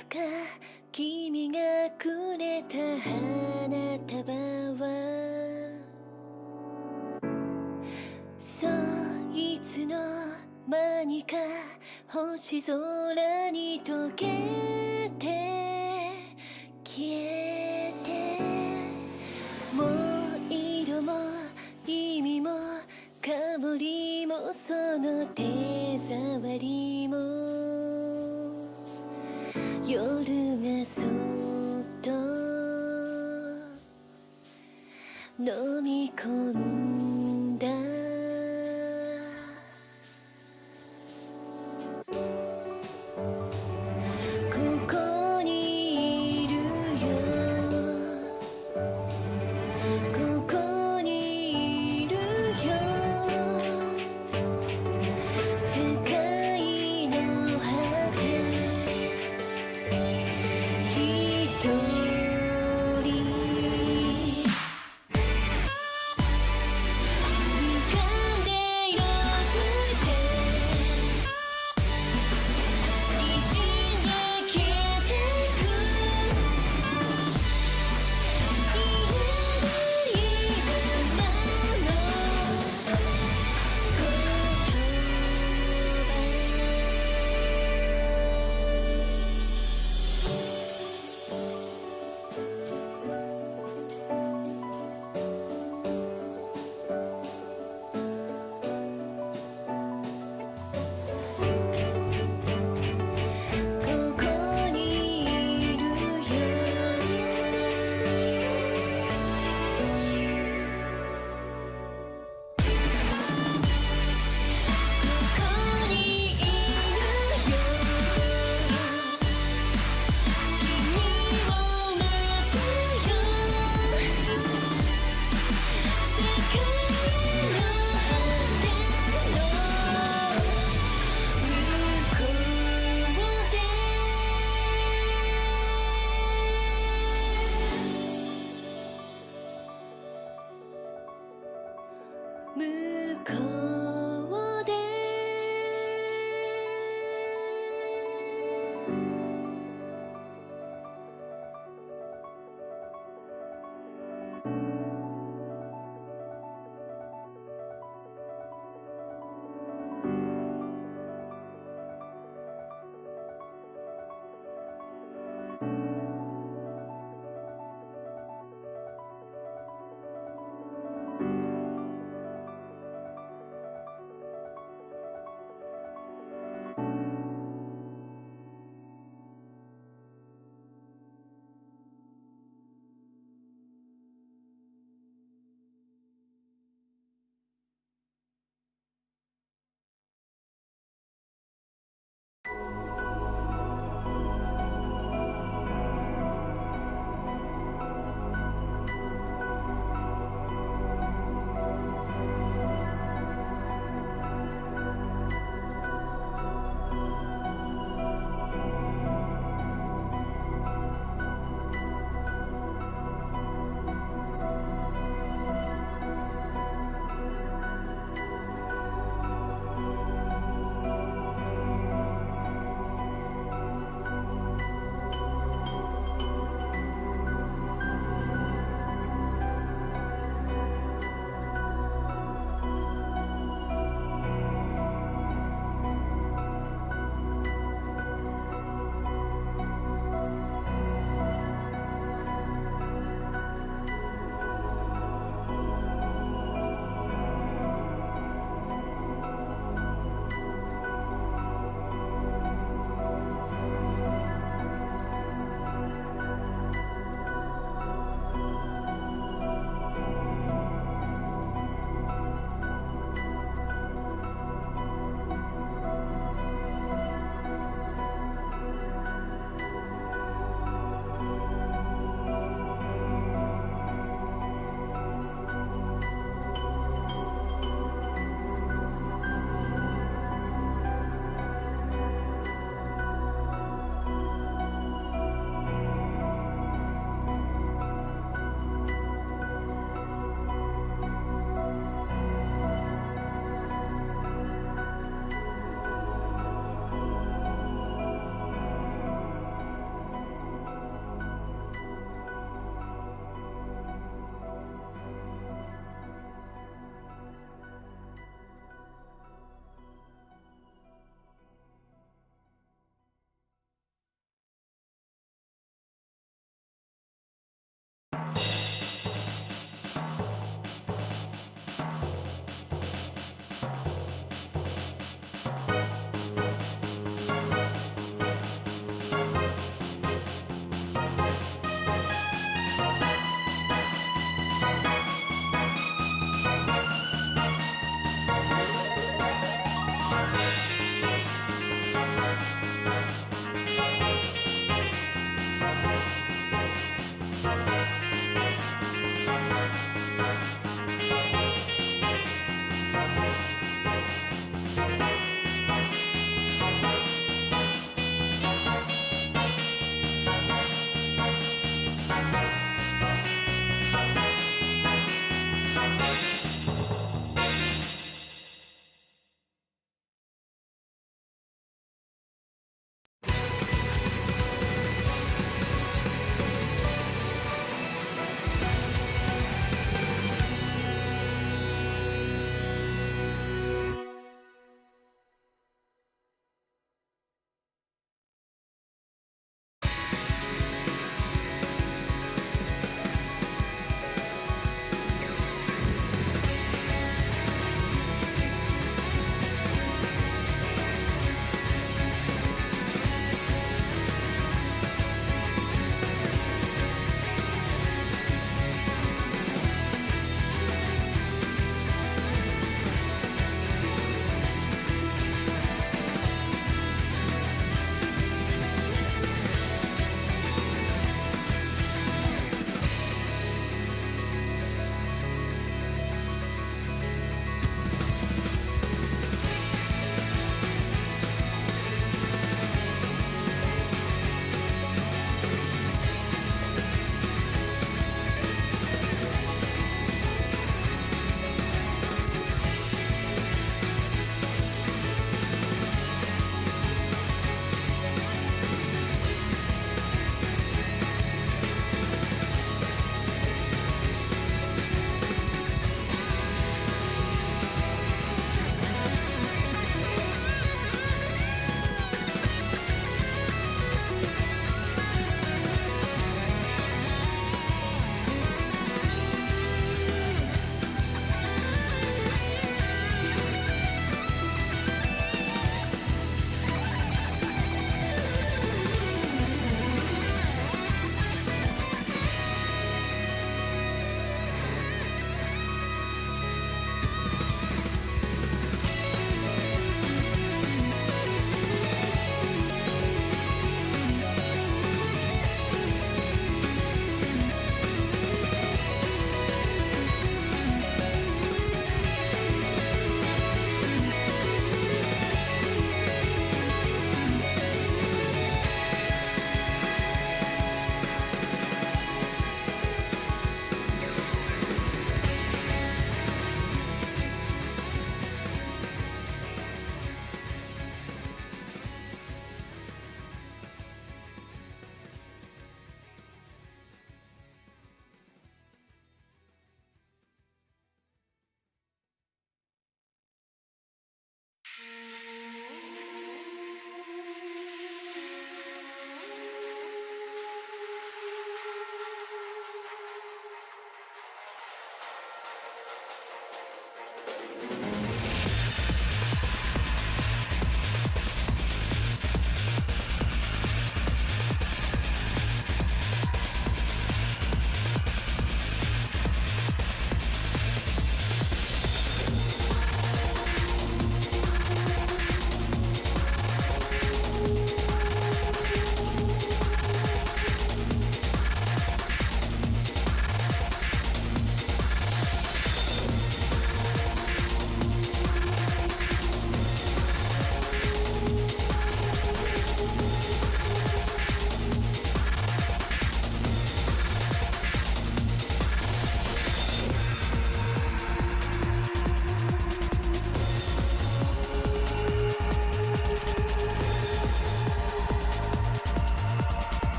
つか君がくれた花束はそいつの間にか星空に溶けて消えて、もう色も意味も香りもその手触りも夜がそっと飲み込んだ。ここにいるよ、ここにいるよ、世界の果て一人。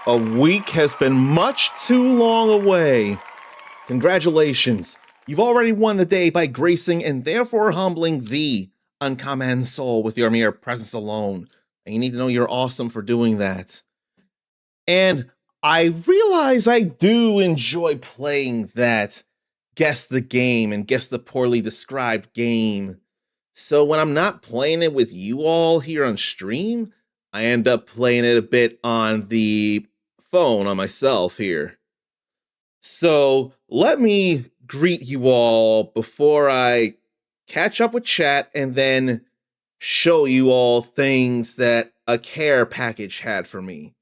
A week has been much too long away. Congratulations. You've already won the day by gracing and therefore humbling the uncommon soul with your mere presence alone. And you need to know you're awesome for doing that. And I realize I do enjoy playing that guess the game and guess the poorly described game. So when I'm not playing it with you all here on stream, I end up playing it a bit on the phone on myself here. So let me greet you all before I catch up with chat and then show you all things that a care package had for me.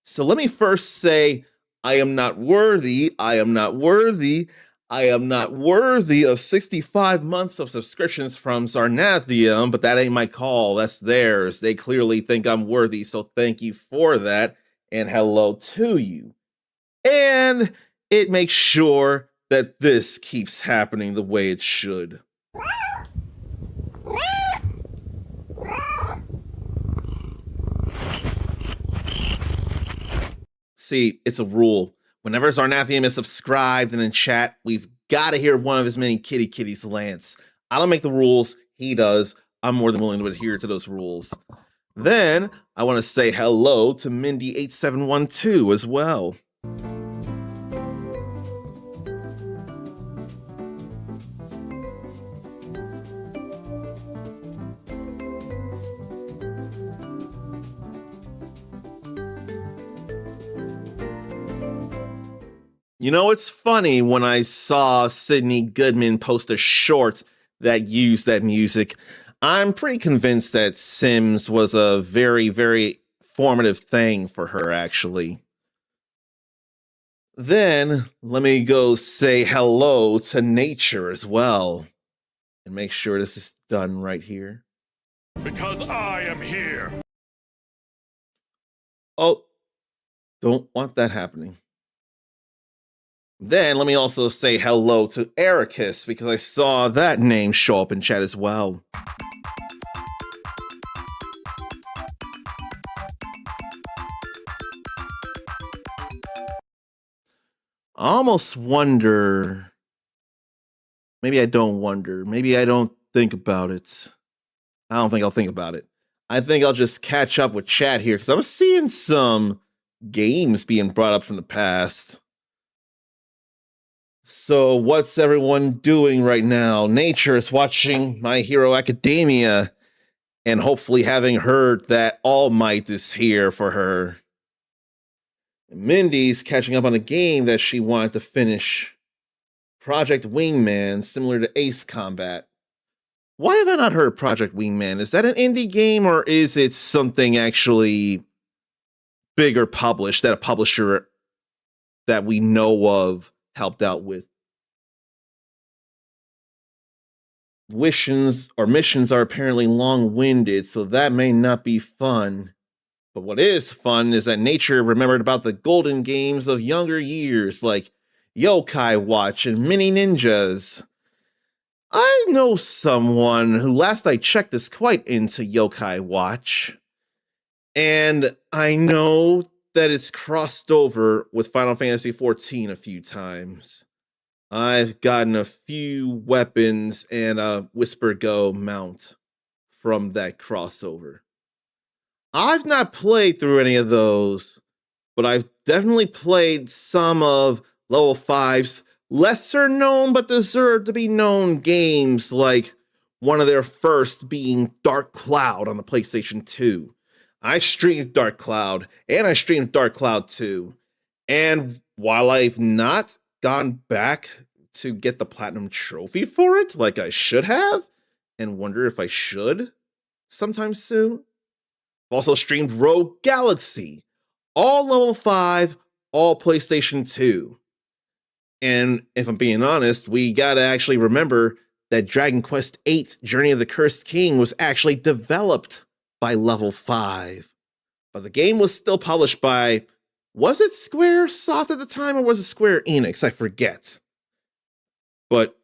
So let me first say, I am not worthy, I am not worthy, I am not worthy of 65 months of subscriptions from Zarnathium, but that ain't my call, that's theirs. They clearly think I'm worthy, so thank you for that, and hello to you. And it makes sure that this keeps happening the way it should. See, it's a rule. Whenever Zarnathium is subscribed and in chat, we've got to hear one of his many kitties Lance. I don't make the rules, he does. I'm more than willing to adhere to those rules. Then, I want to say hello to Mindy8712 as well. You know, it's funny when I saw Sydney Goodman post a short that used that music. I'm pretty convinced that Sims was a very, very formative thing for her, actually. Then, let me go say hello to nature as well. And make sure this is done right here. Because I am here. Oh, don't want that happening. Then let me also say hello to Ericus, because I saw that name show up in chat as well. I almost wonder, maybe I don't wonder, maybe I don't think about it. I don't think I'll think about it. I think I'll just catch up with chat here, because I was seeing some games being brought up from the past. So what's everyone doing right now? Nature is watching My Hero Academia and hopefully having heard that All Might is here for her. And Mindy's catching up on a game that she wanted to finish. Project Wingman, similar to Ace Combat. Why have I not heard of Project Wingman? Is that an indie game or is it something actually bigger published that a publisher that we know of helped out with? Missions are apparently long-winded, so that may not be fun. But what is fun is that nature remembered about the golden games of younger years, like Yokai Watch and Mini Ninjas. I know someone who last I checked is quite into Yokai Watch. And I know that it's crossed over with Final Fantasy XIV a few times. I've gotten a few weapons and a Whisper Go mount from that crossover. I've not played through any of those, but I've definitely played some of Level 5's lesser known but deserve to be known games, like one of their first being Dark Cloud on the PlayStation 2. I streamed Dark Cloud, and I streamed Dark Cloud 2. And while I've not gone back to get the Platinum Trophy for it, like I should have, and wonder if I should sometime soon, I've also streamed Rogue Galaxy, all Level 5, all PlayStation 2. And if I'm being honest, we gotta actually remember that Dragon Quest VIII Journey of the Cursed King was actually developed by Level 5. But the game was still published by, was it Squaresoft at the time or was it Square Enix? I forget. But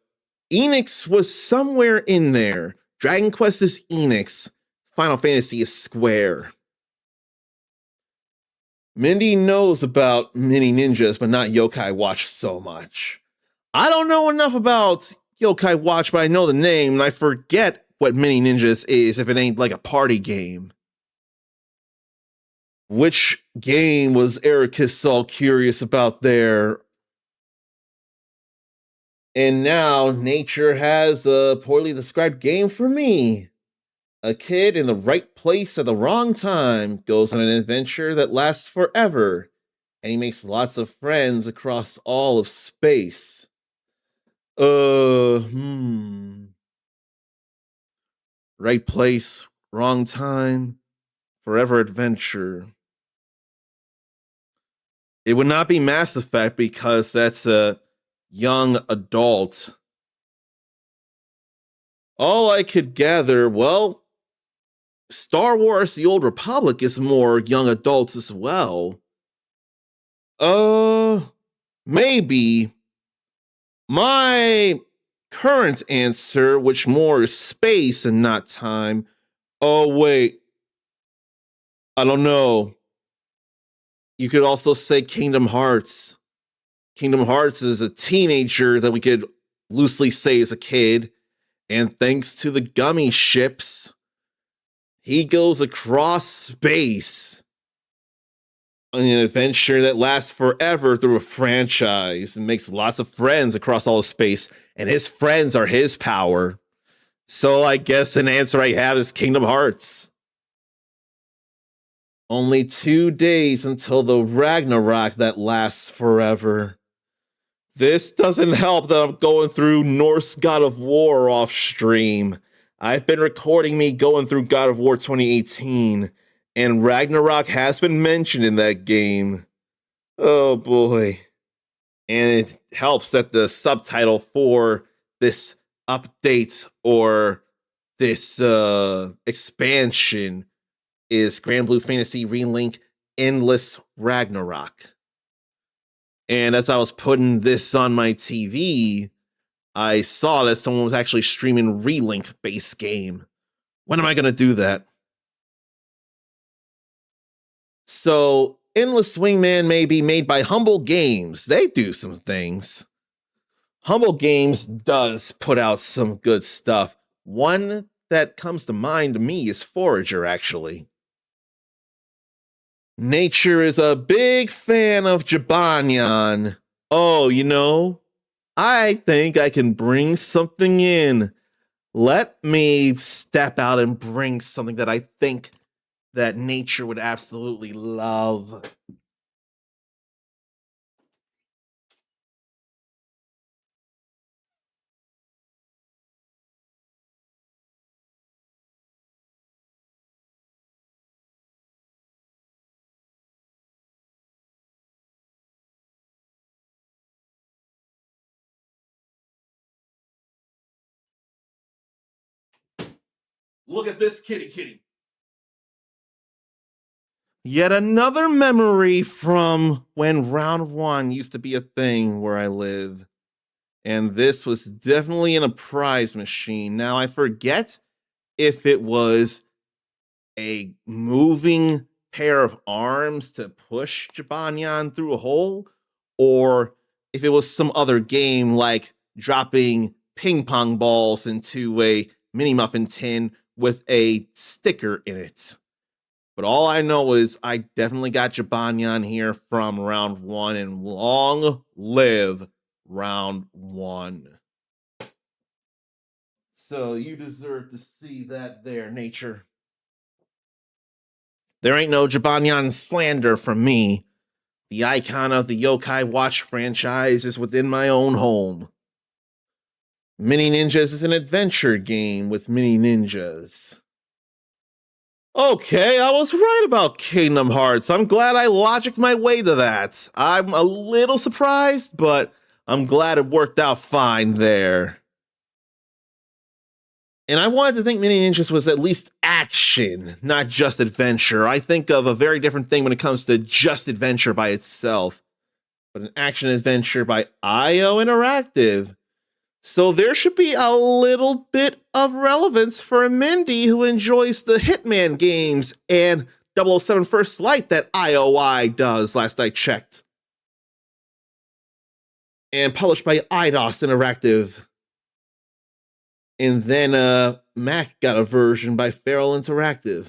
Enix was somewhere in there. Dragon Quest is Enix. Final Fantasy is Square. Mindy knows about Mini Ninjas, but not Yokai Watch so much. I don't know enough about Yokai Watch, but I know the name, and I forget what Mini Ninjas is if it ain't like a party game. Which game was Ericus all curious about there? And now nature has a poorly described game for me. A kid in the right place at the wrong time goes on an adventure that lasts forever, and he makes lots of friends across all of space. Right place, wrong time, forever adventure. It would not be Mass Effect because that's a young adult. All I could gather, well, Star Wars The Old Republic is more young adults as well. Maybe. My current answer, which more is space and not time. Oh, wait. I don't know. You could also say Kingdom Hearts. Kingdom Hearts is a teenager that we could loosely say is a kid. And thanks to the gummy ships, he goes across space on an adventure that lasts forever through a franchise and makes lots of friends across all of space. And his friends are his power. So I guess an answer I have is Kingdom Hearts. Only 2 days until the Ragnarok that lasts forever. This doesn't help that I'm going through Norse God of War off stream. I've been recording me going through God of War 2018, and Ragnarok has been mentioned in that game. Oh boy. And it helps that the subtitle for this update or this expansion is Grand Blue Fantasy Relink Endless Ragnarok. And as I was putting this on my TV, I saw that someone was actually streaming Relink base game. When am I going to do that? So, Endless Wingman may be made by Humble Games. They do some things. Humble Games does put out some good stuff. One that comes to mind to me is Forager, actually. Nature is a big fan of Jibanyan. Oh, you know, I think I can bring something in. Let me step out and bring something that I think that nature would absolutely love. Look at this kitty. Yet another memory from when round one used to be a thing where I live. And this was definitely in a prize machine. Now I forget if it was a moving pair of arms to push Jibanyan through a hole, or if it was some other game like dropping ping pong balls into a mini muffin tin with a sticker in it. But all I know is I definitely got Jibanyan here from round one, and long live round one. So you deserve to see that there, nature. There ain't no Jibanyan slander from me. The icon of the Yokai Watch franchise is within my own home. Mini Ninjas is an adventure game with mini ninjas. Okay, I was right about Kingdom Hearts. I'm glad I logicked my way to that. I'm a little surprised, but I'm glad it worked out fine there. And I wanted to think Mini Ninjas was at least action, not just adventure. I think of a very different thing when it comes to just adventure by itself, but an action adventure by IO Interactive. So there should be a little bit of relevance for Mindy who enjoys the Hitman games and 007 First Light that IOI does, last I checked. And published by Eidos Interactive. And then Mac got a version by Feral Interactive.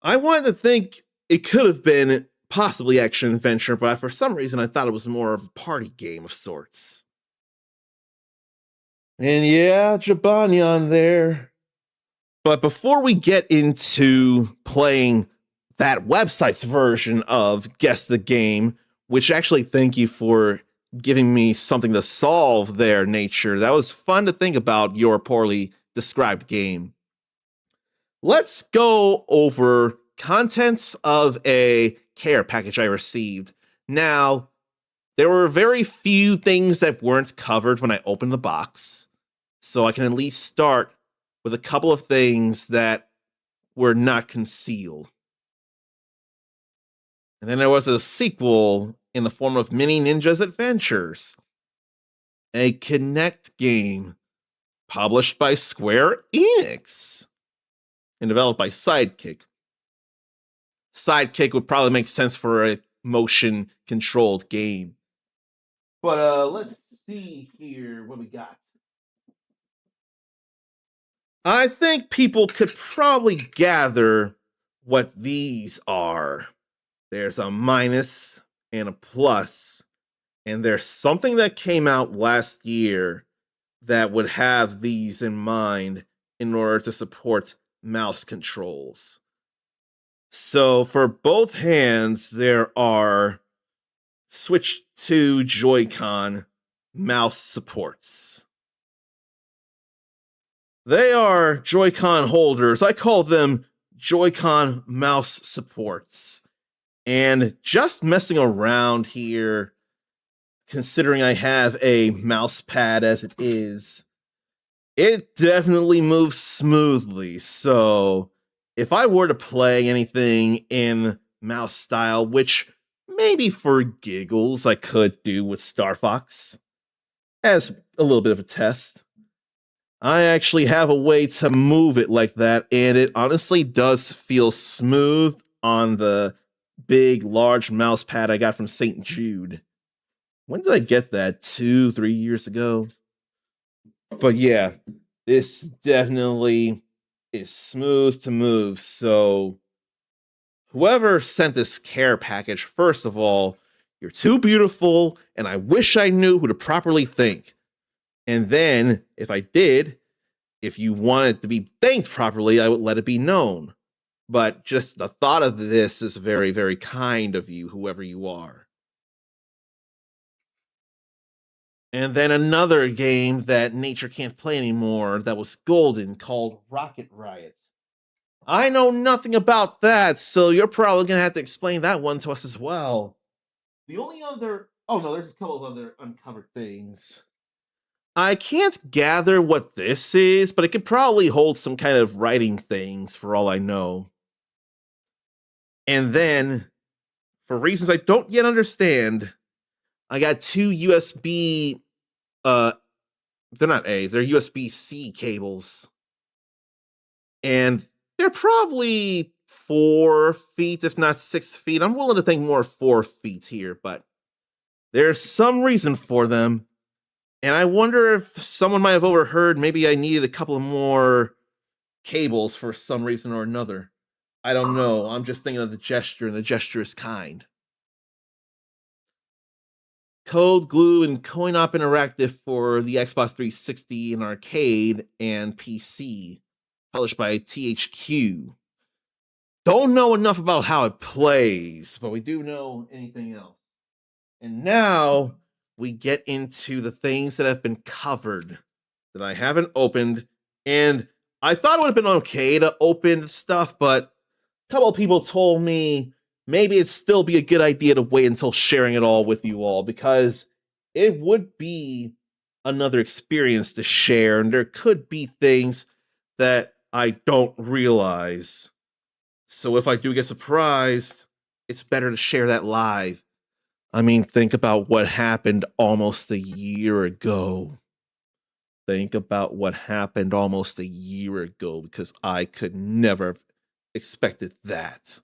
I wanted to think it could have been possibly action adventure, but for some reason I thought it was more of a party game of sorts. And yeah, Jibanyan there. But before we get into playing that website's version of Guess the Game, which actually thank you for giving me something to solve there, Nature. That was fun to think about your poorly described game. Let's go over contents of a care package I received. Now, there were very few things that weren't covered when I opened the box, so I can at least start with a couple of things that were not concealed. And then there was a sequel in the form of Mini Ninjas Adventures, a Kinect game published by Square Enix and developed by Sidekick. Sidekick would probably make sense for a motion-controlled game. But let's see here what we got. I think people could probably gather what these are. There's a minus and a plus, and there's something that came out last year that would have these in mind in order to support mouse controls. So for both hands, there are Switch 2 Joy-Con mouse supports. They are Joy-Con holders. I call them Joy-Con mouse supports. And just messing around here, considering I have a mouse pad as it is, it definitely moves smoothly. So if I were to play anything in mouse style, which maybe for giggles I could do with Star Fox, as a little bit of a test, I actually have a way to move it like that, and it honestly does feel smooth on the big, large mouse pad I got from St. Jude. When did I get that? 2-3 years ago? But yeah, this definitely is smooth to move. So whoever sent this care package, first of all, you're too beautiful, and I wish I knew who to properly thank. And then, if I did, if you wanted to be thanked properly, I would let it be known. But just the thought of this is very, very kind of you, whoever you are. And then another game that Nature can't play anymore that was golden called Rocket Riot. I know nothing about that, so you're probably going to have to explain that one to us as well. The only other... Oh, no, there's a couple of other uncovered things. I can't gather what this is, but it could probably hold some kind of writing things for all I know. And then, for reasons I don't yet understand, I got two USB, they're not A's, they're USB-C cables. And they're probably 4 feet, if not 6 feet. I'm willing to think more 4 feet here, but there's some reason for them. And I wonder if someone might have overheard maybe I needed a couple more cables for some reason or another. I don't know. I'm just thinking of the gesture, and the gesture is kind. Code, Glue, and Coin-Op Interactive for the Xbox 360 and arcade and PC, published by THQ. Don't know enough about how it plays, but we do know anything else. And now we get into the things that have been covered that I haven't opened, and I thought it would have been okay to open stuff, but a couple of people told me maybe it'd still be a good idea to wait until sharing it all with you all, because it would be another experience to share, and there could be things that I don't realize. So if I do get surprised, it's better to share that live. I mean, think about what happened almost a year ago. Think about what happened almost a year ago, because I could never have expected that.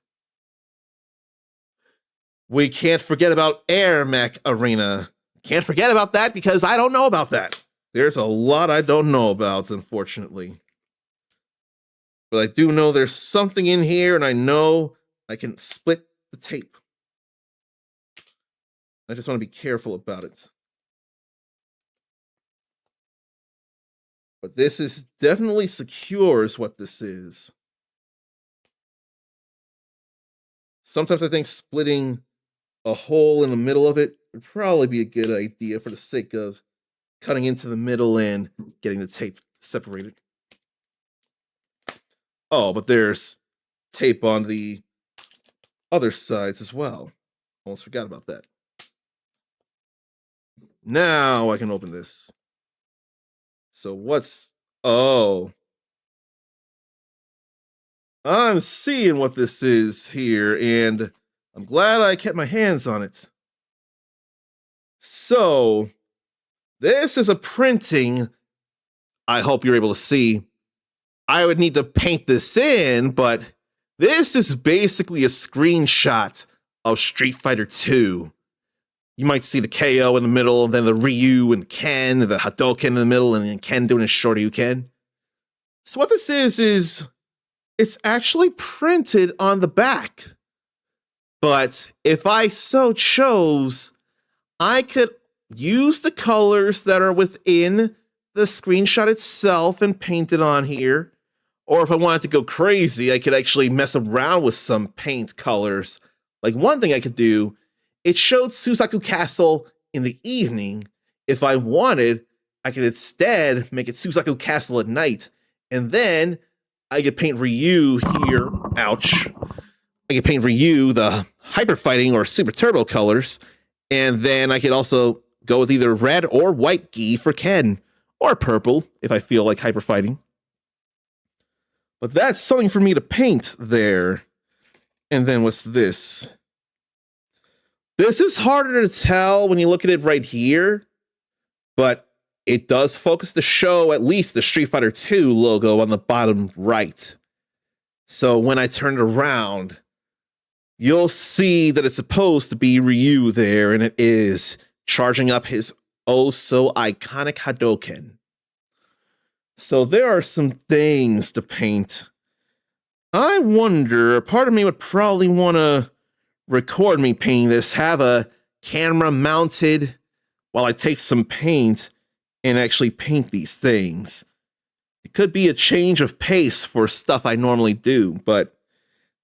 We can't forget about Air Mech Arena. Can't forget about that because I don't know about that. There's a lot I don't know about, unfortunately. But I do know there's something in here, and I know I can split the tape. I just want to be careful about it. But this is definitely secure, is what this is. Sometimes I think splitting a hole in the middle of it would probably be a good idea for the sake of cutting into the middle and getting the tape separated. Oh, but there's tape on the other sides as well. Almost forgot about that. Now I can open this. So what's... Oh. I'm seeing what this is here, and I'm glad I kept my hands on it. So, this is a printing. I hope you're able to see. I would need to paint this in, but this is basically a screenshot of Street Fighter 2. You might see the KO in the middle, and then the Ryu and Ken, the Hadouken in the middle, and then Ken doing his Shoryuken. So what this is it's actually printed on the back. But if I so chose, I could use the colors that are within the screenshot itself and paint it on here. Or if I wanted to go crazy, I could actually mess around with some paint colors. Like one thing I could do, it showed Suzaku Castle in the evening. If I wanted, I could instead make it Suzaku Castle at night. And then I could paint Ryu here. Ouch. I could paint Ryu the Hyper Fighting or Super Turbo colors. And then I could also go with either red or white gi for Ken. Or purple if I feel like Hyper Fighting. But that's something for me to paint there. And then what's this? This is harder to tell when you look at it right here, but it does focus to show at least the Street Fighter 2 logo on the bottom right. So when I turn it around, you'll see that it's supposed to be Ryu there, and it is, charging up his oh so iconic Hadouken. So there are some things to paint. I wonder, part of me would probably want to record me painting this, have a camera mounted while I take some paint and actually paint these things. It could be a change of pace for stuff I normally do, but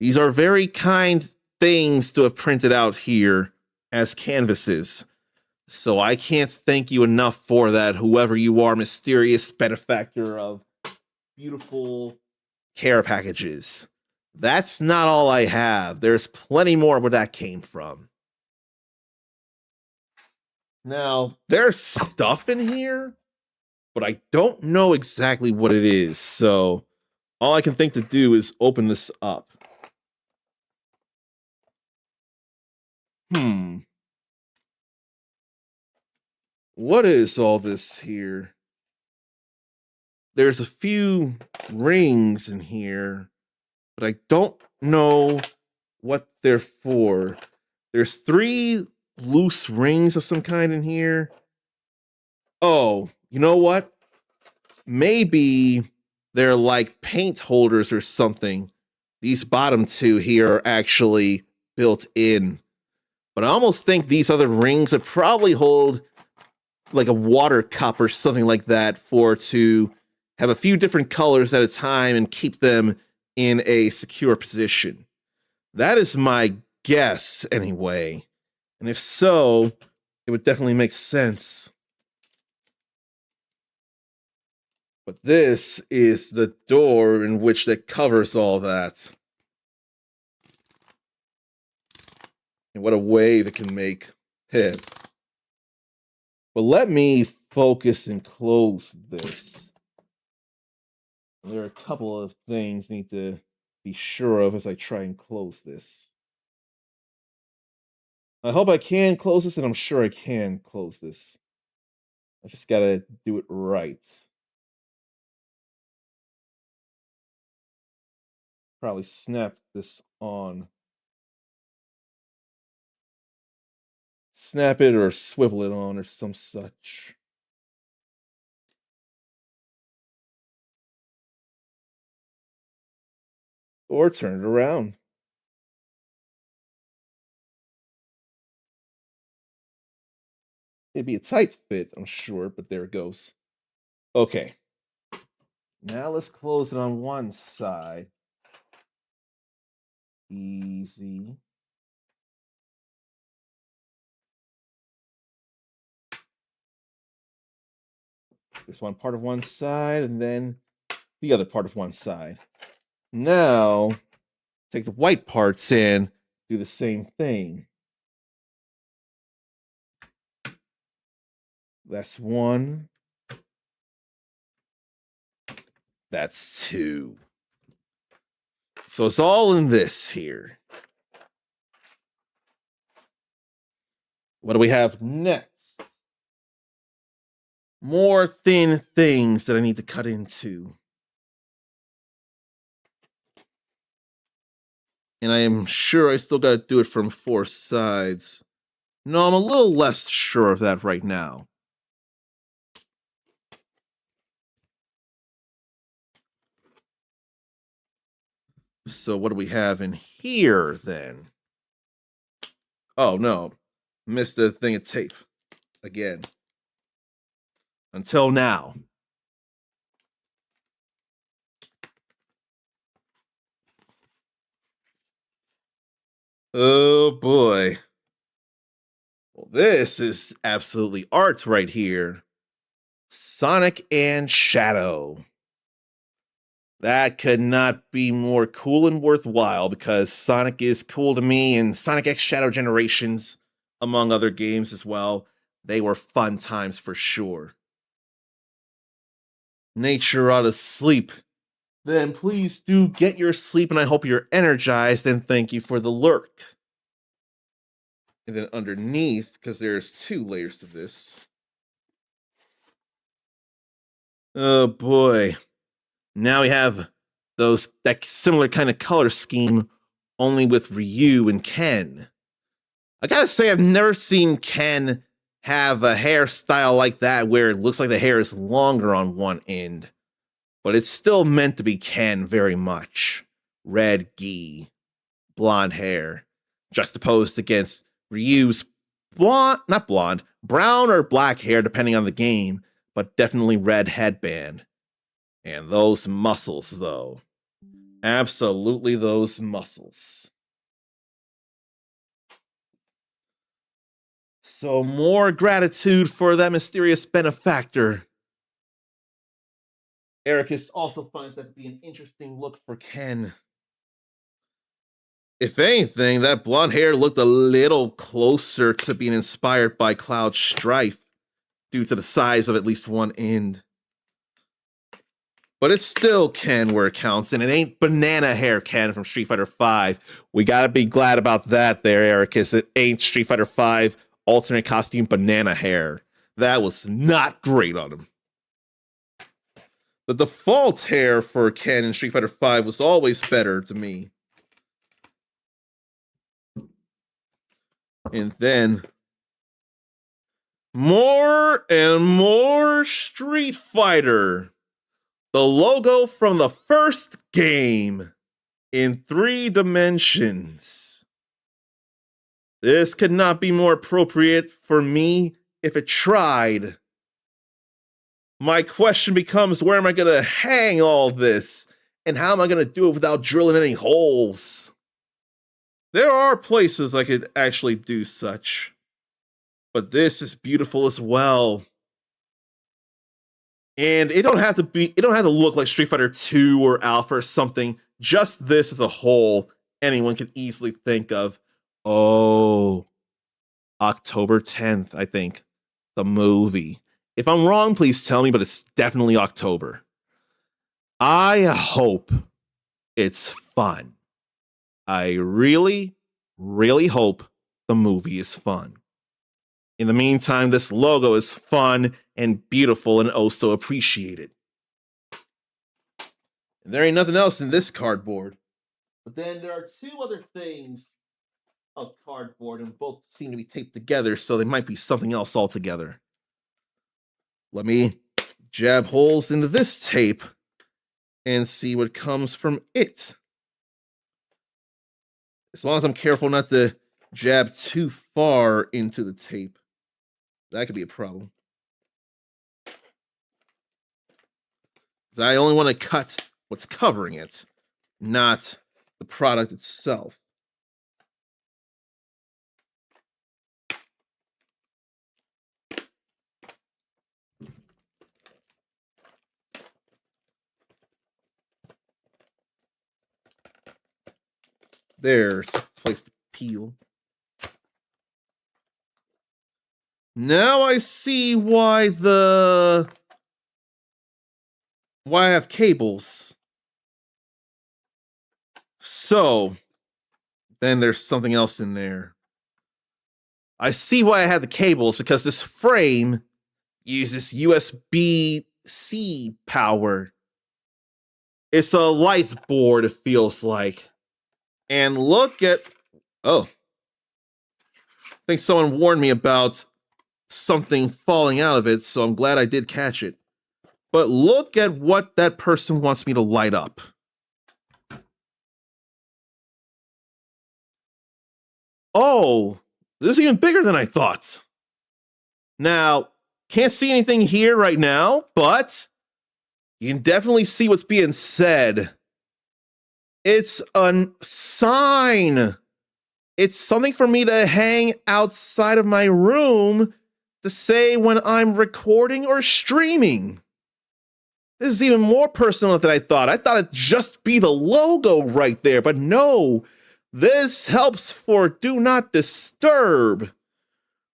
these are very kind things to have printed out here as canvases. So I can't thank you enough for that, whoever you are, mysterious benefactor of beautiful care packages. That's not all I have. There's plenty more where that came from. Now, there's stuff in here, but I don't know exactly what it is. So all I can think to do is open this up. What is all this here? There's a few rings in here, but I don't know what they're for. There's 3 loose rings of some kind in here. Oh, you know what? Maybe they're like paint holders or something. These bottom 2 here are actually built in. But I almost think these other rings would probably hold like a water cup or something like that to have a few different colors at a time and keep them in a secure position. That is my guess anyway. And if so, it would definitely make sense. But this is the door in which that covers all that. And what a wave it can make. But let me focus and close this. There are a couple of things I need to be sure of as I try and close this. I hope I can close this, and I'm sure I can close this. I just gotta do it right. probably snap this on. Snap it or swivel it on or some such. Or turn it around. It'd be a tight fit, I'm sure, but there it goes. Okay. Now let's close it on one side. Easy. This one part of one side and then the other part of one side. Now, take the white parts in, do the same thing. That's one. That's two. So it's all in this here. What do we have next? More thin things that I need to cut into. And I am sure I still got to do it from 4 sides. No, I'm a little less sure of that right now. So what do we have in here then? Oh no, missed the thing of tape again. Until now. Oh boy. Well, this is absolutely art right here. Sonic and Shadow. That could not be more cool and worthwhile because Sonic is cool to me, and Sonic X Shadow Generations, among other games as well, they were fun times for sure. Nature ought to sleep. Then please do get your sleep, and I hope you're energized, and thank you for the lurk. And then underneath, because there's 2 layers to this. Oh boy. Now we have that similar kind of color scheme, only with Ryu and Ken. I gotta say, I've never seen Ken have a hairstyle like that where it looks like the hair is longer on one end. But it's still meant to be Ken very much. Red gi, blonde hair, juxtaposed against Ryu's brown or black hair depending on the game, but definitely red headband. And those muscles, though. Absolutely those muscles. So more gratitude for that mysterious benefactor. Ericus also finds that to be an interesting look for Ken. If anything, that blonde hair looked a little closer to being inspired by Cloud Strife due to the size of at least one end. But it's still Ken where it counts, and it ain't banana hair Ken from Street Fighter V. We gotta be glad about that there, Ericus. It ain't Street Fighter V alternate costume banana hair. That was not great on him. The default hair for Ken in Street Fighter V was always better to me. And then more and more Street Fighter. The logo from the first game in 3 dimensions. This could not be more appropriate for me if it tried. My question becomes, where am I going to hang all this? And how am I going to do it without drilling any holes? There are places I could actually do such. But this is beautiful as well. And it don't have to look like Street Fighter 2 or Alpha or something. Just this as a whole, anyone can easily think of, oh, October 10th, I think, the movie. If I'm wrong, please tell me, but it's definitely October. I hope it's fun. I really, really hope the movie is fun. In the meantime, this logo is fun and beautiful and oh so appreciated. And there ain't nothing else in this cardboard. But then there are two other things of cardboard, and both seem to be taped together, so they might be something else altogether. Let me jab holes into this tape and see what comes from it. As long as I'm careful not to jab too far into the tape, that could be a problem. I only want to cut what's covering it, not the product itself. There's a place to peel. Now I see why I have cables. So, then there's something else in there. I see why I had the cables, because this frame uses USB-C power. It's a light board, it feels like. And look at... Oh. I think someone warned me about something falling out of it, so I'm glad I did catch it. But look at what that person wants me to light up. Oh, this is even bigger than I thought. Now, can't see anything here right now, but you can definitely see what's being said. It's a sign. It's something for me to hang outside of my room to say when I'm recording or streaming. This is even more personal than I thought. I thought it'd just be the logo right there, but no. This helps for Do Not Disturb,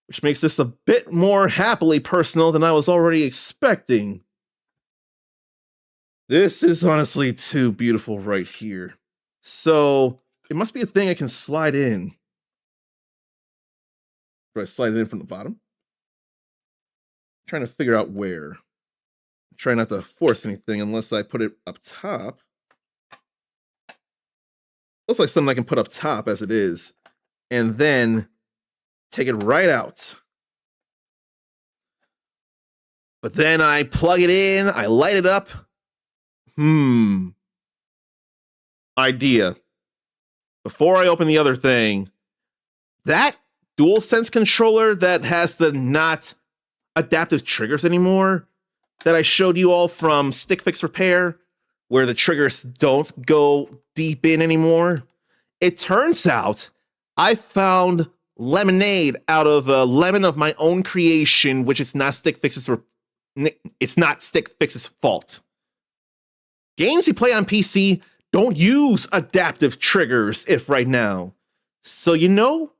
which makes this a bit more happily personal than I was already expecting. This is honestly too beautiful right here. So, it must be a thing I can slide in. Do I slide it in from the bottom? I'm trying to figure out where. Try not to force anything unless I put it up top. Looks like something I can put up top as it is, and then take it right out. But then I plug it in, I light it up. Idea. Before I open the other thing, that DualSense controller that has the not adaptive triggers anymore, that I showed you all from Stick Fix Repair, where the triggers don't go deep in anymore. It turns out I found lemonade out of a lemon of my own creation, which is not Stick Fix's fault. Games you play on PC don't use adaptive triggers if right now. So you know,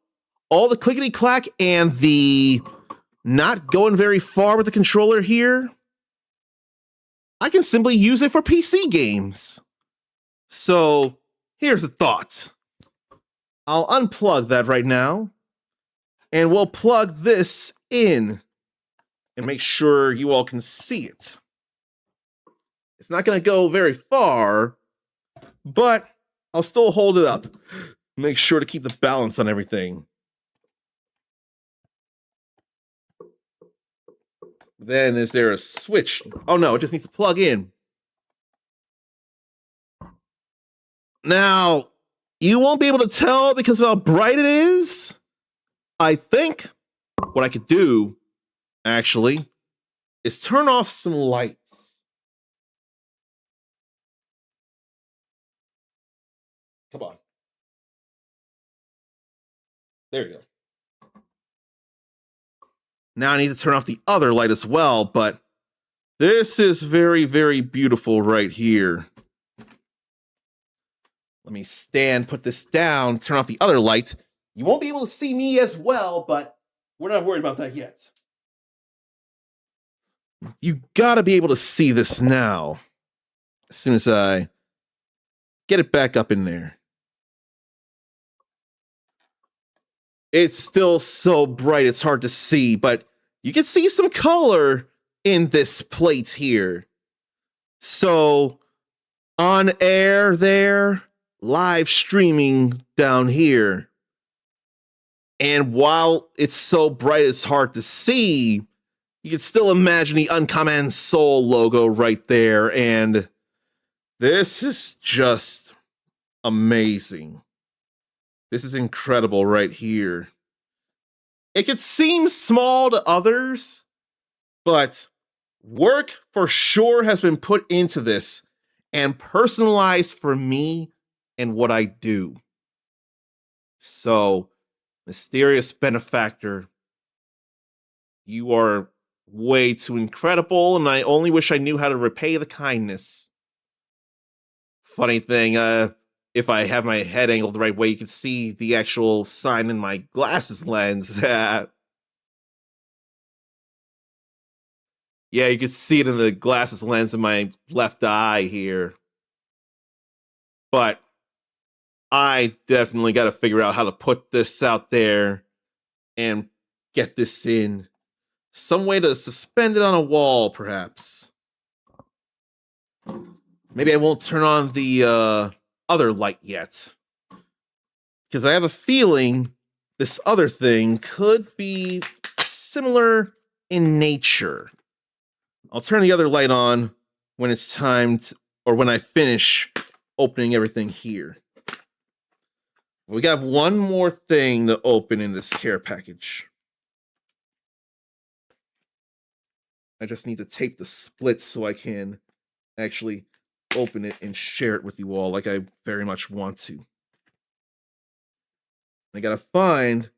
all the clickety clack and the not going very far with the controller here, I can simply use it for PC games. So, here's the thought. I'll unplug that right now, and we'll plug this in and make sure you all can see it. It's not going to go very far, but I'll still hold it up. Make sure to keep the balance on everything. Then is there a switch? Oh no, it just needs to plug in. Now, you won't be able to tell because of how bright it is. I think what I could do, actually, is turn off some lights. Come on. There you go. Now I need to turn off the other light as well, but this is very, very beautiful right here. Let me put this down, turn off the other light. You won't be able to see me as well, but we're not worried about that yet. You gotta be able to see this now. As soon as I get it back up in there. It's still so bright, it's hard to see, but you can see some color in this plate here. So, on air there, live streaming down here. And while it's so bright it's hard to see, you can still imagine the Uncommon Soul logo right there. And this is just amazing. This is incredible right here. It could seem small to others, but work for sure has been put into this and personalized for me and what I do. So, Mysterious Benefactor, you are way too incredible, and I only wish I knew how to repay the kindness. Funny thing, if I have my head angled the right way, you can see the actual sign in my glasses lens. Yeah, you can see it in the glasses lens in my left eye here. But I definitely got to figure out how to put this out there and get this in. Some way to suspend it on a wall, perhaps. Maybe I won't turn on the other light yet, because I have a feeling this other thing could be similar in nature. I'll turn the other light on when it's time to, or when I finish opening everything here. We got one more thing to open in this care package. I just need to tape the splits so I can actually open it and share it with you all like I very much want to. I gotta find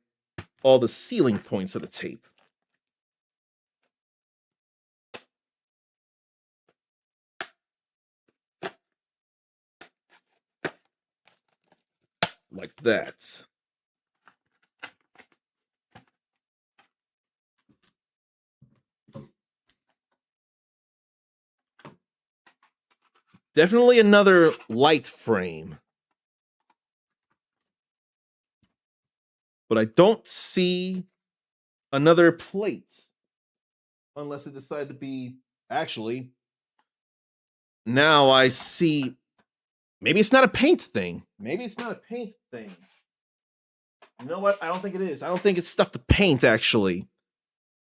all the sealing points of the tape. Like that. Definitely another light frame. But I don't see another plate. Unless it decided to be... Actually, now I see... Maybe it's not a paint thing. Maybe it's not a paint thing. You know what? I don't think it is. I don't think it's stuff to paint, actually.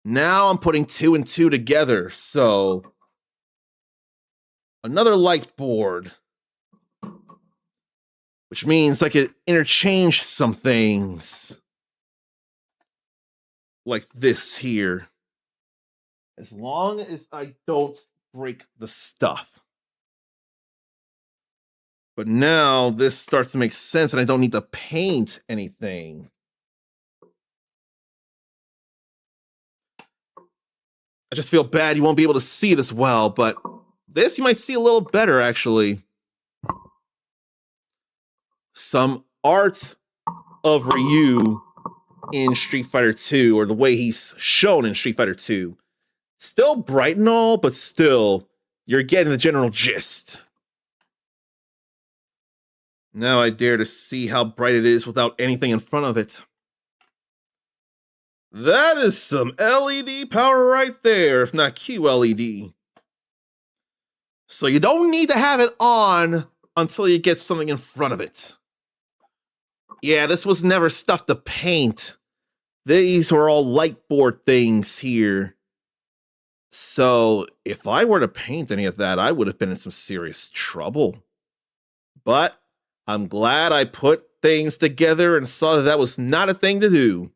Now I'm putting 2 and 2 together, so... Another light board. Which means I could interchange some things. Like this here. As long as I don't break the stuff. But now this starts to make sense and I don't need to paint anything. I just feel bad you won't be able to see it as well, but this you might see a little better, actually. Some art of Ryu in Street Fighter 2, or the way he's shown in Street Fighter 2. Still bright and all, but still, you're getting the general gist. Now I dare to see how bright it is without anything in front of it. That is some LED power right there, if not QLED. So you don't need to have it on until you get something in front of it. Yeah, this was never stuff to paint. These were all light board things here. So if I were to paint any of that, I would have been in some serious trouble. But I'm glad I put things together and saw that that was not a thing to do.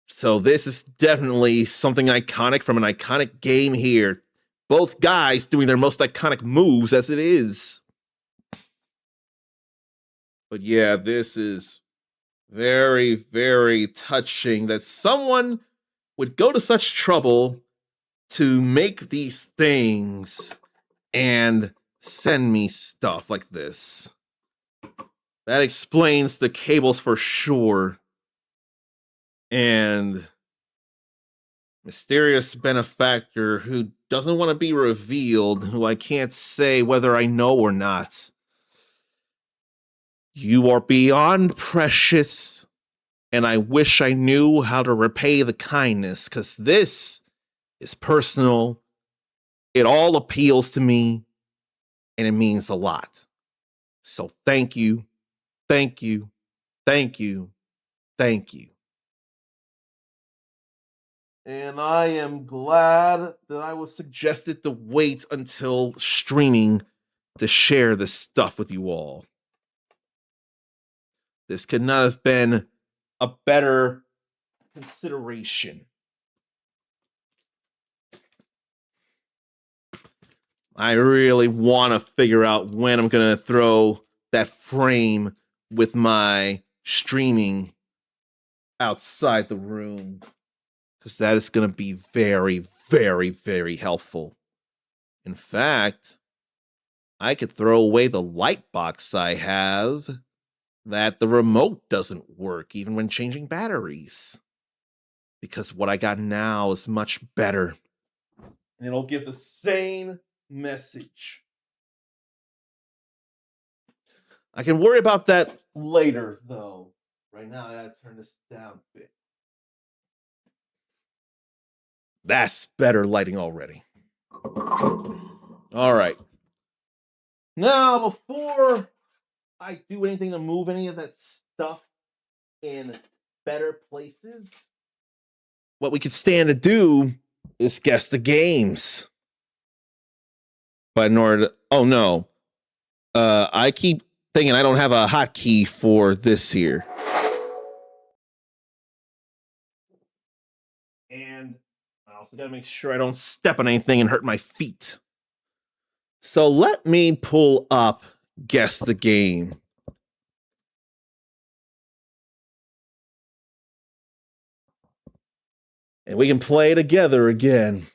So this is definitely something iconic from an iconic game here. Both guys doing their most iconic moves as it is. But yeah, this is very, very touching that someone would go to such trouble to make these things and send me stuff like this. That explains the cables for sure. And Mysterious Benefactor, who doesn't want to be revealed, who I can't say whether I know or not. You are beyond precious, and I wish I knew how to repay the kindness, because this is personal. It all appeals to me, and it means a lot. So thank you, thank you, thank you, thank you. And I am glad that I was suggested to wait until streaming to share this stuff with you all. This could not have been a better consideration. I really want to figure out when I'm going to throw that frame with my streaming outside the room, because that is going to be very, very, very helpful. In fact, I could throw away the light box I have that the remote doesn't work even when changing batteries, because what I got now is much better. And it'll give the same message. I can worry about that later, though. Right now, I gotta turn this down a bit. That's better lighting already. All right. Now, before I do anything to move any of that stuff in better places, what we could stand to do is guess the games. But in order to, oh no, I keep thinking I don't have a hotkey for this here. And I also gotta make sure I don't step on anything and hurt my feet. So let me pull up Guess the Game. And we can play together again.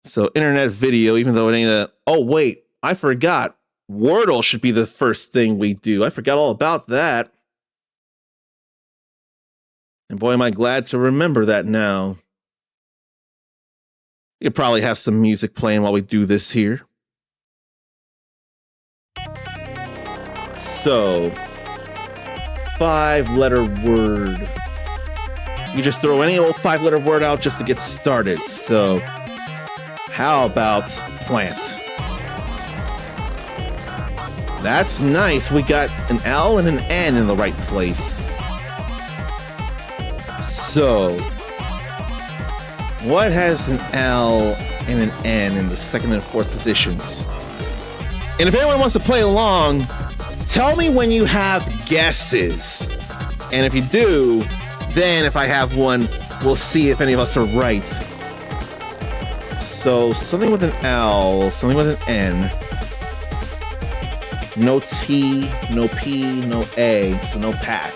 So internet video, even though it ain't a... Oh, wait, I forgot. Wordle should be the first thing we do. I forgot all about that. And boy, am I glad to remember that now. You could probably have some music playing while we do this here. So, 5-letter word. You just throw any old 5-letter word out just to get started. So, how about plant? That's nice. We got an L and an N in the right place. So, what has an L and an N in the second and fourth positions? And if anyone wants to play along, tell me when you have guesses. And if you do, then if I have one, we'll see if any of us are right. So, something with an L, something with an N. No T, no P, no A, so no Pat.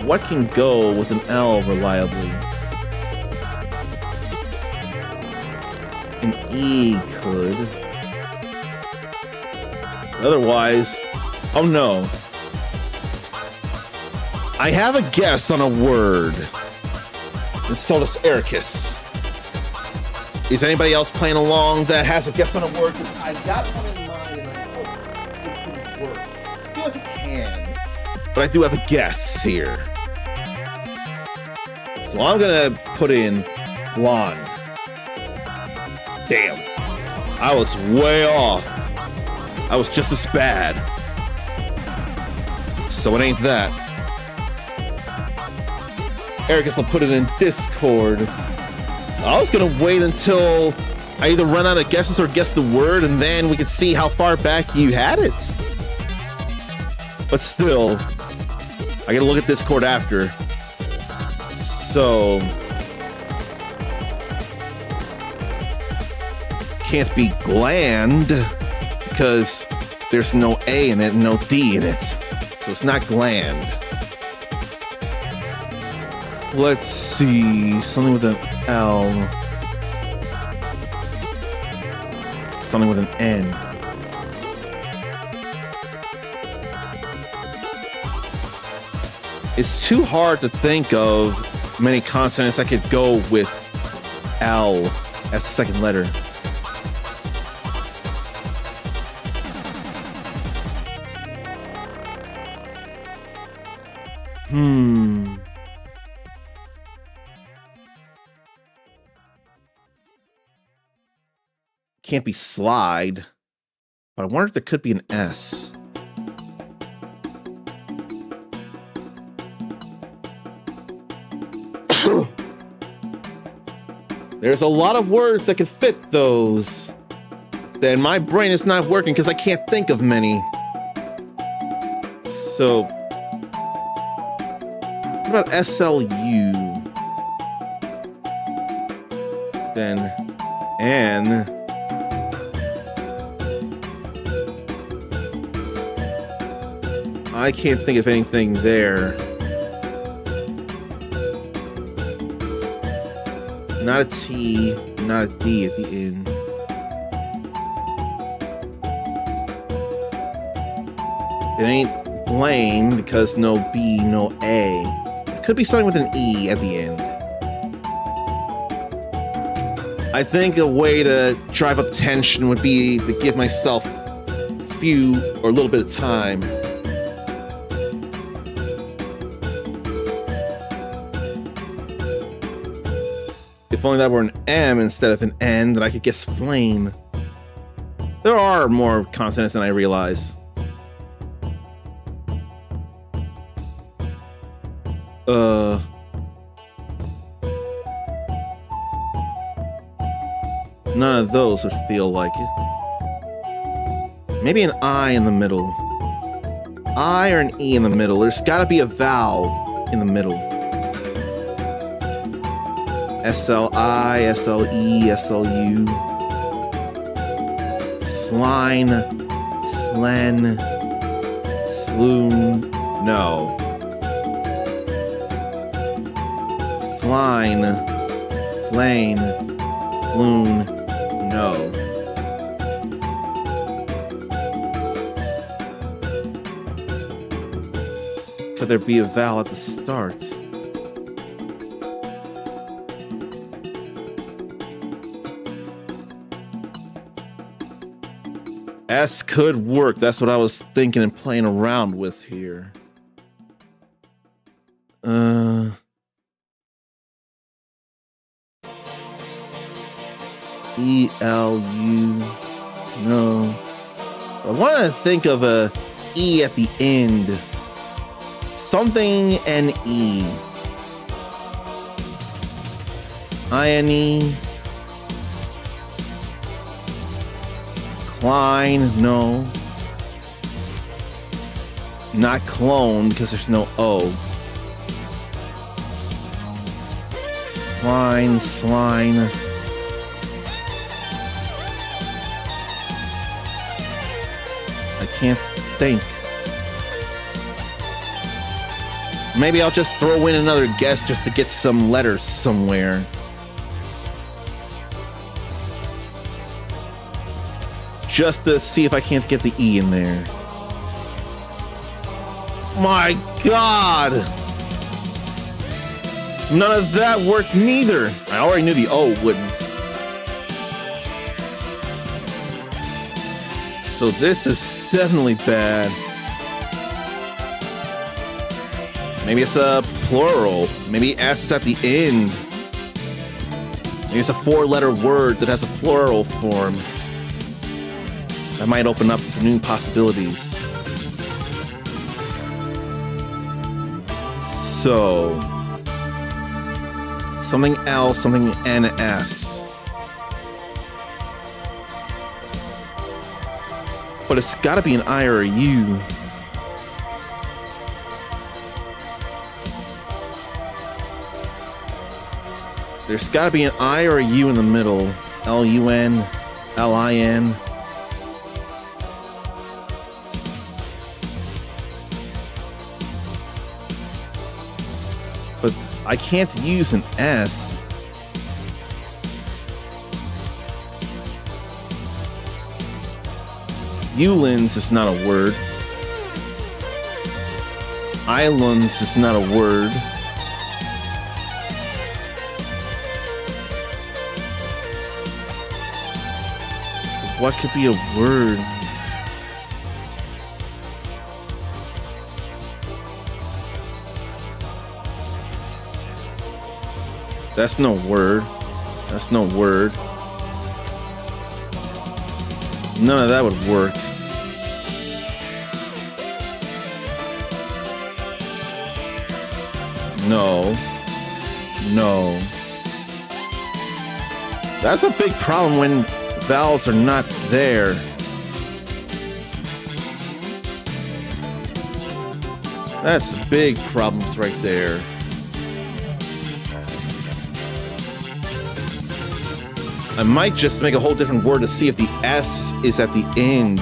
What can go with an L reliably? An E could. Otherwise, oh no. I have a guess on a word. And so does Ericus. Is anybody else playing along that has a guess on a word? Because I've got one in mind and I hope it can work. I feel like it can. But I do have a guess here. So I'm gonna put in blonde. Damn. I was way off. I was just as bad. So it ain't that. Ericus will put it in Discord. I was gonna wait until I either run out of guesses or guess the word, and then we could see how far back you had it. But still, I gotta look at Discord after. So, can't be gland because there's no A in it and no D in it. So it's not gland. Let's see, something with an L. Something with an N. It's too hard to think of many consonants I could go with L as the second letter. Can't be slide. But I wonder if there could be an S. There's a lot of words that could fit those. Then my brain is not working because I can't think of many. So, what about SLU? Then N. I can't think of anything there. Not a T, not a D at the end. It ain't blame because no B, no A. It could be something with an E at the end. I think a way to drive up tension would be to give myself a few or a little bit of time. If only that were an M instead of an N, then I could guess flame. There are more consonants than I realize. None of those would feel like it. Maybe an I in the middle. I or an E in the middle. There's gotta be a vowel in the middle. SLI, SLE, SLU. Sline, slen, sloon, no. Fline, flame, floon, no. Could there be a vowel at the start? S could work. That's what I was thinking and playing around with here. E-L-U. No. I want to think of a E at the end. Something N-E. I-N-E. Klein, no. Not clone because there's no O. Klein, sline. I can't think. Maybe I'll just throw in another guess just to get some letters somewhere. Just to see if I can't get the E in there. My God! None of that worked neither. I already knew the O wouldn't. So this is definitely bad. Maybe it's a plural. Maybe S at the end. Maybe it's a 4-letter word that has a plural form. That might open up to new possibilities. So, something L, something NS. But it's gotta be an I or a U. There's gotta be an I or a U in the middle. L-U-N, L-I-N. But I can't use an S. Ulands is not a word. Islands is not a word. What could be a word? That's no word. That's no word. None of that would work. No. No. That's a big problem when vowels are not there. That's big problems right there. I might just make a whole different word to see if the S is at the end.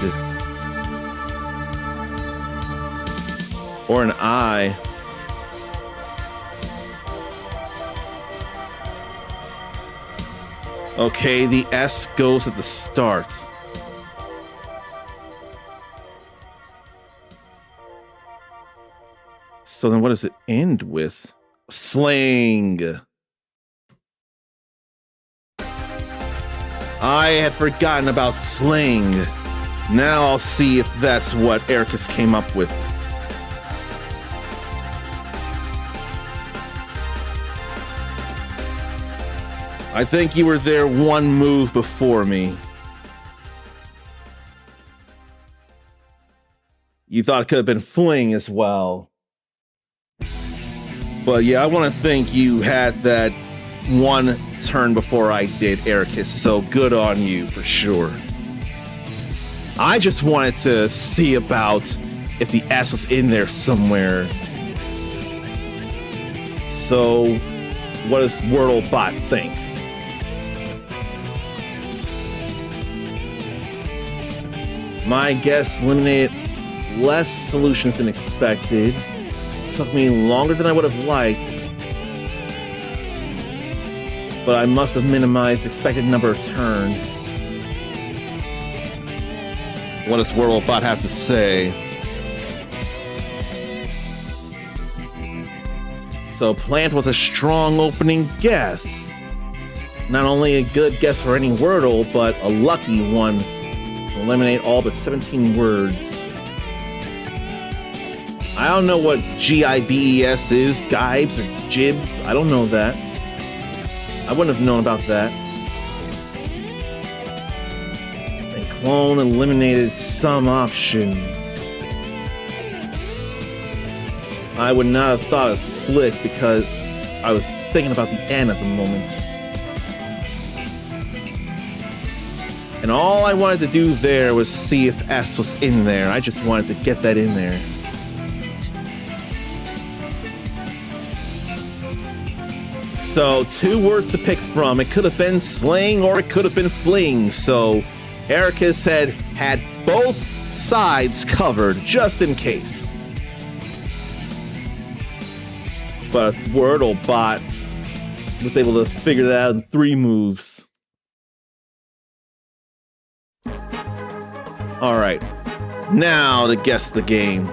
Or an I. Okay, the S goes at the start. So then what does it end with? Slang. I had forgotten about slang. Now I'll see if that's what Ericus came up with. I think you were there one move before me. You thought it could have been fling as well. But yeah, I want to think you had that one turn before I did, Ericus, so good on you for sure. I just wanted to see about if the S was in there somewhere. So, what does WordleBot think? My guess eliminated less solutions than expected. Took me longer than I would have liked, but I must have minimized the expected number of turns. What does WordleBot have to say? So plant was a strong opening guess. Not only a good guess for any Wordle, but a lucky one to eliminate all but 17 words. I don't know what GIBES is, Gibes or Jibs. I don't know that. I wouldn't have known about that. And clone eliminated some options. I would not have thought of slick because I was thinking about the N at the moment. And all I wanted to do there was see if S was in there. I just wanted to get that in there. So, 2 words to pick from. It could have been slang or it could have been fling. So, Ericus had both sides covered just in case. But WordleBot was able to figure that out in 3 moves. Alright, now to guess the game.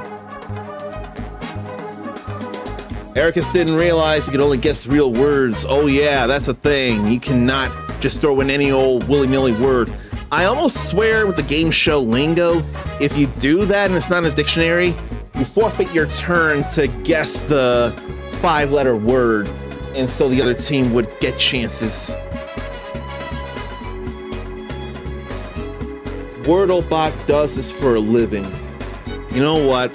Ericus didn't realize you could only guess real words. Oh yeah, that's a thing. You cannot just throw in any old willy-nilly word. I almost swear with the game show lingo, if you do that and it's not in a dictionary, you forfeit your turn to guess the 5-letter word, and so the other team would get chances. WordleBot does this for a living. You know what?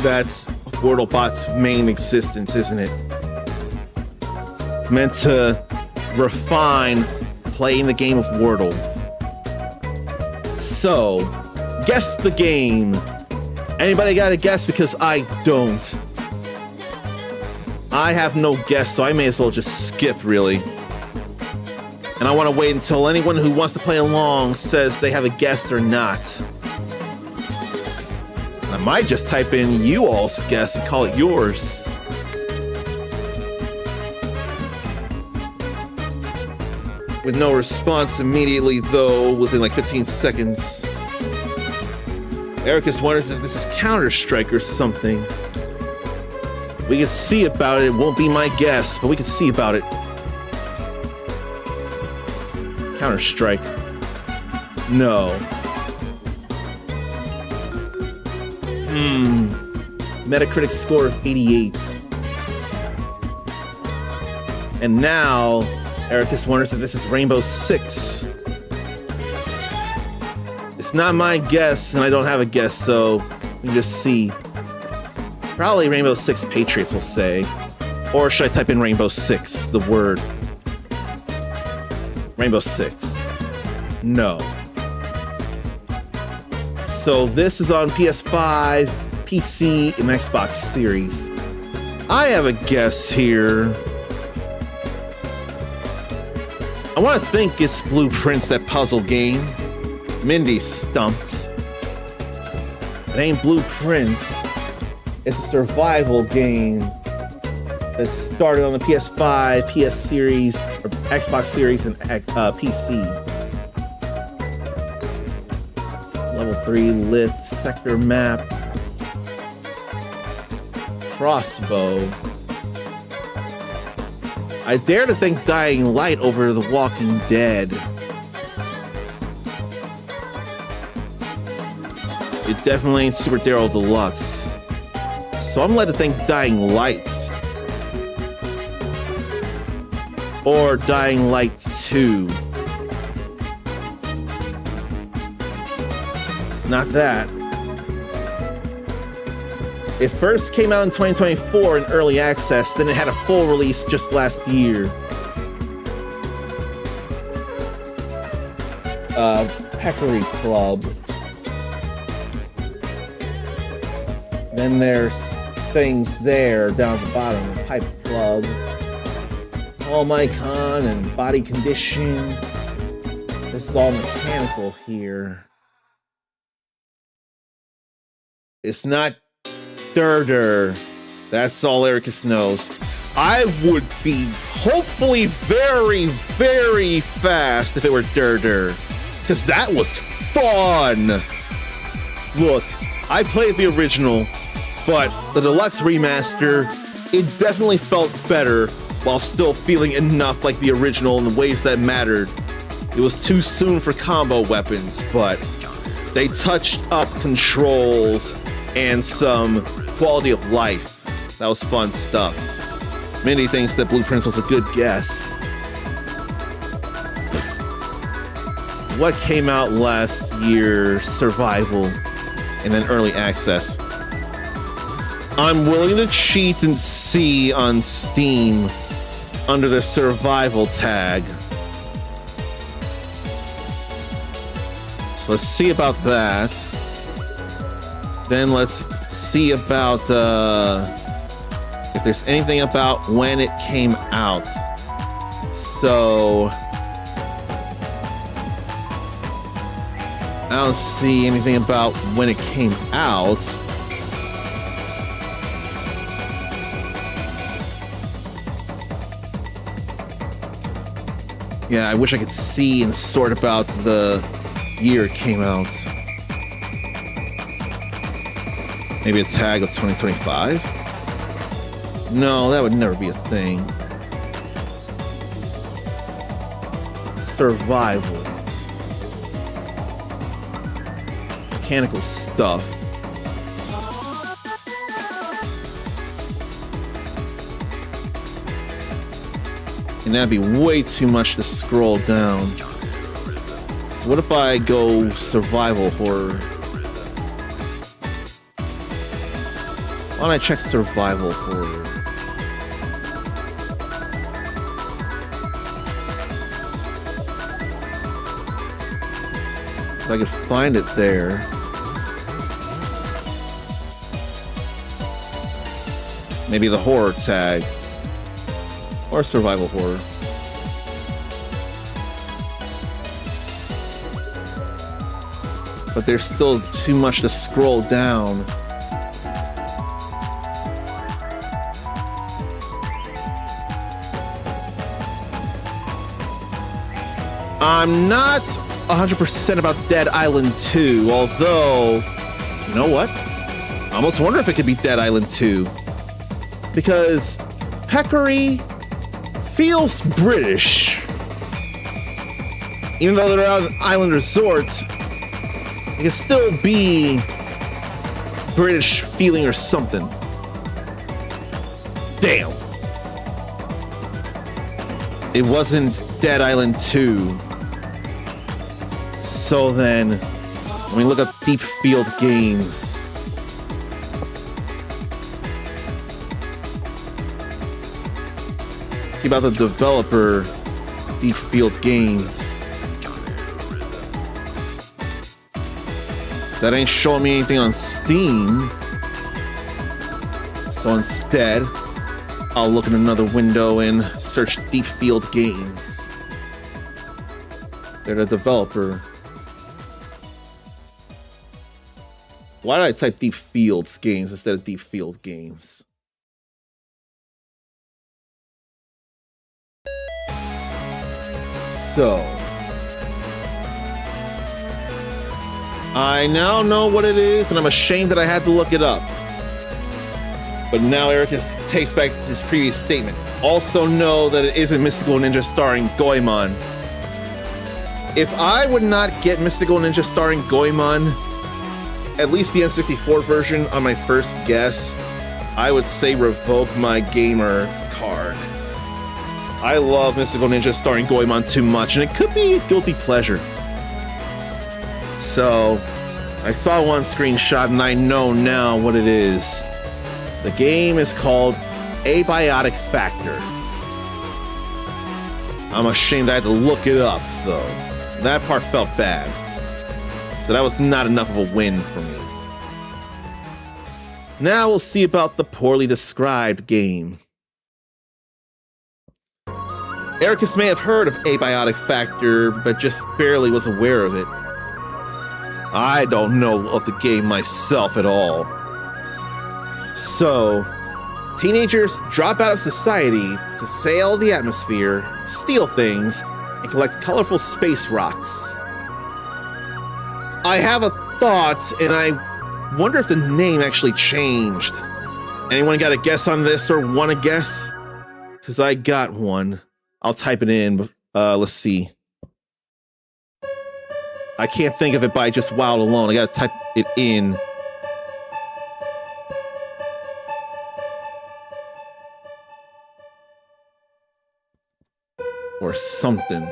That's WordleBot's main existence, isn't it? Meant to refine playing the game of Wordle. So, guess the game. Anybody got a guess? Because I don't. I have no guess, so I may as well just skip, really. And I want to wait until anyone who wants to play along says they have a guess or not. I might just type in you all's guess and call it yours. With no response immediately, though, within like 15 seconds. Ericus wonders if this is Counter-Strike or something. We can see about it. It won't be my guess, but we can see about it. Counter-Strike. No. Metacritic score of 88. And now, Ericus wonders if this is Rainbow Six. Is It's not my guess, and I don't have a guess, so you just see. Probably Rainbow Six Patriots will say. Or should I type in Rainbow Six, the word? Rainbow Six. No. So this is on PS5, PC, and Xbox Series. I have a guess here. I want to think it's Blueprints, that puzzle game. Mindy stumped. It ain't Blueprints. It's a survival game that started on the PS5, PS Series, or Xbox Series, and PC. Level 3 lit sector map. Crossbow. I dare to think Dying Light over The Walking Dead. It definitely ain't Super Daryl Deluxe. So I'm led to think Dying Light. Or Dying Light 2. It's not that. It first came out in 2024 in early access, then it had a full release just last year. Peccary Club. Then there's things there down at the bottom. Pipe Club. All Micon and Body Condition. This is all mechanical here. It's not Durder. That's all Ericus knows. I would be hopefully very, very fast if it were Durder. Because that was fun. Look, I played the original, but the deluxe remaster, it definitely felt better while still feeling enough like the original in the ways that mattered. It was too soon for combo weapons, but they touched up controls and some quality of life. That was fun stuff. Mindy thinks that Blueprints was a good guess. What came out last year? Survival, and then early access. I'm willing to cheat and see on Steam under the survival tag. So let's see about that. Then let's see about if there's anything about when it came out. So I don't see anything about when it came out. Yeah, I wish I could see and sort about the year it came out. Maybe a tag of 2025? No, that would never be a thing. Survival. Mechanical stuff. And that'd be way too much to scroll down. So what if I go survival horror? Why don't I check survival horror? If I could find it there. Maybe the horror tag. Or survival horror. But there's still too much to scroll down. I'm not 100% about Dead Island 2, although, you know what? I almost wonder if it could be Dead Island 2. Because Peccary feels British. Even though they're on an island resort, it can still be British feeling or something. Damn. It wasn't Dead Island 2. So then, Let me look up Deep Field Games. See about the developer, Deep Field Games. That ain't showing me anything on Steam. So instead, I'll look in another window and search Deep Field Games. They're the developer. Why did I type Deep Fields Games instead of Deep Field Games? So, I now know what it is, and I'm ashamed that I had to look it up. But now Ericus takes back his previous statement. Also know that it isn't Mystical Ninja starring Goemon. If I would not get Mystical Ninja starring Goemon, at least the N64 version on my first guess, I would say revoke my gamer card. I love Mystical Ninja starring Goemon too much, and it could be a guilty pleasure. So, I saw one screenshot and I know now what it is. The game is called Abiotic Factor. I'm ashamed I had to look it up, though. That part felt bad. So that was not enough of a win for me. Now we'll see about the poorly described game. Ericus may have heard of Abiotic Factor, but just barely was aware of it. I don't know of the game myself at all. So, teenagers drop out of society to sail the atmosphere, steal things, and collect colorful space rocks. I have a thought, and I wonder if the name actually changed. Anyone got a guess on this or want to guess? Because I got one. I'll type it in. Let's see. I can't think of it by just WoW alone. I gotta type it in. Or something.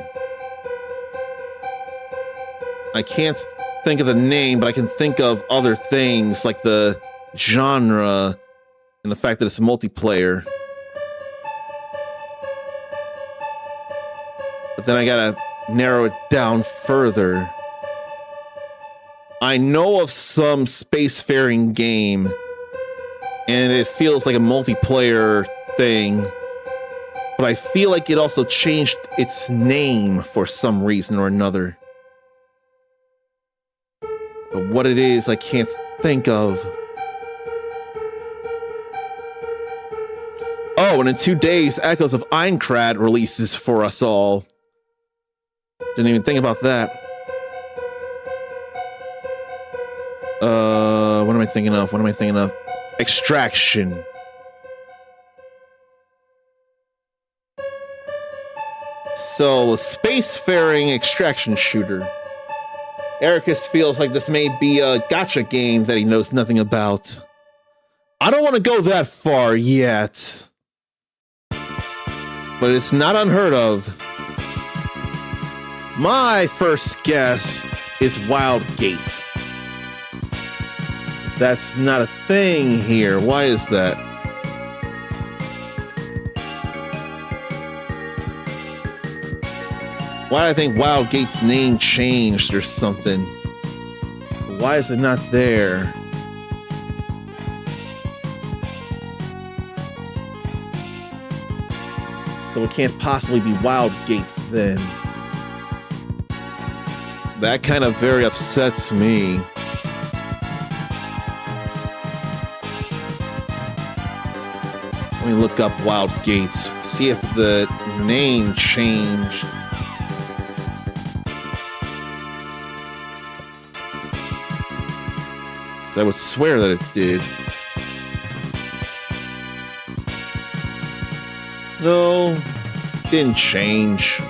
I can't think of the name, but I can think of other things like the genre and the fact that it's multiplayer. But then I gotta narrow it down further. I know of some spacefaring game, and it feels like a multiplayer thing, but I feel like it also changed its name for some reason or another. But what it is, I can't think of. Oh, and in 2 days, Echoes of Aincrad releases for us all. Didn't even think about that. What am I thinking of? What am I thinking of? Extraction. So, a spacefaring extraction shooter. Ericus feels like this may be a gacha game that he knows nothing about. I don't want to go that far yet. But it's not unheard of. My first guess is Wild Gate. That's not a thing here. Why is that? Why do I think Wild Gate's name changed or something? Why is it not there? So it can't possibly be Wild Gates then. That kind of very upsets me. Let me look up Wild Gates, see if the name changed. I would swear that it did. No, didn't change.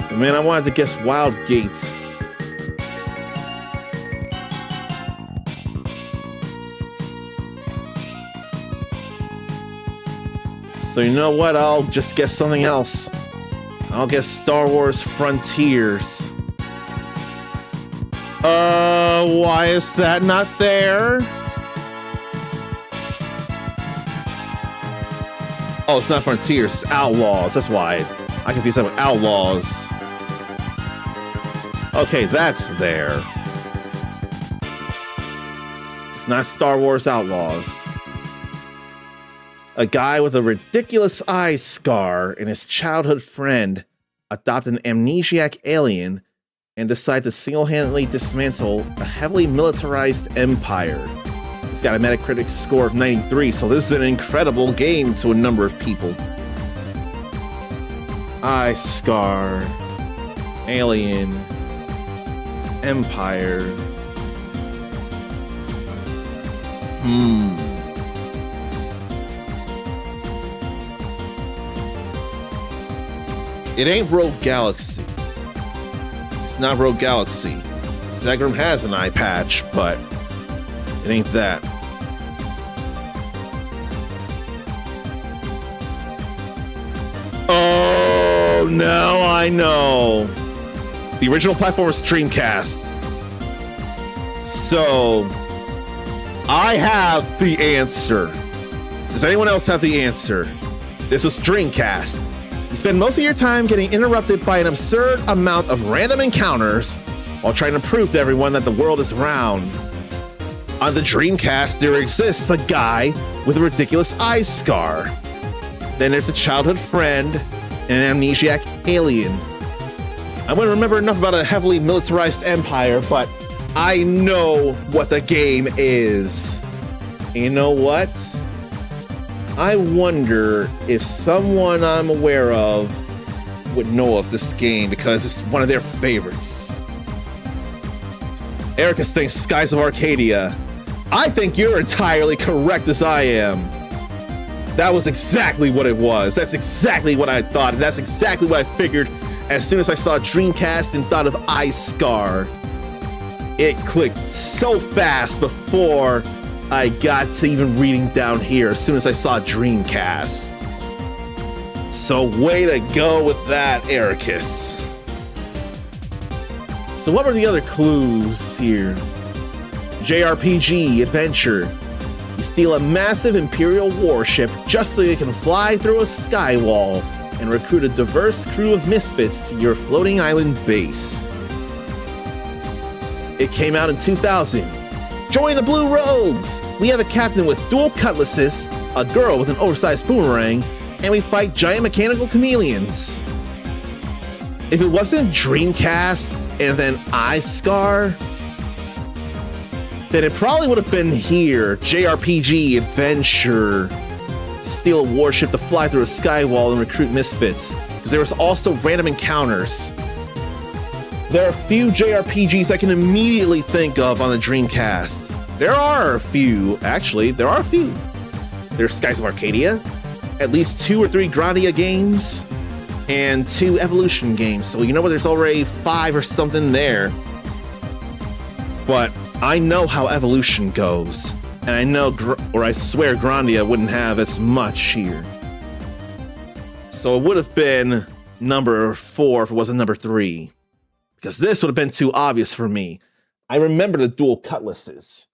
But man, I wanted to guess Wild Gates. So you know what? I'll just guess something else. I'll guess Star Wars Frontiers. Why is that not there? Oh, it's not Frontiers, it's Outlaws. That's why I confused that with Outlaws. Okay, that's there. It's not Star Wars Outlaws. A guy with a ridiculous eye scar and his childhood friend adopt an amnesiac alien and decide to single-handedly dismantle a heavily militarized empire. It's got a Metacritic score of 93, so this is an incredible game to a number of people. Eye scar, alien, empire. It ain't Rogue Galaxy. It's not Rogue Galaxy. Zagrum has an eye patch, but it ain't that. Oh, now I know. The original platform was Dreamcast. So, I have the answer. Does anyone else have the answer? This was Dreamcast. You spend most of your time getting interrupted by an absurd amount of random encounters while trying to prove to everyone that the world is round. On the Dreamcast, there exists a guy with a ridiculous eye scar. Then there's a childhood friend and an amnesiac alien. I wouldn't remember enough about a heavily militarized empire, but I know what the game is. And you know what? I wonder if someone I'm aware of would know of this game because it's one of their favorites. Ericus thinks Skies of Arcadia. I think you're entirely correct as I am. That was exactly what it was. That's exactly what I thought. That's exactly what I figured as soon as I saw Dreamcast and thought of Eye Scar. It clicked so fast before I got to even reading down here as soon as I saw Dreamcast. So way to go with that, Ericus. So what were the other clues here? JRPG adventure. You steal a massive Imperial warship just so you can fly through a skywall and recruit a diverse crew of misfits to your floating island base. It came out in 2000. Join the Blue Rogues! We have a captain with dual cutlasses, a girl with an oversized boomerang, and we fight giant mechanical chameleons. If it wasn't Dreamcast and then Eye Scar, then it probably would have been here. JRPG, adventure, steal a warship to fly through a skywall and recruit misfits. Because there was also random encounters. There are a few JRPGs I can immediately think of on the Dreamcast. There are a few, actually, there are a few. There's Skies of Arcadia, at least 2 or 3 Grandia games, and 2 Evolution games. So you know what, there's already 5 or something there. But I know how Evolution goes, and I know, or I swear Grandia wouldn't have as much here. So it would have been number 4 if it wasn't number 3. Because this would have been too obvious for me. I remember the dual cutlasses.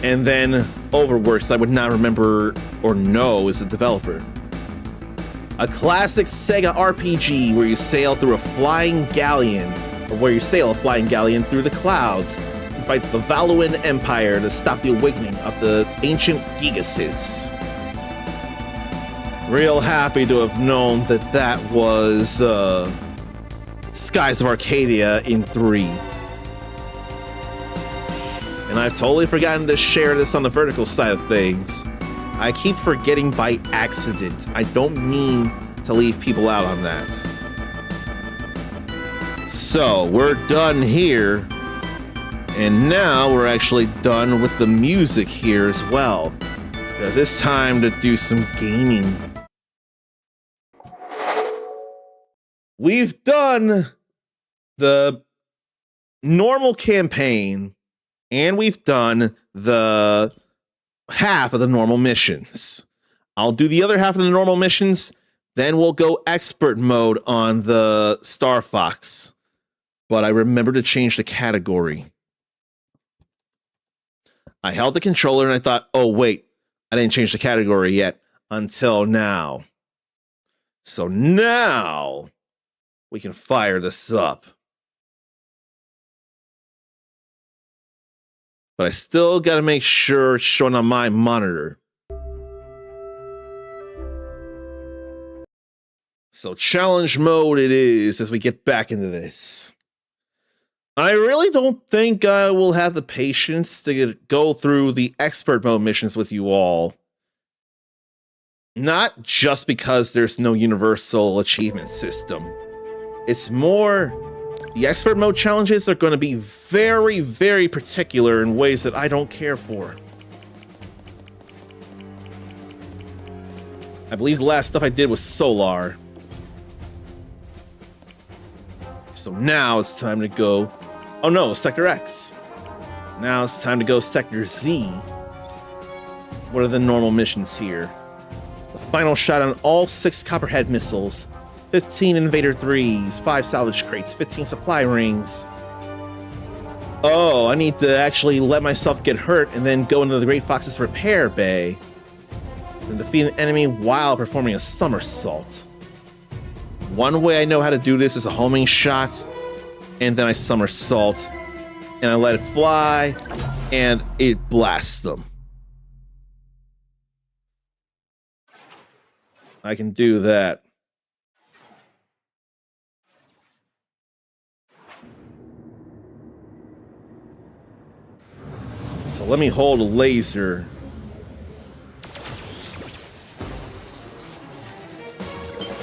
And then Overworks, I would not remember or know as a developer. A classic Sega RPG where you sail through a flying galleon, or where you sail a flying galleon through the clouds and fight the Valuan Empire to stop the awakening of the ancient Gigases. Real happy to have known that that was Skies of Arcadia in 3. And I've totally forgotten to share this on the vertical side of things. I keep forgetting by accident. I don't mean to leave people out on that. So, we're done here. And now we're actually done with the music here as well. Because it's time to do some gaming. We've done the normal campaign, and we've done the half of the normal missions. I'll do the other half of the normal missions, then we'll go expert mode on the Star Fox. but I remembered to change the category. I held the controller and I thought, oh, wait, I didn't change the category yet until now. So now we can fire this up. But I still got to make sure it's showing on my monitor. So challenge mode it is as we get back into this. I really don't think I will have the patience to go through the expert mode missions with you all. Not just because there's no universal achievement system. It's more, the expert mode challenges are going to be very, very particular in ways that I don't care for. I believe the last stuff I did was Solar. So now it's time to go... Oh no, Sector X. Now it's time to go Sector Z. What are the normal missions here? The final shot on all 6 Copperhead missiles, 15 Invader 3s, 5 salvage crates, 15 supply rings. Oh, I need to actually let myself get hurt and then go into the Great Fox's repair bay and defeat an enemy while performing a somersault. One way I know how to do this is a homing shot, and then I somersault, and I let it fly, and it blasts them. I can do that. So let me hold a laser.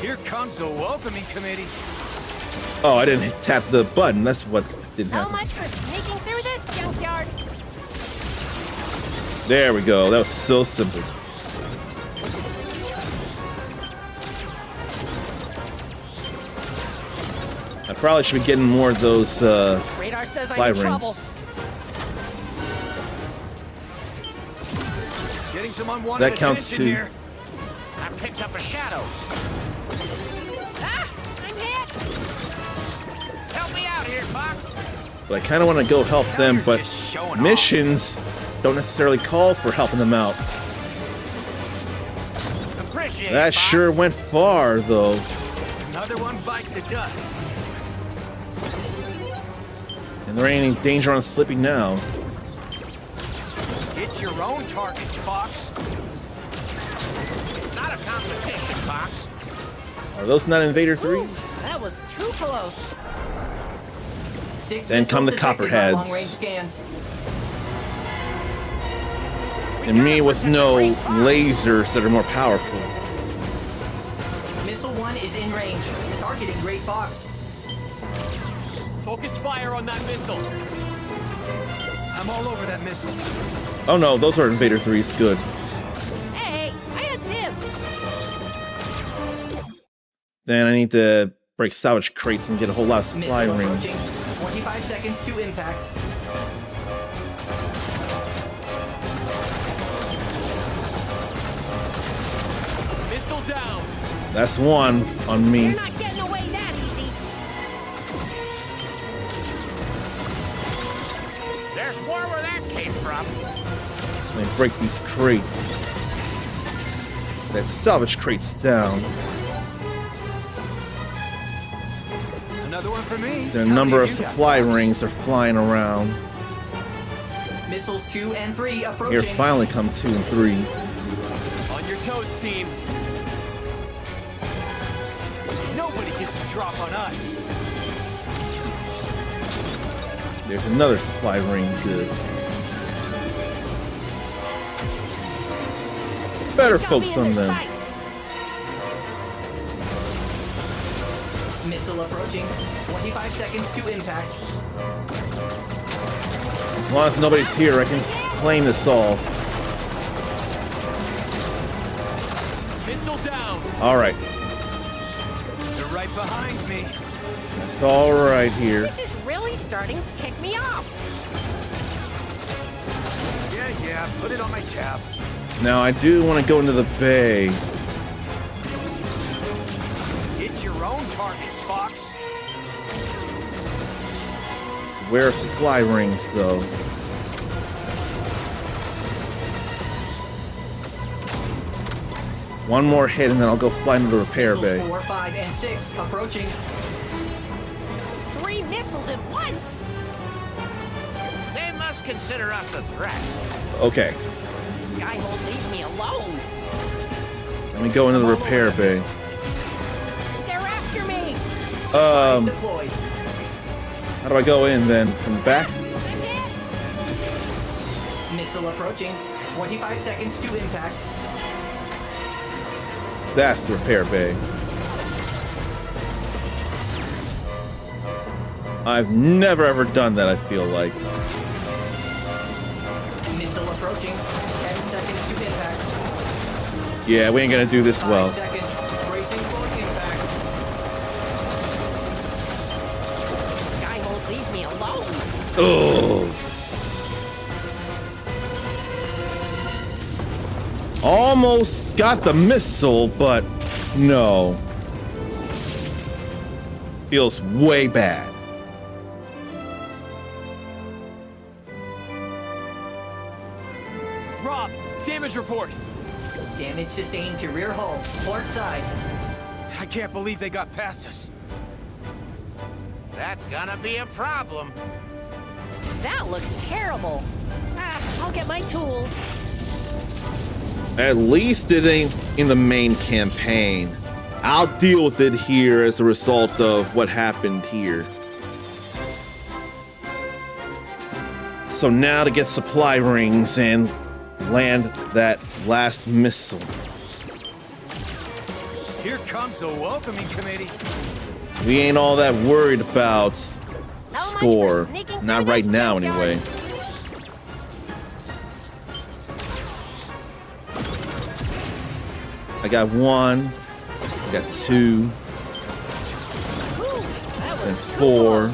Here comes the welcoming committee. Oh, I didn't tap the button. That's what didn't So happen. much for sneaking through this junkyard. There we go. That was so simple. I probably should be getting more of those Radar says supply I'm in trouble. rings. Getting some unwanted That counts attention too. here. I picked up a shadow. Ah, I'm hit. Help me out here, Fox. But I kind of want to go help Now them, you're but just showing off. missions don't necessarily call for helping them out. Appreciate That it, Fox. sure went far, though. Another one bites the dust. And there ain't any danger on slipping now. Hit your own target, Fox. It's not a competition, Fox. Are those not Invader Ooh, 3s? that was too close. Then come the Copperheads. And me with no lasers that are more powerful. Missile 1 is in range. Targeting Great Fox. Focus fire on that missile. I'm all over that missile. Oh no, those are Invader 3s. Good. Hey, I had dibs. Then I need to break salvage crates and get a whole lot of supply Missile rings. approaching. 25 seconds to impact. Missile down. That's one on me. You're not getting away that easy. There's more where that came from. Let me break these crates. That salvage crates down. Another one for me. The How number many of you got, supply Fox? rings are flying around. Missiles 2 and 3 Here approaching. finally come 2 and 3. On your toes, team. Nobody gets a drop on us. There's another supply ring. Good. Better Got me focus in on their them. sights. Missile approaching. 25 seconds to impact. As long as nobody's here, I can claim this all. Missile down. All right. They're right behind me. It's all right here. This is really starting to tick me off. Yeah, put it on my tab. Now, I do want to go into the bay. Hit your own target, Fox. Where are supply rings, though? One more hit, and then I'll go fly into the repair Missiles bay. 4, 5, and 6 approaching. 3 missiles at once. They must consider us a threat. Okay, Skyhold, leave me alone. let me go into the repair bay. They're after me. Supplies deployed. How do I go in then? From the back? I'm hit. Missile approaching. 25 seconds to impact. That's the repair bay. I've never ever done that, I feel like. Missile approaching. 10 seconds to impact. Yeah, we ain't gonna do this 5 well. seconds. Bracing for impact. Skyhold, leave me alone. Oh. Almost got the missile, but no. Feels way bad. Rob, damage report. Damage sustained to rear hull. Port side. I can't believe they got past us. That's gonna be a problem. That looks terrible. I'll get my tools. At least it ain't in the main campaign. I'll deal with it here as a result of what happened here. So now to get supply rings and land that last missile. Here comes the welcoming committee. We ain't all that worried about So much for score. sneaking Not through right this now, junkyard. anyway. I got 1. I got 2. Ooh, that And was 4.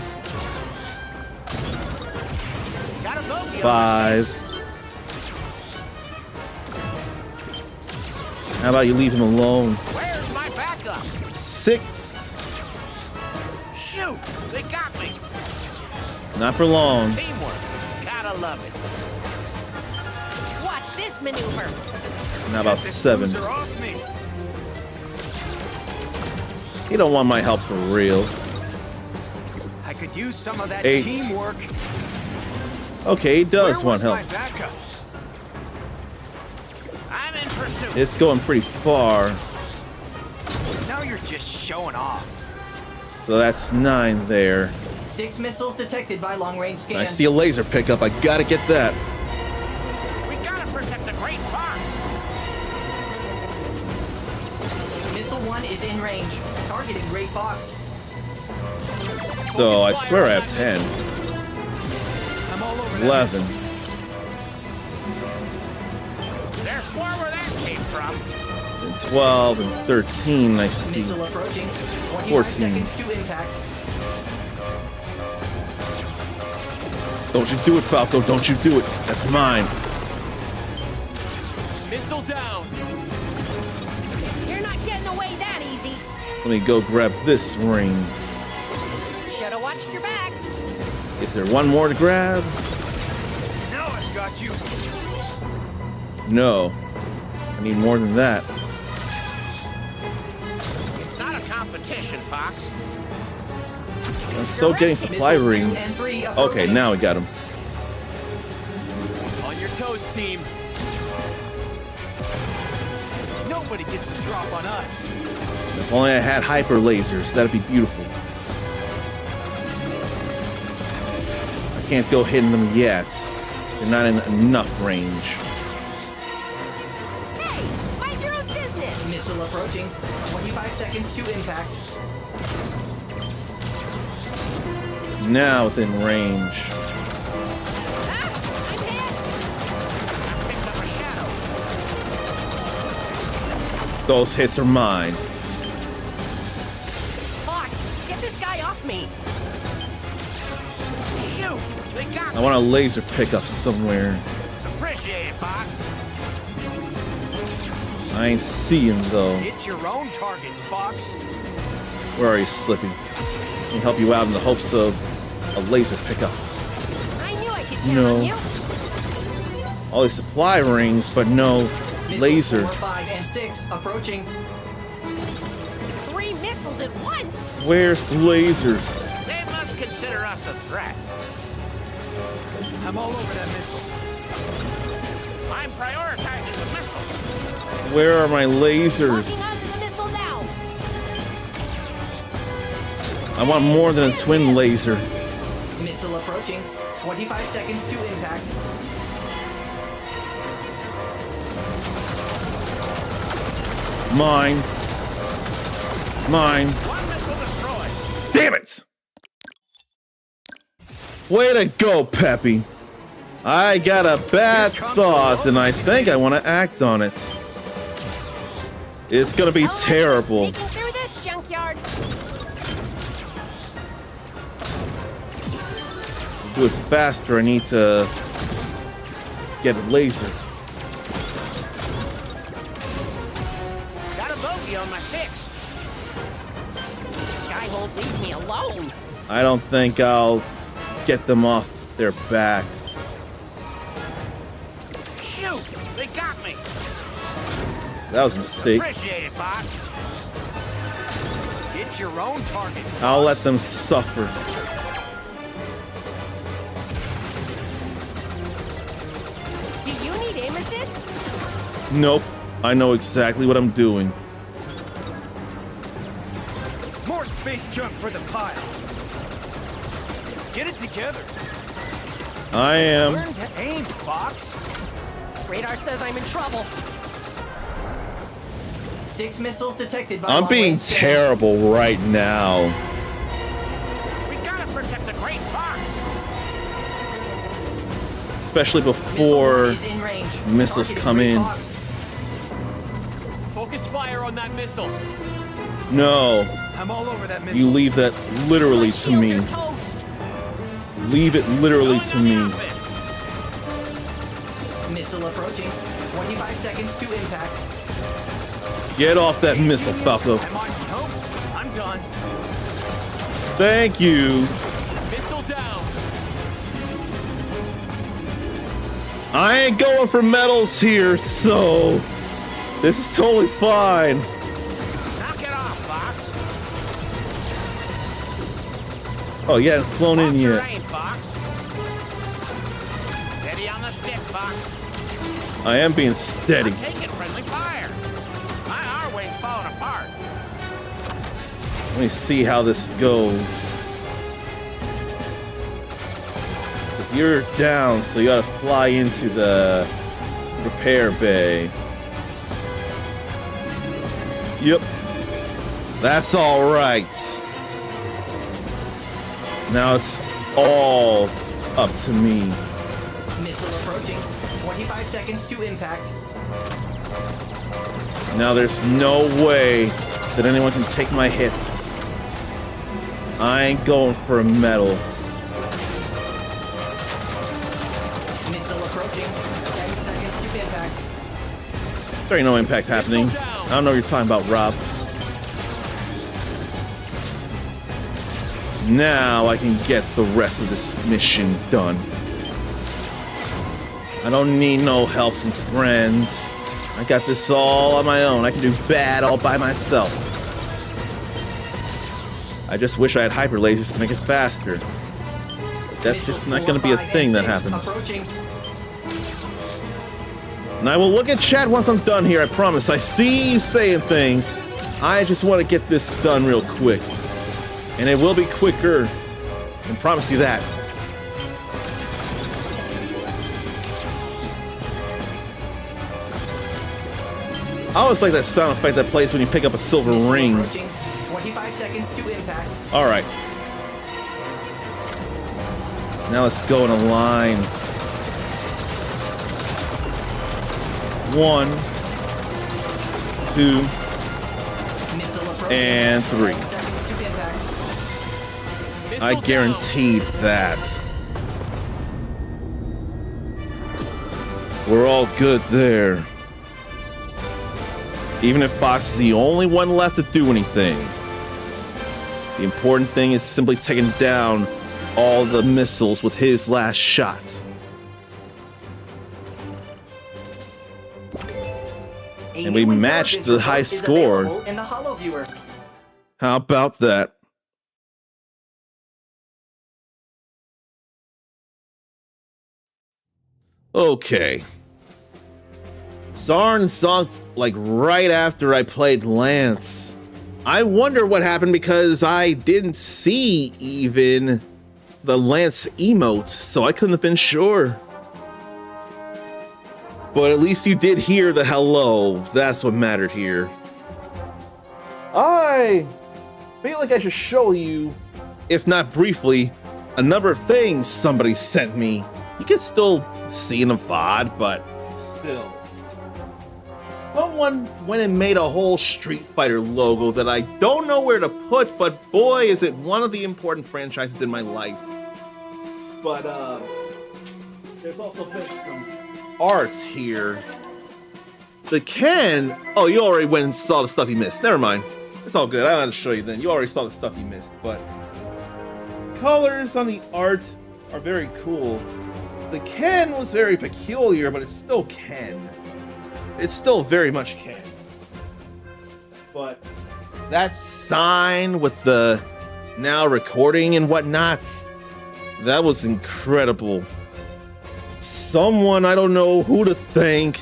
Gotta go beyond the 5. six. How about you leave him alone? Where's my backup? 6. Shoot, they got me. Not for long. Teamwork. Gotta love it. Watch this maneuver. Now about Get this 7. loser off me. You don't want my help for real. I could use some of that 8. teamwork. Okay, he does Where want was help. my backup? I'm in pursuit. It's going pretty far. Now you're just showing off. So that's 9 there. 6 missiles detected by long-range scans. I see a laser pickup. I gotta get that. We gotta protect the Great Fox. Missile 1 is in range. Targeting Great Fox. So I swear I have 10. I'm all over that 11. missile. There's more where that came from. And 12 and 13 I see. Missile approaching. 25 14. seconds to impact. Don't you do it, Falco. Don't you do it. That's mine. Missile down. You're not getting away that easy. Let me go grab this ring. Should've watched your back. Is there one more to grab? Now I've got you. No. I need more than that. It's not a competition, Fox. I'm still getting supply Missiles 2 and rings. 3 Okay, approaching. now we got him. On your toes, team. Nobody gets a drop on us. If only I had hyper lasers, that'd be beautiful. I can't go hitting them yet. They're not in enough range. Hey, mind your own business. Missile approaching. 25 seconds to impact. Now within range. I'm hit. Picked up a shadow. Those hits are mine. Fox, get this guy off me. Shoot, they got I me. want a laser pickup somewhere. Appreciate it, Fox. I ain't see him though. Hit your own target, Fox. Where are you, Slippy? Let me help you out in the hopes of a laser pickup. I knew I could count No. on you. All these supply rings, but no Missiles laser. 4, 5, and 6 approaching. 3 missiles at once. Where's the lasers? They must consider us a threat. I'm all over that missile. I'm prioritizing the missiles. Where are my Locking lasers? onto the missile now. I want more than a twin laser. Missile approaching. 25 seconds to impact. Mine. Mine. One missile destroyed. Damn it! Way to go, Peppy. I got a bad thought, and I think I want to act on it. It's gonna be So much for terrible. sneaking through this junkyard. To do it faster, I need to get a laser. Got a bogey on my 6. Skyhold leaves me alone. I don't think I'll get them off their backs. Shoot! They got me. That was a mistake. Appreciate it, Fox. Hit your own target. I'll let them suffer. Do you need aim assist? Nope. I know exactly what I'm doing. More space junk for the pile. Get it together. I am. Learn to aim, Fox. Radar says I'm in trouble. 6 missiles detected by I'm being long-range scanners. terrible right now. We gotta protect the Great Fox. Especially Missile before. 1 is in range. missiles Target is come Great in. Fox. Focus fire on that missile. No. I'm all over that missile. You leave that literally My to shields me. are toast. Leave it literally to me. Missile approaching. 25 seconds to impact. Get off that missile, Falco. I'm on. Nope. I'm done. Thank you. Missile down. I ain't going for medals here, so this is totally fine. Knock it off, Fox. Oh, you hadn't flown in Watch your yet. aim, Fox. Steady on the stick, Fox. I am being steady. I'm taking friendly fire. My R-wing's falling apart. Let me see how this goes. 'Cause you're down, so you gotta fly into the repair bay. Yep. That's all right. Now it's all up to me. Missile approaching. 25 seconds to impact. Now there's no way that anyone can take my hits. I ain't going for a medal. Missile approaching. 10 seconds to impact. There ain't no impact happening. I don't know what you're talking about, Rob. Now I can get the rest of this mission done. I don't need no help from friends. I got this all on my own. I can do bad all by myself. I just wish I had hyper lasers to make it faster. That's just Missiles not 4, going to be a 5, thing and that 6 happens. Approaching. And I will look at chat once I'm done here, I promise. I see you saying things. I just want to get this done real quick. And it will be quicker. I can promise you that. I always like that sound effect that plays when you pick up a silver Missile ring. approaching. 25 seconds to impact. Alright. Now let's go in a line. 1, 2, Missile approaching. and 3. 10 seconds to impact. Missile I down. guaranteed that. We're all good there. Even if Fox is the only one left to do anything. The important thing is simply taking down all the missiles with his last shot. A And we new matched intelligence the report high is score. available in the Holo Viewer. How about that? Okay. Zarn sucked like right after I played Lance. I wonder what happened because I didn't see even the Lance emote, so I couldn't have been sure. But at least you did hear the hello. That's what mattered here. I feel like I should show you, if not briefly, a number of things somebody sent me. You can still see in the VOD, but still. Someone went and made a whole Street Fighter logo that I don't know where to put, but boy, is it one of the important franchises in my life. But there's also been some arts here. The Ken, oh, you already went and saw the stuff you missed. Never mind. It's all good. I don't have to show you then. You already saw the stuff you missed, but colors on the art are very cool. The Ken was very peculiar, but it's still Ken. It's still very much Ken. But that sign with the now recording and whatnot, that was incredible. Someone, I don't know who to thank.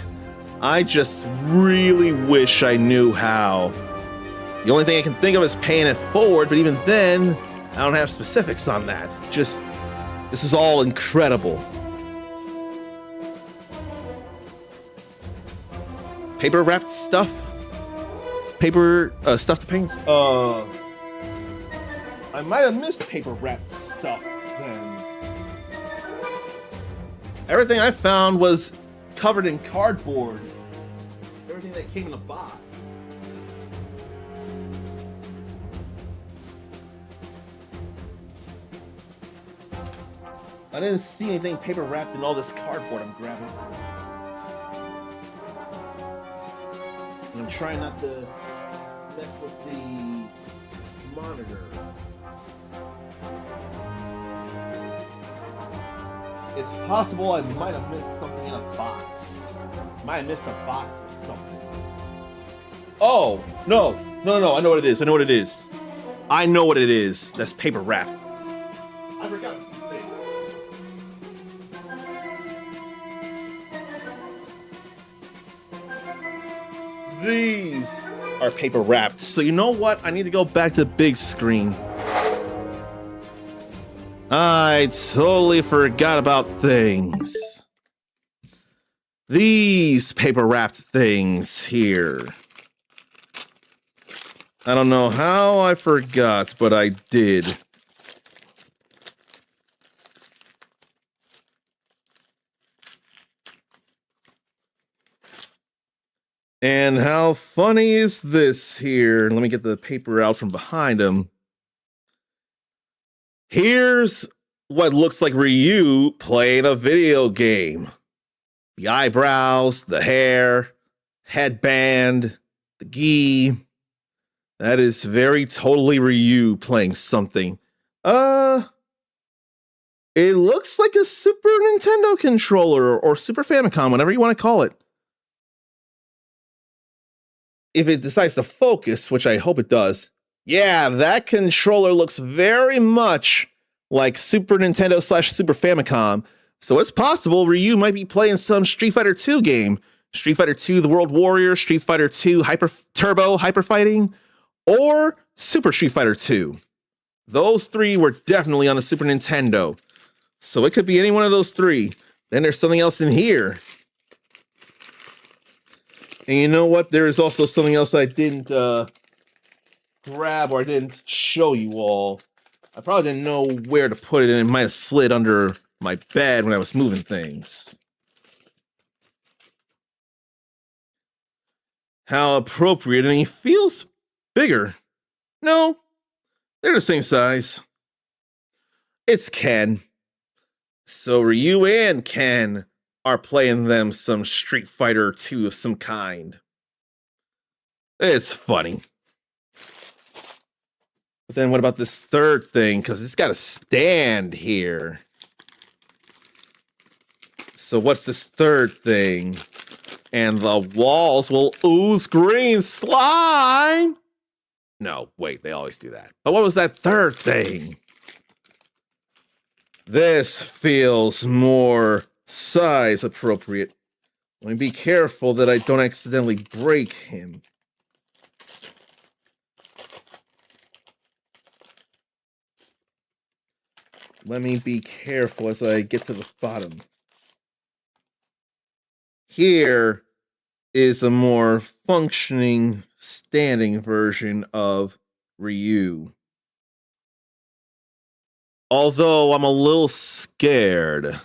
I just really wish I knew how. The only thing I can think of is paying it forward, but even then, I don't have specifics on that. Just, this is all incredible. Paper wrapped stuff? Paper stuff to paint? I might have missed paper wrapped stuff then. Everything I found was covered in cardboard. Everything that came in a box. I didn't see anything paper wrapped in all this cardboard I'm grabbing. And I'm trying not to mess with the monitor. It's possible I might have missed something in a box. Might have missed a box or something. Oh, no. I know what it is. I know what it is. I know what it is. That's paper wrapped. I forgot. These are paper wrapped. So you know what? I need to go back to the big screen. I totally forgot about things. These paper wrapped things here. I don't know how I forgot, but I did. And how funny is this here? Let me get the paper out from behind him. Here's what looks like Ryu playing a video game. The eyebrows, the hair, headband, the gi. That is very totally Ryu playing something. It looks like a Super Nintendo controller or Super Famicom, whatever you want to call it. If it decides to focus, which I hope it does, yeah, that controller looks very much like Super Nintendo / Super Famicom. So it's possible Ryu might be playing some Street Fighter 2 game. Street Fighter 2 The World Warrior, Street Fighter 2 Turbo Hyper Fighting, or Super Street Fighter 2. Those three were definitely on the Super Nintendo. So it could be any one of those three. Then there's something else in here. And you know what? There is also something else I didn't grab or I didn't show you all. I probably didn't know where to put it, and it might have slid under my bed when I was moving things. How appropriate, and he feels bigger. No, they're the same size. It's Ken. So Ryu and Ken are playing them some Street Fighter 2 of some kind. It's funny. But then what about this third thing? Because it's got to stand here. So what's this third thing? And the walls will ooze green slime. No, wait, they always do that. But what was that third thing? This feels more size appropriate. Let me be careful that I don't accidentally break him. Let me be careful as I get to the bottom. Here is a more functioning, standing version of Ryu. Although I'm a little scared.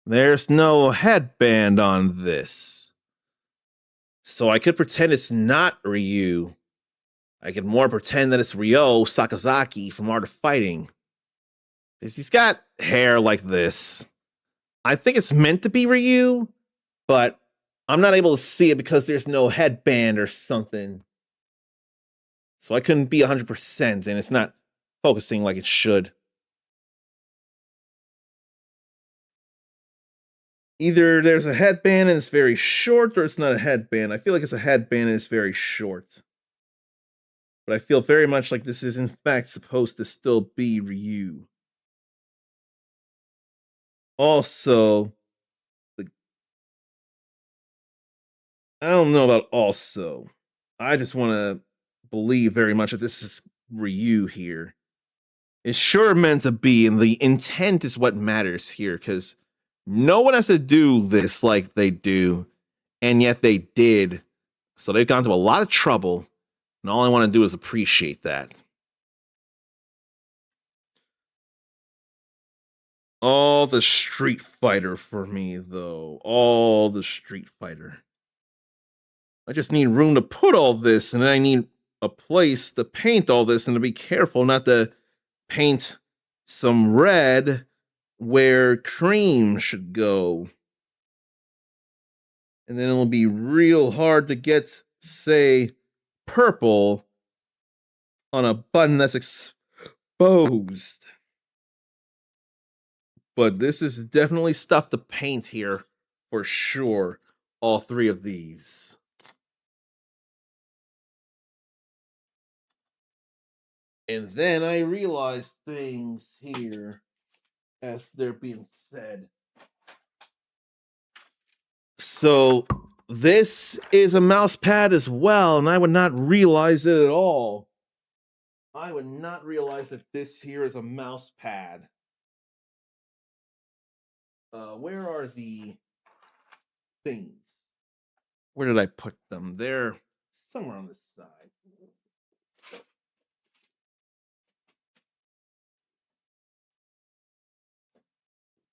There's no headband on this. So I could pretend it's not Ryu. I could more pretend that it's Ryo Sakazaki from Art of Fighting. Because he's got hair like this. I think it's meant to be Ryu, but I'm not able to see it because there's no headband or something. So I couldn't be 100%, and it's not focusing like it should. Either there's a headband and it's very short, or it's not a headband. I feel like it's a headband and it's very short. But I feel very much like this is in fact supposed to still be Ryu. Also, I don't know about also. I just want to believe very much that this is Ryu here. It's sure meant to be, and the intent is what matters here, because no one has to do this like they do, and yet they did. So they've gone to a lot of trouble, and all I want to do is appreciate that. All the Street Fighter for me, though. All the Street Fighter. I just need room to put all this, and then I need a place to paint all this, and to be careful not to paint some red where cream should go. And then it'll be real hard to get, say, purple on a button that's exposed. But this is definitely stuff to paint here for sure. All three of these. And then I realized things here as they're being said. So this is a mouse pad as well, and I would not realize it at all. I would not realize that this here is a mouse pad. Where are the things? Where did I put them? They're somewhere on this side.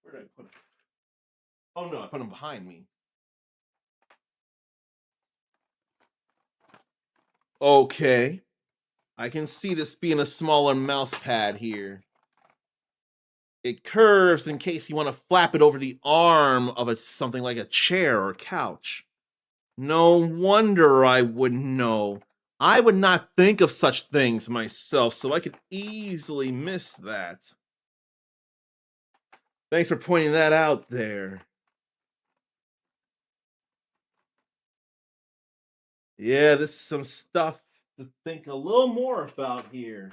Where did I put them? Oh no, I put them behind me. Okay. I can see this being a smaller mouse pad here. It curves in case you want to flap it over the arm of something like a chair or couch. No wonder I wouldn't know. I would not think of such things myself, so I could easily miss that. Thanks for pointing that out there. Yeah, this is some stuff to think a little more about here.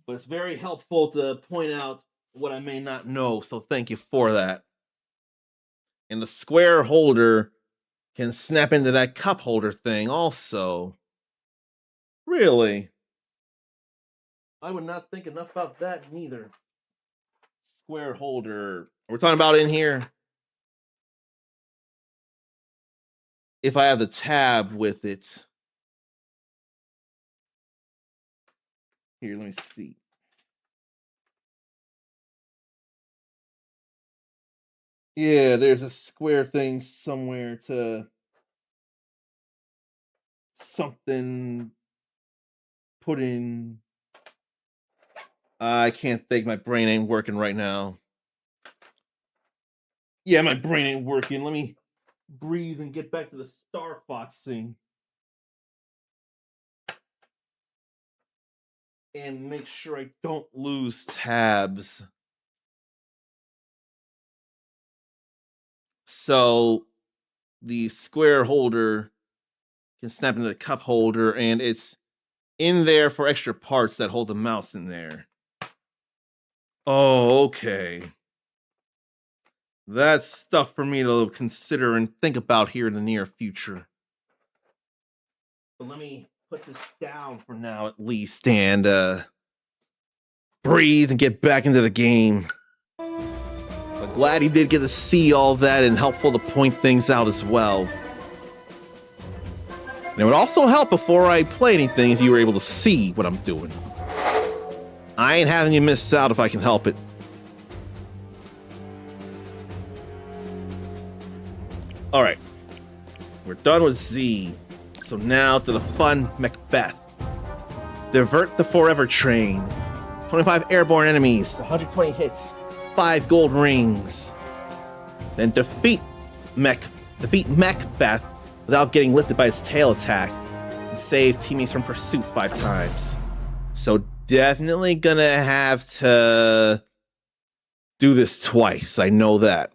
But it's very helpful to point out what I may not know, so thank you for that. And the square holder can snap into that cup holder thing also. Really? I would not think enough about that neither. Square holder. We're talking about in here. If I have the tab with it. Here, let me see. Yeah, there's a square thing somewhere to something put in. I can't think. My brain ain't working right now. Yeah, my brain ain't working. Let me breathe and get back to the Star Fox scene. and make sure I don't lose tabs. So the square holder can snap into the cup holder, and it's in there for extra parts that hold the mouse in there. Oh, okay. That's stuff for me to consider and think about here in the near future. But let me put this down for now at least and breathe and get back into the game. But glad he did get to see all that and helpful to point things out as well. And it would also help before I play anything if you were able to see what I'm doing. I ain't having you miss out if I can help it. All right, we're done with Z. So now to the fun Macbeth. Divert the Forever Train. 25 airborne enemies, 120 hits, 5 gold rings. Then defeat Macbeth without getting lifted by its tail attack, and save teammates from pursuit 5 times. So definitely gonna have to do this twice. I know that.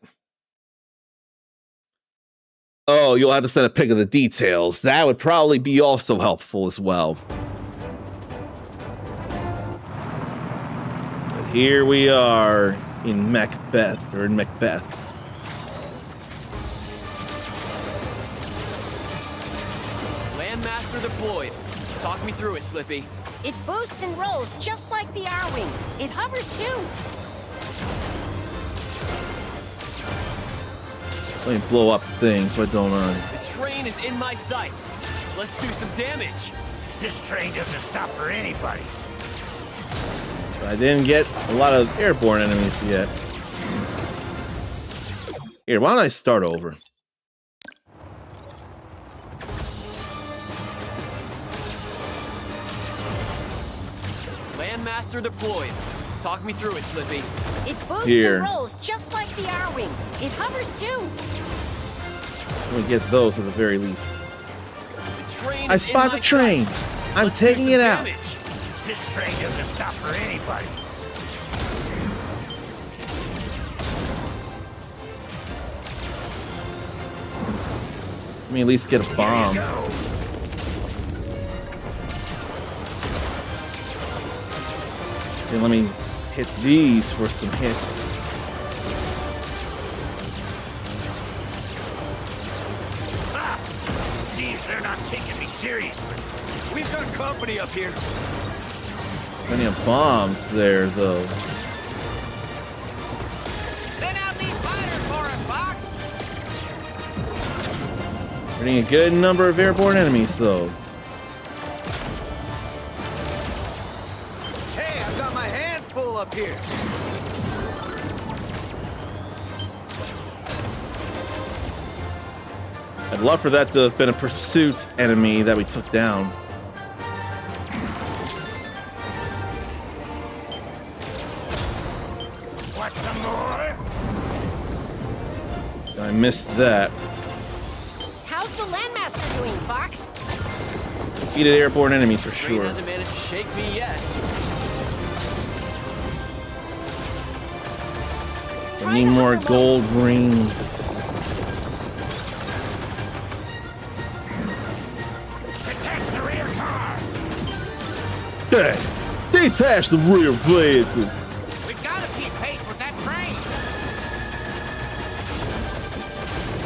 Oh, you'll have to send a pic of the details. That would probably be also helpful as well. But here we are in Macbeth. Landmaster deployed. Talk me through it, Slippy. It boosts and rolls just like the R-Wing. It hovers too. Let me blow up things so I don't The train is in my sights. Let's do some damage. This train doesn't stop for anybody. I didn't get a lot of airborne enemies yet. Here, why don't I start over? Landmaster deployed. Talk me through it, Slippy. It boosts Here. and rolls just like the R-Wing. It hovers too. Let me get those at the very least. The train I is in spot my the train. sights. I'm Let's do taking some it out. damage. This train doesn't stop for anybody. Let me at least get a bomb. Go. And let me hit these for some hits. Ah! Seems they're not taking me seriously. We've got company up here. Plenty of bombs there, though. Send out these fighters for us, Fox. Getting a good number of airborne enemies, though. Hey, I've got my hands full up here. I'd love for that to have been a pursuit enemy that we took down. Want some more? I missed that. How's the Landmaster doing, Fox? Defeated airborne enemies for Train sure. hasn't managed to shake me yet. I need more gold rings. Detach the rear car. Hey, detach the rear vehicle. We've got to keep pace with that train.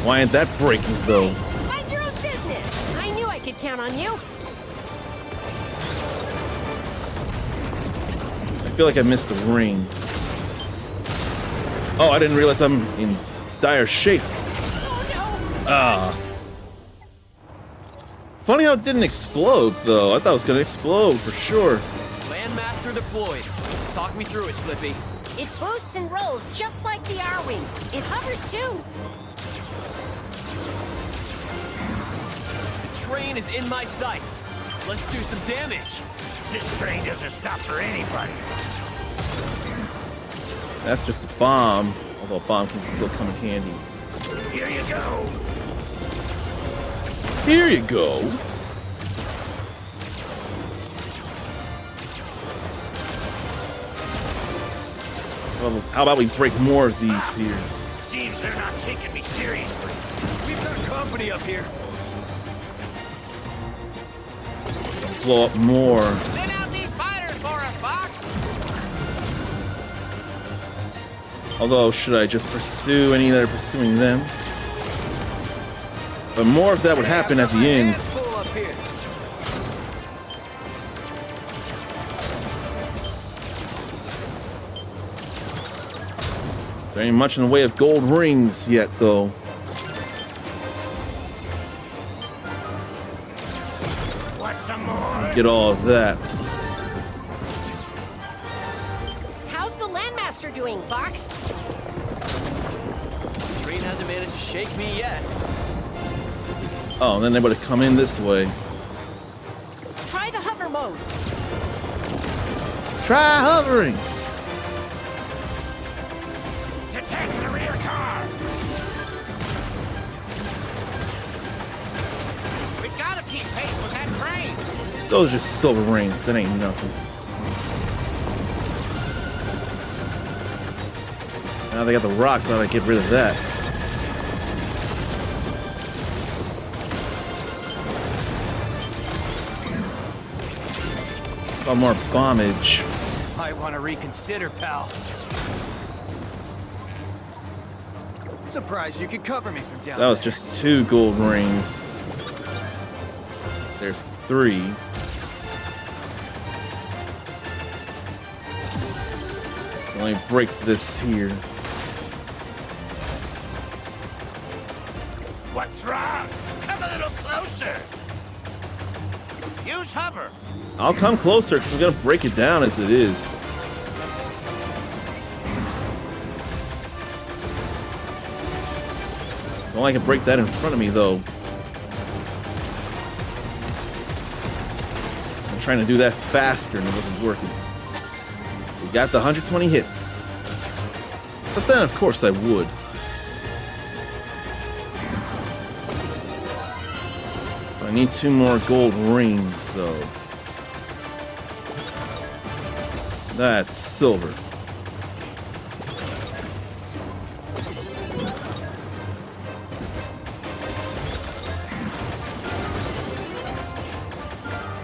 Why ain't that breaking, though? Mind your own business. I knew I could count on you. I feel like I missed the ring. Oh, I didn't realize I'm in dire shape. Oh, no. Ah. Funny how it didn't explode, though. I thought it was gonna explode for sure. Landmaster deployed. Talk me through it, Slippy. It boosts and rolls just like the R-Wing. It hovers too. The train is in my sights. Let's do some damage. This train doesn't stop for anybody. That's just a bomb, although a bomb can still come in handy. Here you go. Here you go. How about we break more of these here? Seems they're not taking me seriously. We've got company up here. Blow up more. Send out these fighters for us, Fox. Although, should I just pursue any that are pursuing them? But more of that would happen at the end. Hands full up here. There ain't much in the way of gold rings yet, though. Want some more? Get all of that. How's the Landmaster doing, Fox? The train hasn't managed to shake me yet. Oh, and then they would have come in this way. Try the hover mode. Try hovering. Detach the rear car. We gotta keep pace with that train. Those are just silver rings. That ain't nothing. Now they got the rocks. How do I get rid of that? Got more bombage. Might want to reconsider, pal. Surprised you could cover me from down That was there. just 2 gold rings. There's 3. Let me break this here. What's wrong? Come a little closer. Use hover. I'll come closer because I'm gonna break it down as it is. Well, I can break that in front of me though. I'm trying to do that faster and it wasn't working. We got the 120 hits. But then of course I would. I need 2 more gold rings though. That's silver.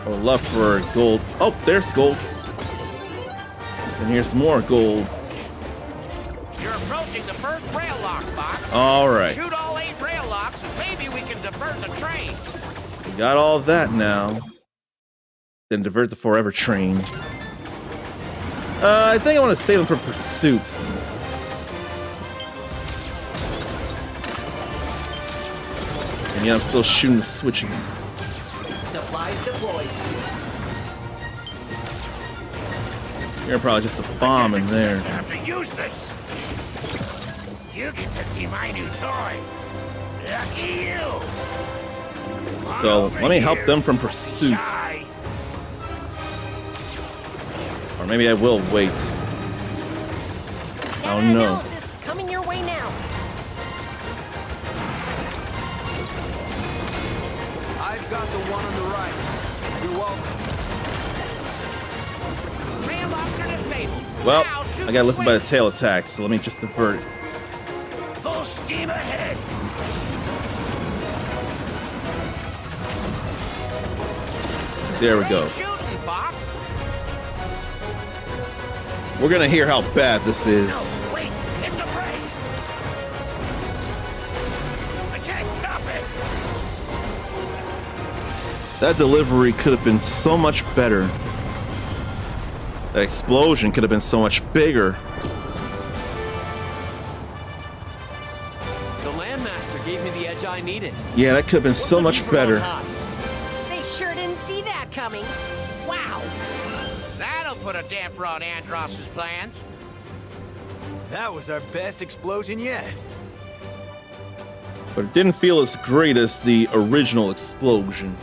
I would love for gold. Oh, there's gold. And here's more gold. You're approaching the first rail lock, Fox. All right. Shoot all 8 rail locks, and maybe we can divert the train. We got all of that now. Then divert the forever train. I think I want to save them for pursuit. And yeah, I'm still shooting the switches. Supplies deployed. You're probably just a bomb in there. I have to use this. You get to see my new toy. Lucky you. So let me help them from pursuit. Shy. Or maybe I will wait. Data Oh, no. analysis coming your way now. I've got the one on the right. You're welcome. Rail locks are disabled. Well, Now shoot I got the lifted by the switch. tail attack, so let me just divert it. Full steam ahead. There we go. Great shooting, Fox. We're gonna hear how bad this is. No, wait. Hit the brakes. I can't stop it. That delivery could have been so much better. That explosion could have been so much bigger. The Landmaster gave me the edge I needed. Yeah, that could have been so Looking much for better. on high. They sure didn't see that coming. Wow. That'll put a damper on Andross's plans. That was our best explosion yet. But it didn't feel as great as the original explosion.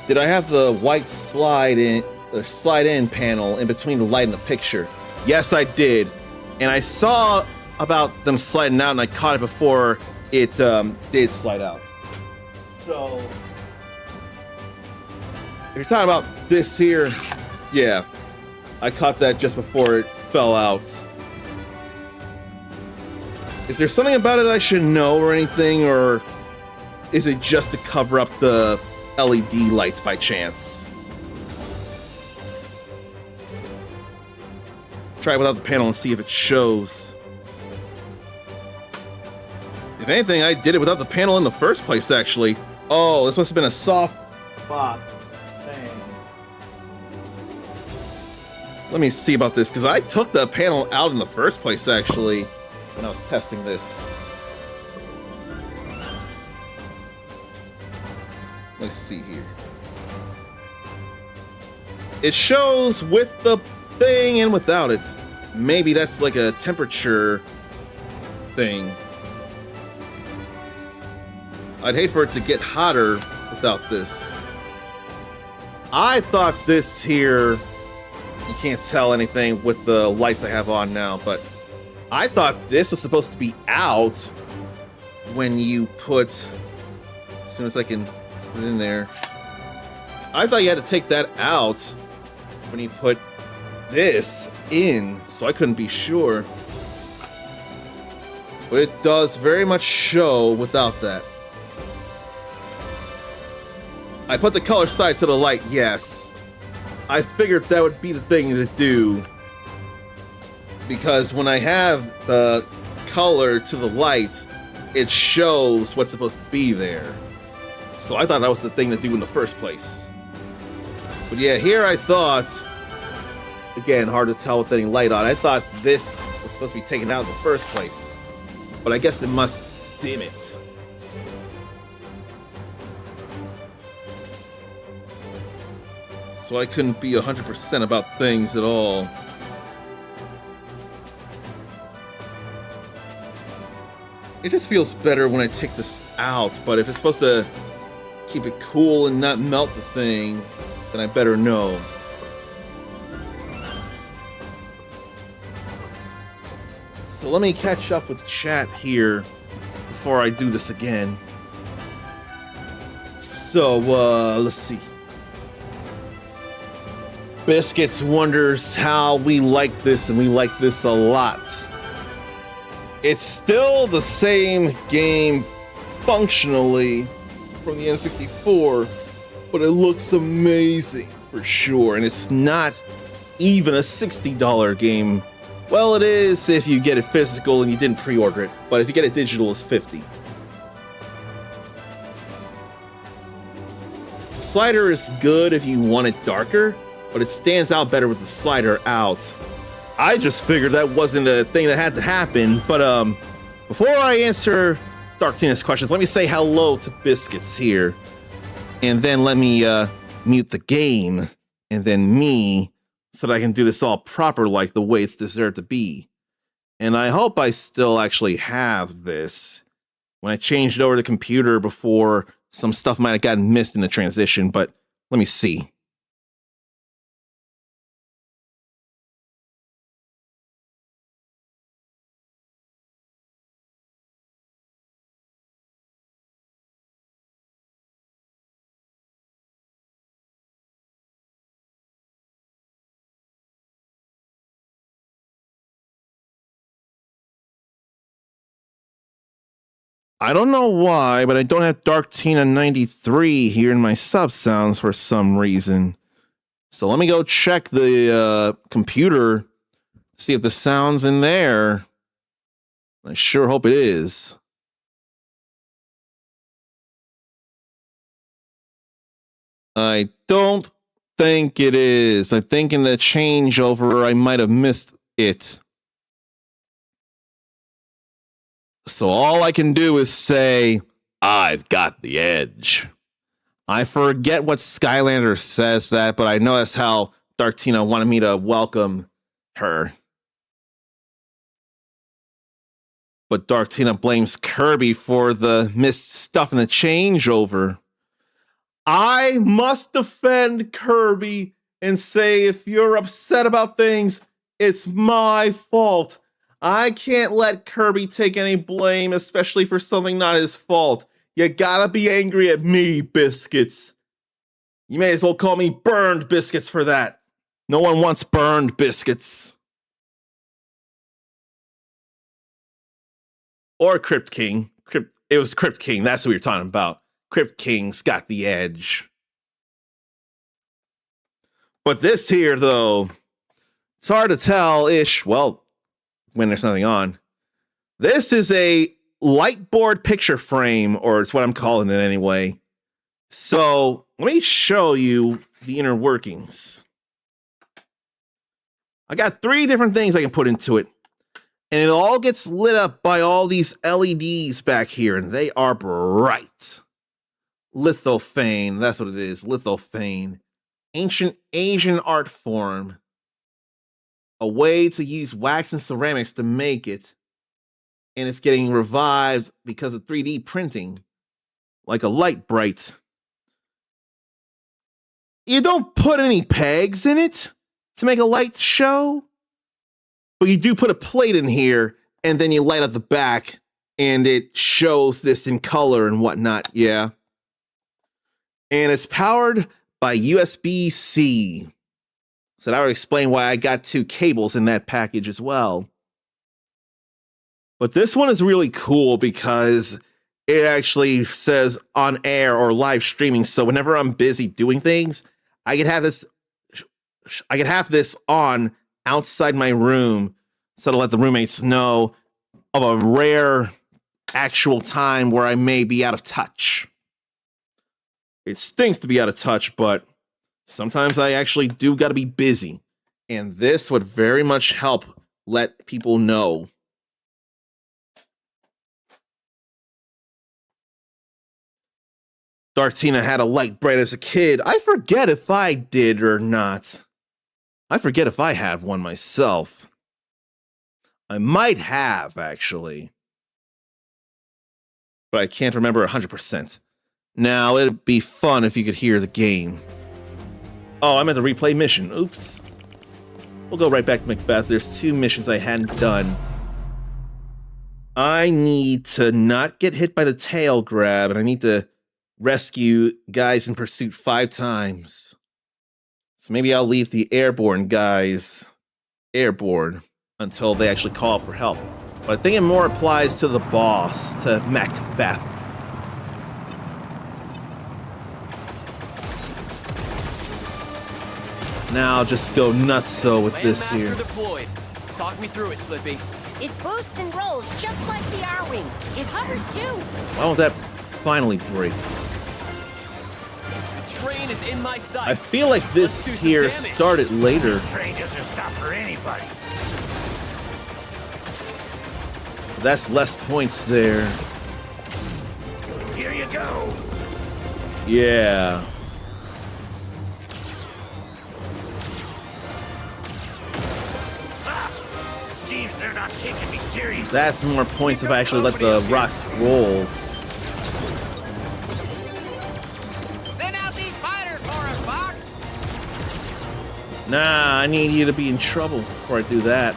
Did I have the white slide in panel in between the light and the picture? Yes, I did. And I saw about them sliding out and I caught it before it did slide out. So if you're talking about this here, yeah, I caught that just before it fell out. Is there something about it I should know or anything, or is it just to cover up the LED lights by chance? Try it without the panel and see if it shows. If anything, I did it without the panel in the first place, actually. Oh, this must have been a soft box thing. Let me see about this, because I took the panel out in the first place, actually, when I was testing this. Let's see here. It shows with the thing and without it. Maybe that's like a temperature thing. I'd hate for it to get hotter without this. I thought this here, you can't tell anything with the lights I have on now, but I thought this was supposed to be out when you put, as soon as I can put it in there. I thought you had to take that out when you put this in, so I couldn't be sure. But it does very much show without that. I put the color side to the light, yes. I figured that would be the thing to do. Because when I have the color to the light, it shows what's supposed to be there. So I thought that was the thing to do in the first place. But yeah, here I thought, again, hard to tell with any light on, I thought this was supposed to be taken out in the first place. But I guess it must dim it. So I couldn't be 100% about things at all. It just feels better when I take this out, but if it's supposed to keep it cool and not melt the thing, then I better know. So let me catch up with chat here before I do this again. So, let's see. Biscuits wonders how we like this, and we like this a lot. It's still the same game functionally from the N64, but it looks amazing for sure, and it's not even a $60 game. Well, it is if you get it physical and you didn't pre-order it, but if you get it digital, it's $50. The slider is good if you want it darker, but it stands out better with the slider out. I just figured that wasn't a thing that had to happen, but before I answer Dark Tina's questions, let me say hello to Biscuits here, and then let me mute the game, and then me, so that I can do this all proper like the way it's deserved to be. And I hope I still actually have this. When I changed over the computer before, some stuff might have gotten missed in the transition, but let me see. I don't know why, but I don't have Dark Tina 93 here in my sub sounds for some reason. So let me go check the computer, see if the sound's in there. I sure hope it is. I don't think it is. I think in the changeover I might have missed it. So all I can do is say, I've got the edge. I forget what Skylander says that, but I know that's how Dark Tina wanted me to welcome her. But Dark Tina blames Kirby for the missed stuff in the changeover. I must defend Kirby and say if you're upset about things, it's my fault. I can't let Kirby take any blame, especially for something not his fault. You gotta be angry at me, Biscuits. You may as well call me Burned Biscuits for that. No one wants burned biscuits. Or Crypt King. It was Crypt King. That's what we were talking about. Crypt King's got the edge. But this here, though, it's hard to tell-ish. Well, when there's nothing on. This is a lightboard picture frame, or it's what I'm calling it anyway. So let me show you the inner workings. I got 3 different things I can put into it. And it all gets lit up by all these LEDs back here, and they are bright. Lithophane, that's what it is, lithophane. Ancient Asian art form. A way to use wax and ceramics to make it. And it's getting revived because of 3D printing. Like a light bright. You don't put any pegs in it to make a light show. But you do put a plate in here, and then you light up the back, and it shows this in color and whatnot, yeah. And it's powered by USB-C. So that would explain why I got 2 cables in that package as well. But this one is really cool because it actually says on air or live streaming. So whenever I'm busy doing things, I could have this on outside my room so to let the roommates know of a rare actual time where I may be out of touch. It stinks to be out of touch, but sometimes I actually do got to be busy. And this would very much help let people know. Dartina had a light bright as a kid. I forget if I did or not. I forget if I had one myself. I might have, actually. But I can't remember 100%. Now, it'd be fun if you could hear the game. Oh, I meant to replay mission. Oops. We'll go right back to Macbeth. There's 2 missions I hadn't done. I need to not get hit by the tail grab, and I need to rescue guys in pursuit 5 times. So maybe I'll leave the airborne guys airborne until they actually call for help. But I think it more applies to the boss, to Macbeth. Now I'll just go nutso with this here. Deployed. Talk me through it, Slippy. It boosts and rolls just like the R-Wing. It hovers too. Why won't that finally break? The train is in my sights. I feel like this Let's do some here damage. started later. This train doesn't stop for anybody. That's less points there. Here you go. Yeah. Seems they're not taking me seriously. That's more points if I actually let the rocks roll. Send out these fighters for us, Fox. Nah, I need you to be in trouble before I do that.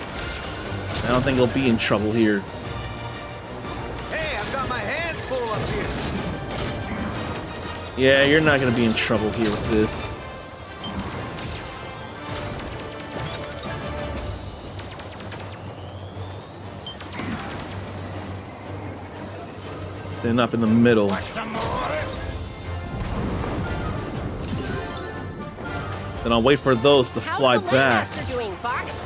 I don't think he'll be in trouble here. Hey, I've got my hands full up here. Yeah, you're not gonna be in trouble here with this. Then up in the middle. Want some more? Then I'll wait for those to fly How's the back. Landmaster doing, Fox?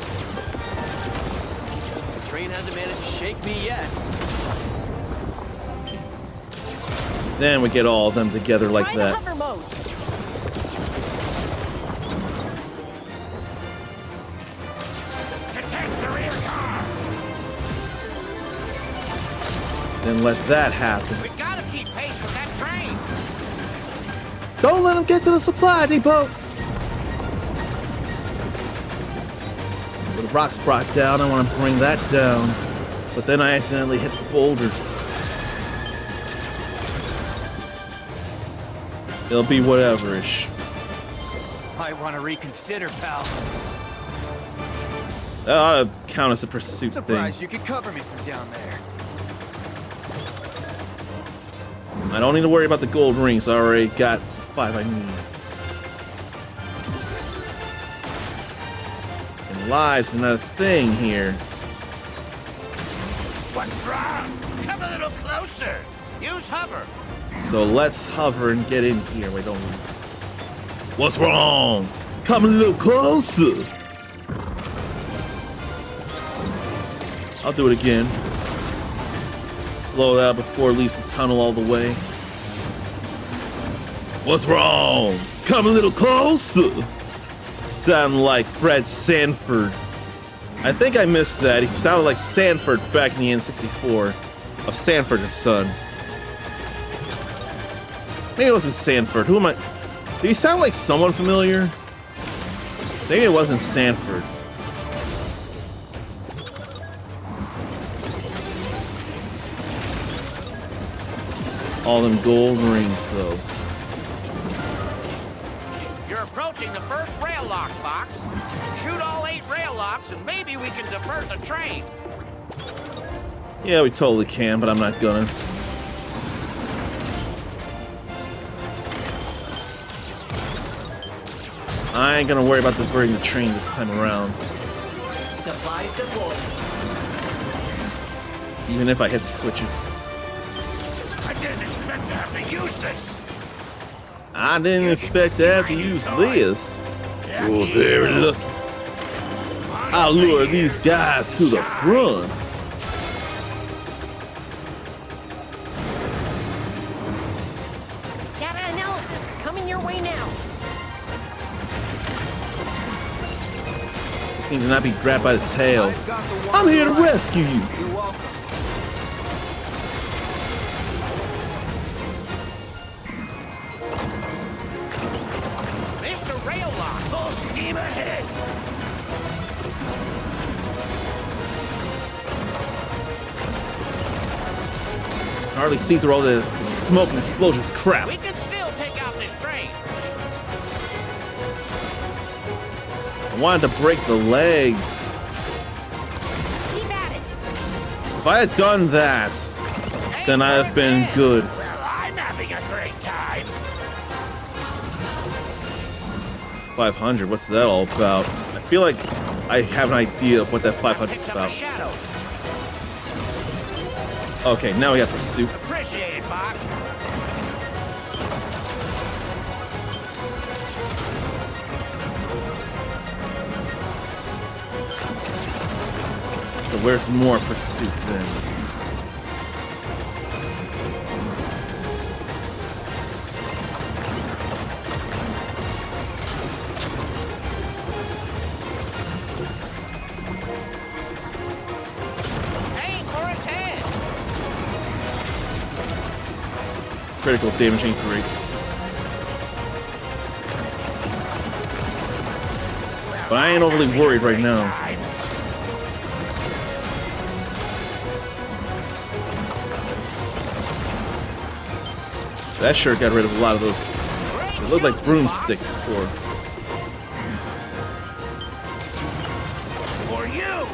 The train hasn't managed to shake me yet. Then we get all of them together like Try that. the hover mode. Detach the rear car. Then let that happen. We gotta keep pace with that train. Don't let them get to the supply depot. Well, the rocks brought down. I want to bring that down. But then I accidentally hit the boulders. It'll be whatever-ish. Might want to reconsider, pal. That ought to count as a pursuit Surprised thing. you could cover me from down there. I don't need to worry about the gold rings. I already got 5 I need. lives are not a thing here. What's wrong? Come a little closer. Use hover. So let's hover and get in here. Wait, don't. What's wrong? Come a little closer. I'll do it again. Blow it out before it leaves the tunnel all the way. What's wrong? Come a little closer. Sound like Fred Sanford. I think I missed that. He sounded like Sanford back in the N64 of Sanford and Son. Maybe it wasn't Sanford. Who am I? Did he sound like someone familiar? Maybe it wasn't Sanford. All them gold rings, though. You're approaching the first rail lock, Fox. Shoot all 8 rail locks and maybe we can divert the train. Yeah, we totally can, but I'm not gonna. I ain't gonna worry about diverting the train this time around. Supplies deployed. Even if I hit the switches. I didn't expect to have to use this. I didn't expect to have to use this. You're very lucky. I'll lure these guys to the front. Data analysis coming your way now. Need to not be grabbed by the tail. I'm here to rescue you. You're welcome. Mr. Rail Lock, full steam ahead. I hardly see through all the smoke and explosions. Crap. We can still take out this train. I wanted to break the legs. Keep at it. If I had done that, then I'd have been good. Well, I'm having a great time. 500, what's that all about? I feel like I have an idea of what that 500 is Picked up a about. shadow. Okay, now we have pursuit. Appreciate it, Fox. So where's more pursuit then? Aim for its head. Critical damage increase. But I ain't overly worried right now. Time. That sure got rid of a lot of those. Great It looked like shooting, broomsticks Fox. before. For you.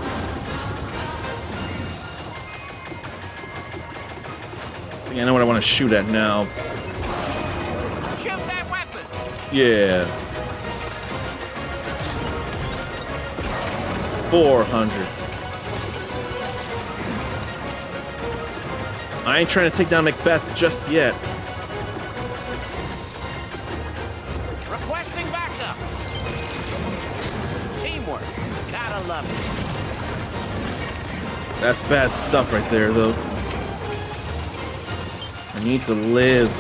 I think I know what I want to shoot at now. Shoot that weapon. Yeah. 400. I ain't trying to take down Macbeth just yet. Requesting backup. Teamwork. Gotta love it. That's bad stuff right there, though. I need to live.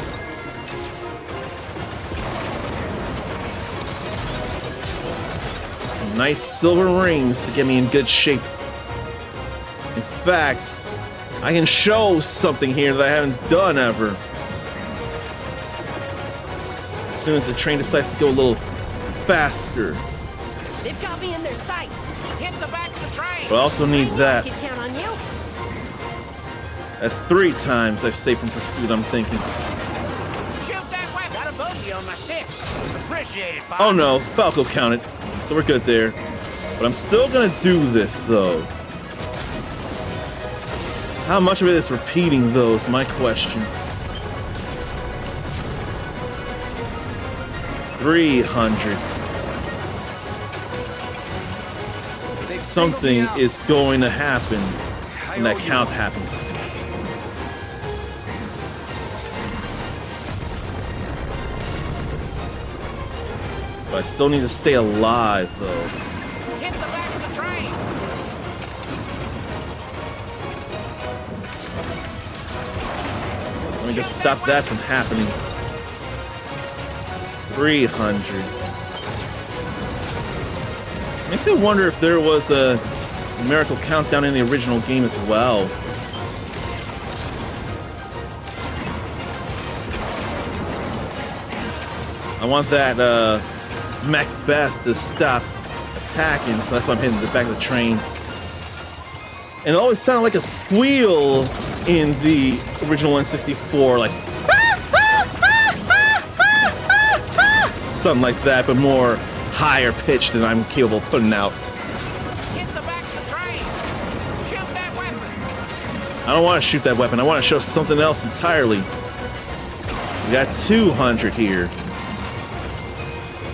Some nice silver rings to get me in good shape. In fact, I can show something here that I haven't done ever. As soon as the train decides to go a little faster. They've got me in their sights. Hit the back of the train. But I also need I knew I that. could count on you. That's 3 times I've saved from pursuit, I'm thinking. Shoot that weapon. Got a bogey on my 6. Appreciate it, Fox. Oh no, Falco counted. So we're good there. But I'm still gonna do this though. How much of it is repeating though is my question. 300. something is going to happen when that count happens. But I still need to stay alive, though. Hit the back of the train. Let me just stop that from happening. 300. Makes me wonder if there was a numerical countdown in the original game as well. I want that Macbeth to stop attacking, so that's why I'm hitting the back of the train. And it always sounded like a squeal in the original N64, like something like that, but more higher pitched than I'm capable of putting out. Hit the back of the train. Shoot that weapon. I don't want to shoot that weapon. I want to show something else entirely. We got 200 here.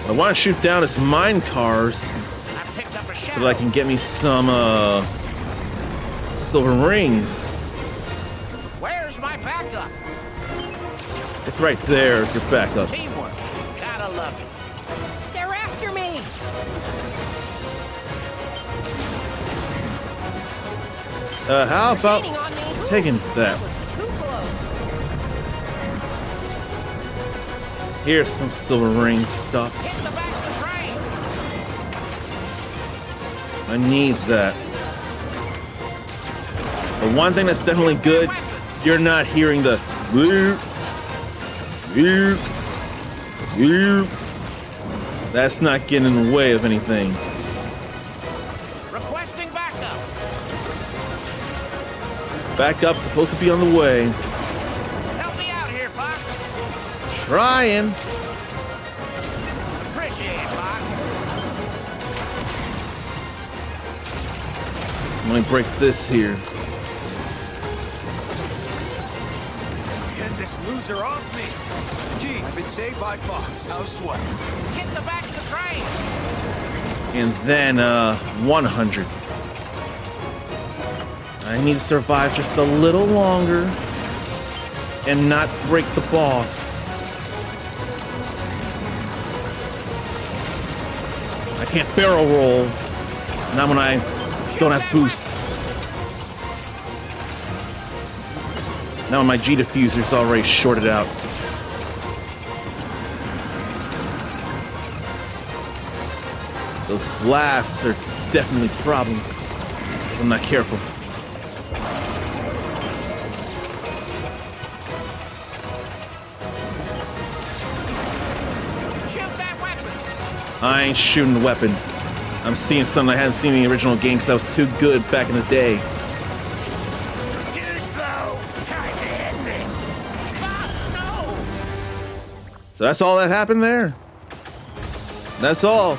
What I want to shoot down is mine cars I picked up a so shadow. that I can get me some silver rings. Where's my backup? It's right there as your backup. Teamwork. Gotta love it. They're after me. How about Gaining on me. taking that? That was too close. Here's some silver ring stuff. Hit the back of the train. I need that. The one thing that's definitely good, you're not hearing the whoop, whoop, whoop. That's not getting in the way of anything. Requesting backup. Backup's supposed to be on the way. Help me out here, Fox. Trying. Appreciate it, Fox. Let me break this here. Get this loser off me. Gee, I've been saved by Fox. How sweat. Hit the back of the train. And then 100. I need to survive just a little longer and not break the boss. I can't barrel roll. Not when I don't have boost. Now my G diffuser's already shorted out. Those blasts are definitely problems if I'm not careful. Shoot that weapon. I ain't shooting the weapon. I'm seeing something I hadn't seen in the original game because I was too good back in the day. Too slow. Time to end this. Fox, no. So that's all that happened there. That's all.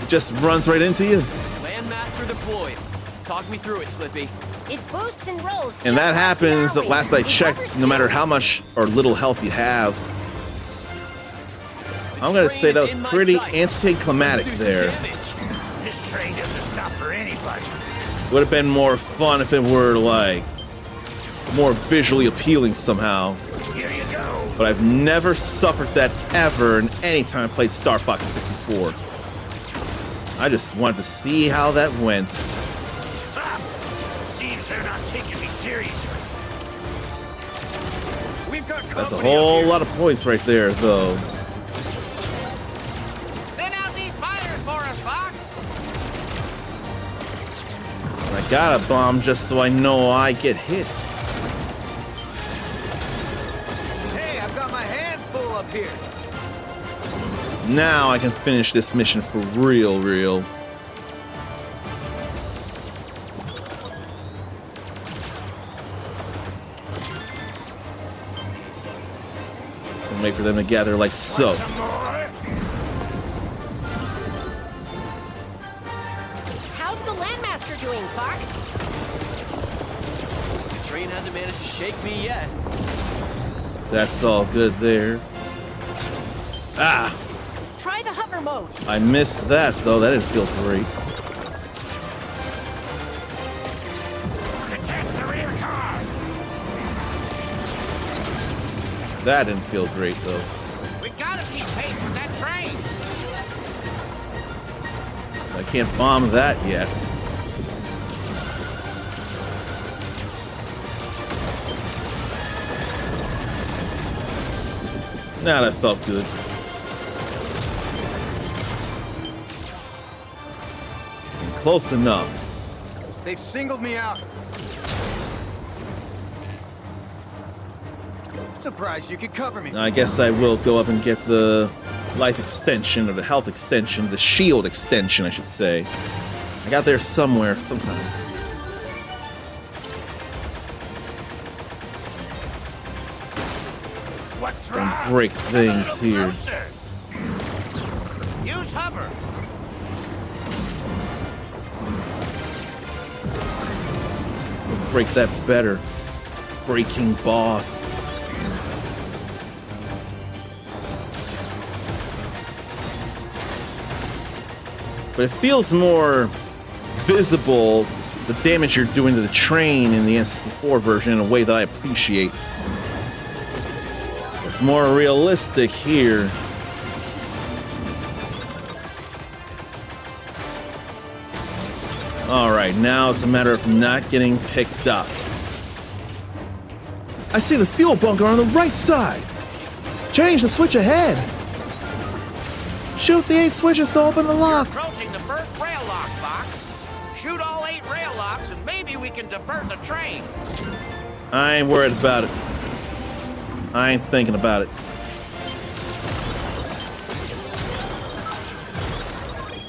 It just runs right into you. Landmaster deployed. Talk me through it, Slippy. It boosts and rolls. And that just like the happens Army. at last I It checked, hovers no matter too. how much or little health you have. The I'm gonna train say that is was in my pretty sights. anticlimactic Let's do some there. damage. This train doesn't stop for anybody. Would have been more fun if it were like more visually appealing somehow. Here you go. But I've never suffered that ever in any time I played Star Fox 64. I just wanted to see how that went. Ah, seems they're not taking me seriously. We've got That's a company up whole here. lot of points right there, though. Send out these fighters for us, Fox. I got a bomb just so I know I get hits. Hey, I've got my hands full up here. Now I can finish this mission for real. And wait for them to gather like so. Some more? How's the Landmaster doing, Fox? The train hasn't managed to shake me yet. That's all good there. Ah! Try the hover mode. I missed that though. That didn't feel great. That didn't feel great, though. We gotta keep pace with that train. I can't bomb that yet. Nah, that felt good. Close enough. They've singled me out. Surprised you could cover me. I guess I will go up and get the life extension, or the health extension, the shield extension, I should say. I got there somewhere, sometime. What's And wrong? break Come a things little here. closer. Use hover. Break that better. Breaking boss. But it feels more visible, the damage you're doing to the train in the N64 version, in a way that I appreciate. It's more realistic here. Alright, now it's a matter of not getting picked up. I see the fuel bunker on the right side. Change the switch ahead. Shoot the 8 switches to open the lock. Approaching the first rail lock, Fox. Shoot all 8 rail locks and maybe we can divert the train. I ain't worried about it. I ain't thinking about it.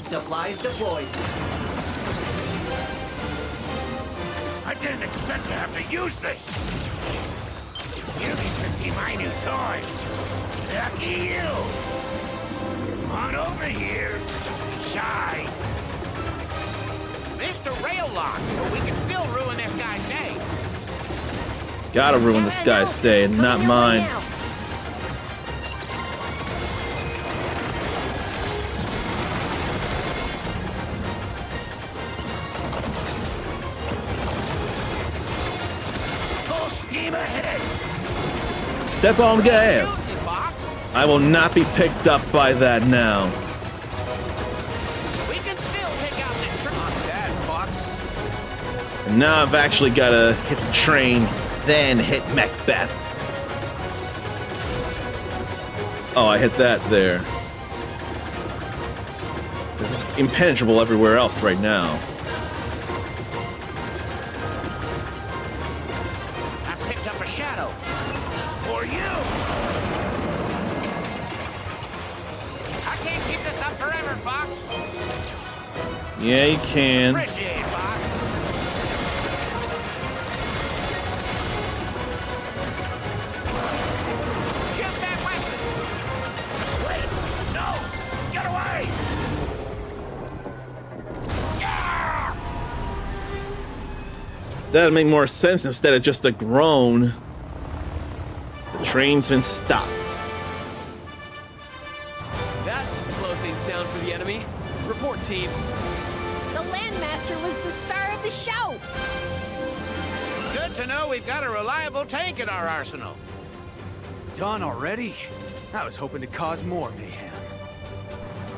Supplies deployed. I didn't expect to have to use this. You need to see my new toy. Lucky you. Come on over here. Shy. Mr. Rail Lock, but we can still ruin this guy's day. Gotta ruin this guy's day, and not mine. Full steam ahead. Step on gas. Shoot, Fox. I will not be picked up by that now. We can still take out this train. Not bad, Fox. And now I've actually gotta hit the train, then hit Macbeth. Oh, I hit that there. This is impenetrable everywhere else right now. I picked up a shadow. For you. I can't keep this up forever, Fox. Yeah, you can. Appreciate it, Fox. Shoot that weapon. Wait, no, get away. Yeah! That'd make more sense instead of just a groan. The train's been stopped. That should slow things down for the enemy. Report, team. The Landmaster was the star of the show. Good to know we've got a reliable tank in our arsenal. Done already? I was hoping to cause more mayhem.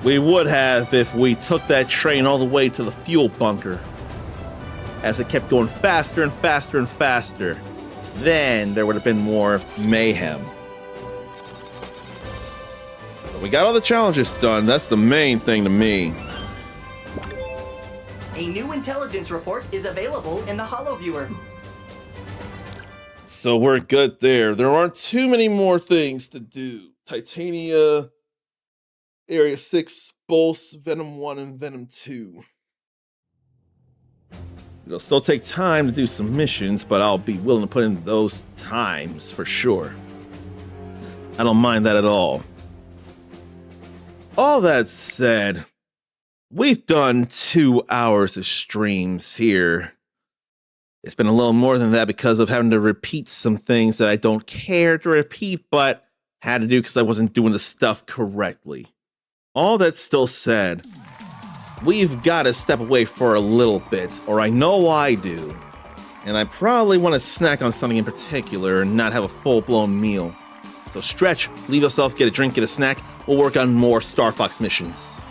We would have if we took that train all the way to the fuel bunker. As it kept going faster and faster and faster, then there would have been more mayhem. But we got all the challenges done. That's the main thing to me. A new intelligence report is available in the HoloViewer. So we're good there. There aren't too many more things to do. Titania, Area 6, Bolts, Venom 1, and Venom 2. It'll still take time to do some missions, but I'll be willing to put in those times for sure. I don't mind that at all. All that said, we've done 2 hours of streams here. It's been a little more than that because of having to repeat some things that I don't care to repeat, but had to do because I wasn't doing the stuff correctly. All that still said, we've got to step away for a little bit, or I know I do. And I probably want to snack on something in particular and not have a full-blown meal. So stretch, leave yourself, get a drink, get a snack. We'll work on more Star Fox missions.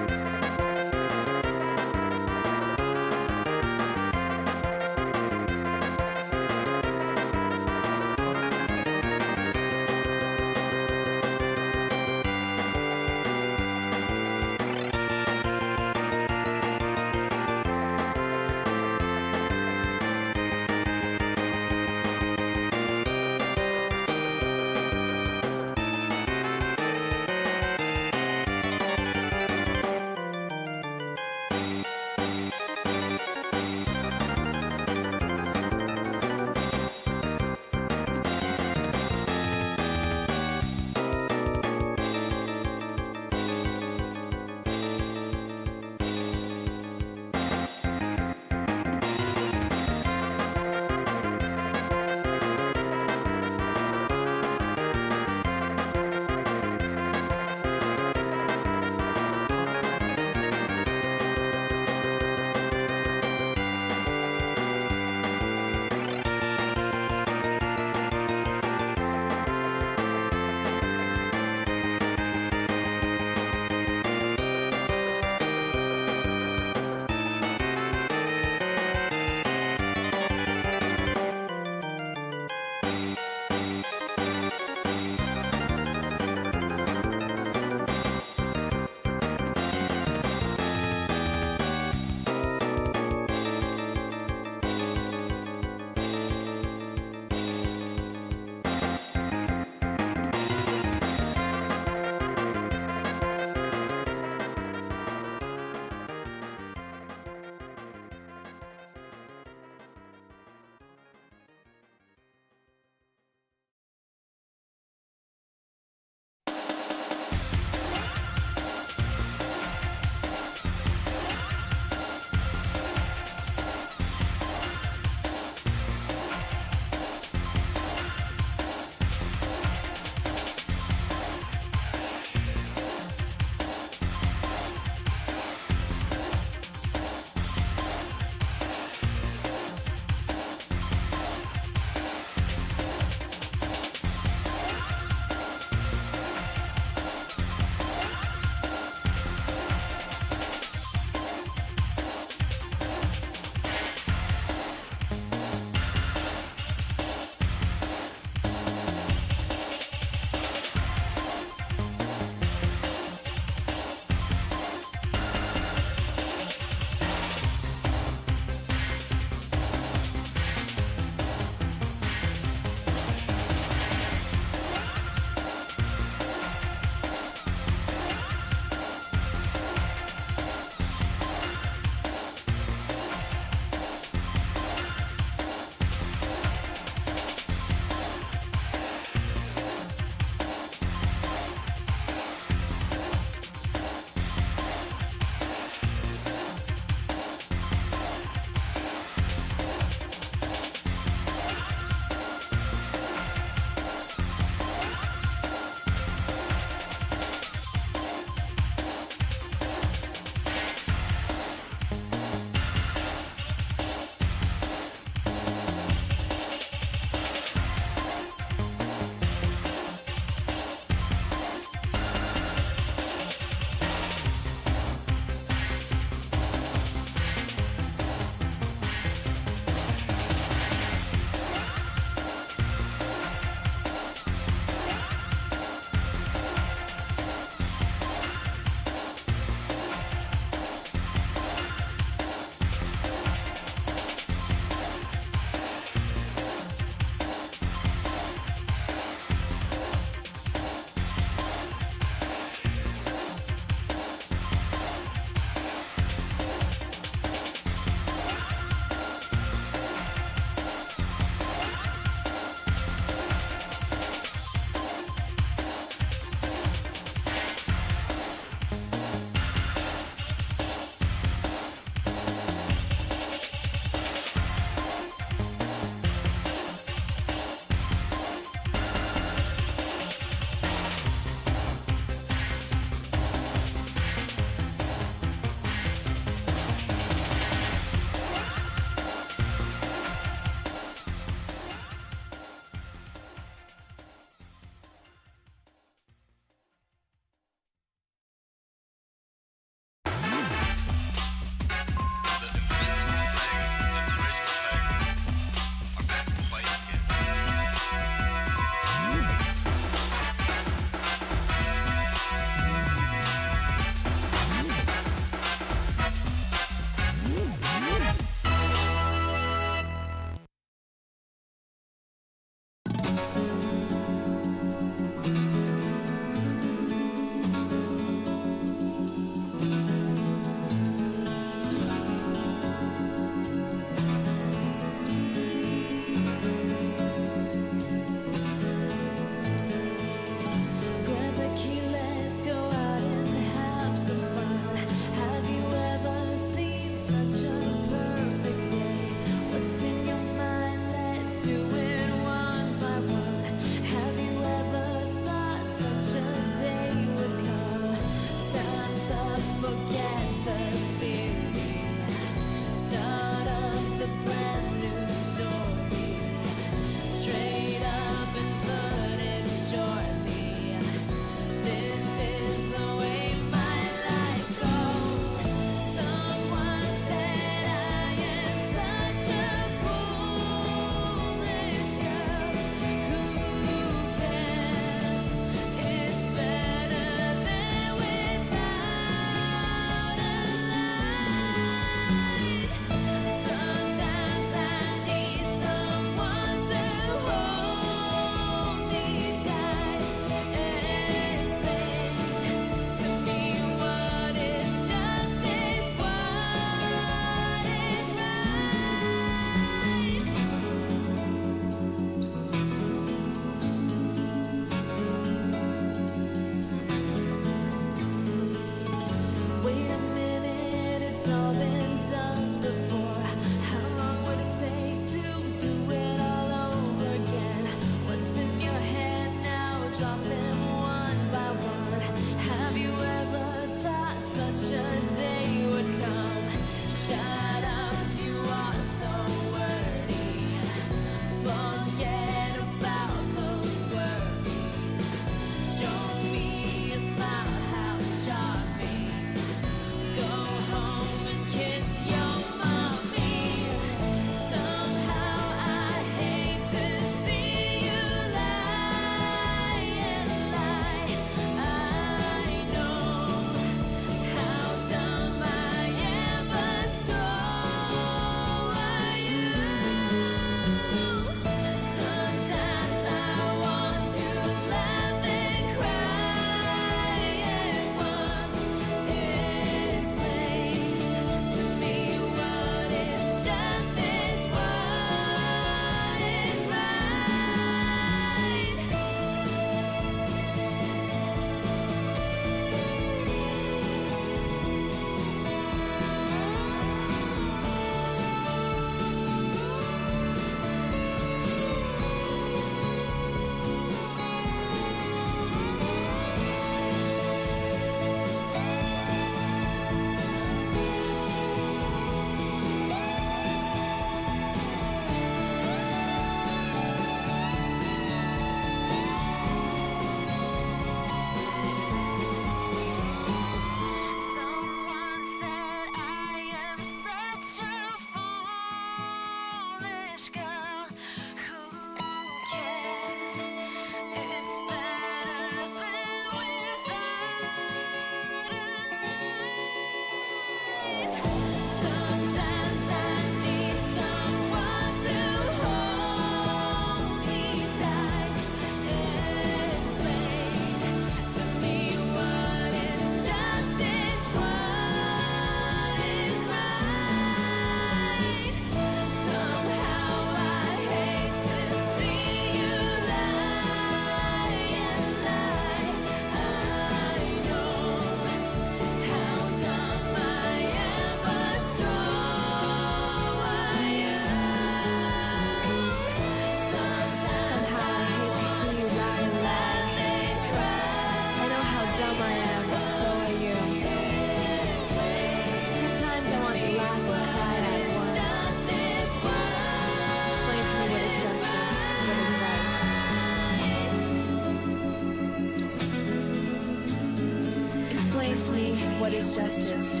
Teach me what is justice,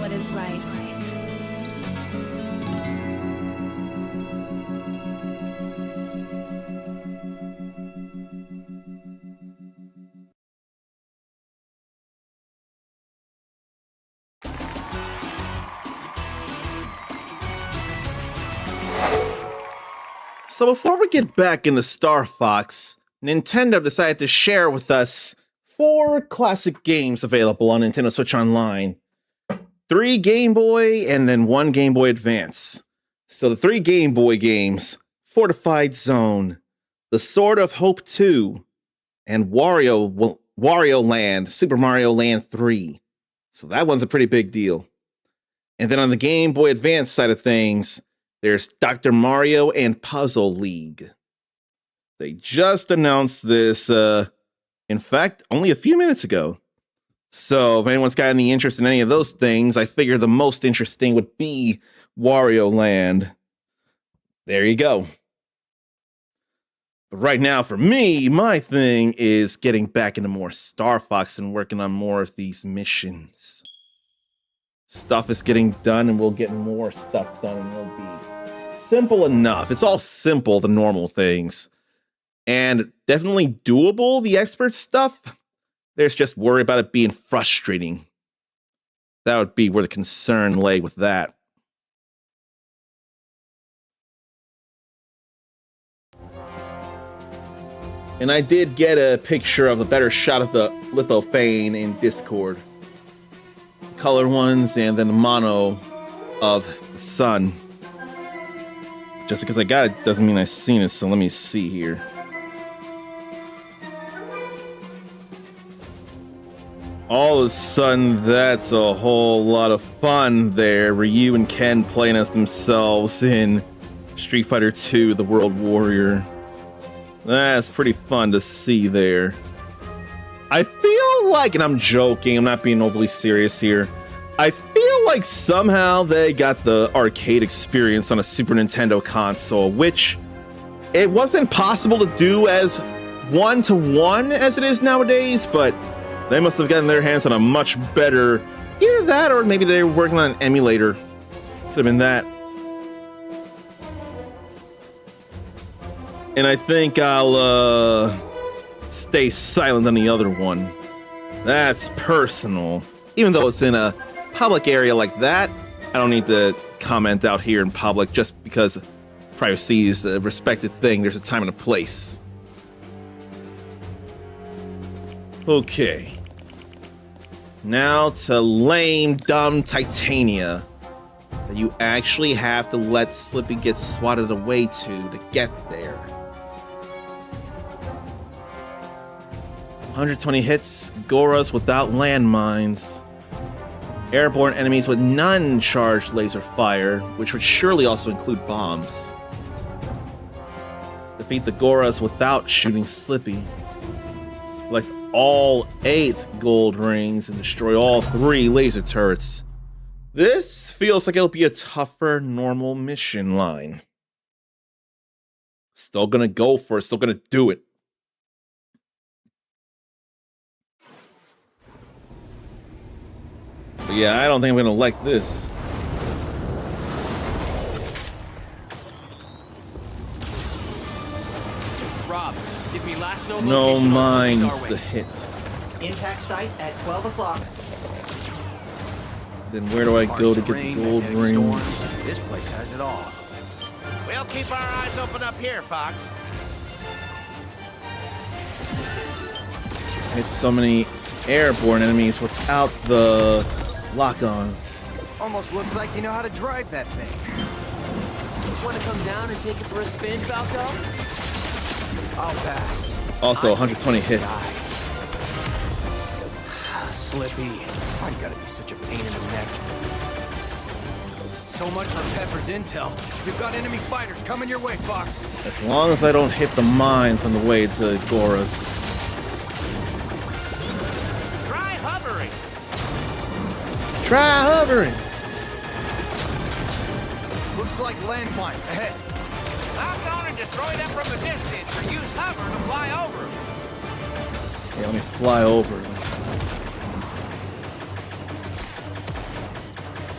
what is right. So before we get back into Star Fox, Nintendo decided to share with us 4 classic games available on Nintendo Switch Online. 3 Game Boy and then 1 Game Boy Advance. So the 3 Game Boy games, Fortified Zone, The Sword of Hope 2, and Wario Land, Super Mario Land 3. So that one's a pretty big deal. And then on the Game Boy Advance side of things, there's Dr. Mario and Puzzle League. They just announced this, in fact, only a few minutes ago. So if anyone's got any interest in any of those things, I figure the most interesting would be Wario Land. There you go. But right now, for me, my thing is getting back into more Star Fox and working on more of these missions. Stuff is getting done, and we'll get more stuff done, and it'll be simple enough. It's all simple, the normal things. And definitely doable, the expert stuff. There's just worry about it being frustrating. That would be where the concern lay with that. And I did get a picture of a better shot of the Lithophane in Discord. The color ones and then the mono of the sun. Just because I got it doesn't mean I've seen it, so let me see here. All of a sudden, that's a whole lot of fun there. Ryu and Ken playing as themselves in Street Fighter II, The World Warrior. That's pretty fun to see there. I feel like, and I'm joking, I'm not being overly serious here, I feel like somehow they got the arcade experience on a Super Nintendo console, which it wasn't possible to do as one-to-one as it is nowadays, but they must have gotten their hands on a much better, either that or maybe they were working on an emulator. Could have been that. And I think I'll stay silent on the other one. That's personal. Even though it's in a public area like that, I don't need to comment out here in public just because privacy is a respected thing. There's a time and a place. Okay. Now to lame, dumb Titania that you actually have to let Slippy get swatted away to get there. 120 hits, Goras without landmines. Airborne enemies with none charged laser fire, which would surely also include bombs. Defeat the Goras without shooting Slippy. Collect all 8 gold rings and destroy all 3 laser turrets. This feels like it'll be a tougher normal mission line. Still gonna go for it, still gonna do it. But yeah, I don't think I'm gonna like this. Rob, give me last No location on minds Slippy's the Arway. hit. Impact site at 12 o'clock. Then where do I go to get the Terrain, gold magnetic rings? storms. This place has it all. We'll keep our eyes open up here, Fox. Hit so many airborne enemies without the lock-ons. Almost looks like you know how to drive that thing. Want to come down and take it for a spin, Falco? I'll pass. Also, I 120 hate the hits. sky. Slippy, why you gotta be such a pain in the neck? So much for Pepper's intel. You've got enemy fighters coming your way, Fox. As long as I don't hit the mines on the way to Goras. Try hovering. Try hovering! Looks like landmines ahead. Lock on and destroy them from a distance, or use hover to fly over them. Yeah, let me fly over them.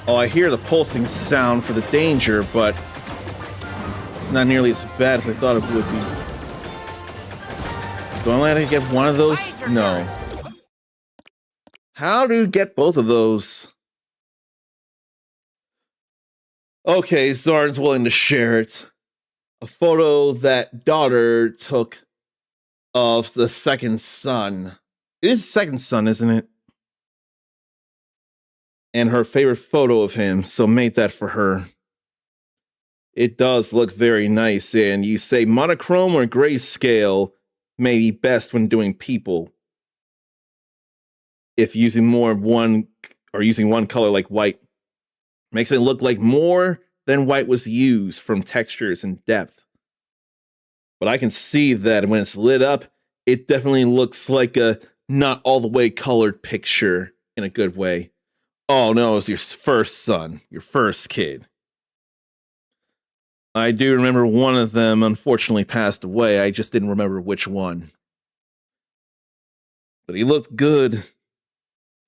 Oh, I hear the pulsing sound for the danger, but it's not nearly as bad as I thought it would be. Do I only have to get one of those? No. How do you get both of those? Okay, Zarn's willing to share it. A photo that daughter took of the second son. It is the second son, isn't it? And her favorite photo of him, so made that for her. It does look very nice, and you say monochrome or grayscale may be best when doing people. If using more of one, or using one color like white, makes it look like more than white was used from textures and depth. But I can see that when it's lit up, it definitely looks like a not all the way colored picture in a good way. Oh no, it's your first son, your first kid. I do remember one of them unfortunately passed away. I just didn't remember which one. But he looked good.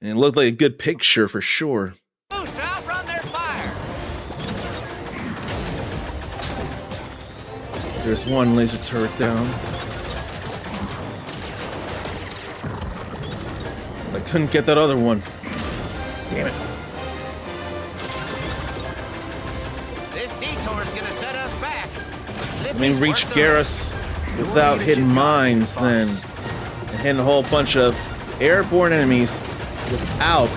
And it looked like a good picture for sure. Boost, outrun their fire. There's one laser turret down. I couldn't get that other one. Damn it. This detour's gonna set us back. I mean, reach Garrus without hitting mines, then. And hitting a whole bunch of airborne enemies without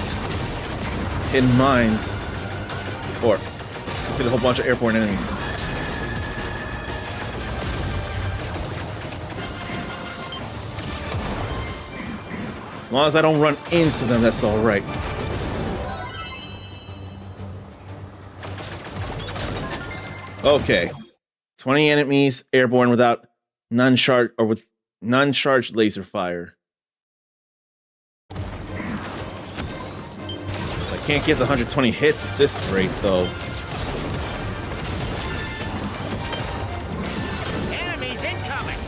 hitting mines. Or hit a whole bunch of airborne enemies. As long as I don't run into them, that's alright. Okay. 20 enemies airborne without non-charged or with non-charged laser fire. I can't get the 120 hits at this rate though. Enemies incoming.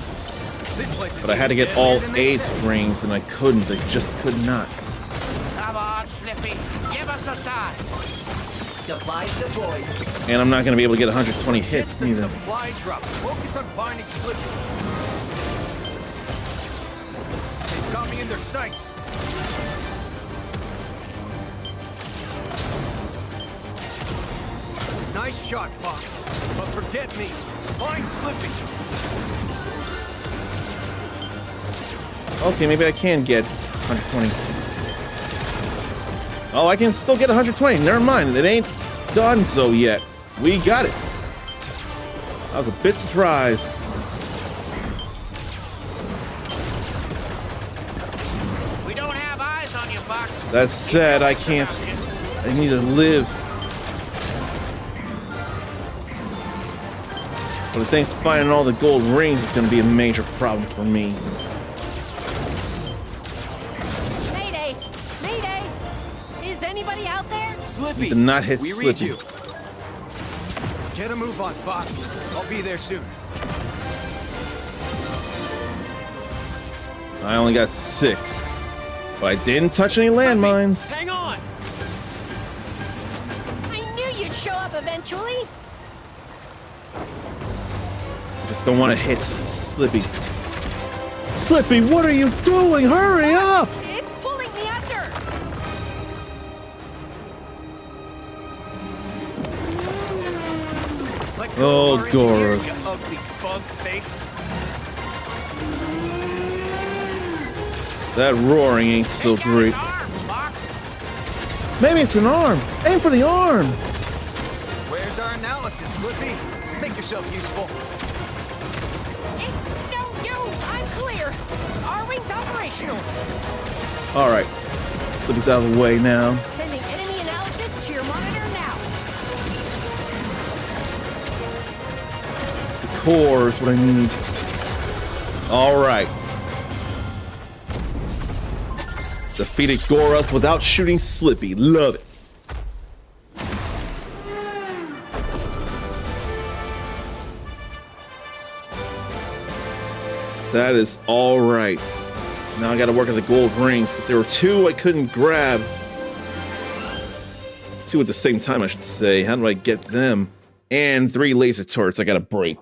This place is But I had to get even all deadlier than they 8 said. rings and I couldn't. I just could not. Come on, Slippy. Give us a sign. Supplies deployed. And I'm not going to be able to get 120 hits Get the neither. supply drop. Focus on finding Slippy. They've got me in their sights. Nice shot, Fox. But forget me. Find Slippy. Okay, maybe I can get 120. Oh, I can still get 120. Never mind. It ain't done so yet. We got it. I was a bit surprised. We don't have eyes on you, Fox. That said, I can't. I need to live. But I think finding all the gold rings is going to be a major problem for me. Mayday! Mayday! Is anybody out there? Slippy. Did not hit we read Slippy. you. Get a move on, Fox. I'll be there soon. I only got 6. But I didn't touch any landmines. Hang on! I knew you'd show up eventually. Just don't want to hit Slippy. Slippy, what are you doing? Hurry up! It's pulling me under. Let Oh, of our engineer, Goros. you ugly bug face. That roaring ain't so Take out great. its arms, Fox. Maybe it's an arm. Aim for the arm. Where's our analysis, Slippy? Make yourself useful. It's no use. I'm clear. Our wing's operational. All right. Slippy's out of the way now. Sending enemy analysis to your monitor now. The core is what I need. All right. Defeated Goros without shooting Slippy. Love it. That is all right. Now I got to work at the gold rings because there were 2 I couldn't grab. 2 at the same time, I should say. How do I get them? And 3 laser turrets I gotta break.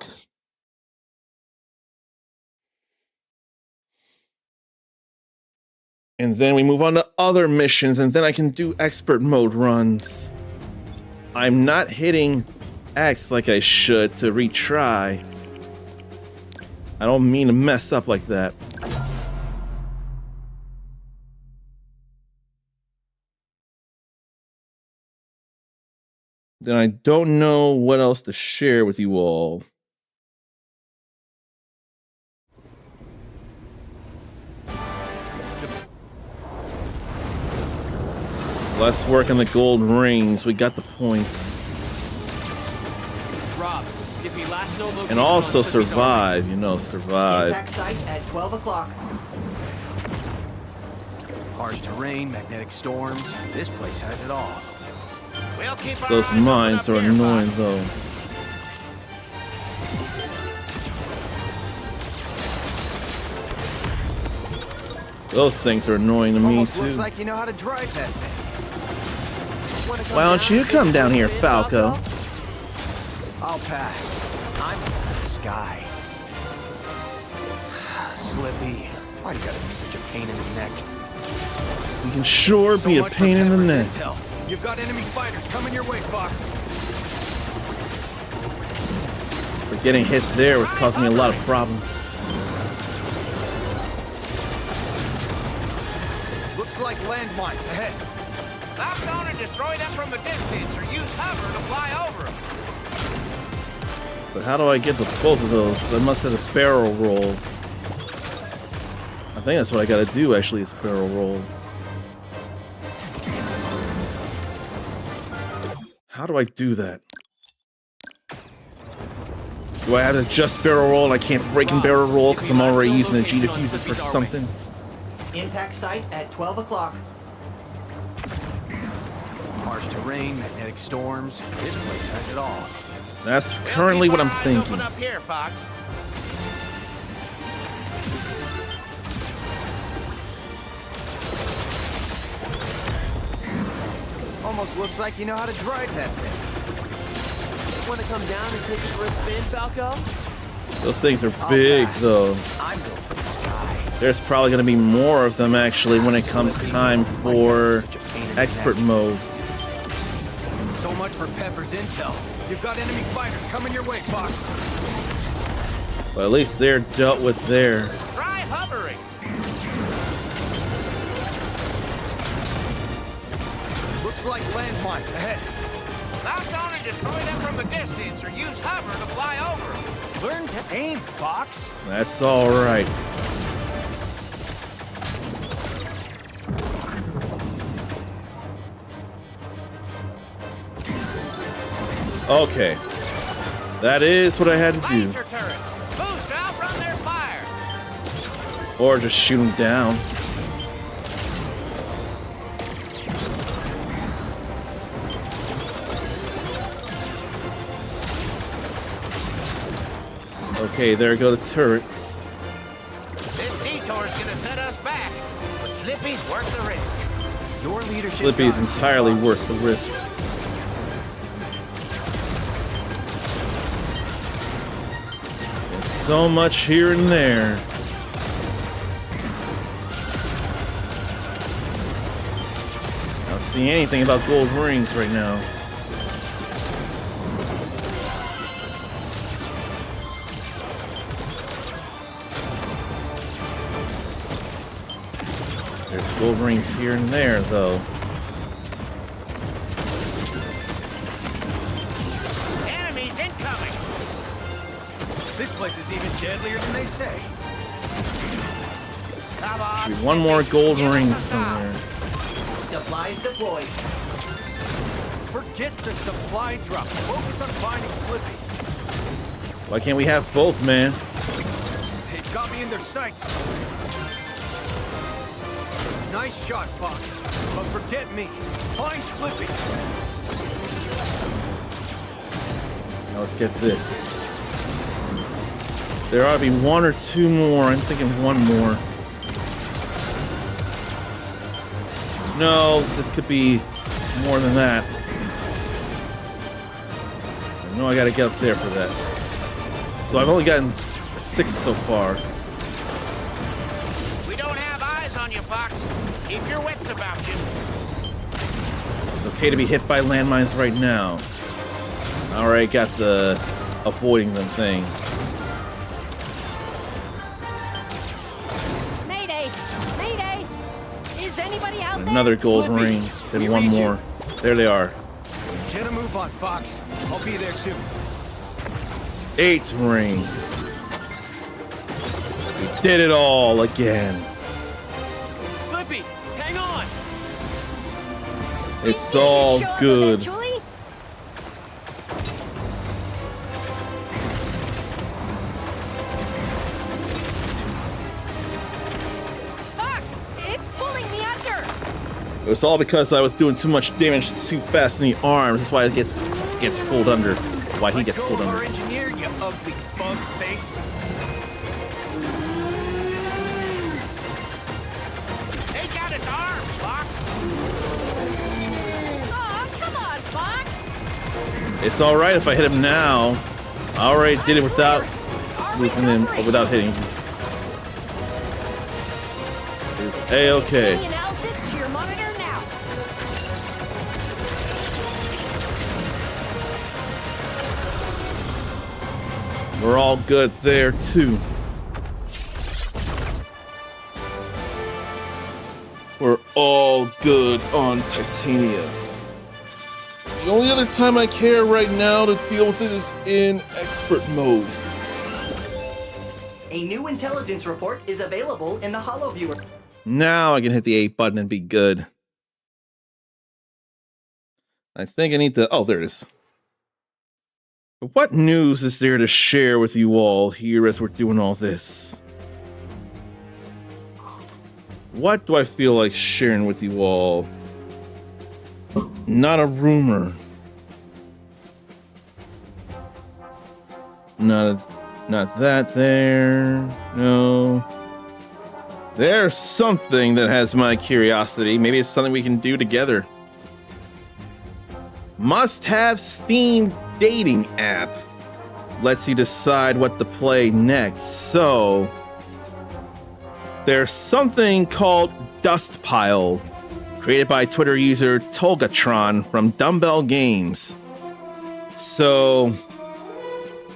And then we move on to other missions, and then I can do expert mode runs. I'm not hitting X like I should to retry. I don't mean to mess up like that. Then I don't know what else to share with you all. Let's work on the gold rings. We got the points. Rob, give me last known location. And also on Slippy's survive, you know, survive. Impact site at 12 o'clock. Harsh terrain, magnetic storms. This place has it all. We'll keep our Those eyes open mines up are here, annoying Fox. though. Those things are annoying to me Almost too. looks like you know how to drive that thing. Why don't you come down here, Falco? I'll pass. I'm for the sky. Slippy, why do you gotta be such a pain in the neck? You can sure So be a much for pain in the Pepper's neck. intel. You've got enemy fighters coming your way, Fox. But getting hit there was causing me a lot of problems. Looks like landmines ahead. Lock on and destroy them from a distance, or use hover to fly over them. But how do I get to both of those? I must have a barrel roll. I think that's what I gotta do actually, is barrel roll. How do I do that? Do I have to just barrel roll and I can't break and barrel roll because I'm already using the G diffusers for something? Impact site at 12 o'clock. Harsh terrain, magnetic storms. This place has it all. That's We'll currently keep what our I'm eyes thinking. Open up here, Fox. Almost looks like you know how to drive that thing. Want to come down and take it for a spin, Falco? Those things are I'll big pass. though. I'm going for the sky. There's probably going to be more of them actually when it comes time for expert mode. So much for Pepper's intel. You've got enemy fighters coming your way, Fox. But at least they're dealt with there. Try hovering. Looks like landmines ahead. Lock on and destroy them from a distance, or use hover to fly over them. Learn to aim, Fox. That's all right. Okay. That is what I had to do. Laser turrets. Boost to outrun their fire. Or just shoot them down. Okay, there go the turrets. This detour's gonna set us back, but Slippy's worth the risk. Your leadership. Slippy is guides you, entirely Fox. worth the risk. And so much here and there. I don't see anything about gold rings right now. There's gold rings here and there, though. Enemies incoming. This place is even deadlier than they say. Come on, Should be one more Slippy, gold give us ring some time. somewhere. Supplies deployed. Forget the supply drop. Focus on finding Slippy. Why can't we have both, man? They've got me in their sights. Nice shot, Fox. But forget me. Find Slippy. Now let's get this. There ought to be one or two more. I'm thinking one more. No, this could be more than that. know I gotta get up there for that. So I've only gotten 6 so far. We don't have eyes on you, Fox. Keep your wits about you. It's okay to be hit by landmines right now. Alright, got the avoiding them thing. Mayday! Mayday! Is anybody out there? Another gold Slippy, ring. Then we one read you. more. There they are. Get a move on, Fox. I'll be there soon. 8 rings. We did it all again. Slippy, hang on! It's Didn't you all show up good. eventually? Fox, it's pulling me under. It was all because I was doing too much damage too fast in the arms. That's why it gets pulled under. Why he Let gets go pulled of our under. engineer, you ugly bug face. Take out its arms, Fox. Aw, come on, Fox. It's all right if I hit him now. I already did it without Our losing wings him, or operational. without hitting him. It's A-okay. Any analysis to your monitor now. We're all good there too. We're all good on Titania. The only other time I care right now to deal with it is in expert mode. A new intelligence report is available in the HoloViewer. Now I can hit the A button and be good. I think I need to... Oh, there it is. What news is there to share with you all here as we're doing all this? What do I feel like sharing with you all? Not a rumor. Not that there. No. There's something that has my curiosity. Maybe it's something we can do together. Must-have Steam dating app. Lets you decide what to play next. So, there's something called Dustpile, created by Twitter user Tolgatron from Dumbbell Games. So,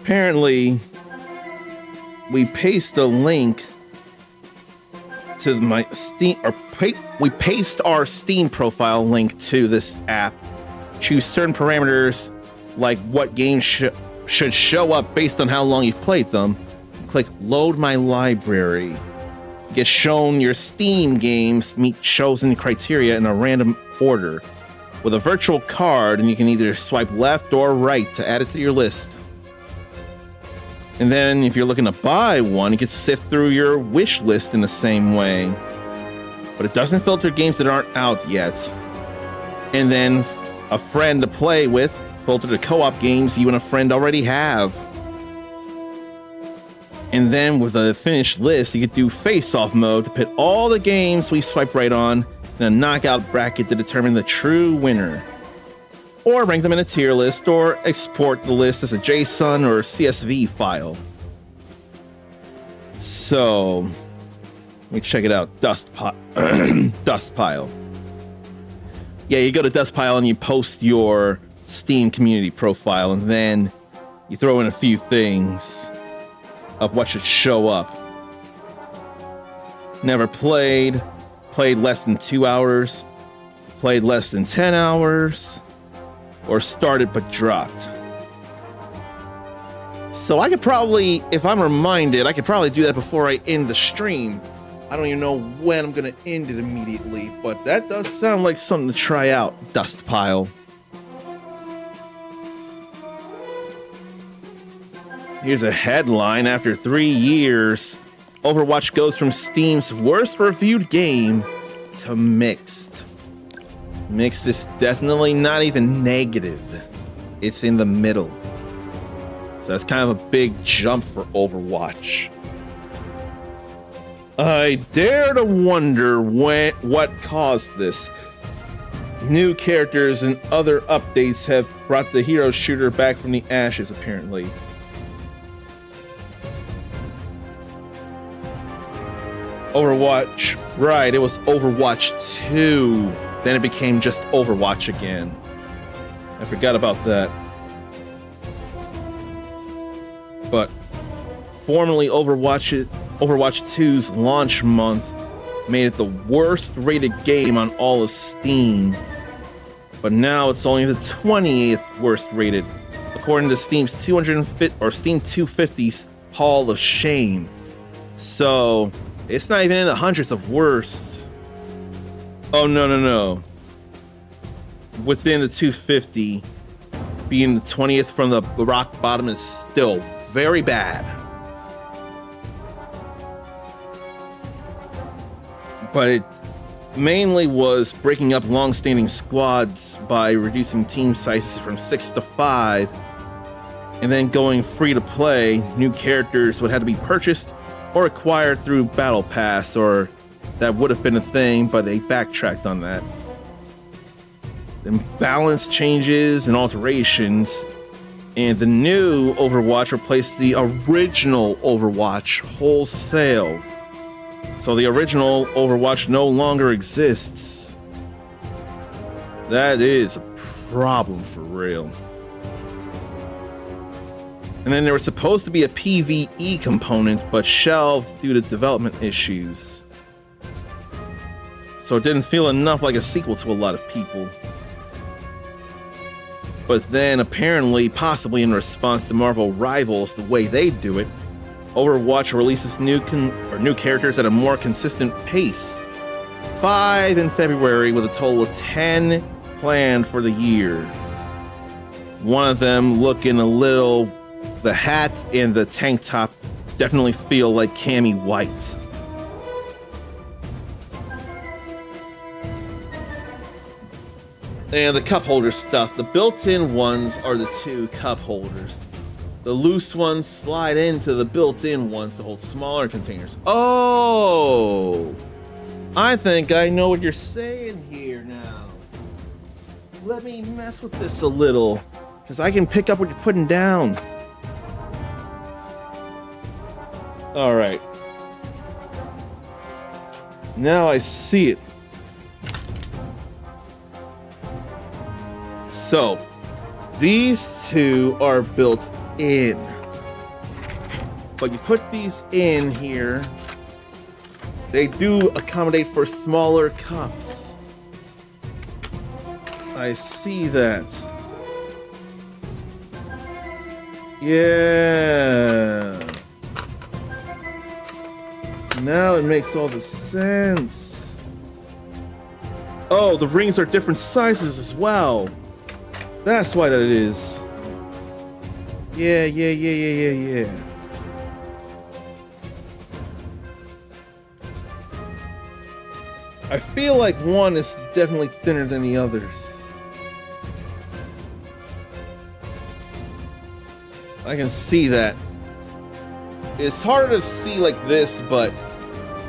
apparently, we paste a link to my Steam, or we paste our Steam profile link to this app. Choose certain parameters, like what games should show up based on how long you've played them. Click Load My Library. You get shown your Steam games meet chosen criteria in a random order with a virtual card, and you can either swipe left or right to add it to your list. And then if you're looking to buy one, you can sift through your wish list in the same way. But it doesn't filter games that aren't out yet. And then a friend to play with, filter to co-op games you and a friend already have. And then with a finished list, you could do face-off mode to put all the games we swipe right on in a knockout bracket to determine the true winner. Or rank them in a tier list, or export the list as a JSON or CSV file. So, let me check it out. Dustpile. Yeah, you go to Dustpile and you post your Steam community profile, and then you throw in a few things of what should show up. Never played, played less than 2 hours, played less than 10 hours, or started but dropped. So I could probably, if I'm reminded, I could probably do that before I end the stream. I don't even know when I'm gonna end it immediately, but that does sound like something to try out, Dustpile. Here's a headline. After 3 years, Overwatch goes from Steam's worst reviewed game to mixed. Mixed is definitely not even negative. It's in the middle. So that's kind of a big jump for Overwatch. I dare to wonder what caused this. New characters and other updates have brought the hero shooter back from the ashes, apparently. Overwatch, right, it was Overwatch 2. Then it became just Overwatch again. I forgot about that. But formerly Overwatch 2's launch month made it the worst rated game on all of Steam. But now it's only the 20th worst rated, according to Steam's 250 or Steam 250's Hall of Shame. So it's not even in the hundreds of worst. Oh, no. Within the 250, being the 20th from the rock bottom is still very bad. But it mainly was breaking up long-standing squads by reducing team sizes from 6 to 5, and then going free to play. New characters would have to be purchased or acquired through Battle Pass, or that would have been a thing, but they backtracked on that. Then balance changes and alterations, and the new Overwatch replaced the original Overwatch wholesale. So the original Overwatch no longer exists. That is a problem for real. And then there was supposed to be a PvE component, but shelved due to development issues. So it didn't feel enough like a sequel to a lot of people. But then apparently, possibly in response to Marvel Rivals, the way they do it, Overwatch releases new characters at a more consistent pace. 5 in February with a total of 10 planned for the year. One of them looking a little, the hat and the tank top definitely feel like Cammy White. And the cup holder stuff, the built-in ones are the 2 cup holders. The loose ones slide into the built-in ones to hold smaller containers. Oh! I think I know what you're saying here now. Let me mess with this a little, because I can pick up what you're putting down. Alright. Now I see it. So, these 2 are built in, but you put these in here, they do accommodate for smaller cups. I see that. Yeah. Now it makes all the sense. Oh, the rings are different sizes as well. That's why that it is. Yeah. I feel like one is definitely thinner than the others. I can see that. It's harder to see like this, but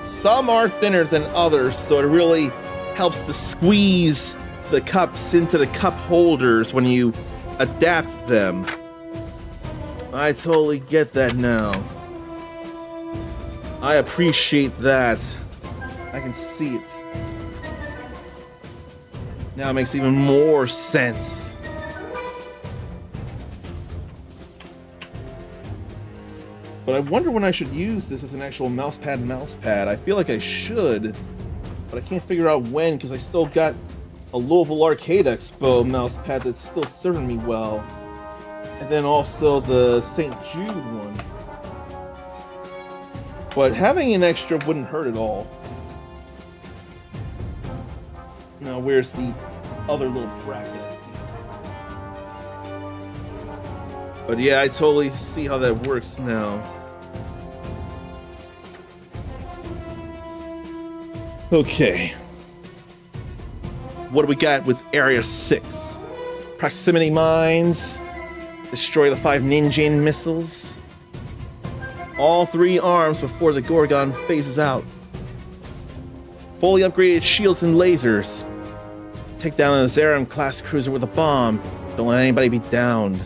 some are thinner than others, so it really helps to squeeze the cups into the cup holders when you adapt them. I totally get that now. I appreciate that. I can see it. Now it makes even more sense. But I wonder when I should use this as an actual mousepad. I feel like I should, but I can't figure out when, because I still got a Louisville Arcade Expo mousepad that's still serving me well. And then also the St. Jude one. But having an extra wouldn't hurt at all. Now where's the other little bracket? But yeah, I totally see how that works now. Okay. What do we got with Area 6? Proximity mines. Destroy the 5 Ninja missiles. All 3 arms before the Gorgon phases out. Fully upgraded shields and lasers. take down a Zeram class cruiser with a bomb. Don't let anybody be downed.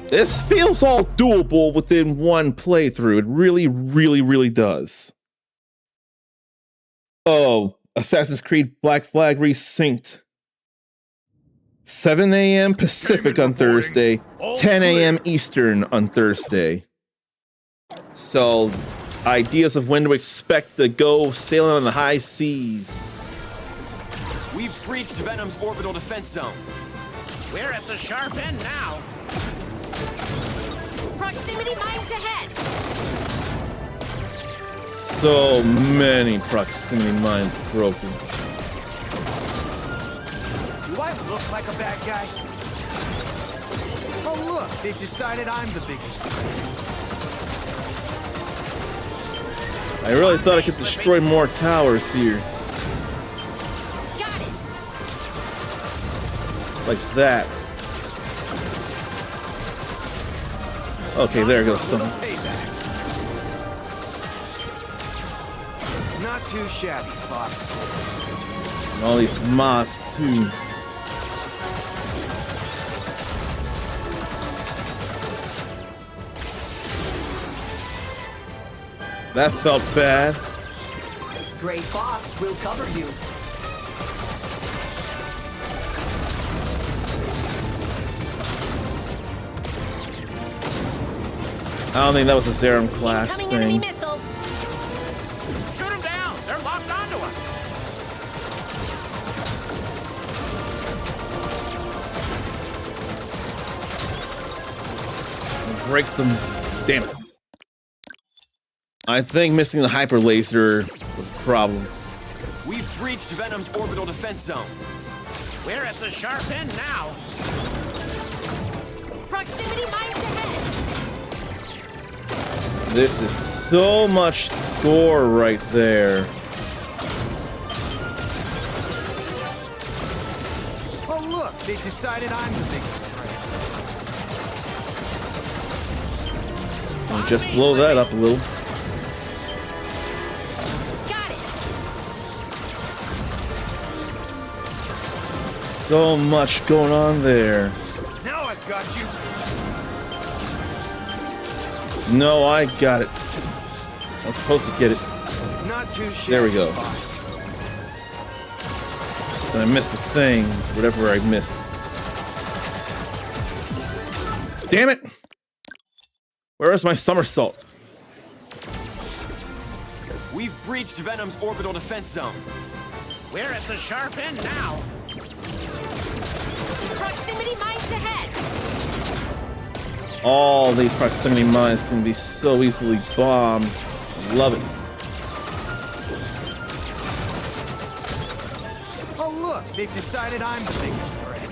This feels all doable within one playthrough. It really, really, really does. Oh, Assassin's Creed Black Flag resynced. 7 a.m. Pacific on Thursday, 10 a.m. Eastern on Thursday. So, ideas of when to expect to go sailing on the high seas. We've breached Venom's orbital defense zone. We're at the sharp end now. Proximity mines ahead. So many proximity mines broken. Do I look like a bad guy? Oh look, they've decided I'm the biggest threat. I really thought I could destroy more towers here. Got it. Like that. Okay, there goes some. Payback. Not too shabby, Fox. And all these moths too. That felt bad. Gray Fox will cover you. I don't think that was a Zeram class Incoming enemy thing. missiles. Shoot them down. They're locked onto us. Break them. Damn it. I think missing the hyper laser was a problem. We've breached Venom's orbital defense zone. We're at the sharp end now. Proximity mines ahead. This is so much score right there. Oh look, they've decided I'm the biggest threat. I'll just blow that up a little. Got it. So much going on there. Now I've got you. No, I got it. I was supposed to get it. Not too shabby. There we go. Fox. But I missed the thing. Whatever I missed. Damn it! Where is my somersault? We've breached Venom's orbital defense zone. We're at the sharp end now. Proximity mines ahead. All these proximity mines can be so easily bombed. Love it. Oh look, they've decided I'm the biggest threat.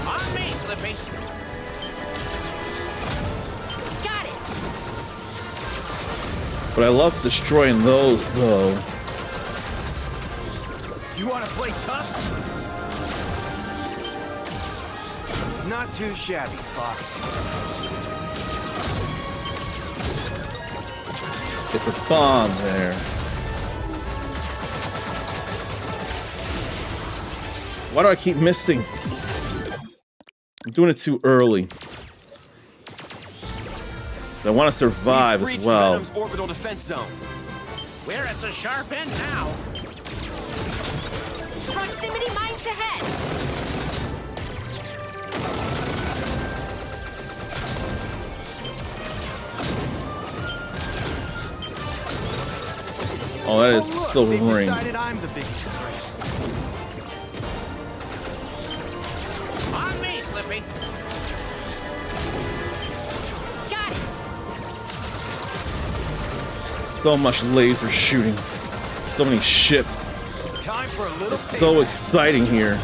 On me, Slippy. Got it. But I love destroying those, though. You want to play tough? Not too shabby, Fox. It's a bomb there. Why do I keep missing? I'm doing it too early. I want to survive We've as breached well. Venom's orbital defense zone. We're at the sharp end now. Proximity mines ahead. Oh, that is Oh look, Silver they've Ring. decided I'm the biggest threat. On me, Slippy. Got it. So much laser shooting. So many ships. Time for a little It's so payback. exciting here.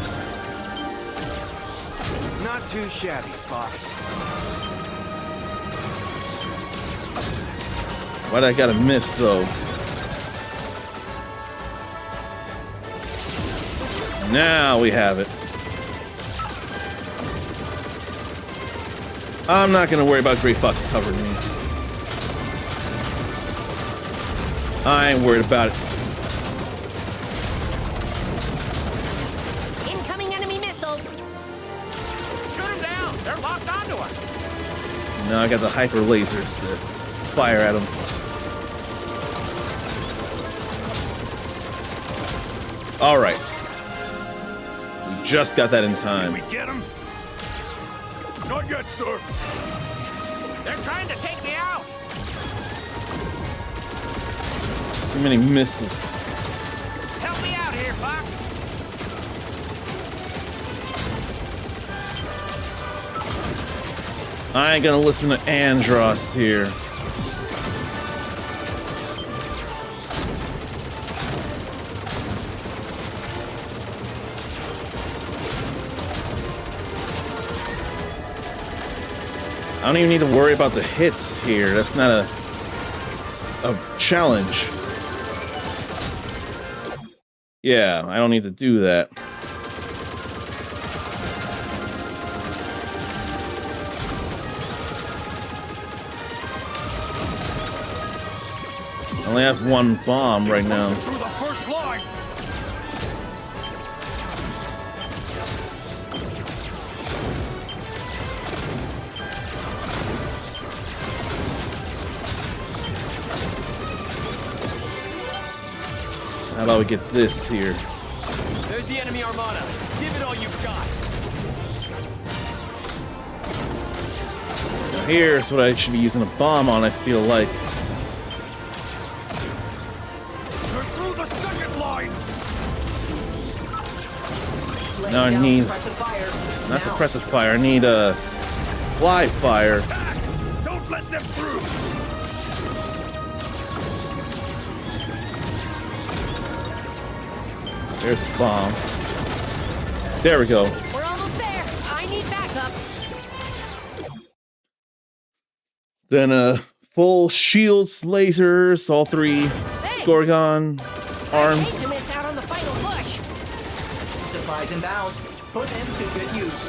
Not too shabby, Fox. Why'd I gotta miss, though? Now we have it. I'm not gonna worry about Gray Fox covering me. I ain't worried about it. Now I got the hyper lasers to fire at him. All right. We just got that in time. Did we get him? Not yet, sir. They're trying to take me out. Too many missiles. Help me out here, Fox. I ain't gonna listen to Andros here. I don't even need to worry about the hits here. That's not a challenge. Yeah, I don't need to do that. I only have one bomb right now. Through the first line. How about we get this here? There's the enemy armada. Give it all you've got. Now here's what I should be using a bomb on, I feel like. They're through the second line. Laying Now I down need- suppressive fire. Not Now. suppressive fire, I need a fly fire. Back. Don't let them through. There's the bomb. There we go. We're almost there. I need backup. Then full shields, lasers, all three Hey, Gorgon I hate arms. to miss out on the final push. Supplies inbound. Put them to good use.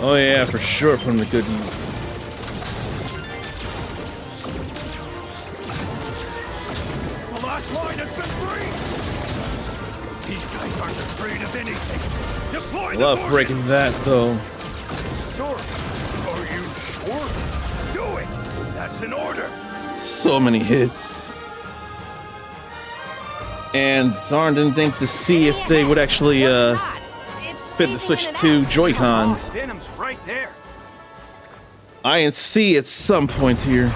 Oh yeah, for sure, put them to good use. The last line has been breached. These guys aren't afraid of anything. Deploy I the love Morgan. breaking that though. Sir, are you sure? Do it. That's an order. So many hits. And Zarn didn't think to see if they would actually fit the Switch 2 Joy-Cons. Venom's right there. I can see at some point here.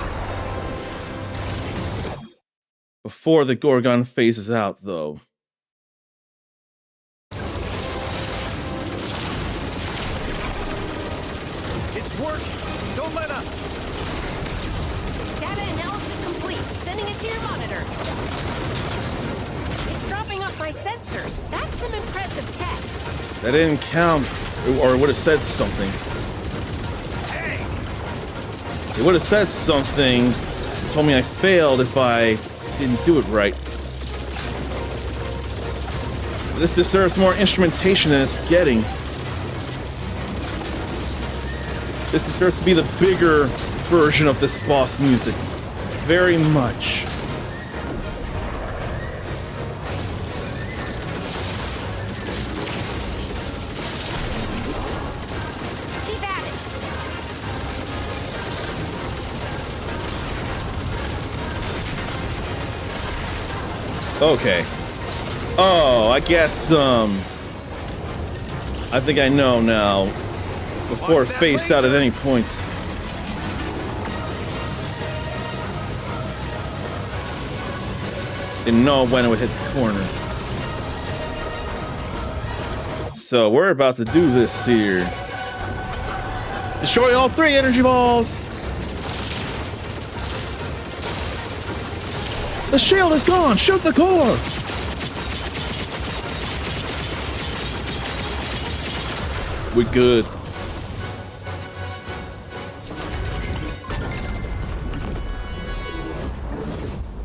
Before the Gorgon phases out, though. It's working. Don't let up. Data analysis complete. Sending it to your monitor. It's dropping off my sensors. That's some impressive tech. That didn't count, or it would have said something. Hey, It would have said something, told me I failed if I didn't do it right. This deserves more instrumentation than it's getting. This deserves to be the bigger version of this boss music. Very much. Keep at it. Okay. Oh, I guess, I think I know now. Before it Watch that phased out at laser. any point. Didn't know when it would hit the corner. So we're about to do this here. Destroy all 3 energy balls! The shield is gone! Shoot the core! We're good.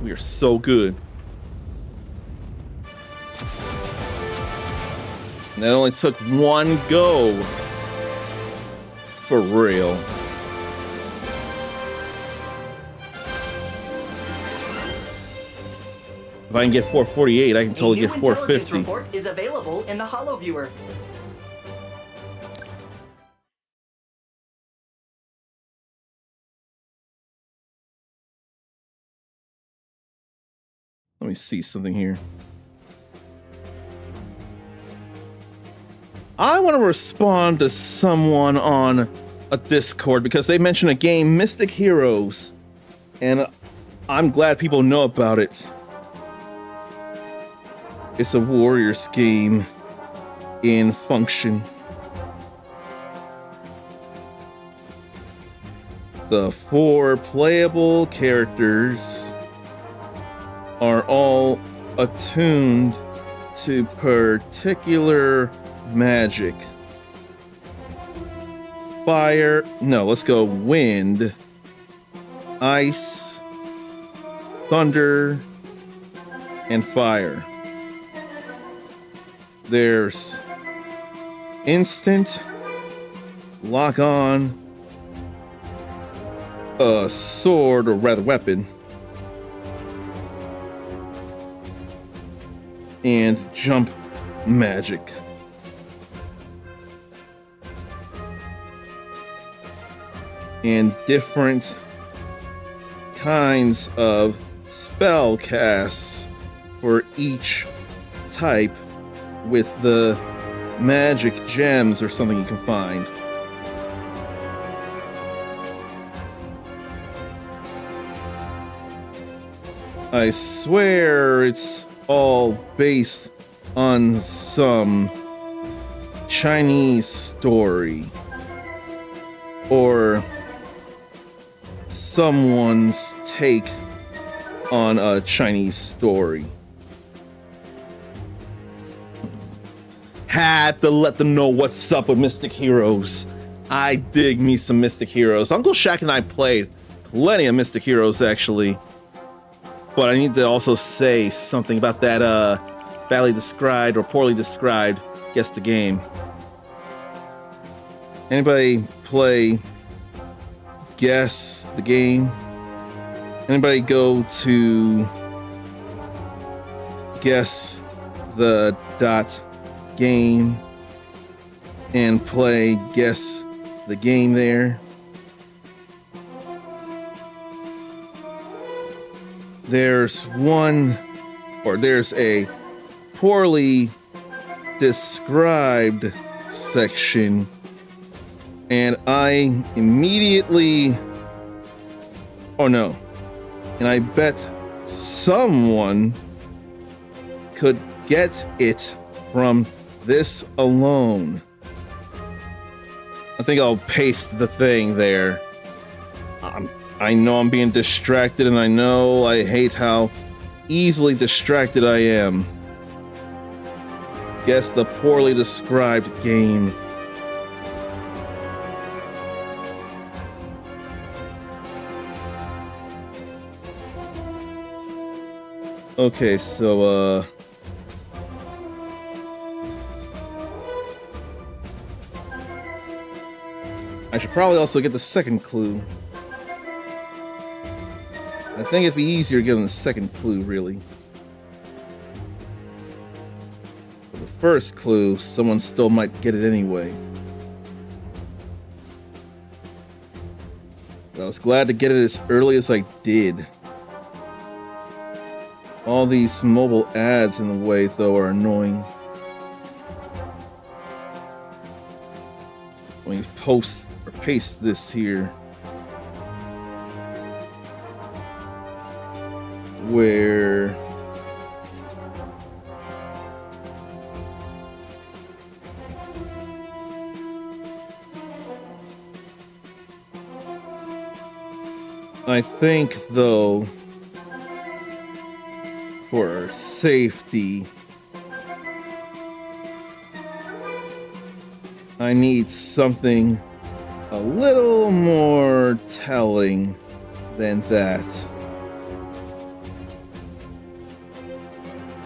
We are so good. And that only took one go. For real. If I can get 448, I can totally A get new intelligence 450. report is available in the Holo Viewer. Let me see something here. I want to respond to someone on a Discord because they mentioned a game, Mystic Heroes, and I'm glad people know about it. It's a Warriors game in Function. The 4 playable characters are all attuned to particular magic. Fire, no, let's go wind, ice, thunder, and fire. There's instant, lock on, a sword, or rather weapon, and jump magic. And different kinds of spell casts for each type with the magic gems or something you can find. I swear it's all based on some Chinese story or someone's take on a Chinese story. Had to let them know what's up with Mystic Heroes. I dig me some Mystic Heroes. Uncle Shaq and I played plenty of Mystic Heroes, actually. But I need to also say something about that badly described or poorly described Guess the Game. Anybody play Guess the Game? Anybody go to Guess the Game and play Guess the Game there? There's a poorly described section, and I immediately, and I bet someone could get it from this alone. I think I'll paste the thing there. I know I'm being distracted, and I know I hate how easily distracted I am. Guess the poorly described game. Okay, so I should probably also get the second clue. I think it'd be easier getting the second clue, really. For the first clue, someone still might get it anyway. But I was glad to get it as early as I did. All these mobile ads in the way, though, are annoying. Let me post or paste this here. Where I think, though, for safety, I need something a little more telling than that.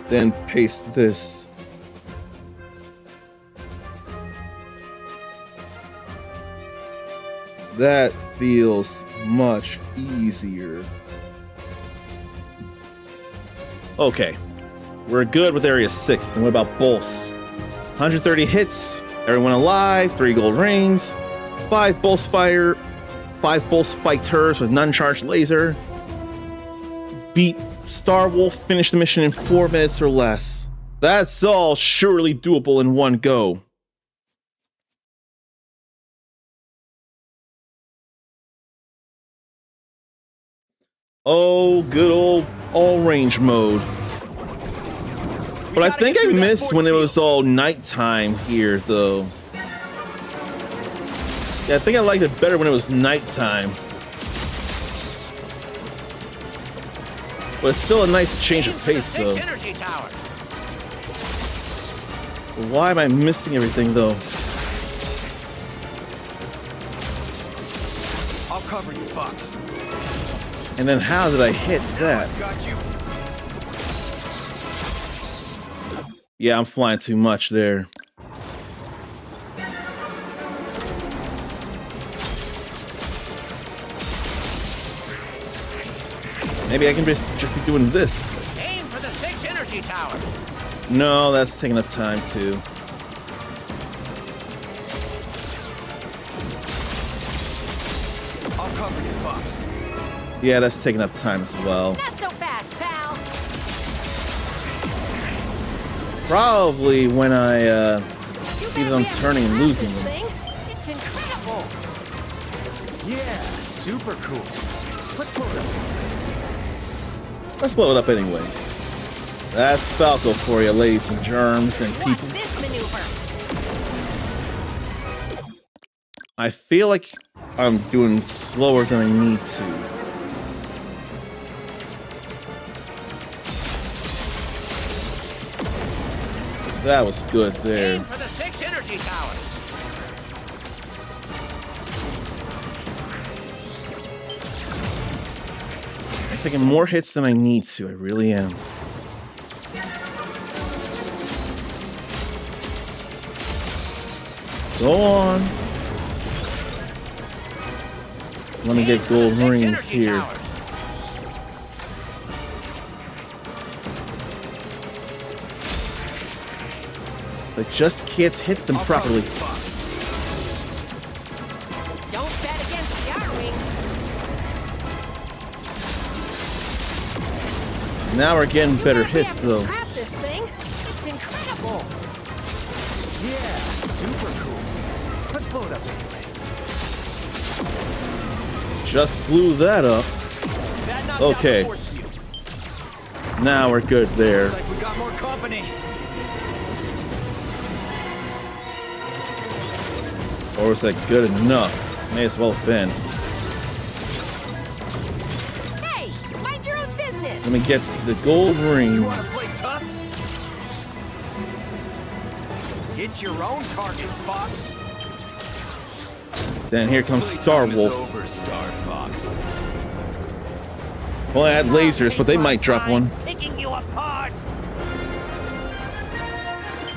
Then paste this. That feels much easier. Okay, we're good with Area 6. Then what about Bulls? 130 hits, everyone alive, 3 gold rings, 5 Bulls fighters with none charged laser. Beat Star Wolf finish the mission in 4 minutes or less. That's all surely doable in one go. Oh, good old all range mode. But I think I missed when it was all nighttime here, though. Yeah, I think I liked it better when it was nighttime. But it's still a nice change of pace, though. Energy tower. Why am I missing everything, though? I'll cover you, Fox. And then how did I hit that? Got you. Yeah, I'm flying too much there. Maybe I can just be doing this. Aim for the 6 energy tower. No, that's taking up time too. I'll cover you, Fox. Yeah, that's taking up time as well. Not so fast, pal. Probably when I see that I'm turning and losing this them. thing. It's incredible. Yeah, super cool. Let's blow it up. Let's blow it up anyway. That's Falco for you, ladies and germs and Watch people. this maneuver. I feel like I'm doing slower than I need to. That was good there. Aim for the 6 energy tower. I'm taking more hits than I need to. I really am. Go on. Let me get gold rings here. I just can't hit them properly. Don't bet against the R-Wing. Now we're getting better Too bad we hits have to though. Scrap this thing. It's incredible. Yeah, super cool. Let's blow it up anyway. Just blew that up. That knocked Okay. out the force field. Now we're good there. Looks like we got more company. Or was that good enough? May as well have been. Hey, mind your own business. Let me get the gold ring. You wanna play tough? Hit your own target, Fox. Then here comes Star Wolf. Over, Star Fox. Well, I had lasers, but they might drop one. Picking you apart.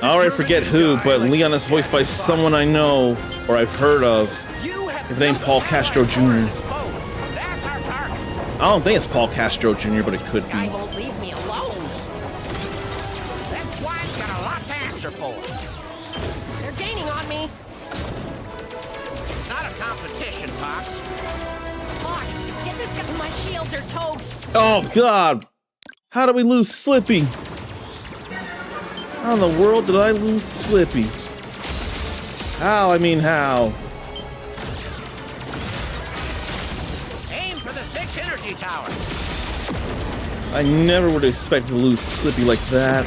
I already forget who, but Leon is voiced by someone I know or I've heard of. His name Paul Castro Jr. That's our target. I don't think it's Paul Castro Jr., but it could Guy be. won't leave me alone. That swine's got a lot to answer for. They're gaining on me. It's not a competition, Fox. Fox, get this guy. My shields are toast. Oh, God. How did we lose Slippy? How in the world did I lose Slippy? How? I mean, how? Aim for the 6 energy tower. I never would expect to lose Slippy like that.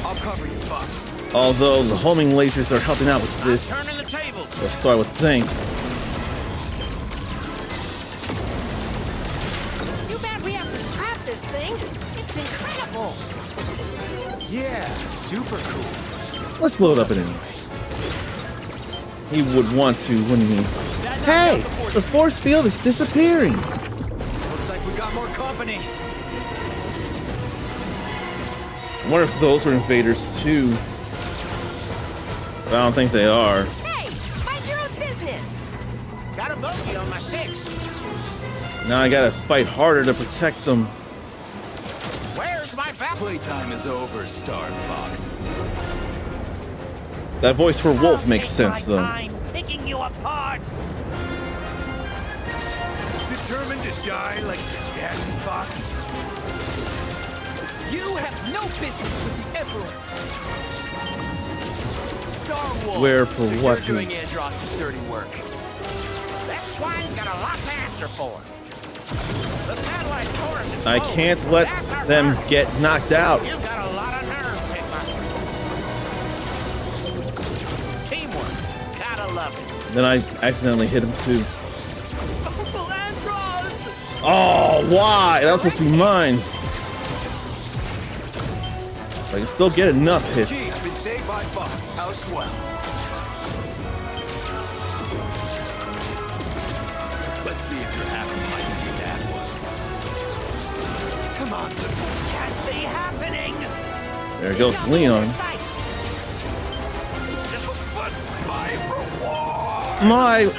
I'll cover you, Fox. Although the homing lasers are helping out with this. Turning the tables. Or so I would think. Too bad we have to scrap this thing. It's incredible. Yeah, super cool. Let's blow it up anyway. He would want to, wouldn't he? That knocked Hey! out the force The force field is disappearing! Looks like we got more company. I wonder if those were invaders too. But I don't think they are. Hey, mind your own business. Got a bogey on my 6. Now I gotta fight harder to protect them. Where's my back? Playtime is over, Star Fox. That voice for Wolf makes sense though. Picking you apart. Determined die like your dad, Fox? You have no business with the Emperor. Star Wars. Where for so what? You're doing Andross's dirty work. That swine's got a lot to answer for. The satellite core is exposed. I can't let That's our them target. get knocked out. You got a lot of nerve, Pigma. Teamwork. Gotta love it. Then I accidentally hit him too. Uncle Andross! Oh, why? That was supposed to be mine. I can still get enough hits. Gee, I've been saved by Fox. How swell. Let's see if you're happy like your dad was. Come on, good boy. Can't be happening. There goes Leon. Sights. Just but my reward.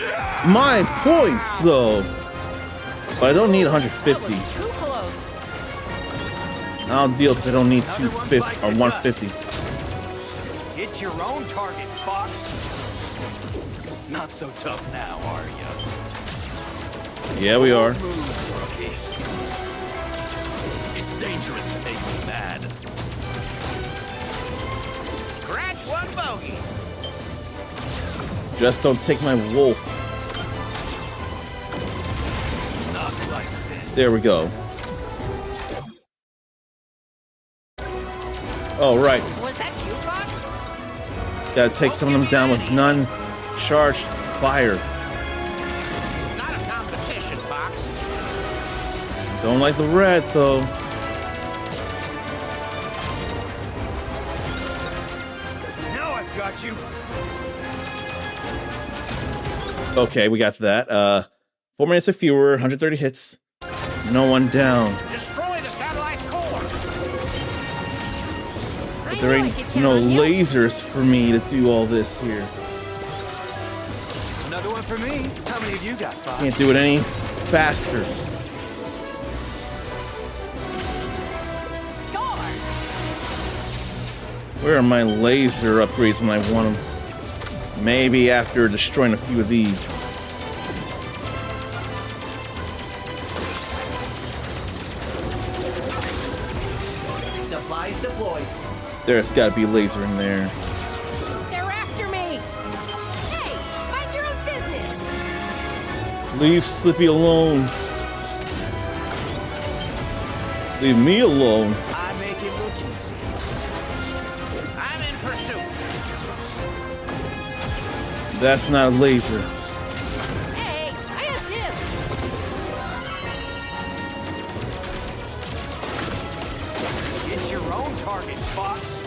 My points though. But I don't need That 150. was too close. I'll deal because I don't need Another one 250 bites or the 150. Hit your own target, Fox. Not so tough now, are you? Yeah, we are. Moves, rookie. It's dangerous to make me mad. Scratch one bogey. Just don't take my wolf. Not like this. There we go. Oh, right. Was that you, Fox? Gotta take some of them down with non-charged fire. It's not a competition, Fox. Don't like the red, though. Now I've got you. Okay, we got that. 4 minutes or fewer, 130 hits. No one down. Destroy the satellite's core. But there ain't no lasers for me to do all this here. Another one for me. How many of you got, Fox? Can't do it any faster. Score! Where are my laser upgrades when I want them? Maybe after destroying a few of these. Supplies deployed. There's got to be a laser in there. They're after me! Hey, mind your own business! Leave Slippy alone. Leave me alone. I make it look easy. I'm in pursuit. That's not a laser. Hey, I have dibs! Hit your own target, Fox.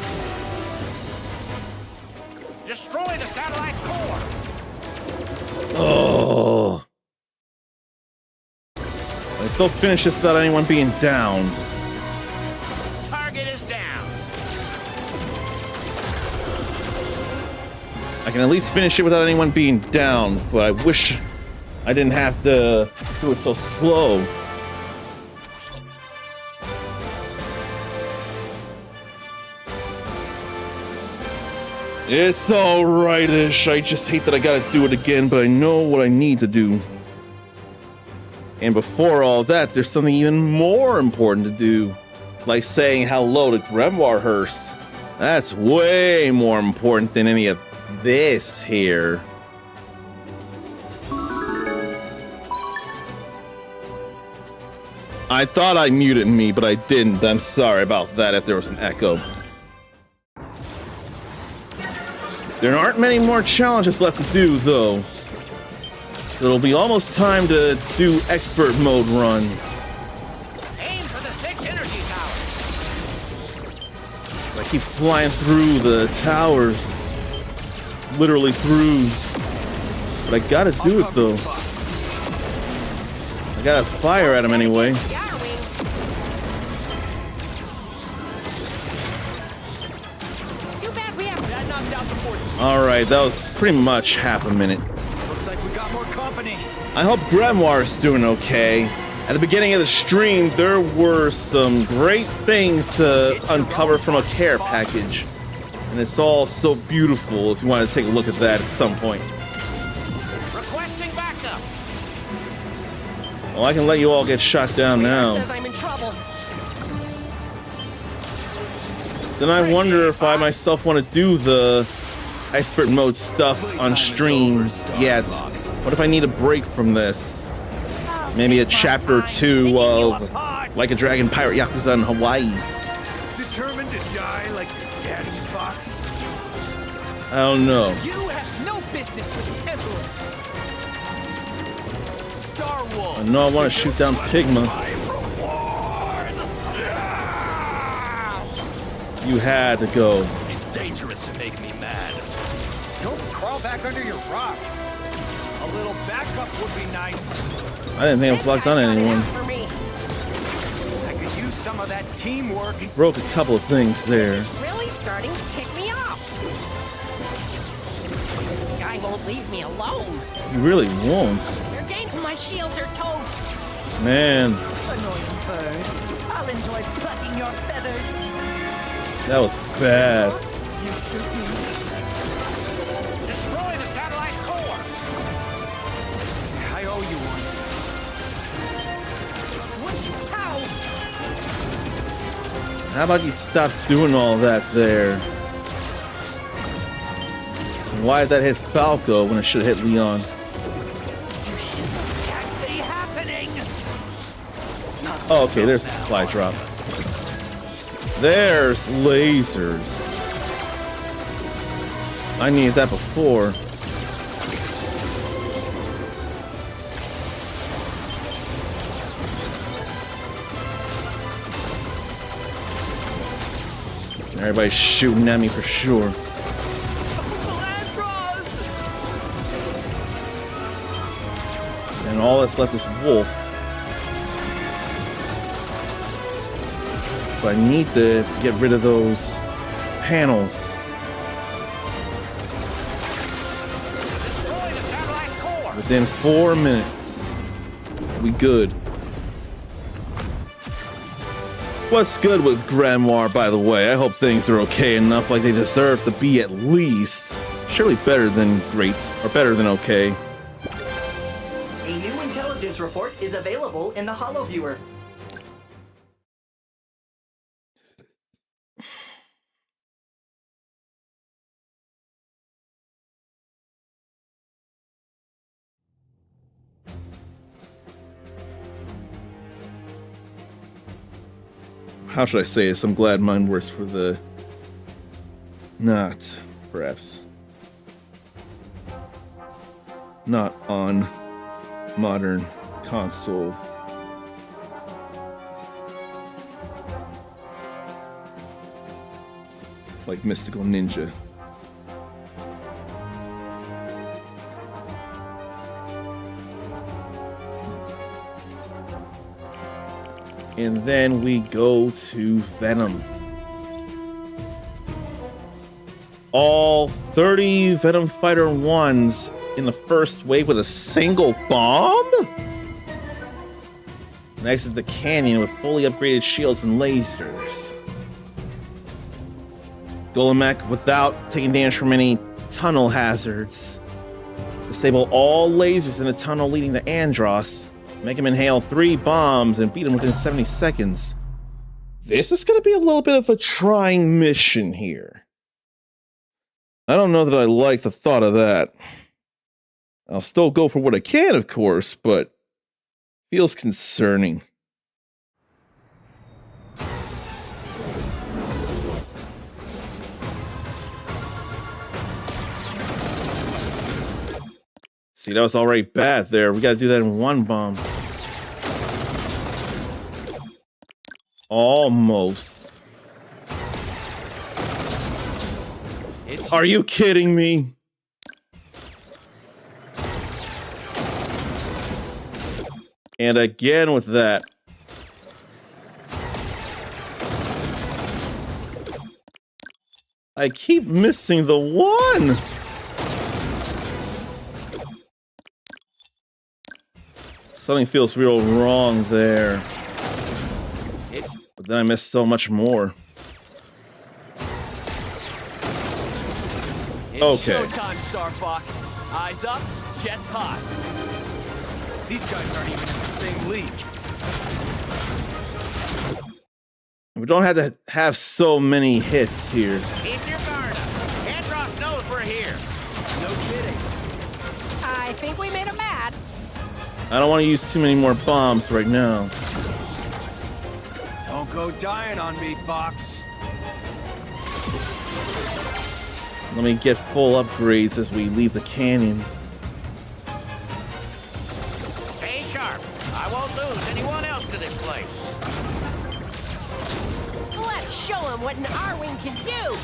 Destroy the satellite's core. Oh. I still finish this without anyone being down. Target is down. I can at least finish it without anyone being down, but I wish I didn't have to do it so slow. It's alright-ish. I just hate that I gotta do it again, but I know what I need to do. And before all that, there's something even more important to do. Like saying hello to Grimoirehurst. That's way more important than any of this here. I thought I muted me, but I didn't. I'm sorry about that if there was an echo. There aren't many more challenges left to do, though. So it'll be almost time to do expert mode runs. Aim for the 6 energy towers. I keep flying through the towers. Literally through. But I gotta do it, though. Fox. I gotta fire at him anyway. Yarwing! Too bad we have That knocked out the fourth. Alright, that was pretty much half a minute. Looks like we got more company. I hope Grimoire's doing okay. At the beginning of the stream, there were some great things to uncover from a care package. And it's all so beautiful if you want to take a look at that at some point. Requesting backup. Well, I can let you all get shot down Radar now. says I'm in trouble. Then I wonder if I myself want to do the expert mode stuff on stream yet. What if I need a break from this? Maybe a chapter 2 of Like a Dragon Pirate Yakuza in Hawaii. Determined to die like your daddy, Fox? I don't know. You have no business with the Emperor. Star Wolf. I know I want to shoot down Pigma. You had to go. It's dangerous to make me mad. Don't crawl back under your rock. A little backup would be nice. I didn't think I was locked on anyone. For me. I could use some of that teamwork. Broke a couple of things there. This is really starting to tick me off. This guy won't leave me alone. You really won't. Your game, my shields are toast. Man, Annoying bird. I'll enjoy plucking your feathers. that was bad. You should be. Destroy the satellite's core! I owe you one. What? How? How about you stop doing all that there? Why did that hit Falco when it should have hit Leon? Can't be happening! Not so Oh, okay, there's the tough now, supply are drop. ya? There's lasers. I needed that before. Everybody's shooting at me for sure. And all that's left is Wolf. But I need to get rid of those panels. Destroy the satellite's core! Within 4 minutes. We good. What's good with Grimoire, by the way? I hope things are okay enough, like they deserve to be at least. Surely better than great, or better than okay. A new intelligence report is available in the HoloViewer. How should I say this? I'm glad mine works for the... Not, perhaps. Not on modern console. Like Mystical Ninja. And then we go to Venom. All 30 Venom Fighter 1s in the first wave with a single bomb? Next is the Canyon with fully upgraded shields and lasers. Golem without taking damage from any tunnel hazards. Disable all lasers in the tunnel leading to Andross. Make him inhale 3 bombs and beat him within 70 seconds. This is going to be a little bit of a trying mission here. I don't know that I like the thought of that. I'll still go for what I can, of course, but feels concerning. See, that was already bad there. We got to do that in 1 bomb. Almost. Are you kidding me? And again with that. I keep missing the 1. Something feels real wrong there. But then I missed so much more. It's Okay. showtime, Star Fox. Eyes up, jets hot. These guys aren't even in the same league. We don't have to have so many hits here. Keep your guard up. Andros knows we're here. No kidding. I think we made him mad. I don't want to use too many more bombs right now. Don't go dying on me, Fox. Let me get full upgrades as we leave the canyon. Stay sharp. I won't lose anyone else to this place. Let's show him what an R-Wing can do.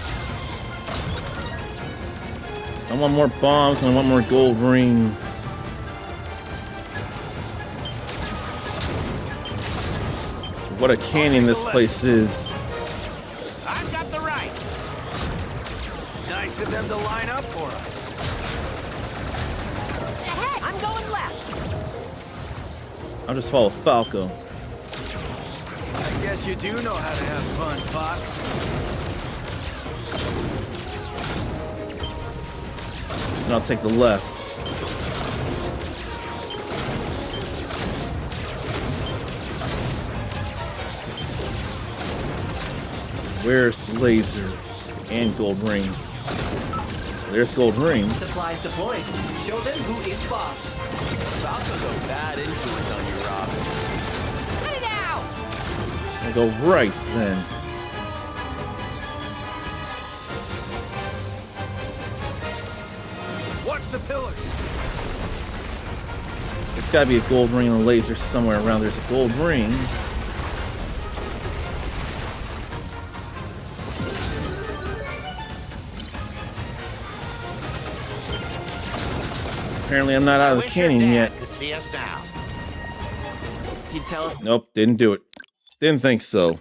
I want more bombs and I want more gold rings. What a canyon this place is. I've got the right. Nice of them to line up for us. Ahead, I'm going left. I'll just follow Falco. I guess you do know how to have fun, Fox. And I'll take the left. Where's lasers and gold rings? There's gold rings. Supplies deployed. Show them who is boss. Falco go bad influence on you, Rob. Cut it out. I go right then. Watch the pillars. There's gotta be a gold ring and a laser somewhere around. There's a gold ring. Apparently I'm not out of the Wish your canyon dad yet. could see us now. He'd tell us Nope, didn't do it. Didn't think so.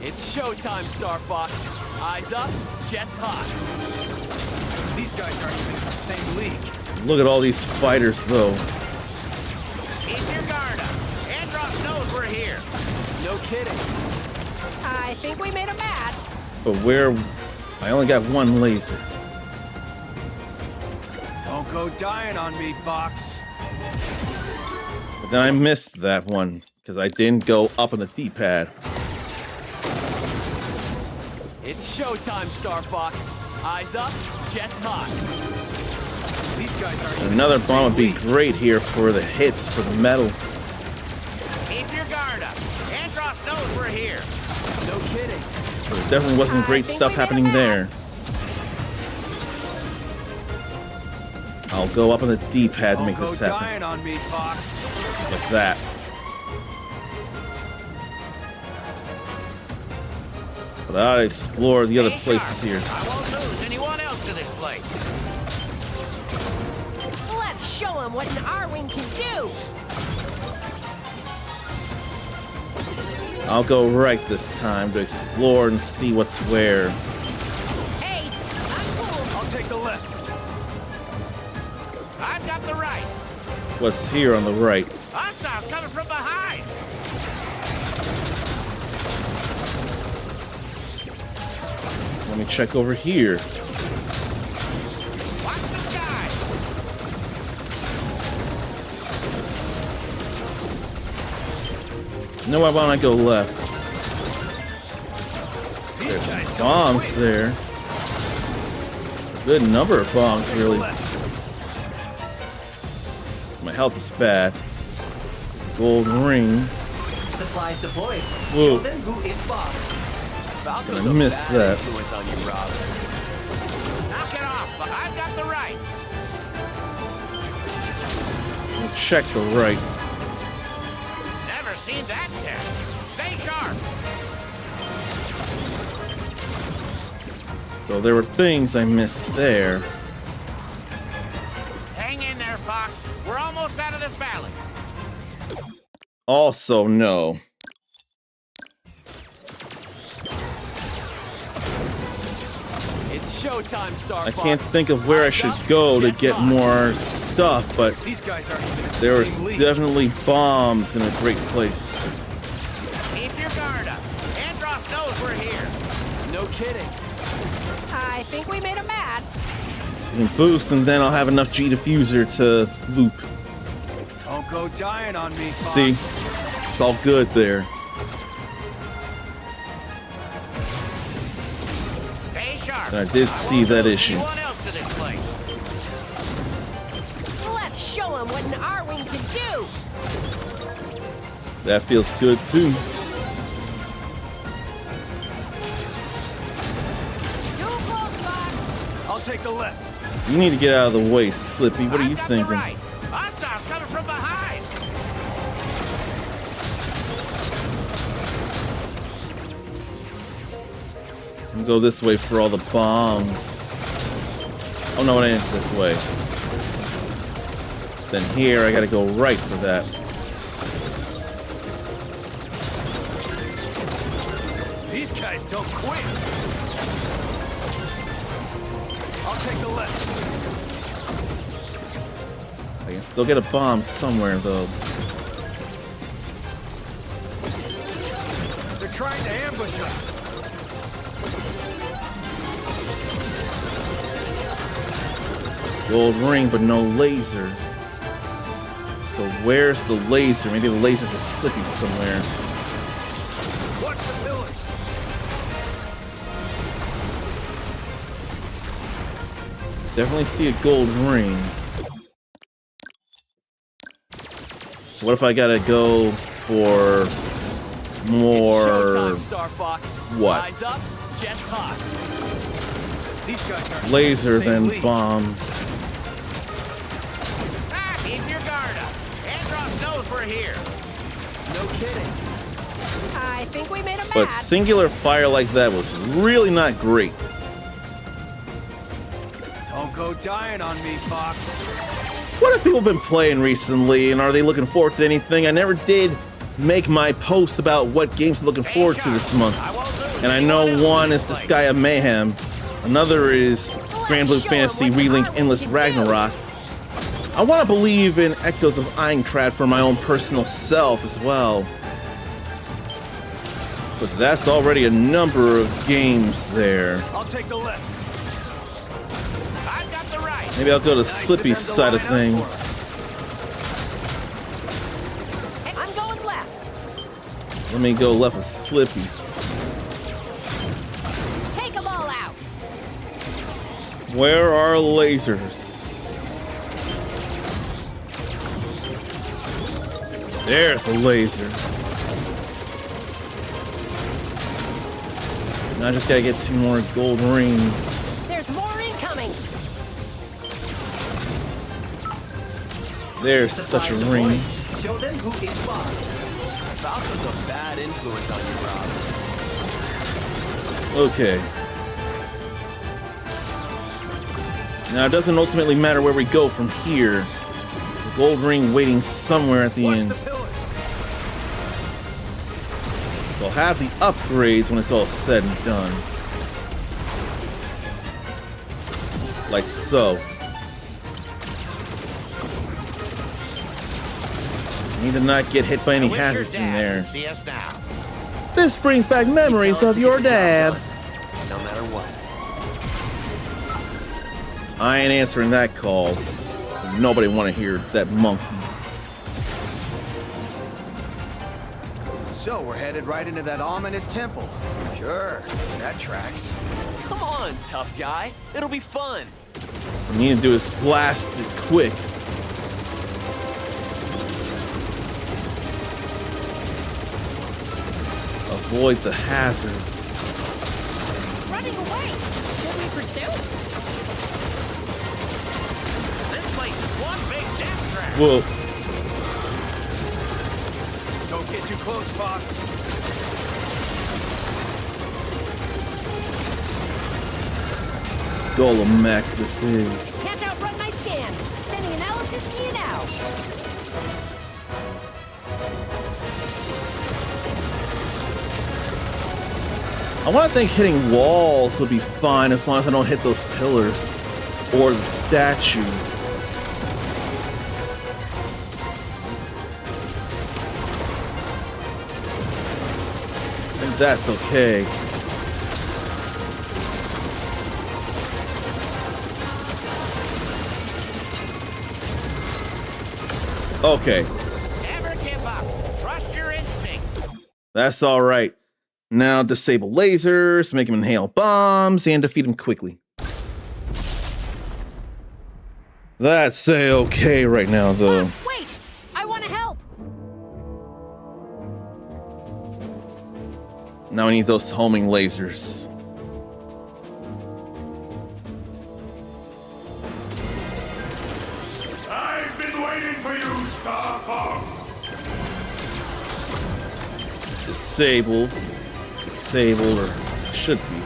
it's showtime, Star Fox. Eyes up, jets hot. These guys aren't even in the same league. Look at all these fighters though. Keep your guard up. Andros knows we're here. No kidding. I think we made him mad. But where? I only got one laser. Don't go dying on me, Fox. But then I missed that one because I didn't go up on the D-pad. It's showtime, Star Fox. Eyes up, jets hot. These guys aren't even Another in the bomb would same be league. great here for the hits for the metal. Keep your guard up. Andros knows we're here. No kidding. But there definitely wasn't great I think stuff we made happening it there. I'll go up on the D-pad to Don't make go this happen. dying on me, Fox. Like that. But I ought to explore the other Stay places sharp. here. I won't lose anyone else to this place. Let's show him what an R-Wing can do. I'll go right this time to explore and see what's where. Hey, I'm cool. I'll take the left. I've got the right. What's here on the right? Hostiles coming from behind. Let me check over here. Watch the sky. No, why don't I go left? These guys don't Bombs quit. there. A good number of bombs, Take the really. left. My health is bad. Gold ring. Supplies deployed. Whoa. Show them who is boss. Falco's I a missed bad that. influence on you, Rob. Knock it off. I've got the right. Let me check the right. Never seen that tech. Stay sharp. So there were things I missed there. Hang in there, Fox. We're almost out of this valley. Also, no. It's showtime, Star I Fox. can't think of where I Eyes should up, go to jets get hot. more stuff, but These guys aren't even in the there was same league. definitely bombs in a great place. Keep your guard up. Andros knows we're here. No kidding. I think we made him mad. You can boost, and then I'll have enough G diffuser to loop. Don't go dying on me, Fox. See? It's all good there. Stay sharp. And I did see that issue. Anyone else to this place? Let's show him what an Arwing can do. That feels good too. Too close, Fox. I'll take the left. You need to get out of the way, Slippy. What are you I've got the thinking? right. Hostiles coming from behind. I'm gonna go this way for all the bombs. Oh no, it ain't this way. Then here, I gotta go right for that. These guys don't quit. I'll take the left. I can still get a bomb somewhere though. They're trying to ambush us. Gold ring, but no laser. So where's the laser? Maybe the laser's with Slippy somewhere. Watch the pillars. Definitely see a gold ring. So what if I gotta go for more? It's showtime, Star Fox. What? Eyes up, jets hot. These guys aren't Laser in the same than league. bombs. Ah, keep your guard up. Andros knows we're here. No kidding. I think we made him But mad. singular fire like that was really not great. Don't go dying on me, Fox. What have people been playing recently, and are they looking forward to anything? I never did make my post about what games I'm looking forward to this month. I won't lose. And I know one is the Sky of Mayhem, another is Grand Blue Fantasy Relink Endless Ragnarok. I want to believe in Echoes of Aincrad for my own personal self as well. But that's already a number of games there. I'll take the left. I've got the right. Maybe I'll go to Nice Slippy's of them to side of line up for things. us. Hey, I'm going left. Let me go left with Slippy. Take them all out. Where are lasers? There's a laser. Now I just gotta get 2 more gold rings. There's more incoming. There's such a ring. Show them who is boss. Falco's a bad influence on you, Rob. Okay. Now it doesn't ultimately matter where we go from here. There's a gold ring waiting somewhere at the Watch end. the pillars. So I'll have the upgrades when it's all said and done. Like so. Need to not get hit by any I wish your hazards in dad there. could see us now. This brings back memories Tell us of to your get the job dad. done, no matter what. I ain't answering that call. Nobody want to hear that monkey. So we're headed right into that ominous temple. Sure, that tracks. Come on, tough guy. It'll be fun. What we need to do is blast it quick. Avoid the hazards. It's running away. Should we pursue? This place is one big death trap. Whoa. Don't get too close, Fox. Golem mech this is. Can't outrun my scan. Sending analysis to you now. I want to think hitting walls would be fine as long as I don't hit those pillars or the statues. I think that's okay. Okay, Never give up. Trust your instinct. that's all right. Now disable lasers, make him inhale bombs, and defeat him quickly. That's okay right now, though. Fox, wait! I want to help! Now I need those homing lasers. I've been waiting for you, Star Fox. Disable. Disable, or should be.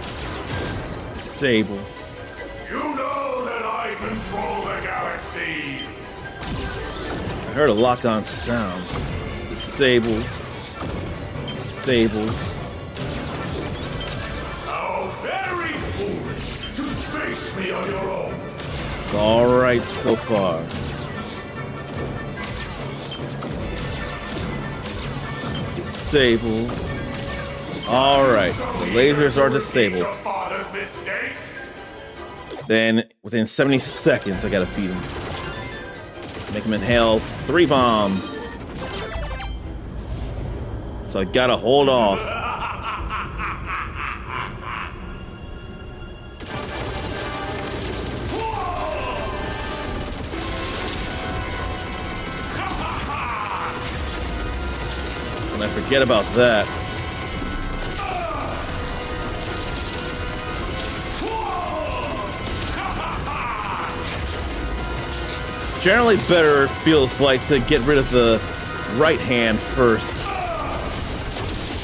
Disable. You know that I control the galaxy. I heard a lock-on sound. Disable. Disable. How very foolish to face me on your own. It's alright so far. Disable. Alright, the lasers are disabled. Your father's mistakes. Then, within 70 seconds, I gotta beat him. Make him inhale 3 bombs. So I gotta hold off. And I forget about that. Generally better, it feels like, to get rid of the right hand first.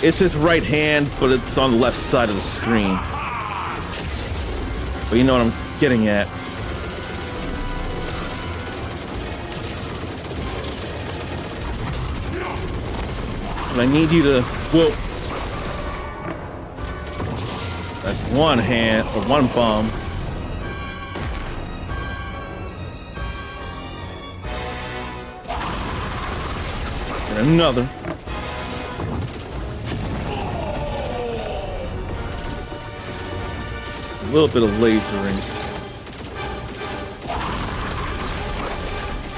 It's his right hand, but it's on the left side of the screen. But you know what I'm getting at. But I need you to... Whoa. That's one hand, or one bomb. And another. A little bit of lasering.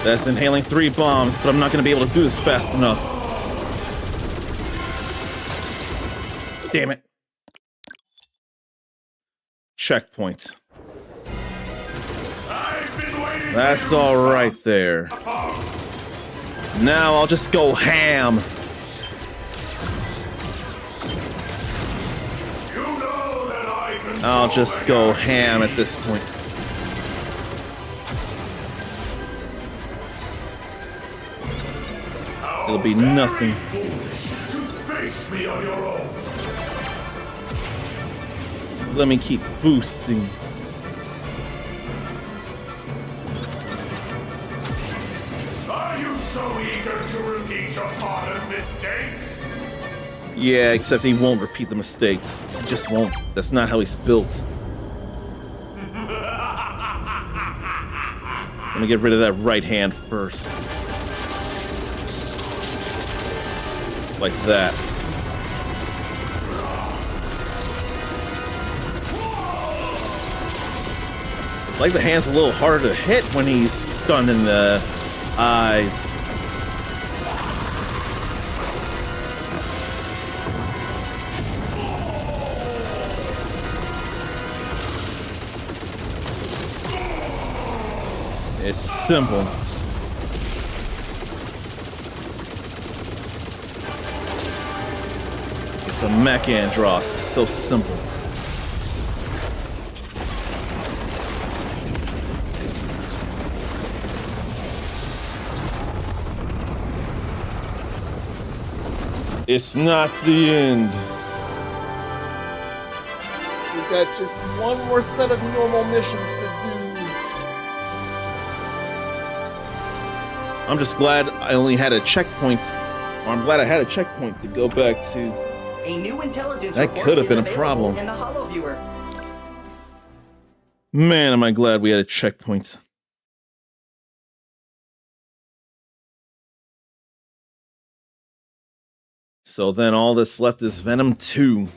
That's inhaling 3 bombs, but I'm not going to be able to do this fast enough. Damn it. Checkpoint. That's all right there. Now I'll just go ham. I'll just go ham at this point. It'll be nothing. Let me keep boosting. Are you so eager to repeat your father's mistakes? Yeah, except he won't repeat the mistakes. He just won't. That's not how he's built. Let me get rid of that right hand first. Like that. Like the hand's a little harder to hit when he's stunned in the eyes. It's simple. It's a mech Andross. It's so simple. It's not the end. We got just one more set of normal missions to do. I'm just glad I only had a checkpoint, or I'm glad I had a checkpoint to go back to. A new intelligence That report could have is been a available problem. in the Holo Viewer. Man, am I glad we had a checkpoint. So then all that's left is Venom 2.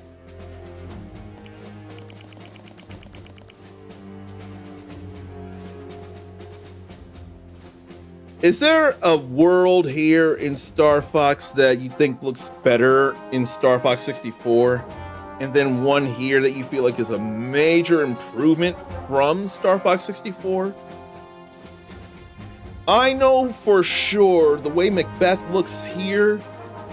Is there a world here in Star Fox that you think looks better in Star Fox 64? And then one here that you feel like is a major improvement from Star Fox 64? I know for sure the way Macbeth looks here,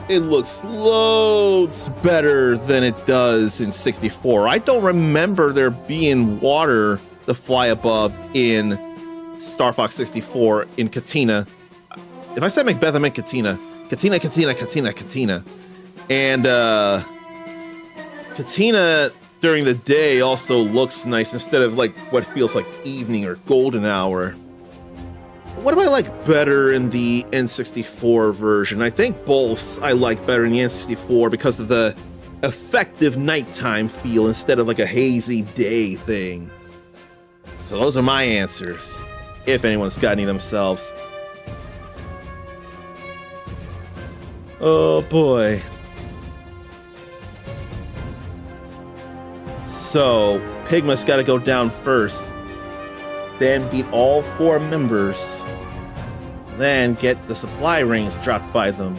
it looks loads better than it does in 64. I don't remember there being water to fly above in Star Fox 64 in Katina. If I said Macbeth, I meant Katina. Katina. And Katina during the day also looks nice instead of like what feels like evening or golden hour. What do I like better in the N64 version? I think both I like better in the N64 because of the effective nighttime feel instead of like a hazy day thing. So those are my answers, if anyone's got any themselves. Oh boy. So, Pigma's got to go down first, then beat all 4 members, then get the supply rings dropped by them,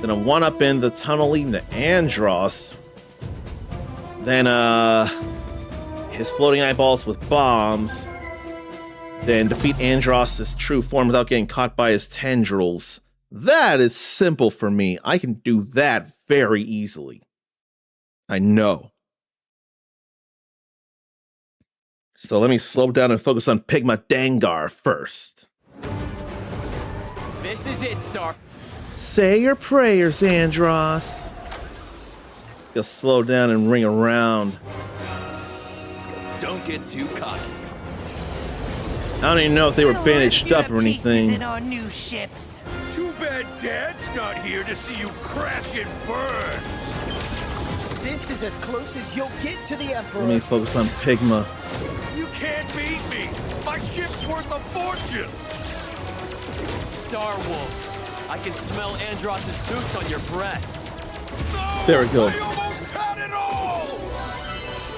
then a 1-up in the tunnel leading to Andross, then his floating eyeballs with bombs, then defeat Andross's true form without getting caught by his tendrils. That is simple for me. I can do that very easily. I know. So let me slow down and focus on Pigma Dengar first. This is it, Star. Say your prayers, Andross. He'll slow down and ring around. Don't get too cocky. I don't even know if they were bandaged up or anything. In our new ships. Too bad Dad's not here to see you crash and burn. This is as close as you'll get to the Emperor. Let me focus on Pigma. You can't beat me. My ship's worth a fortune. Star Wolf. I can smell Andross's boots on your breath. No, There we go. I almost had it all.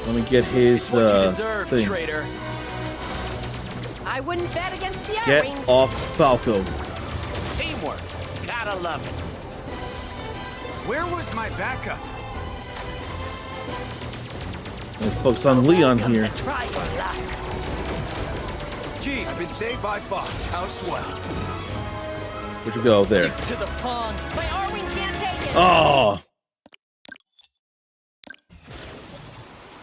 Let me get his It's what you deserve, thing. traitor. I wouldn't bet against the Get Eye-Wings. off Falco. Teamwork. Gotta love it. Where was my backup? Let me focus on Leon here. Try your luck. Gee, I've been saved by Fox. How swell. Where'd you go? There. To the pond. My Arwing can't take it. Oh.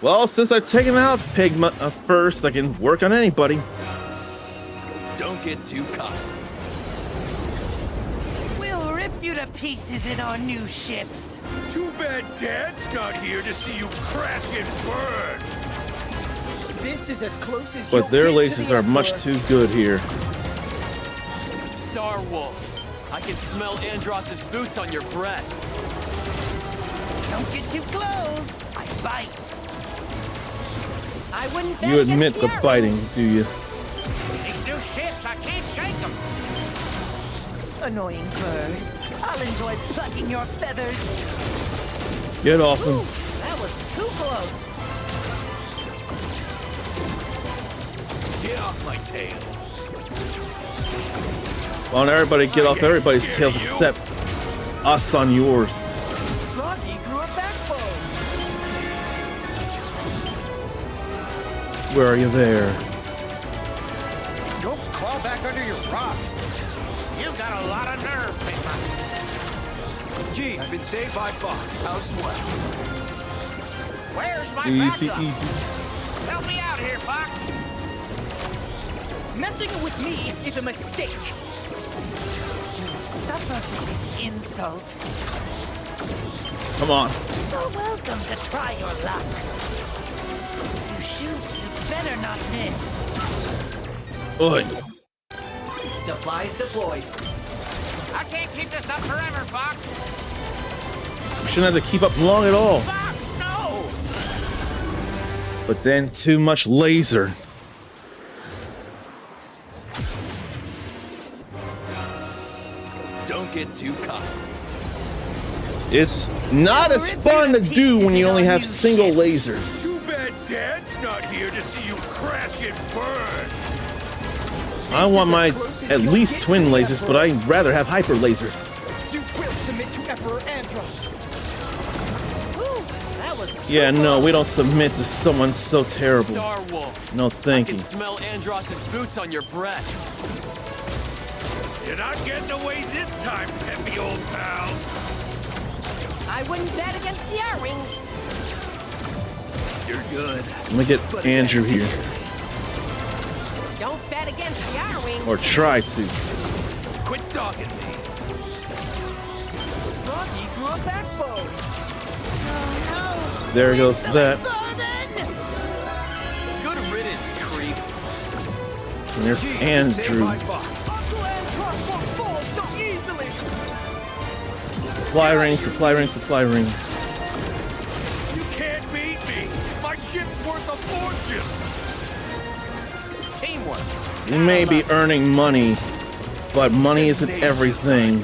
Well, since I've taken out Pigma first, I can work on anybody. Don't get too cocky. We'll rip you to pieces in our new ships. Too bad Dad's not here to see you crash and burn. This is as close as But you'll their get to lasers the are much Emperor. too good here. Star Wolf. I can smell Andross's boots on your breath. Don't get too close. I bite. I wouldn't bet You against admit the biting, Eye-Wings. do you? These new ships, I can't shake them. Annoying bird. I'll enjoy plucking your feathers. Get off him. Ooh, that was too close. Get off my tail. Why don't everybody get off everybody's tails except us on yours? Froggy grew a backbone. Where are you there? Don't crawl back under your rock. You got a lot of nerve, Pigma. Gee, I've been saved by Fox. How swell. Where's my Easy, backup? easy. Help me out here, Fox. Messing with me is a mistake. You'll suffer for this insult. Come on. You're welcome to try your luck. If you shoot, you better not miss. Oi. Supplies deployed. I can't keep this up forever, Fox. We shouldn't have to keep up long at all. Fox, no! But then too much laser. Don't get too cocky. It's not as fun to do when you only have single lasers. Too bad Dad's not here to see you crash and burn. I want my at least twin lasers, but I'd rather have hyper lasers. You will submit to Emperor Andros. Whew, that was Yeah, no, we don't submit to someone so terrible. Star Wolf. No, I thank can you. smell Andros's boots on your breath. You're not getting away this time, peppy old pal. I wouldn't bet against the R-Wings. You're good. Let me get Andrew here. Don't bet against the R-Wing. Or try to. Quit dogging me. Froggy grew a backbone. There goes that. Good riddance, creep. And there's Save Andrew. my box. Uncle Andros won't fall so easily. Supply rings, supply rings, supply rings. You can't beat me. My ship's worth a fortune. Teamwork. We may be earning money, but money isn't everything.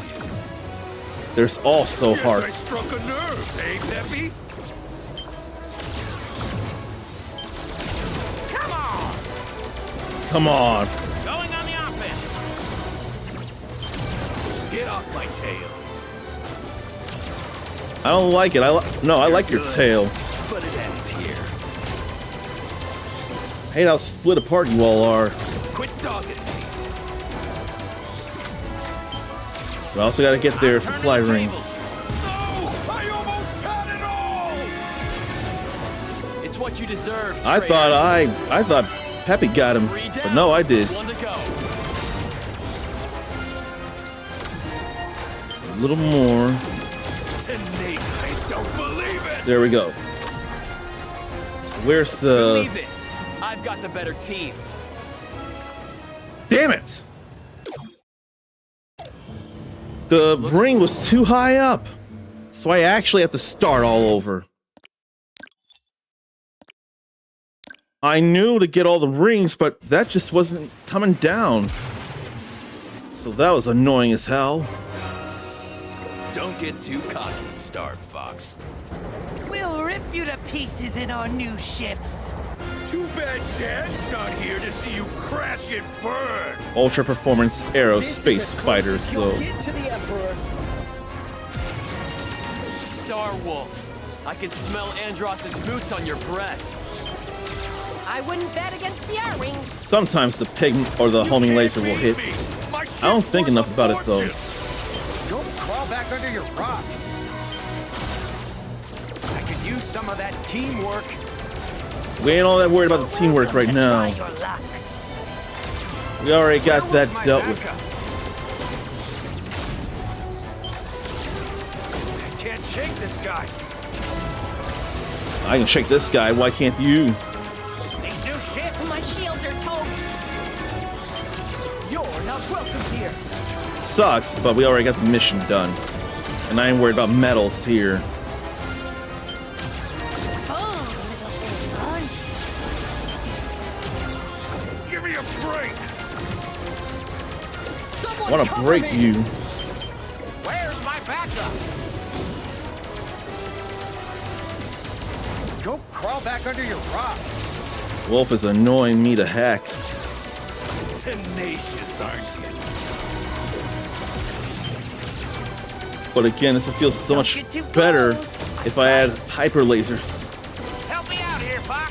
There's also Guess I hearts. struck a nerve, eh, Peppy? Come on! Come on. Going on the offense! Get off my tail. I don't like it. No, I like your tail. But it ends here. I hate how split apart you all are. Quit dogging me. But I also gotta get their supply rings. No! I almost had it all! It's what you deserve. I thought Peppy got him, Three but down, no, I did. One to go. A little more. Tenacious, I don't believe it! There we go. Where's the... Believe it. I've got the better team. Damn it! The ring was too high up, so I actually have to start all over. I knew to get all the rings, but that just wasn't coming down. So that was annoying as hell. Don't get too cocky, Star Fox. We'll rip you to pieces in our new ships. Too bad Dad's not here to see you crash and burn! Ultra performance aerospace This is as close fighters, as you'll though. get to the Emperor. Star Wolf. I can smell Andros's boots on your breath. I wouldn't bet against the R-Wings. Sometimes the pig or the homing laser will hit. I don't think enough about it, though. Don't crawl back under your rock. I could use some of that teamwork. We ain't all that worried about the teamwork right now. Try your luck. We already got Where that was my dealt with. backup? I can't shake this guy. I can shake this guy, why can't you? These new ships! My shields are toast. You're not welcome here. Sucks, but we already got the mission done. And I ain't worried about medals here. Oh, little punch. Give me a break! Someone I want to cover break me. you. Where's my backup? Go crawl back under your rock. Wolf is annoying me to heck. Tenacious, aren't you? But again, this feels so much get too better close. if I had hyper lasers. Help me out here, Fox!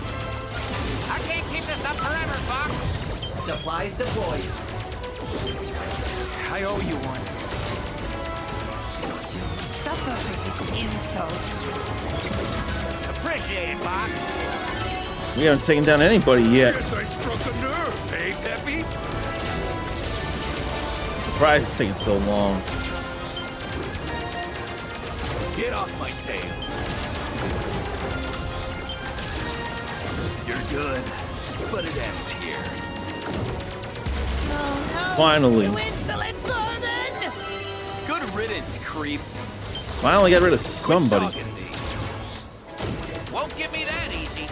I can't keep this up forever, Fox! Supplies deployed. I owe you one. You'll suffer for this insult. Appreciate it, Fox. We haven't taken down anybody yet. Guess I struck a nerve, eh, Peppy? Surprised it's taking so long. Get off my tail. You're good, but it ends here. Finally. You insolent vermin! Good riddance, creep. Finally got rid of somebody. Quit dogging me. Won't give me that easy.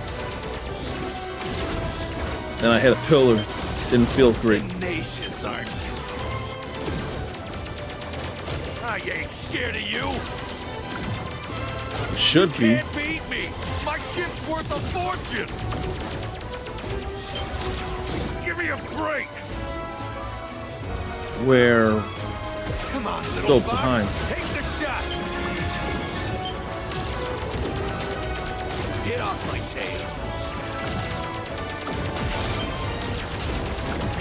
Then I hit a pillar. Didn't feel great. Tenacious, aren't you? I ain't scared of you. Should be. Can't beat me. My ship's worth a fortune. Give me a break. where Come on, still little fox. behind. Take the shot. Get off my tail.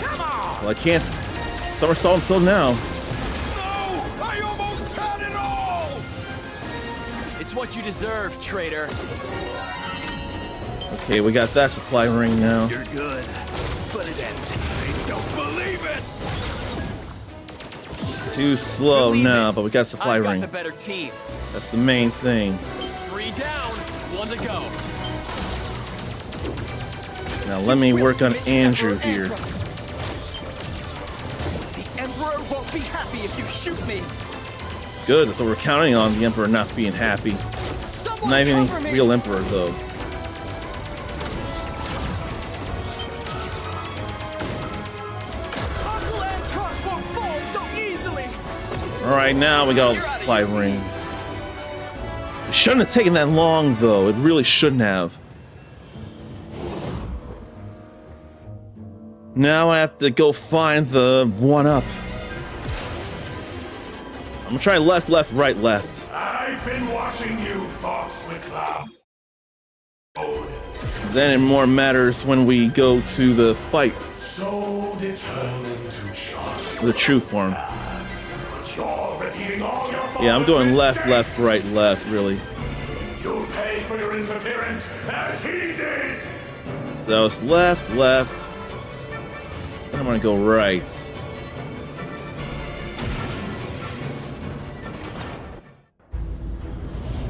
Come on. Well, I can't somersault until now. No, I almost had it all. It's what you deserve, traitor. Okay, we got that supply ring now. You're good, but it ends. I don't believe it. Too slow Believe now, it. but we got supply I've got ring. the better team. That's the main thing. 3 down, 1 to go. Now let me work on Andrew here. The Emperor won't be happy if you shoot me. Good, that's what we're counting on, the Emperor not being happy. Someone Not even cover a me. real Emperor, though. Uncle Antros won't fall so easily. Alright, now we got all the supply rings. It shouldn't have taken that long, though. It really shouldn't have. Now I have to go find the 1-up. I'm gonna try left, left, right, left. I've been watching you, Fox McCloud. Then it more matters when we go to the fight, So determined to charge the true form. but you're repeating all your Yeah, I'm going left, mistakes. left, right, left, really. You'll pay for your interference as he did. So it's left, left. Then I'm gonna go right.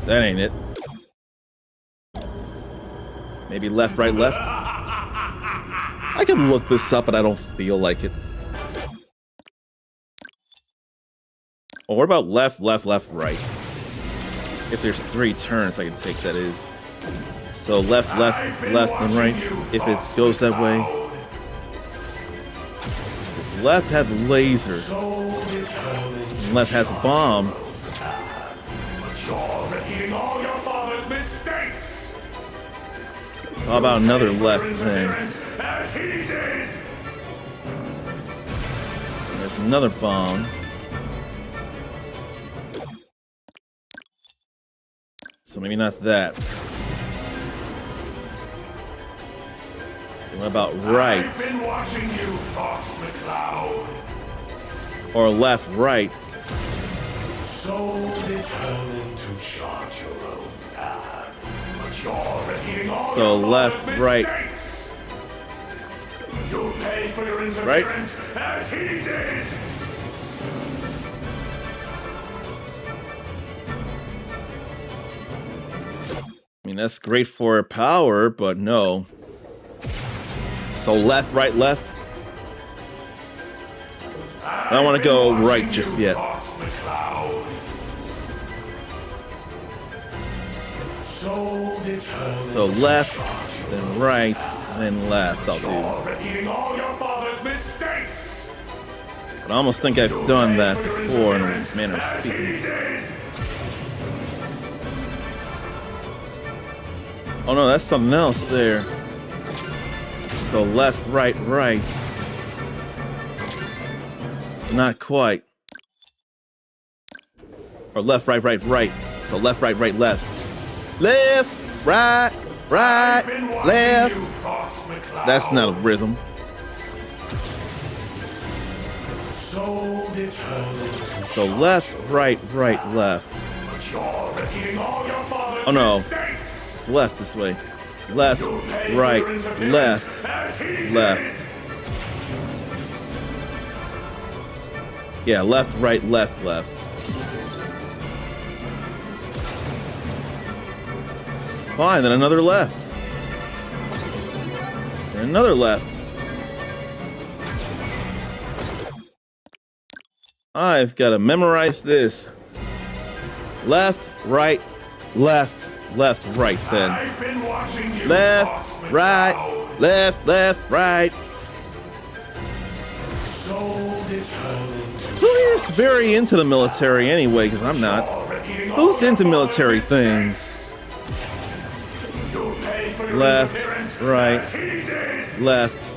That ain't it. Maybe left, right, left. I can look this up, but I don't feel like it. Well, what about left, left, left, right? If there's 3 turns, I can take that is. So left, left, left, and right. If it goes that way. This left has a laser. And left has a bomb. But you're repeating all your father's mistakes. So how about another left thing? Interference as he did. There's another bomb. So maybe not that. What about right? I've been watching you, Fox McCloud. Or left, right? So determined to chart your own path. But you're repeating all So your left, father's right. mistakes. You'll pay for your interference as he did. I mean, that's great for power, but no. So left, right, left? I don't want to go right just yet. Fox McCloud. So determined. So left, then right, then left. I'll do. You're repeating all your father's mistakes. But I almost think I've done that before in a manner of As he speaking. did. Oh no, that's something else there. So left, right, right. Not quite. Or left, right, right, right. So left, right, right, left. Left, right, right, Been watching left. you, Fox McCloud. That's not a rhythm. So determined to So left, right, right, left. But you're repeating all your father's Oh, no. mistakes. It's left this way. Left, You'll pay right, for your interference left, as he did. left. Yeah, left, right, left, left. Fine, then another left. And another left. I've got to memorize this. Left, right, left, left, right then. I've been watching you, Left, Fox McCloud. right, left, left, right. So determined to Who is very into the military anyway, because I'm not. repeating all Who's your into father's military mistakes. things? You'll pay for your Left, interference right. as he did. Left,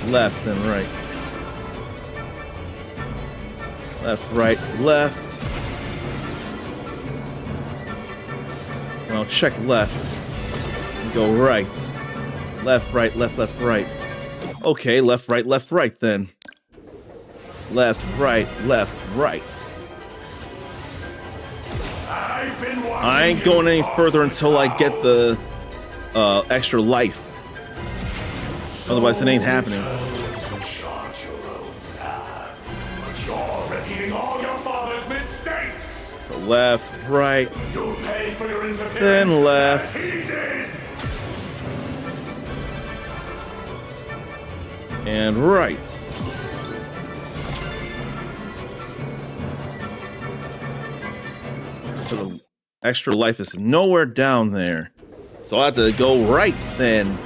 left, then right. Left, right, left. Well, check left. And go right. Left, right, left, left, right. Okay, left, right then. Left, right, right. I ain't going any further until I get the extra life. Otherwise, it ain't happening. So left, right, then left. And right. So the extra life is nowhere down there. So I have to go right then.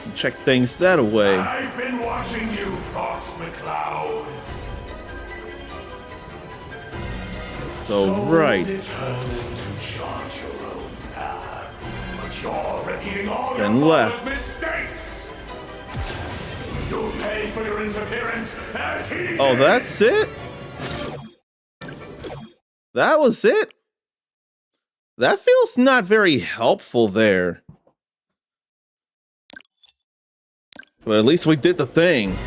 And check things that way. I've been watching you, Fox McCloud. So right. Determined to chart your own path, but you're repeating all Then your left. father's mistakes. You'll pay for your interference as he Oh, did. that's it? That was it? That feels not very helpful there. But at least we did the thing.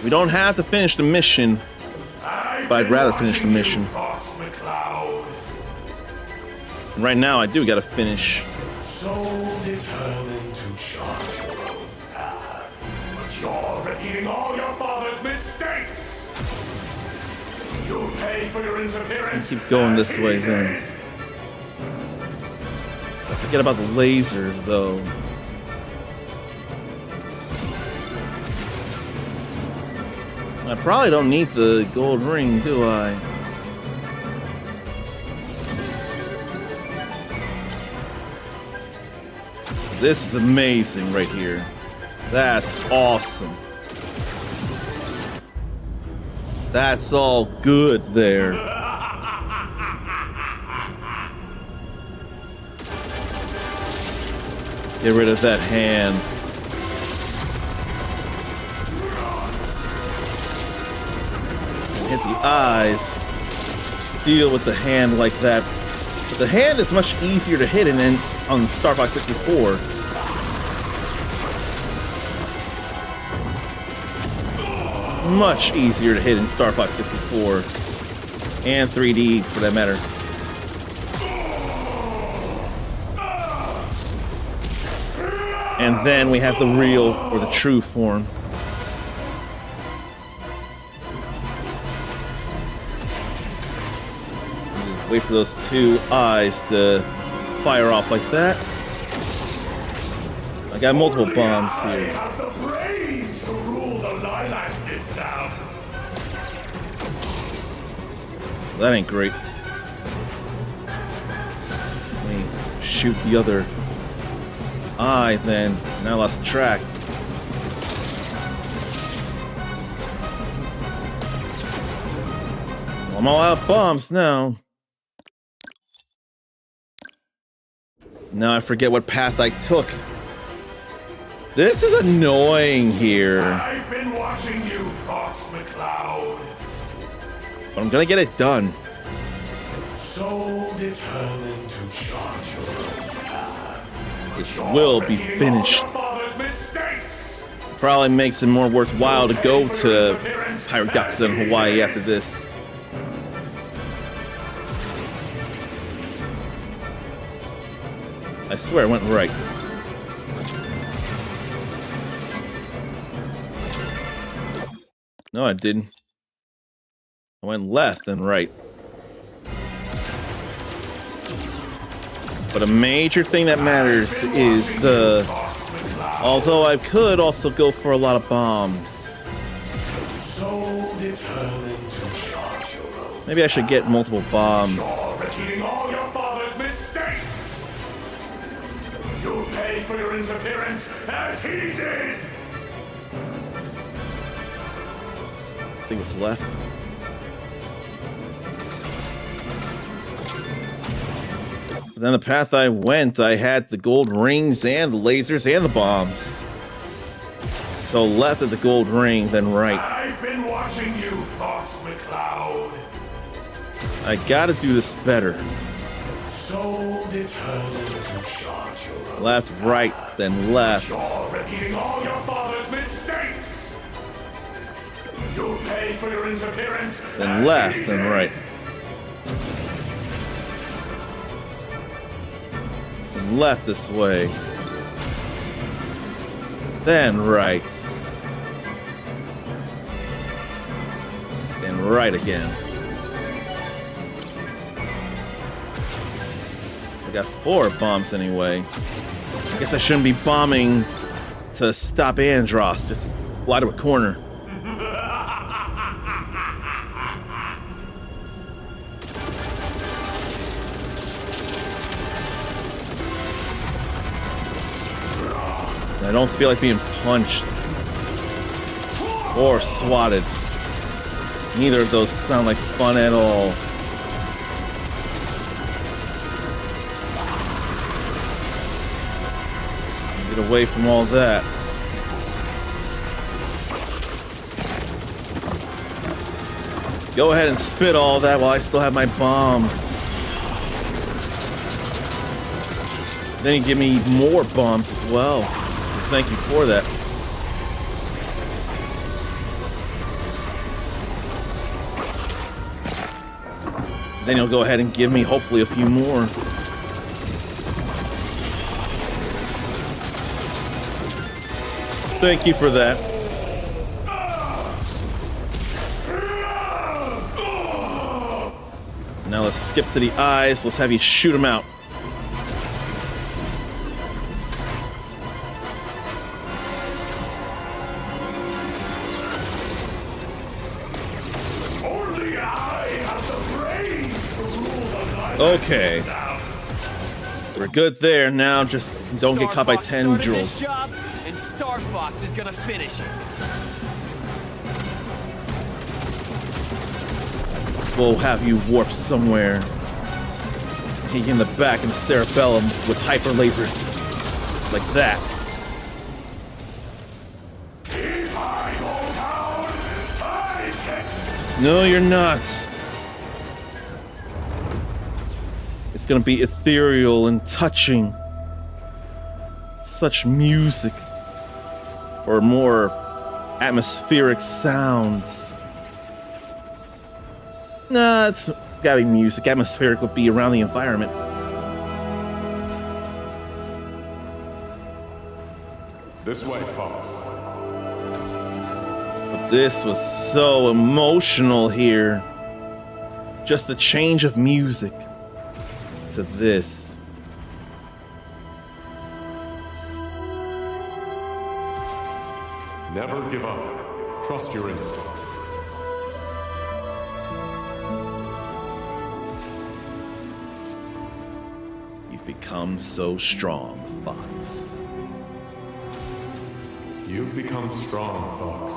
We don't have to finish the mission, but I'd rather finish the mission. Fox McCloud. Right now, I do gotta finish. So determined to chart your own path, but you're repeating all your father's mistakes. You'll pay for your interference. Keep going as this he way then. did. I forget about the lasers, though. I probably don't need the gold ring, do I? This is amazing right here. That's awesome. That's all good there. Get rid of that hand. Hit the eyes. Deal with the hand like that. But the hand is much easier to hit on Star Fox 64. Much easier to hit in Star Fox 64. And 3D, for that matter. And then we have the real, or the true form. Wait for those two eyes to fire off like that. I got multiple bombs I here. have the brains to rule the Lilac system. That ain't great. Let me shoot the other eye then. Now I lost track. Well, I'm all out of bombs now. Now I forget what path I took. This is annoying here. I've been watching you, Fox McCloud. But I'm gonna get it done. So determined to chart your own path. This will be Repeating finished. all your father's mistakes. Probably makes it more worthwhile to go to Pirate Yakuza in Hawaii after this. I swear I went right. No, I didn't. I went left and right. But a major thing that matters is the... Although I could also go for a lot of bombs. So determined to chart your own. Maybe I should get multiple bombs. You're repeating all your father's mistakes. You'll pay for your interference as he did. I think it's left. Then the path I went, I had the gold rings and the lasers and the bombs. So left at the gold ring, then right. I've been watching watching you, Fox McCloud. I gotta do this better. So determined to charge your own Left, right, then left. You're repeating all your father's mistakes. You'll pay for your interference. Then as left, he then did. right. Then left this way. Then right. Then right again. I got 4 bombs anyway. I guess I shouldn't be bombing to stop Andross. Just fly to a corner. I don't feel like being punched or swatted. Neither of those sound like fun at all. Get away from all that. Go ahead and spit all that while I still have my bombs. Then you give me more bombs as well. So thank you for that. Then you'll go ahead and give me hopefully a few more. Thank you for that. Now let's skip to the eyes. Let's have you shoot them out. Only I have the brains to rule the night. Okay. We're good there. Now just don't get caught by Star Fox started this tendrils. job, and Star Fox is gonna finish it. We'll have you warp somewhere. Hit you in the back in the cerebellum with hyper lasers. Like that. If I go down, I take. No, you're not. It's gonna be ethereal and touching. Such music. Or more atmospheric sounds. Nah, it's gotta be music. Atmospheric would be around the environment. This way, Fox. But this was so emotional here. Just the change of music to this. Never give up. Trust your instincts. You've become so strong, Fox. You've become strong, Fox.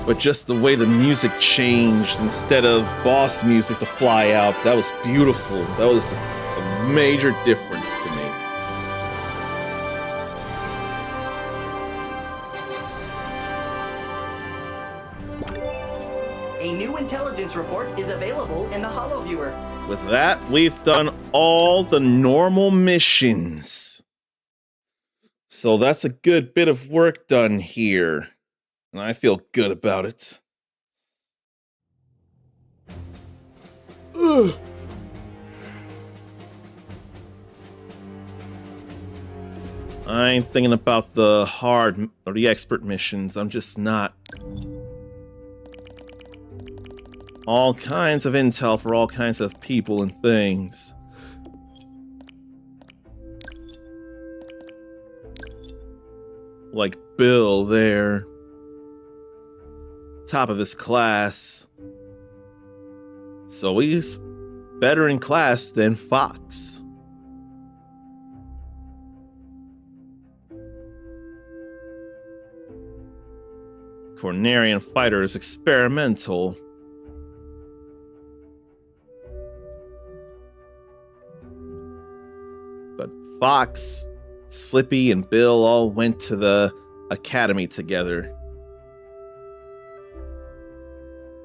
But just the way the music changed, instead of boss music to fly out, that was beautiful. That was a major difference to me. A new intelligence report is available in the HoloViewer. With that, we've done all the normal missions. So that's a good bit of work done here. And I feel good about it. Ugh. I ain't thinking about the hard or the expert missions. I'm just not. All kinds of intel for all kinds of people and things. Like Bill there. Top of his class. So he's better in class than Fox. Cornerian fighter is experimental. But Fox Slippy and Bill all went to the academy together.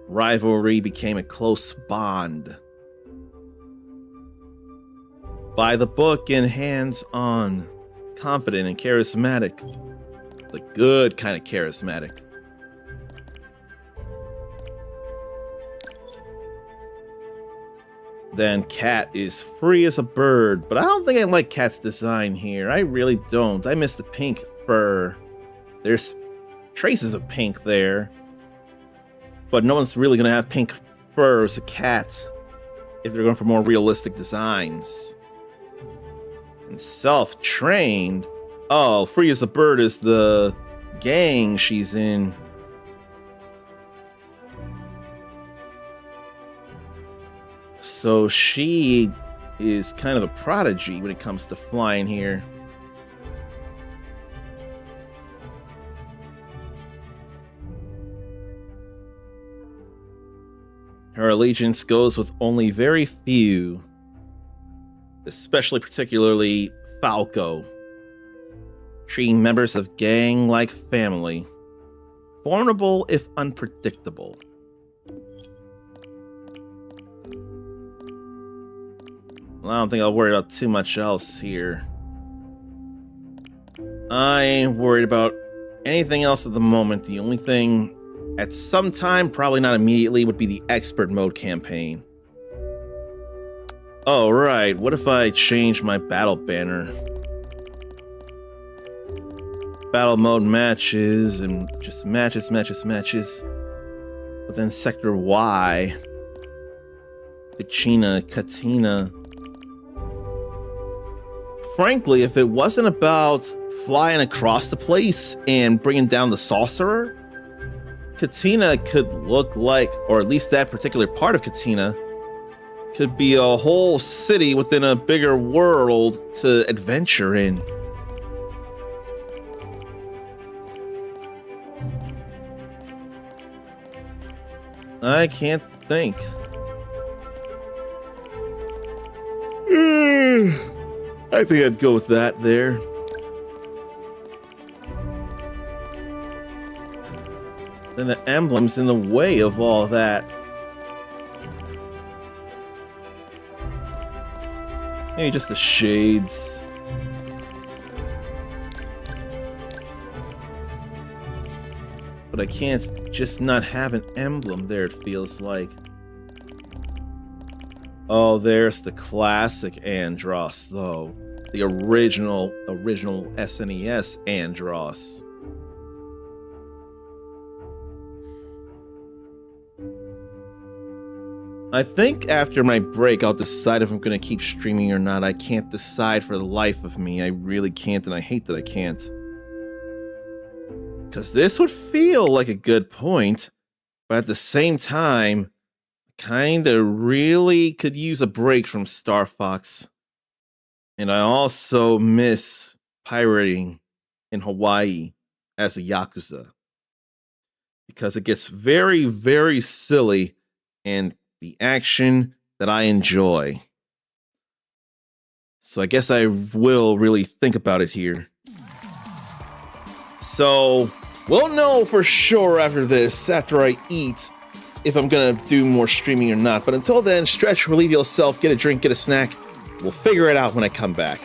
Rivalry became a close bond. By the book and hands-on, confident and charismatic. The good kind of charismatic. Then Cat is free as a bird, but I don't think I like Cat's design here. I really don't. I miss the pink fur. There's traces of pink there, but no one's really gonna have pink fur as a cat if they're going for more realistic designs. And self-trained. Oh, free as a bird is the gang she's in. So she is kind of a prodigy when it comes to flying here. Her allegiance goes with only very few, especially particularly Falco, treating members of gang like family, formidable if unpredictable. Well, I don't think I'll worry about too much else here. I ain't worried about anything else at the moment. The only thing at some time, probably not immediately, would be the expert mode campaign. Oh, right. What if I change my battle banner? Battle mode matches and just matches. But then Sector Y. Katina. Frankly, if it wasn't about flying across the place and bringing down the sorcerer, Katina could look like, or at least that particular part of Katina, could be a whole city within a bigger world to adventure in. I can't think. I think I'd go with that there. Then the emblem's in the way of all that. Maybe just the shades. But I can't just not have an emblem there, it feels like. Oh, there's the classic Andross, though. The original SNES Andross. I think after my break, I'll decide if I'm going to keep streaming or not. I can't decide for the life of me. I really can't, and I hate that I can't. Because this would feel like a good point, but at the same time, kind of really could use a break from Star Fox. And I also miss pirating in Hawaii as a Yakuza. Because it gets very, very silly and the action that I enjoy. So I guess I will really think about it here. So we'll know for sure after this, after I eat, if I'm gonna do more streaming or not. But until then, stretch, relieve yourself, get a drink, get a snack. We'll figure it out when I come back.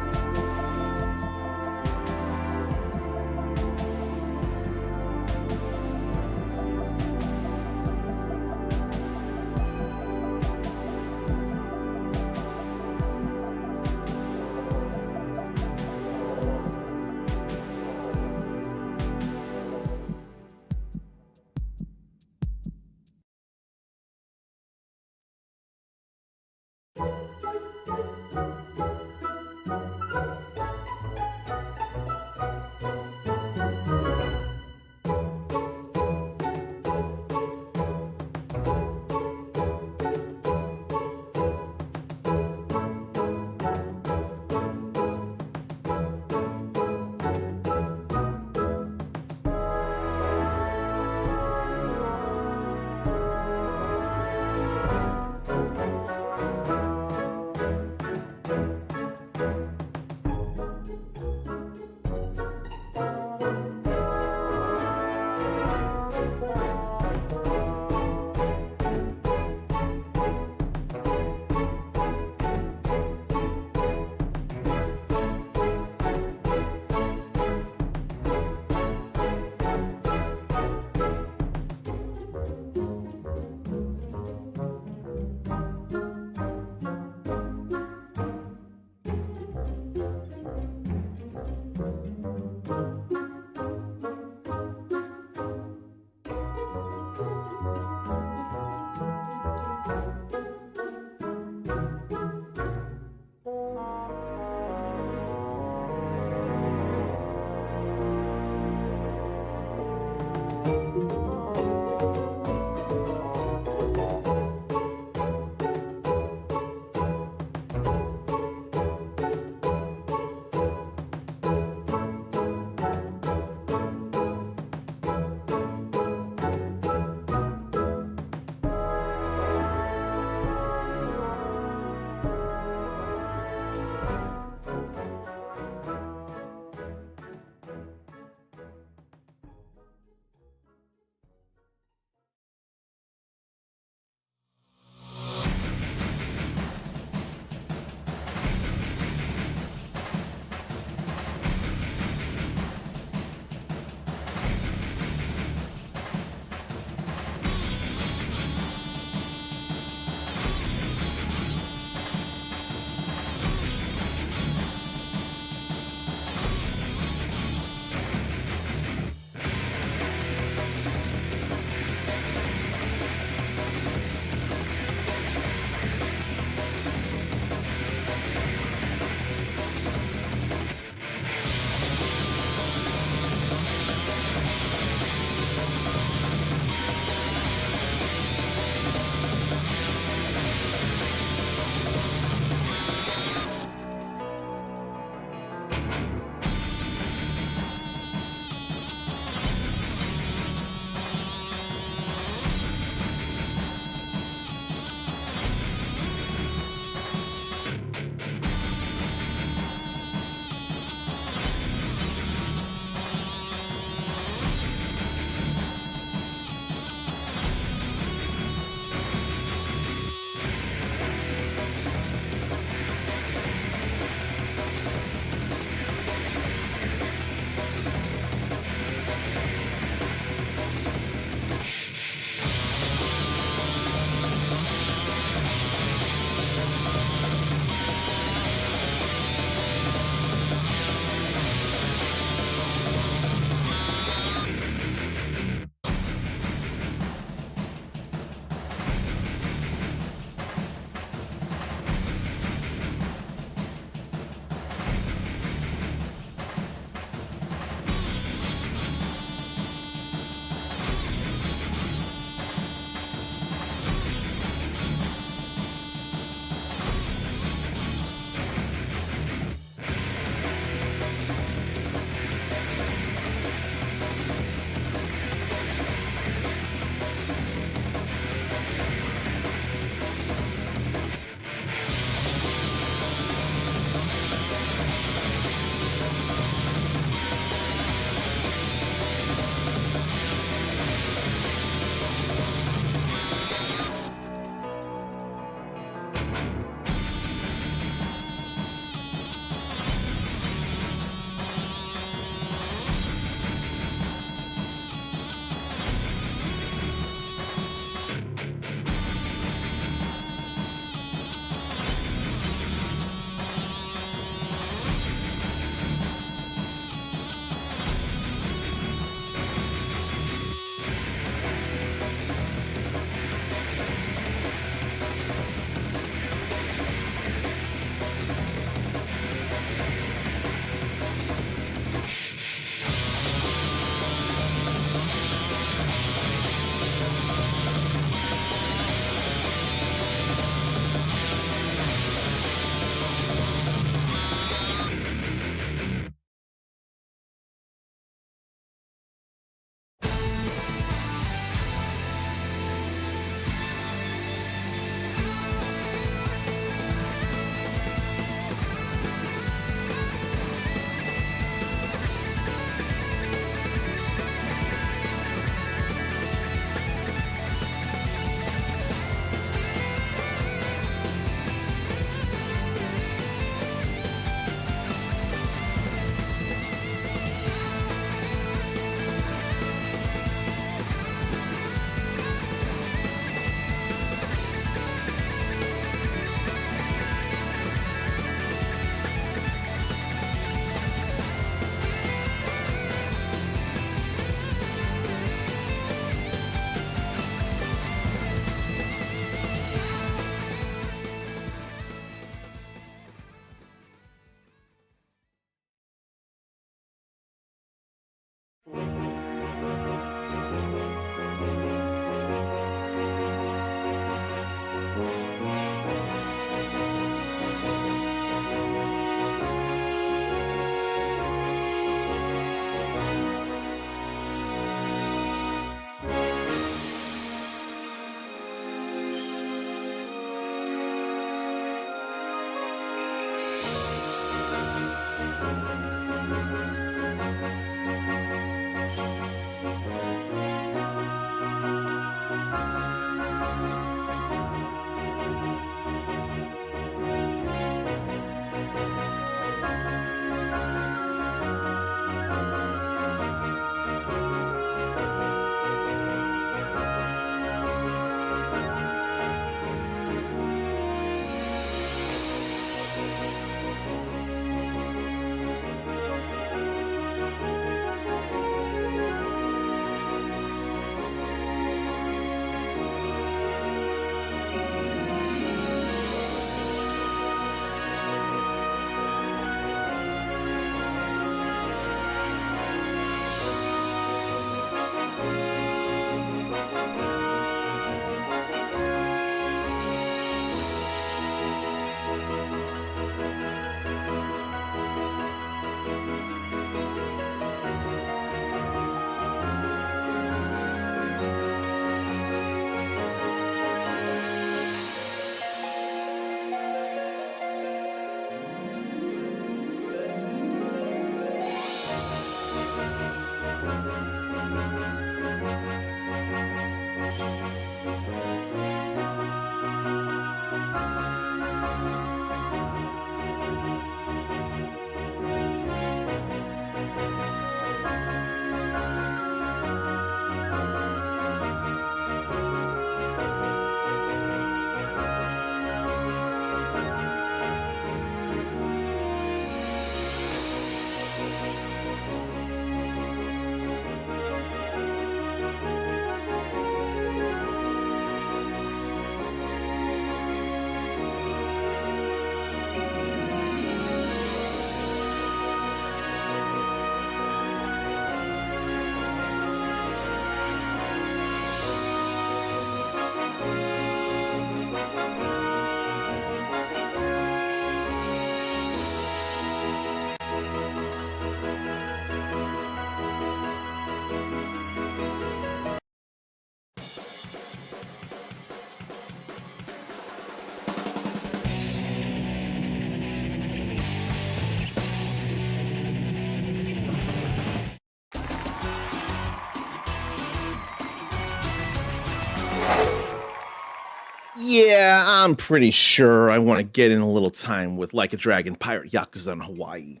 Yeah, I'm pretty sure I want to get in a little time with Like a Dragon Pirate Yakuza in Hawaii.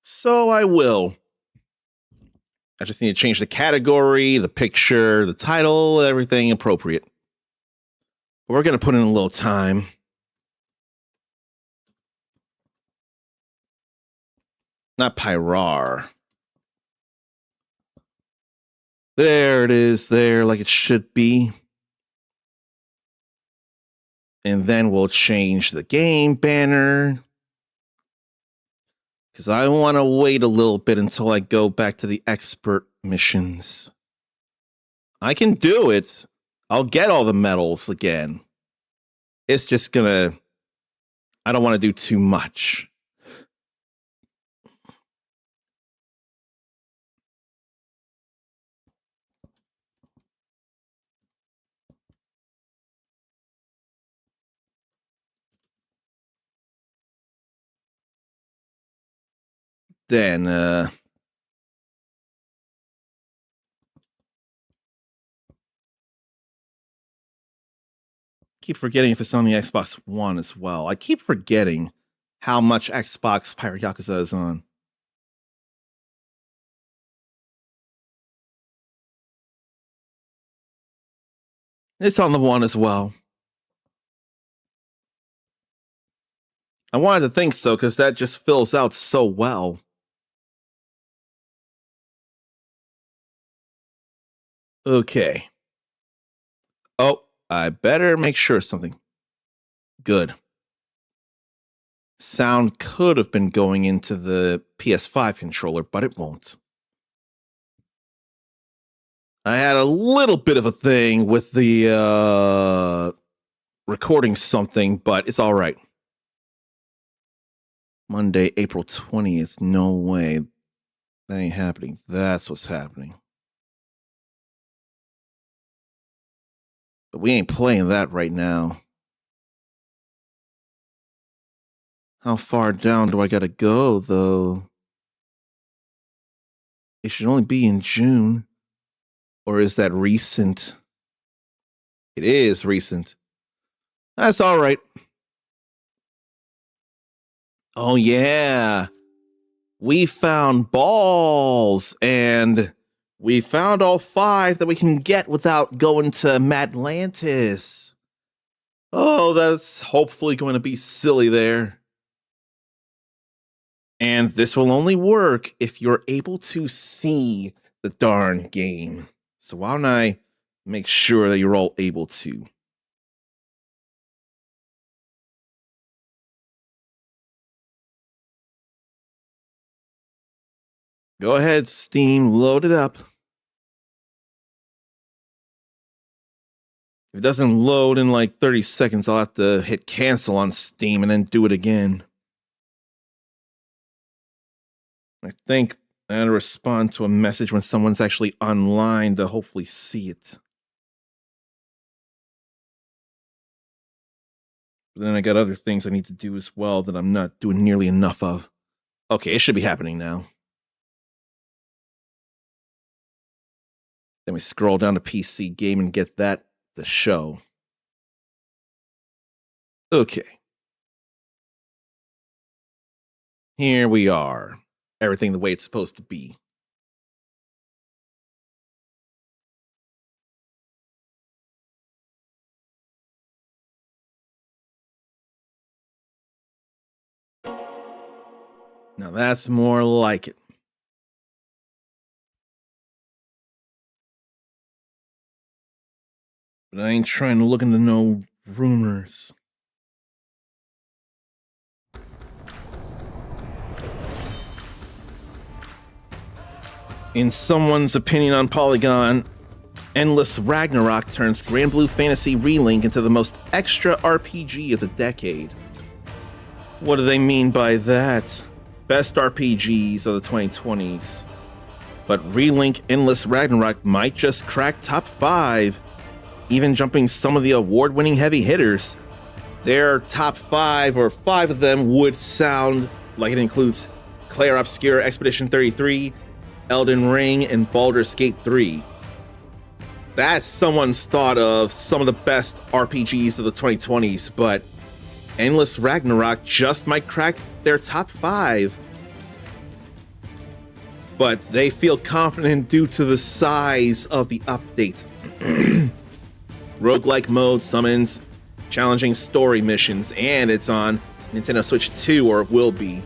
So I will. I just need to change the category, the picture, the title, everything appropriate. But we're going to put in a little time. Not Pyrar. There it is, there, like it should be. And then we'll change the game banner. Because I want to wait a little bit until I go back to the expert missions. I can do it. I'll get all the medals again. It's just gonna... I don't want to do too much. Then, keep forgetting if it's on the Xbox One as well. I keep forgetting how much Xbox Pirate Yakuza is on. It's on the One as well. I wanted to think so because that just fills out so well. Okay. Oh, I better make sure of something. Good. Sound could have been going into the PS5 controller, but it won't. I had a little bit of a thing with the recording something, but it's all right. Monday, April 20th. No way. That ain't happening. That's what's happening. But we ain't playing that right now. How far down do I gotta go, though? It should only be in June. Or is that recent? It is recent. That's all right. Oh, yeah. We found balls, and we found all 5 that we can get without going to Madlantis. Oh, that's hopefully going to be silly there. And this will only work if you're able to see the darn game. So why don't I make sure that you're all able to? Go ahead, Steam, load it up. If it doesn't load in like 30 seconds, I'll have to hit cancel on Steam and then do it again. I think I had to respond to a message when someone's actually online to hopefully see it. But then I got other things I need to do as well that I'm not doing nearly enough of. Okay, it should be happening now. Then we scroll down to PC game and get that, the show. Okay. Here we are. Everything the way it's supposed to be. Now that's more like it. But I ain't trying to look into no rumors. In someone's opinion on Polygon, Endless Ragnarok turns Grand Blue Fantasy Relink into the most extra RPG of the decade. What do they mean by that? Best RPGs of the 2020s. But Relink Endless Ragnarok might just crack top 5, even jumping some of the award-winning heavy hitters. Their top 5, or 5 of them, would sound like it includes Clair Obscura Expedition 33, Elden Ring, and Baldur's Gate 3. That's someone's thought of some of the best RPGs of the 2020s, but Endless Ragnarok just might crack their top 5. But they feel confident due to the size of the update. Roguelike mode summons challenging story missions, and it's on Nintendo Switch 2, or it will be.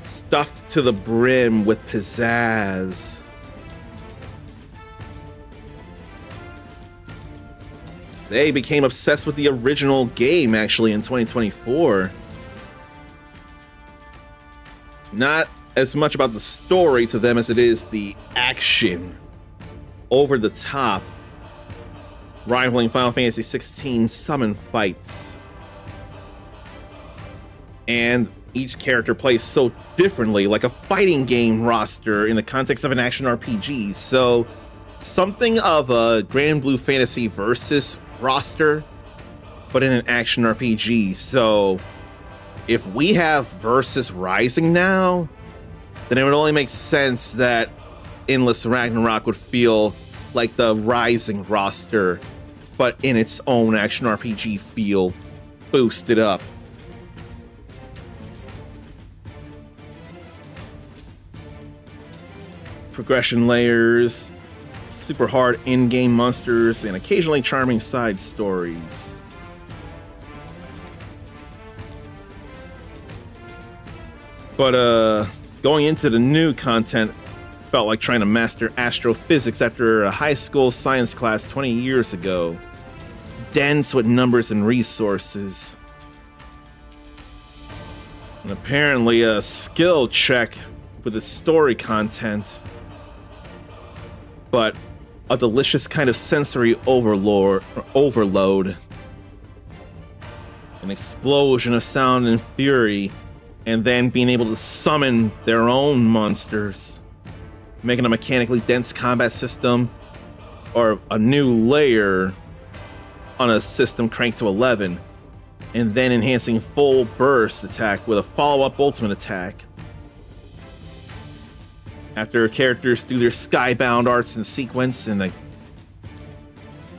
Stuffed to the brim with pizzazz. They became obsessed with the original game, actually, in 2024. Not as much about the story to them as it is the action. Over the top. Rivaling Final Fantasy XVI summon fights. And each character plays so differently, like a fighting game roster in the context of an action RPG. So, something of a Grand Blue Fantasy Versus roster, but in an action RPG. So, if we have Versus Rising now, then it would only make sense that Endless Ragnarok would feel like the Rising roster, but in its own action RPG feel, boosted up. Progression layers, super hard in-game monsters, and occasionally charming side stories. But going into the new content felt like trying to master astrophysics after a high school science class 20 years ago. Dense with numbers and resources. And apparently a skill check with its story content. But a delicious kind of sensory overload. An explosion of sound and fury, and then being able to summon their own monsters. Making a mechanically dense combat system, or a new layer on a system cranked to 11, and then enhancing full burst attack with a follow-up ultimate attack. After characters do their skybound arts in sequence, and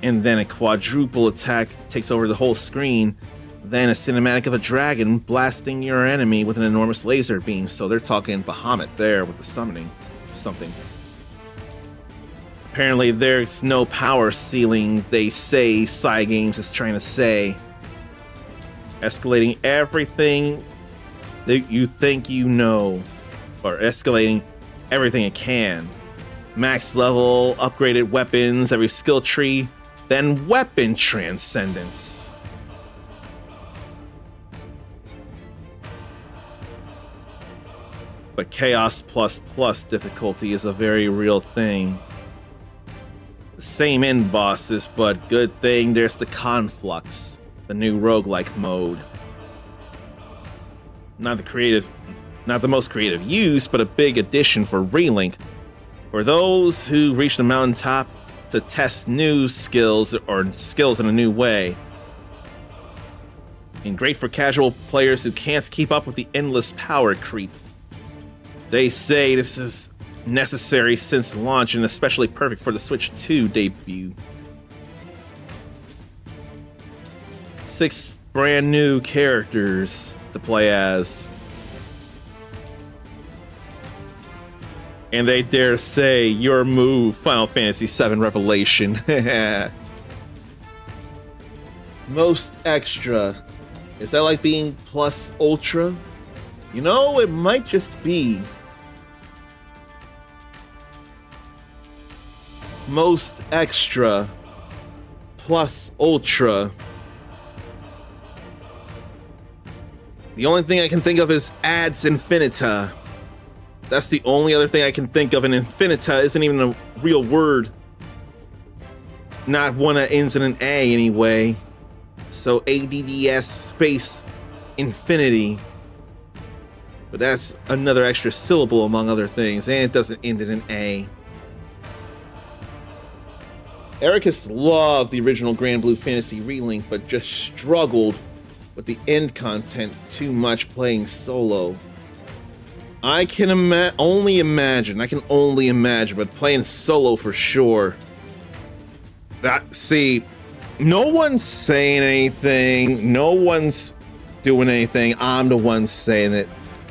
then a quadruple attack takes over the whole screen, then a cinematic of a dragon blasting your enemy with an enormous laser beam. So they're talking Bahamut there with the summoning something. Apparently there's no power ceiling, they say Cygames is trying to say. Escalating everything that you think you know, or escalating everything it can. Max level, upgraded weapons, every skill tree, then weapon transcendence. But Chaos plus difficulty is a very real thing. The same end bosses, but good thing there's the Conflux, the new roguelike mode. Not the most creative use, but a big addition for Relink. For those who reach the mountaintop to test new skills, or skills in a new way. And great for casual players who can't keep up with the endless power creep. They say this is necessary since launch and especially perfect for the Switch 2 debut. 6 brand new characters to play as. And they dare say your move, Final Fantasy VII Revelation. Most extra. Is that like being plus ultra? You know, it might just be. Most extra plus ultra. The only thing I can think of is Ads Infinita. That's the only other thing I can think of, and Infinita isn't even a real word. Not one that ends in an A anyway. So ADDS space infinity. But that's another extra syllable among other things, and it doesn't end in an A. Ericus loved the original Grand Blue Fantasy Relink, but just struggled with the end content too much playing solo. I can only imagine. I can only imagine, but playing solo for sure. See, no one's saying anything. No one's doing anything. I'm the one saying it.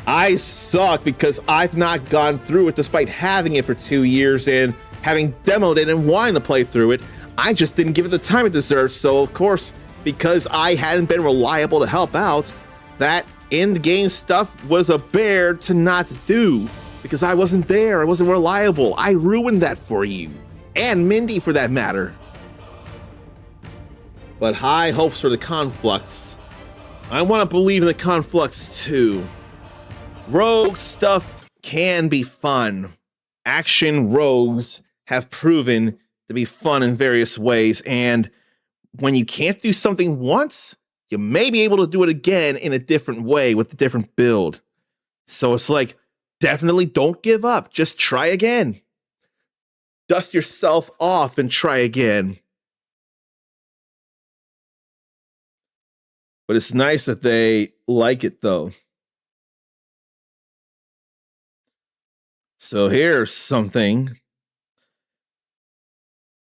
I suck because I've not gone through it despite having it for 2 years and having demoed it and wanting to play through it. I just didn't give it the time it deserves. So, of course, because I hadn't been reliable to help out, that end-game stuff was a bear to not do because I wasn't there. I wasn't reliable. I ruined that for you. And Mindy, for that matter. But high hopes for the Conflux. I want to believe in the Conflux too. Rogue stuff can be fun. Action rogues have proven to be fun in various ways, and when you can't do something once, you may be able to do it again in a different way with a different build. So it's like, definitely don't give up. Just try again. Dust yourself off and try again. But it's nice that they like it, though. So here's something.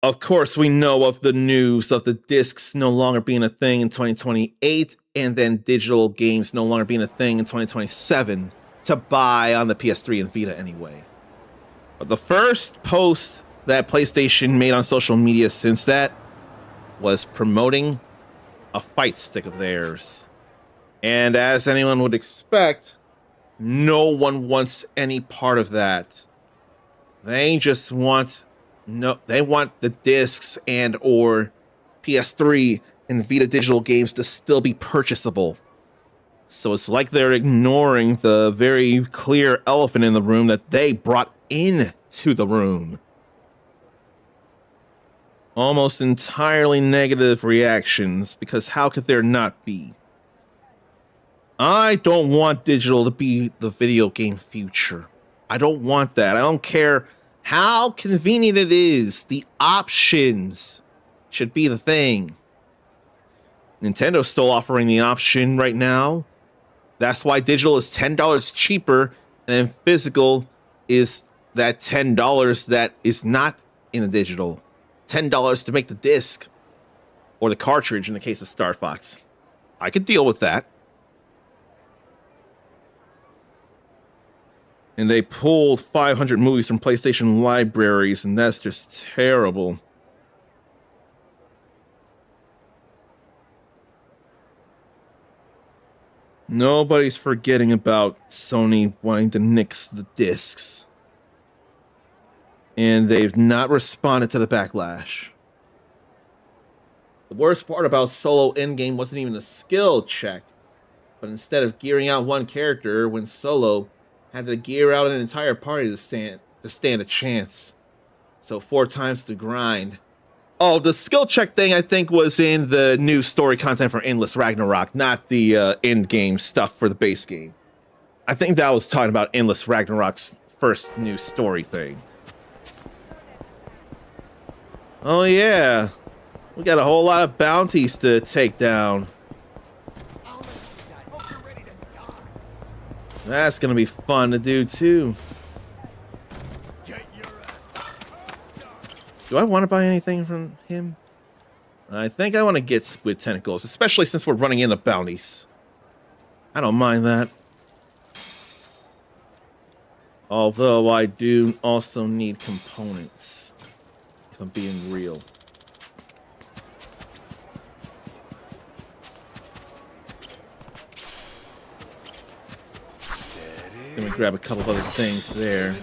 Of course, we know of the news of the discs no longer being a thing in 2028, and then digital games no longer being a thing in 2027 to buy on the PS3 and Vita anyway. But the first post that PlayStation made on social media since that was promoting a fight stick of theirs. And as anyone would expect, no one wants any part of that. They just want they want the discs and or PS3 and Vita digital games to still be purchasable. So it's like they're ignoring the very clear elephant in the room that they brought into the room. Almost entirely negative reactions, because how could there not be? I don't want digital to be the video game future. I don't want that. I don't care how convenient it is. The options should be the thing. Nintendo's still offering the option right now. That's why digital is $10 cheaper, and physical is that $10 that is not in the digital. $10 to make the disc or the cartridge in the case of Star Fox. I could deal with that. And they pulled 500 movies from PlayStation libraries, and that's just terrible. Nobody's forgetting about Sony wanting to nix the discs. And they've not responded to the backlash. The worst part about Solo Endgame wasn't even the skill check, but instead of gearing out one character, when Solo had to gear out an entire party to stand a chance. So 4 times the grind. Oh, the skill check thing I think was in the new story content for Endless Ragnarok, not the end game stuff for the base game. I think that was talking about Endless Ragnarok's first new story thing. Oh yeah, we got a whole lot of bounties to take down. That's gonna be fun to do too. Do I want to buy anything from him? I think I want to get squid tentacles, especially since we're running into bounties. I don't mind that. Although I do also need components, if I'm being real. Let me grab a couple of other things there.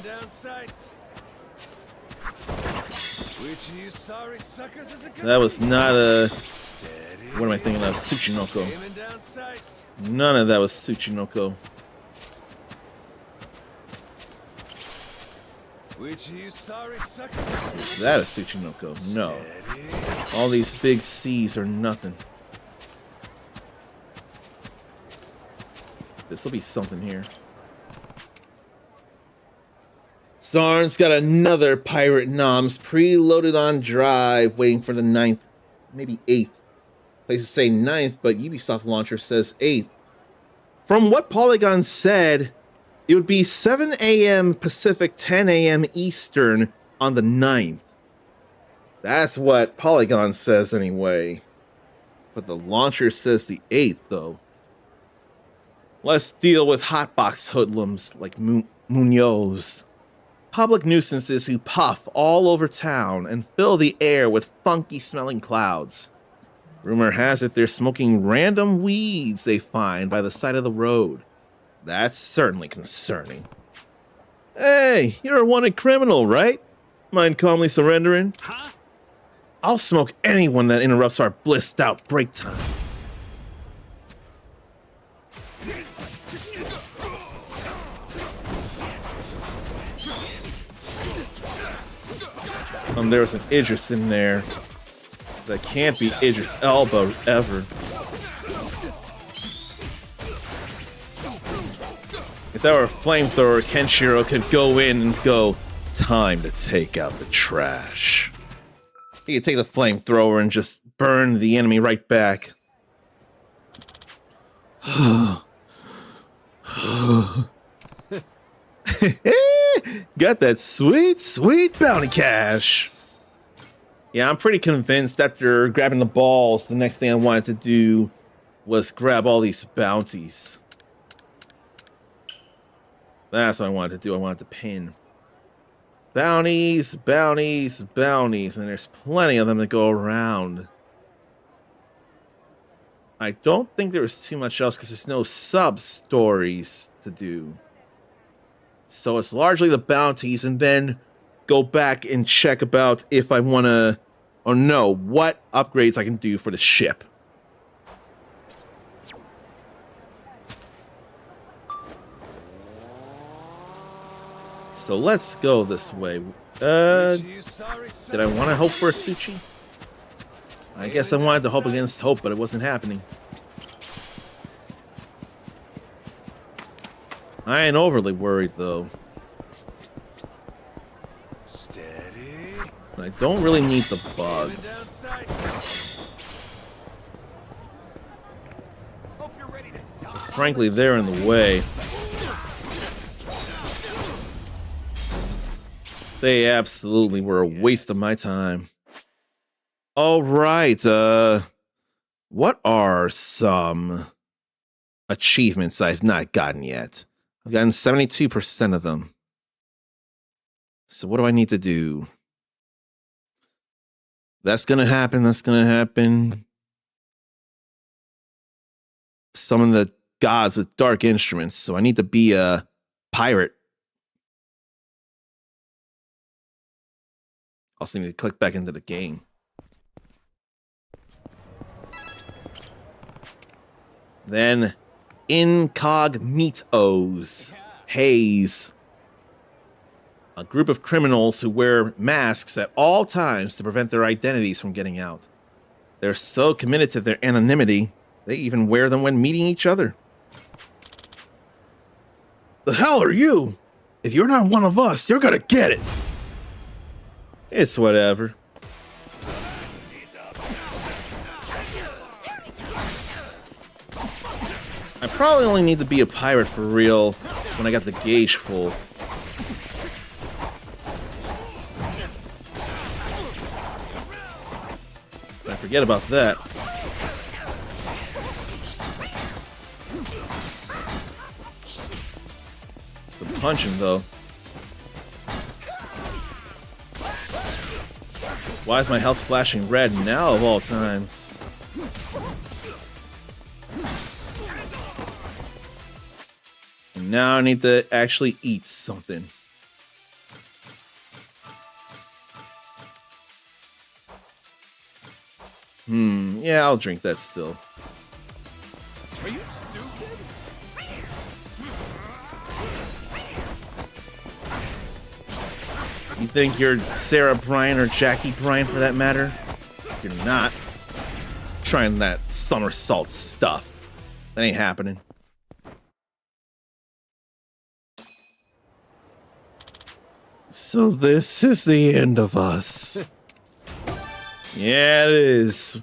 That was not a... What am I thinking of? Tsuchinoko. None of that was Tsuchinoko. Is that a Tsuchinoko? No. All these big C's are nothing. This will be something here. Zarn's got another Pirate Noms preloaded on drive, waiting for the 9th, maybe 8th. Places say 9th, but Ubisoft launcher says 8th. From what Polygon said, It would be 7 a.m. Pacific, 10 a.m. Eastern on the 9th. That's what Polygon says anyway. But the launcher says the 8th, though. Let's deal with hotbox hoodlums like Munoz. Public nuisances who puff all over town and fill the air with funky-smelling clouds. Rumor has it they're smoking random weeds they find by the side of the road. That's certainly concerning. Hey, you're a wanted criminal, right? Mind calmly surrendering? Huh? I'll smoke anyone that interrupts our blissed out break time. There was an Idris in there. That can't be Idris Elba ever. If that were a flamethrower, Kenshiro could go in and go, time to take out the trash. He could take the flamethrower and just burn the enemy right back. Got that sweet, sweet bounty cash. Yeah, I'm pretty convinced after grabbing the balls, the next thing I wanted to do was grab all these bounties. That's what I wanted to do. I wanted to pin. Bounties, bounties, bounties. And there's plenty of them to go around. I don't think there was too much else because there's no sub-stories to do. So it's largely the bounties and then go back and check about if I want to, or no, what upgrades I can do for the ship. So let's go this way. Did I want to hope for a Suchi? I guess I wanted to hope against hope, but it wasn't happening. I ain't overly worried, though. Steady. I don't really need the bugs. Frankly, they're in the way. They absolutely were a waste of my time. All right, what are some achievements I've not gotten yet? I've gotten 72% of them. So what do I need to do? That's gonna happen, that's gonna happen. Summon the gods with dark instruments, so I need to be a pirate. Also need to click back into the game. Then Incognitos. Haze. A group of criminals who wear masks at all times to prevent their identities from getting out. They're so committed to their anonymity, they even wear them when meeting each other. The hell are you? If you're not one of us, you're gonna get it. It's whatever. I probably only need to be a pirate for real when I got the gauge full. But I forget about that. Some punching though. Why is my health flashing red now of all times? And now I need to actually eat something. Yeah, I'll drink that still. Are you stupid? You think you're Sarah Bryan or Jackie Bryan for that matter? 'Cause you're not. Trying that somersault stuff. That ain't happening. So this is the end of us. Yeah, it is.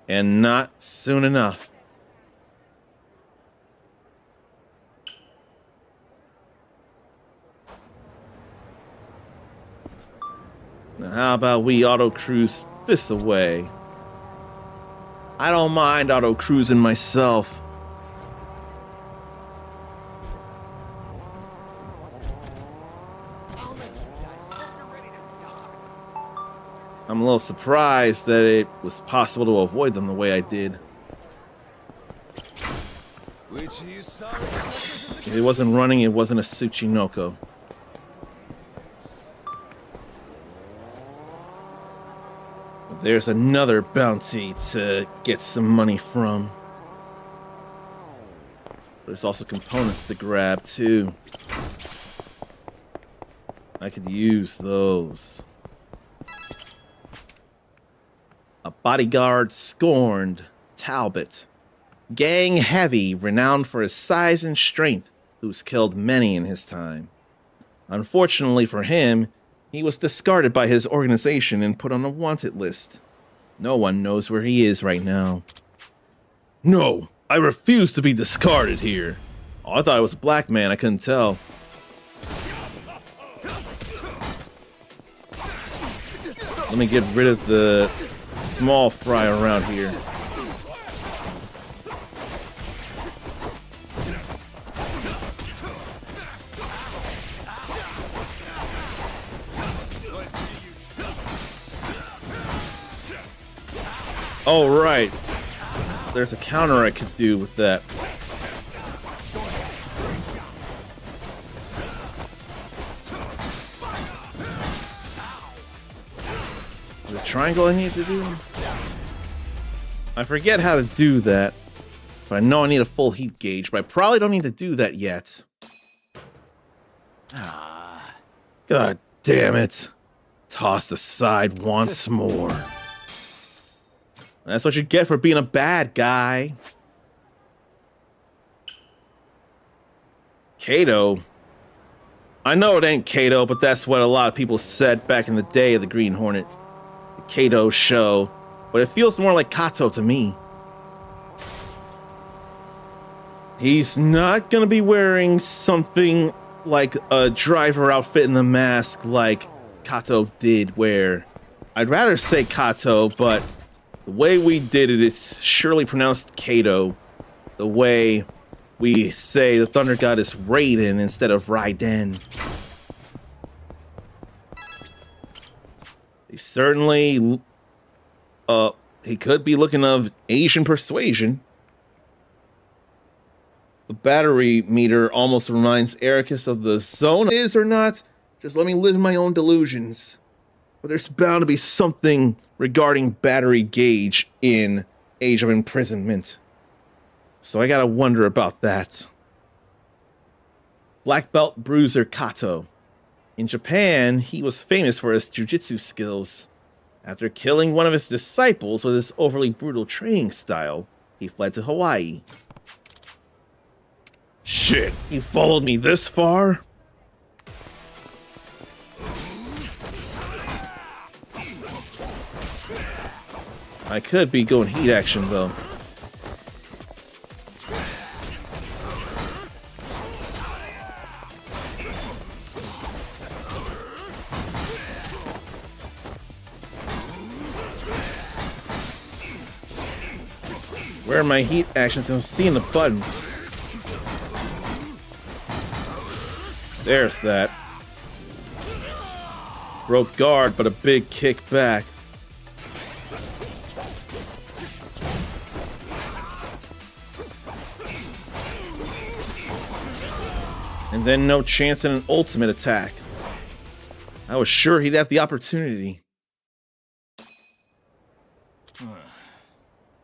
And not soon enough. Now how about we auto cruise this away? I don't mind auto cruising myself. I'm a little surprised that it was possible to avoid them the way I did. If it wasn't running, it wasn't a Tsuchinoko. But there's another bounty to get some money from. There's also components to grab too. I could use those. A bodyguard scorned, Talbot. Gang heavy, renowned for his size and strength, who's killed many in his time. Unfortunately for him, he was discarded by his organization and put on a wanted list. No one knows where he is right now. No, I refuse to be discarded here. Oh, I thought it was a black man, I couldn't tell. Let me get rid of the small fry around here. Oh, right. There's a counter I could do with that. The triangle I need to do? I forget how to do that, but I know I need a full heat gauge, but I probably don't need to do that yet. God damn it. Tossed aside once more. That's what you get for being a bad guy. Kato. I know it ain't Kato, but that's what a lot of people said back in the day of the Green Hornet. The Kato show. But it feels more like Kato to me. He's not gonna be wearing something like a driver outfit in the mask like Kato did wear. I'd rather say Kato, but the way we did it is surely pronounced Kato. The way we say the Thunder God is Raiden instead of Raiden. He certainly, he could be looking of Asian persuasion. The battery meter almost reminds Ericus of the zone. Is or not, just let me live in my own delusions. But there's bound to be something regarding battery gauge in Age of Imprisonment. So I gotta wonder about that. Black Belt Bruiser Kato. In Japan, he was famous for his jujitsu skills. After killing one of his disciples with his overly brutal training style, he fled to Hawaii. Shit, you followed me this far? I could be going heat action though. Where are my heat actions? I'm seeing the buttons. There's that. Broke guard, but a big kick back. And then no chance in an ultimate attack. I was sure he'd have the opportunity.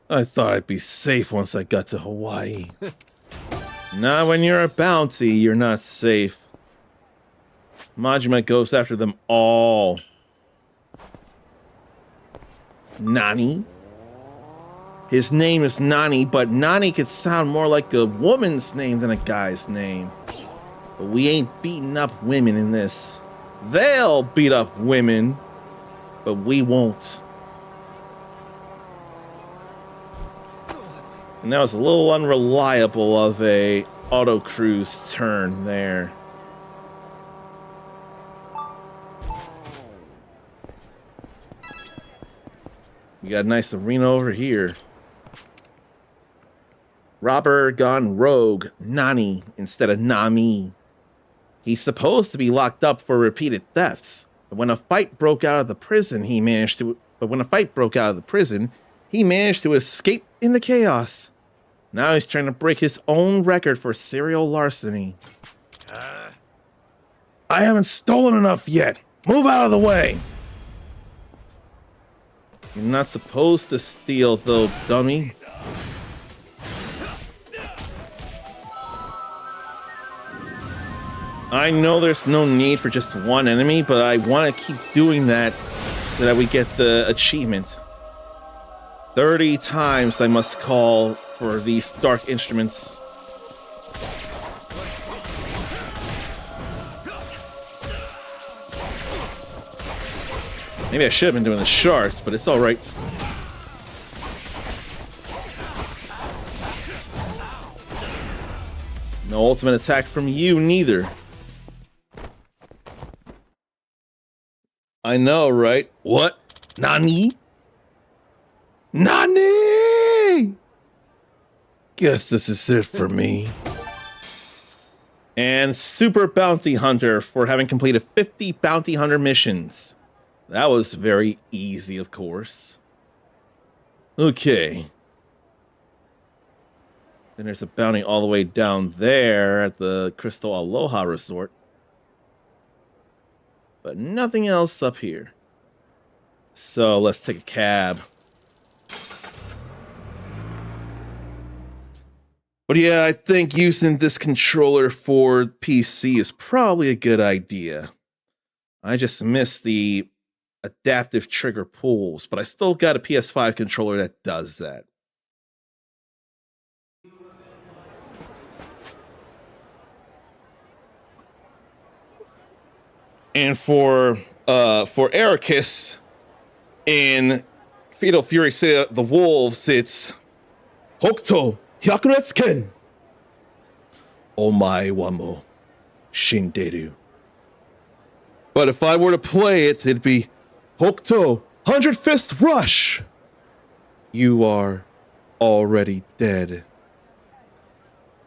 I thought I'd be safe once I got to Hawaii. Not when you're a bounty, you're not safe. Majima goes after them all. Nani? His name is Nani, but Nani could sound more like a woman's name than a guy's name. But we ain't beating up women in this. They'll beat up women, but we won't. And that was a little unreliable of a auto cruise turn there. We got a nice arena over here. Robber gone rogue, Nani instead of Nami. He's supposed to be locked up for repeated thefts, but when a fight broke out of the prison, he managed to escape in the chaos. Now he's trying to break his own record for serial larceny. I haven't stolen enough yet. Move out of the way. You're not supposed to steal, though, dummy. I know there's no need for just one enemy, but I want to keep doing that so that we get the achievement. 30 times I must call for these dark instruments. Maybe I should have been doing the shards, but it's alright. No ultimate attack from you, neither. I know, right? What? Nani? Nani! Guess this is it for me. And Super Bounty Hunter for having completed 50 Bounty Hunter missions. That was very easy, of course. Okay. Then there's a bounty all the way down there at the Crystal Aloha Resort. But nothing else up here. So let's take a cab. But yeah, I think using this controller for PC is probably a good idea. I just missed the adaptive trigger pulls, but I still got a PS5 controller that does that. And for Ericus in Fatal Fury City of the Wolves, it's Hokuto Hyakuretsuken Omae wa mo shinderu. But if I were to play it, it'd be Hokuto 100 Fist Rush. You are already dead.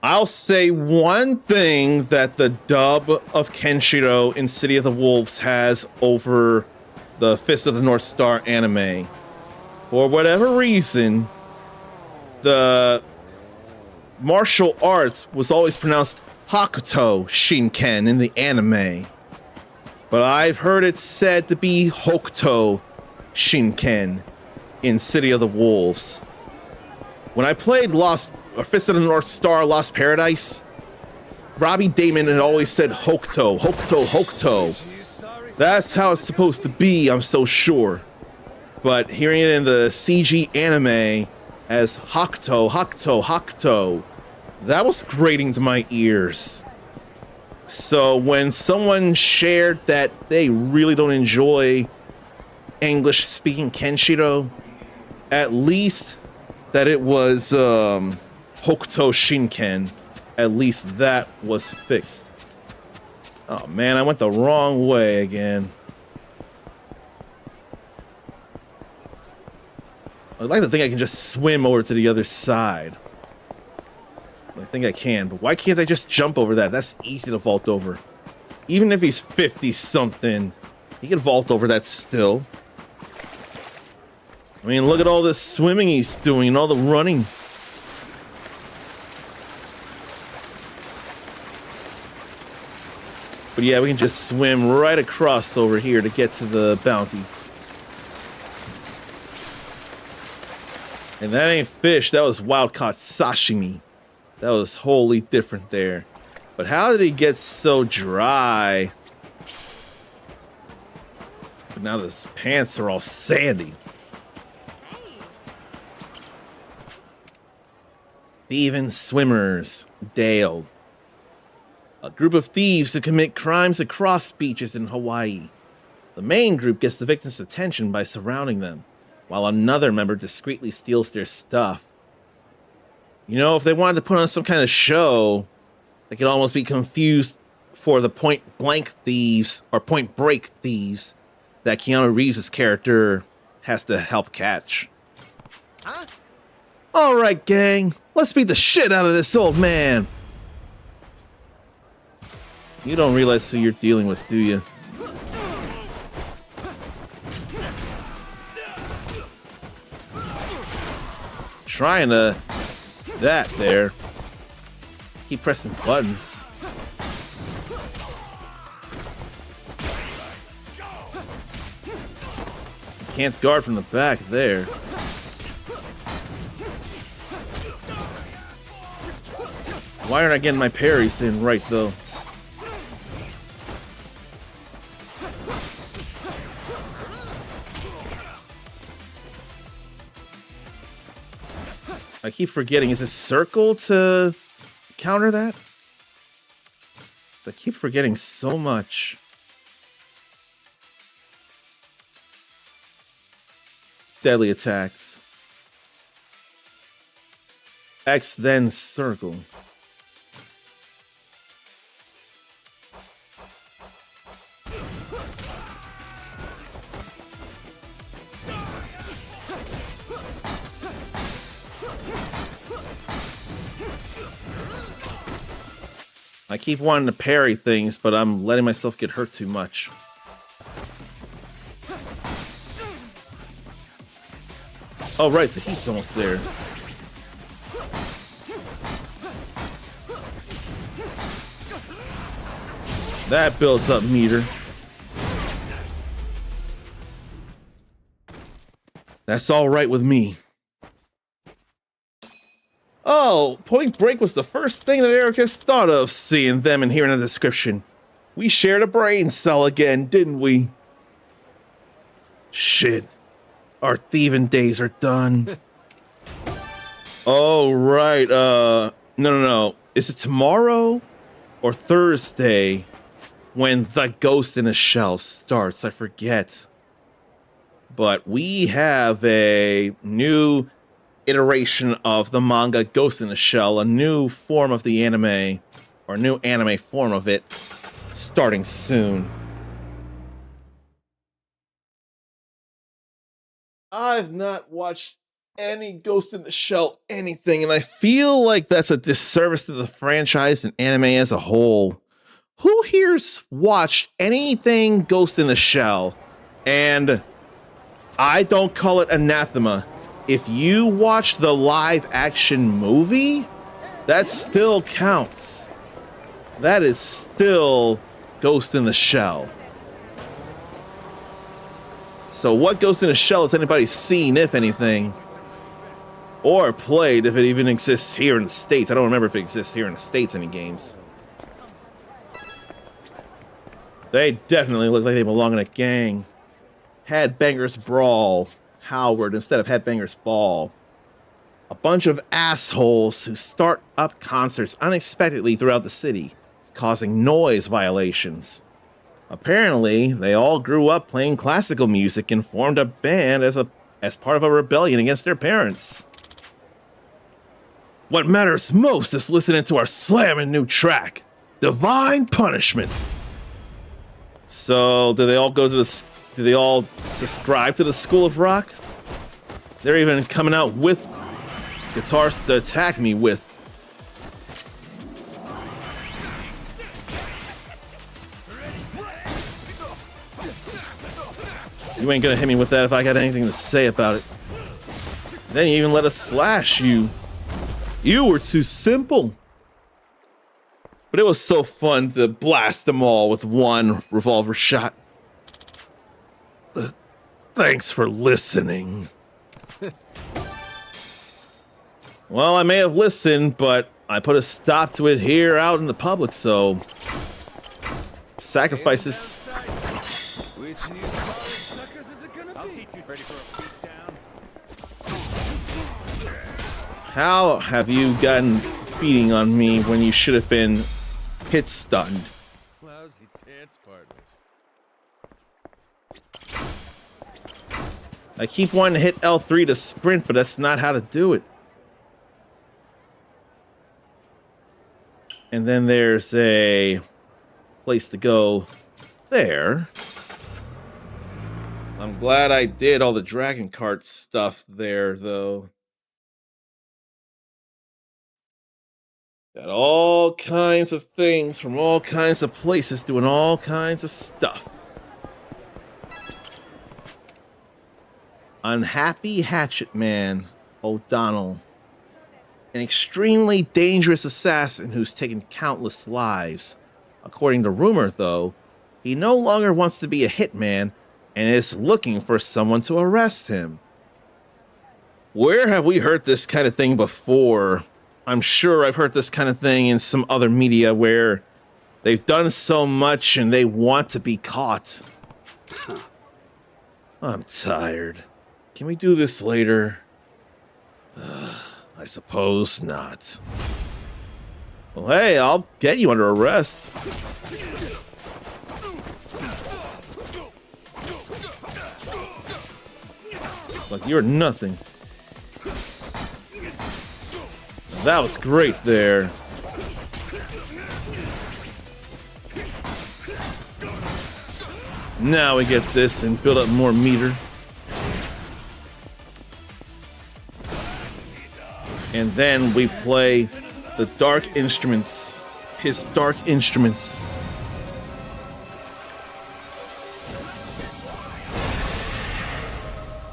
I'll say one thing that the dub of Kenshiro in City of the Wolves has over the Fist of the North Star anime. For whatever reason, the martial arts was always pronounced Hakuto Shinken in the anime. But I've heard it said to be Hokuto Shinken in City of the Wolves. When I played Fist of the North Star Lost Paradise, Robbie Damon had always said Hokuto, Hokuto, Hokuto. That's how it's supposed to be, I'm so sure. But hearing it in the CG anime as Hakuto, Hakuto, Hakuto, that was grating to my ears. So when someone shared that they really don't enjoy English-speaking Kenshiro, at least that it was Hokuto Shinken, at least that was fixed. Oh man, I went the wrong way again. I'd like to think I can just swim over to the other side. I think I can, but why can't I just jump over that? That's easy to vault over. Even if he's 50-something, he can vault over that still. I mean, look at all this swimming he's doing and all the running. But yeah, we can just swim right across over here to get to the bounties. And that ain't fish, that was wild-caught sashimi. That was wholly different there. But how did he get so dry? But now his pants are all sandy. Thieving Swimmers, Dale. A group of thieves who commit crimes across beaches in Hawaii. The main group gets the victim's attention by surrounding them, while another member discreetly steals their stuff. You know, if they wanted to put on some kind of show, they could almost be confused for the Point Blank thieves, or Point Break thieves, that Keanu Reeves' character has to help catch. Huh? All right, gang. Let's beat the shit out of this old man. You don't realize who you're dealing with, do you? Trying to... that there. Keep pressing buttons. Can't guard from the back there. Why aren't I getting my parries in right, though? I keep forgetting, is it circle to counter that? So I keep forgetting so much. Deadly attacks. X then circle. I keep wanting to parry things, but I'm letting myself get hurt too much. Oh, right, the heat's almost there. That builds up meter. That's all right with me. Oh, Point Break was the first thing that Eric has thought of seeing them and hearing the description. We shared a brain cell again, didn't we? Shit. Our thieving days are done. Oh, right. No. Is it tomorrow or Thursday when The Ghost in a Shell starts? I forget. But we have a new iteration of the manga Ghost in a Shell, a new form of the anime, or a new anime form of it, starting soon. I've not watched any Ghost in the Shell anything, and I feel like that's a disservice to the franchise and anime as a whole. Who here's watched anything Ghost in the Shell? And I don't call it anathema. If you watch the live action movie, that still counts. That is still Ghost in the Shell. So what Ghost in a Shell has anybody seen, if anything? Or played, if it even exists here in the States. I don't remember if it exists here in the States, any games. They definitely look like they belong in a gang. Headbangers Brawl. Howard instead of Headbangers Ball. A bunch of assholes who start up concerts unexpectedly throughout the city, causing noise violations. Apparently, they all grew up playing classical music and formed a band as part of a rebellion against their parents. What matters most is listening to our slamming new track, Divine Punishment. So, do they all subscribe to the School of Rock? They're even coming out with guitars to attack me with. You ain't gonna hit me with that if I got anything to say about it. Then you even let us slash you. You were too simple. But it was so fun to blast them all with one revolver shot. Thanks for listening. Well, I may have listened, but I put a stop to it here out in the public, so... sacrifices. How have you gotten beating on me when you should have been hit stunned? Lousy dance partners. I keep wanting to hit L3 to sprint, but that's not how to do it. And then there's a place to go there. I'm glad I did all the Dragon Cart stuff there, though. Got all kinds of things from all kinds of places doing all kinds of stuff. Unhappy Hatchet Man O'Donnell. An extremely dangerous assassin who's taken countless lives. According to rumor, though, he no longer wants to be a hitman and is looking for someone to arrest him. Where have we heard this kind of thing before? I'm sure I've heard this kind of thing in some other media where they've done so much and they want to be caught. I'm tired. Can we do this later? I suppose not. Well, hey, I'll get you under arrest. Like you're nothing. That was great there. Now we get this and build up more meter. And then we play the Dark Instruments. His Dark Instruments.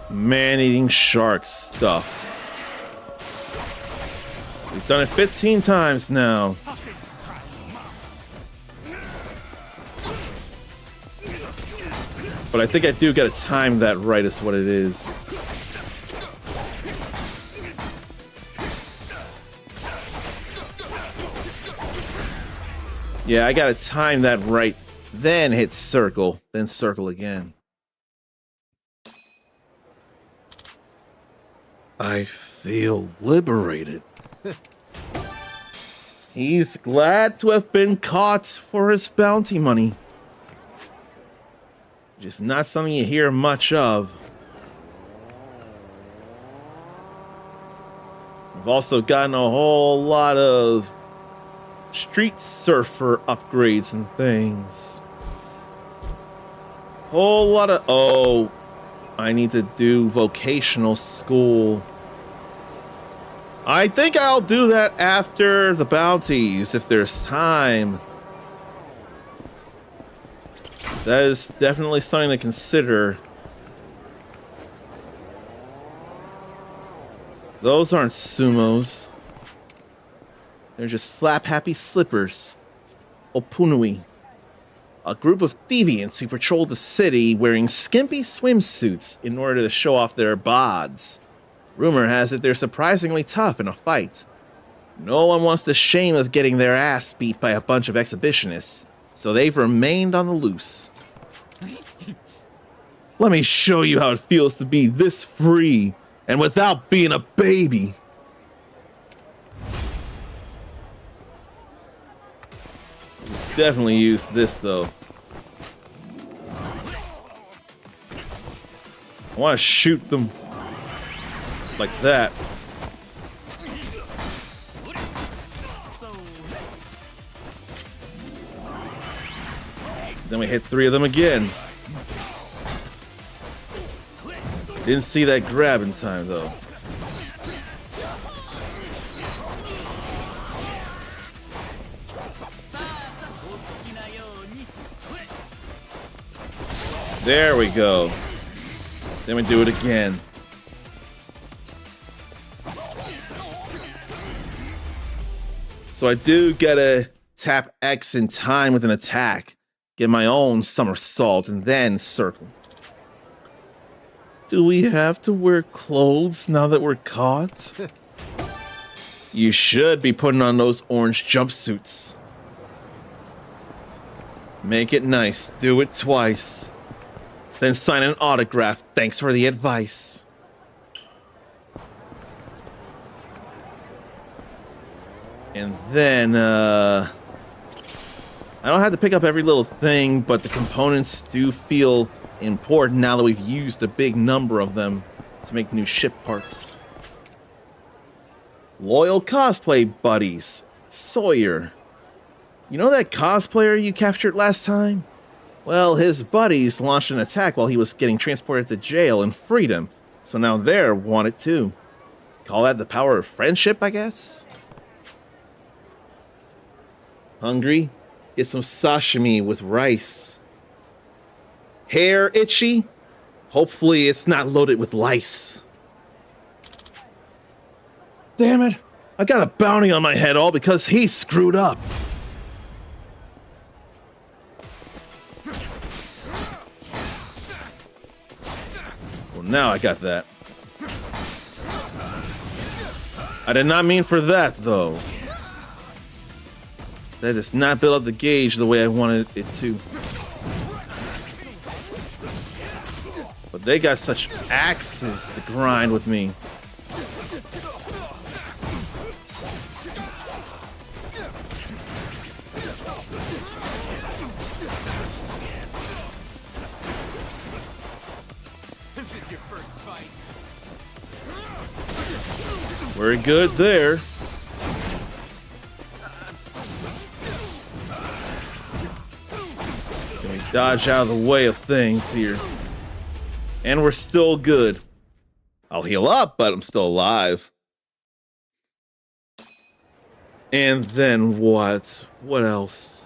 Man-eating shark stuff. We've done it 15 times now. But I think I do gotta time that right is what it is. Yeah, I gotta time that right. Then hit circle. Then circle again. I feel liberated. He's glad to have been caught for his bounty money. Just not something you hear much of. I've also gotten a whole lot of Street Surfer upgrades and things. Whole lot of... Oh, I need to do vocational school. I think I'll do that after the bounties, if there's time. That is definitely something to consider. Those aren't sumos. They're just slap-happy slippers. Opunui. A group of deviants who patrol the city wearing skimpy swimsuits in order to show off their bods. Rumor has it they're surprisingly tough in a fight. No one wants the shame of getting their ass beat by a bunch of exhibitionists, so they've remained on the loose. Let me show you how it feels to be this free and without being a baby. Definitely use this though. I want to shoot them like that. Then we hit 3 of them again. Didn't see that grab in time though. There we go. Then we do it again. So I do gotta tap X in time with an attack, get my own somersault, and then circle. Do we have to wear clothes now that we're caught? You should be putting on those orange jumpsuits. Make it nice. Do it twice. Then sign an autograph. Thanks for the advice. And then, I don't have to pick up every little thing, but the components do feel important now that we've used a big number of them to make new ship parts. Loyal cosplay buddies. Sawyer. You know that cosplayer you captured last time? Well, his buddies launched an attack while he was getting transported to jail and freed him. So now they're wanted too. Call that the power of friendship, I guess? Hungry? Get some sashimi with rice. Hair itchy? Hopefully it's not loaded with lice. Damn it. I got a bounty on my head all because he screwed up. Well, now I got that. I did not mean for that, though. That does not build up the gauge the way I wanted it to. But they got such axes to grind with me. Very good there. Can we dodge out of the way of things here? And we're still good. I'll heal up, but I'm still alive. And then what? What else?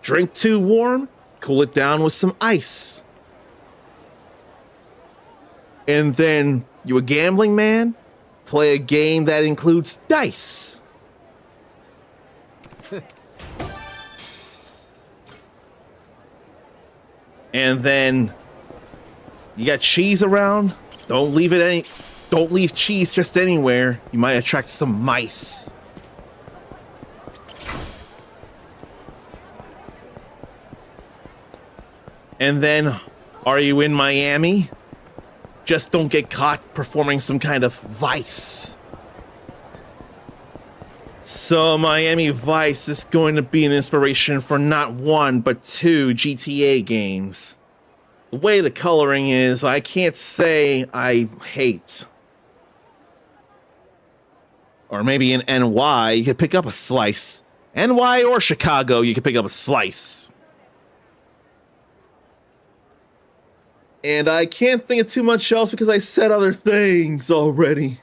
Drink too warm? Cool it down with some ice. And then, you a gambling man? Play a game that includes dice. And then, you got cheese around? Don't leave cheese just anywhere. You might attract some mice. And then, are you in Miami? Just don't get caught performing some kind of vice. So Miami Vice is going to be an inspiration for not one, but two GTA games. The way the coloring is, I can't say I hate. Or maybe in NY, you could pick up a slice. NY or Chicago, you could pick up a slice. And I can't think of too much else because I said other things already.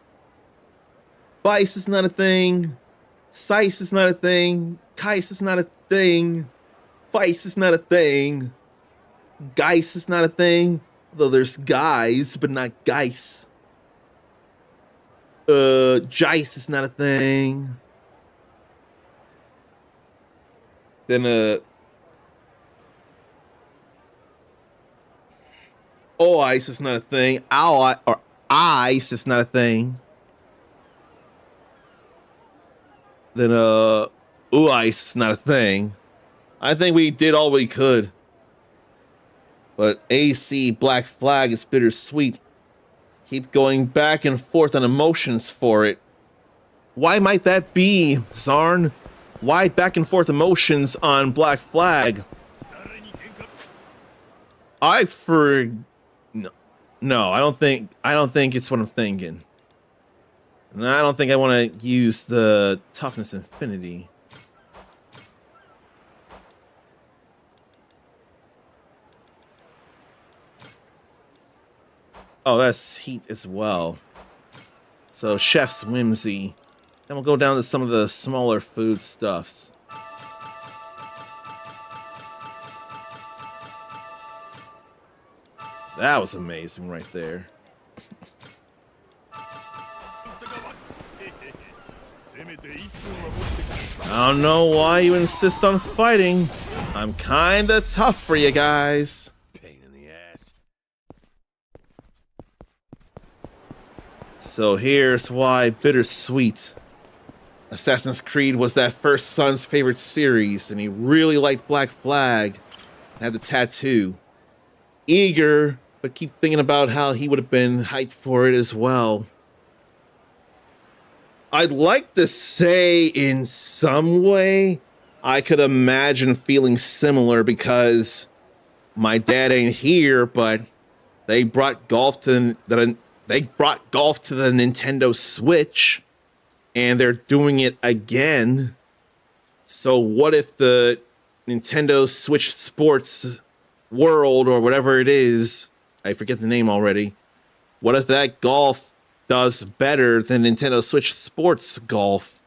Vice is not a thing. Sice is not a thing. Kais is not a thing. Vice is not a thing. Geis is not a thing. Though there's guys, but not geis. Jice is not a thing. Then, Oh, ice is not a thing. Ow, or ice is not a thing. Then, ooh, ice is not a thing. I think we did all we could. But AC Black Flag is bittersweet. Keep going back and forth on emotions for it. Why might that be, Zarn? Why back and forth emotions on Black Flag? No, I don't think it's what I'm thinking. And I don't think I want to use the Toughness Infinity. Oh, that's heat as well. So Chef's Whimsy. Then we'll go down to some of the smaller food stuffs. That was amazing right there. I don't know why you insist on fighting. I'm kinda tough for you guys. Pain in the ass. So here's why Bittersweet. Assassin's Creed was that first son's favorite series, and he really liked Black Flag. Had the tattoo. Eager, but keep thinking about how he would have been hyped for it as well. I'd like to say in some way I could imagine feeling similar because my dad ain't here, but they brought golf to the Nintendo Switch, and they're doing it again. So what if the Nintendo Switch Sports World or whatever it is, I forget the name already, what if that golf does better than Nintendo Switch Sports Golf?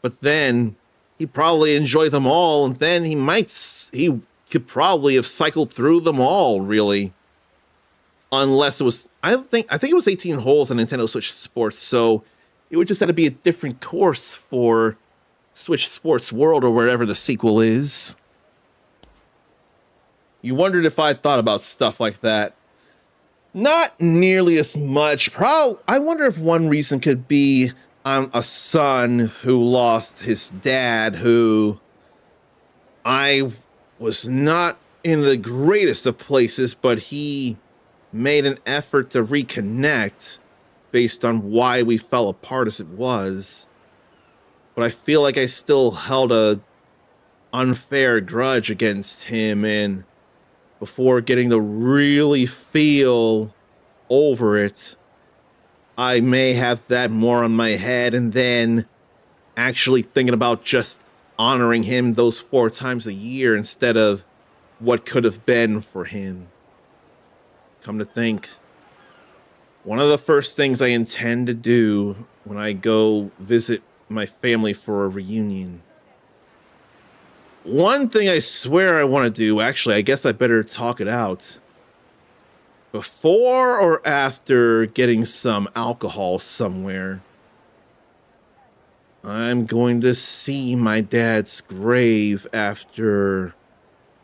But then he'd probably enjoy them all, and then he could probably have cycled through them all, really. Unless it was, I think it was 18 holes on Nintendo Switch Sports, so it would just have to be a different course for Switch Sports World or wherever the sequel is. You wondered if I thought about stuff like that. Not nearly as much. I wonder if one reason could be I'm a son who lost his dad, who I was not in the greatest of places, but he made an effort to reconnect based on why we fell apart as it was. But I feel like I still held a unfair grudge against him, and before getting to really feel over it, I may have that more on my head, and then actually thinking about just honoring him those 4 times a year instead of what could have been for him. Come to think, one of the first things I intend to do when I go visit my family for a reunion, one thing I swear I want to do, actually, I guess I better talk it out. Before or after getting some alcohol somewhere, I'm going to see my dad's grave after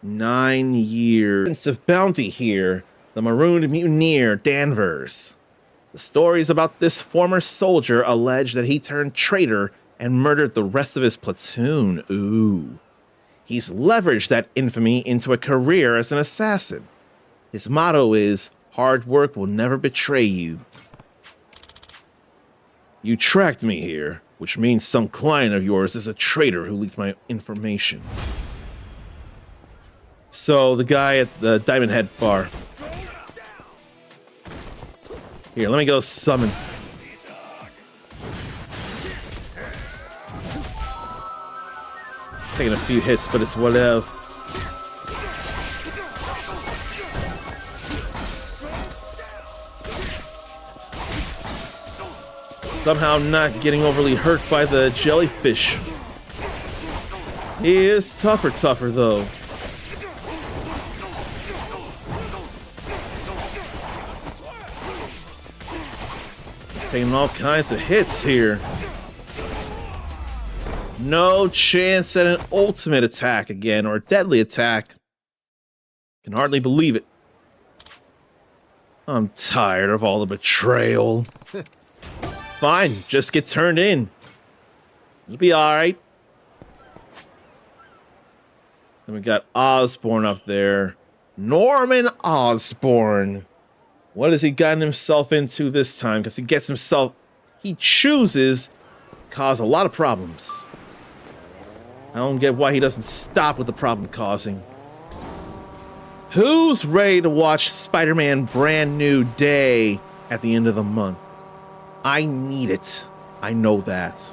9 years. Prince of Bounty here, the marooned mutineer Danvers. The stories about this former soldier allege that he turned traitor and murdered the rest of his platoon. Ooh. He's leveraged that infamy into a career as an assassin. His motto is, hard work will never betray you. You tracked me here, which means some client of yours is a traitor who leaked my information. So, the guy at the Diamond Head bar. Here, let me go summon. Taking a few hits, but it's whatever. Somehow not getting overly hurt by the jellyfish. He is tougher though. He's taking all kinds of hits here. No chance at an ultimate attack again, or a deadly attack. Can hardly believe it. I'm tired of all the betrayal. Fine, just get turned in. You'll be alright. Then we got Osborn up there. Norman Osborn. What has he gotten himself into this time? Because he chooses to cause a lot of problems. I don't get why he doesn't stop with the problem causing. Who's ready to watch Spider-Man Brand New Day at the end of the month? I need it. I know that.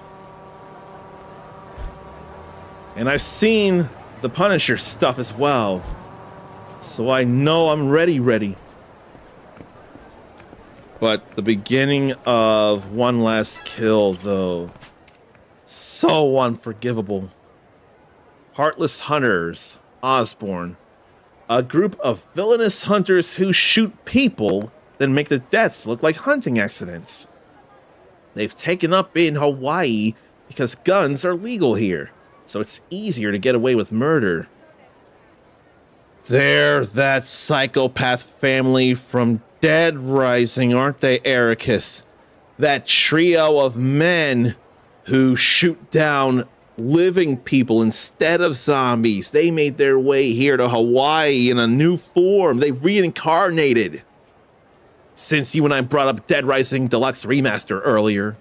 And I've seen the Punisher stuff as well. So I know I'm ready. But the beginning of One Last Kill, though, so unforgivable. Heartless Hunters, Osborn. A group of villainous hunters who shoot people, then make the deaths look like hunting accidents. They've taken up in Hawaii because guns are legal here, so it's easier to get away with murder. They're that psychopath family from Dead Rising, aren't they, Ericus? That trio of men who shoot down living people instead of zombies. They made their way here to Hawaii in a new form. They reincarnated. Since you and I brought up Dead Rising Deluxe Remaster earlier,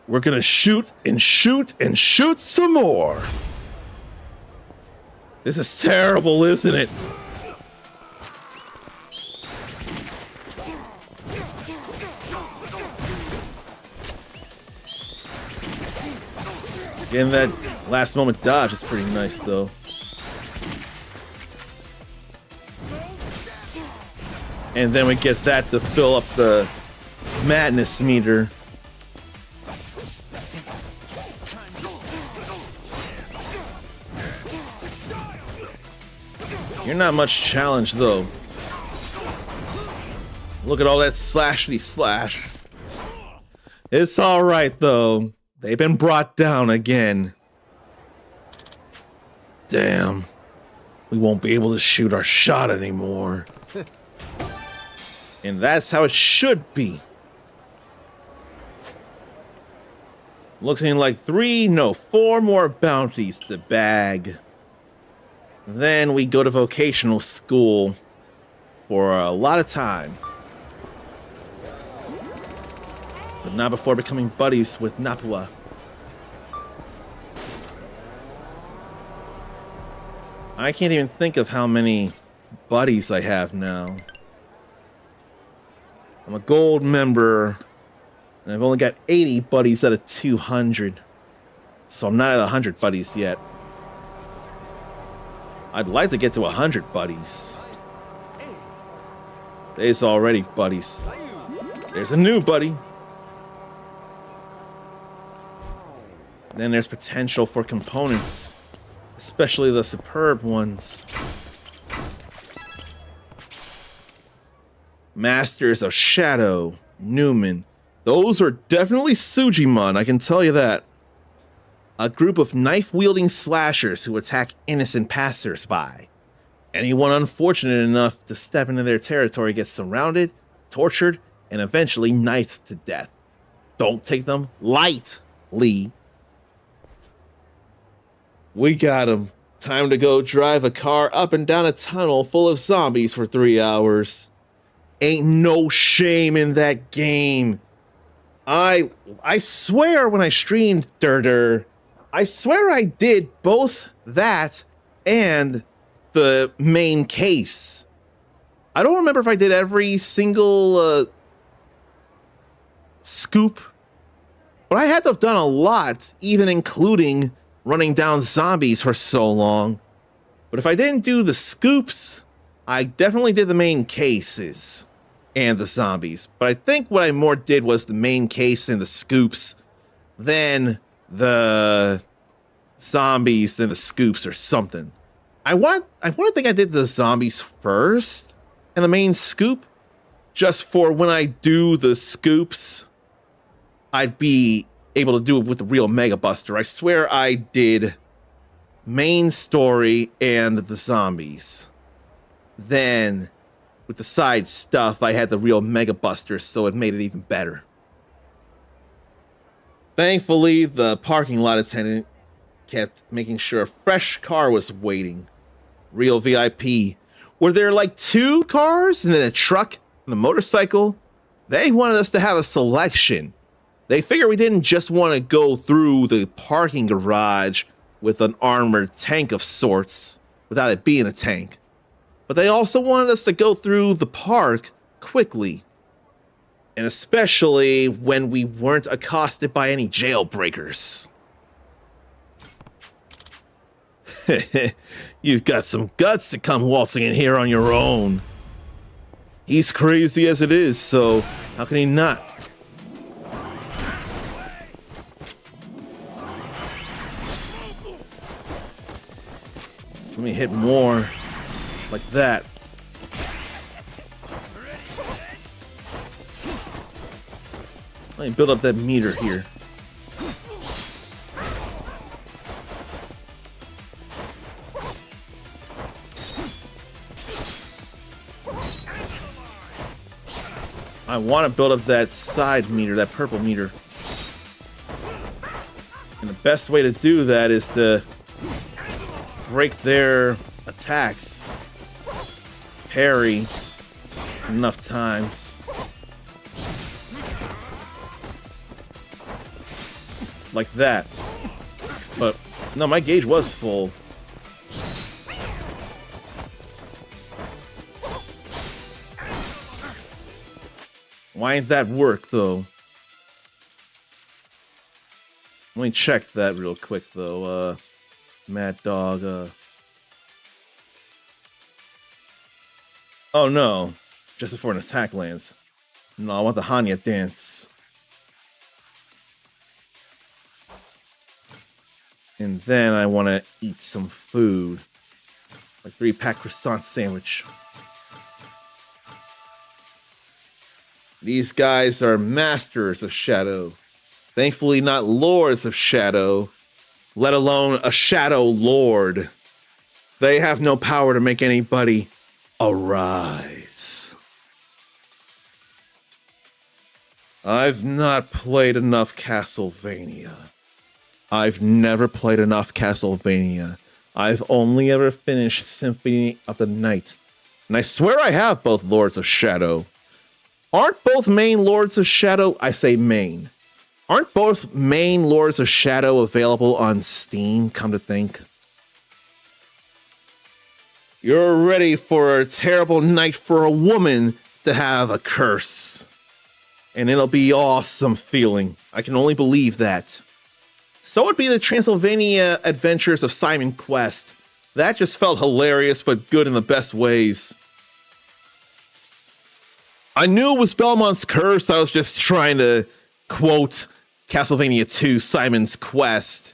we're gonna shoot and shoot and shoot some more. This is terrible, isn't it? Getting that last moment dodge is pretty nice, though. And then we get that to fill up the madness meter. You're not much challenge, though. Look at all that slashity slash. It's alright, though. They've been brought down again. Damn. We won't be able to shoot our shot anymore. And that's how it should be. Looking like 4 more bounties to bag. Then we go to vocational school for a lot of time. But not before becoming buddies with Napua. I can't even think of how many buddies I have now. I'm a gold member, and I've only got 80 buddies out of 200. So I'm not at 100 buddies yet. I'd like to get to 100 buddies. There's already buddies. There's a new buddy. Then there's potential for components, especially the superb ones. Masters of Shadow, Newman. Those are definitely Sujimon, I can tell you that. A group of knife-wielding slashers who attack innocent passers-by. Anyone unfortunate enough to step into their territory gets surrounded, tortured, and eventually knifed to death. Don't take them lightly. We got him. Time to go drive a car up and down a tunnel full of zombies for 3 hours. Ain't no shame in that game. I swear when I streamed Durdur, I swear I did both that and the main case. I don't remember if I did every single scoop, but I had to have done a lot, even including running down zombies for so long. But if I didn't do the scoops, I definitely did the main cases and the zombies. But I think what I more did was the main case and the scoops, then the zombies, then the scoops or something. I want to think I did the zombies first and the main scoop, just for when I do the scoops, I'd be able to do it with the real Mega Buster. I swear I did main story and the zombies. Then with the side stuff, I had the real Mega Buster, so it made it even better. Thankfully, the parking lot attendant kept making sure a fresh car was waiting. Real VIP. Were there like 2 cars and then a truck and a motorcycle? They wanted us to have a selection. They figured we didn't just want to go through the parking garage with an armored tank of sorts without it being a tank. But they also wanted us to go through the park quickly. And especially when we weren't accosted by any jailbreakers. You've got some guts to come waltzing in here on your own. He's crazy as it is, so how can he not? Let me hit more like that. Let me build up that meter here. I want to build up that side meter, that purple meter. And the best way to do that is to break their attacks. Parry enough times. Like that. But no, my gauge was full. Why ain't that work though? Let me check that real quick, though. Mad Dog. Oh, no. Just before an attack lands. No, I want the Hanya dance. And then I want to eat some food. Like 3-pack croissant sandwich. These guys are masters of Shadow. Thankfully not lords of Shadow, let alone a Shadow Lord. They have no power to make anybody arise. I've not played enough Castlevania. I've never played enough Castlevania. I've only ever finished Symphony of the Night. And I swear I have both Lords of Shadow. Aren't both main Lords of Shadow? I say main. Aren't both main Lords of Shadow available on Steam, come to think? You're ready for a terrible night for a woman to have a curse. And it'll be awesome feeling. I can only believe that. So would be the Transylvania Adventures of Simon Quest. That just felt hilarious, but good in the best ways. I knew it was Belmont's curse. I was just trying to quote Castlevania 2 Simon's Quest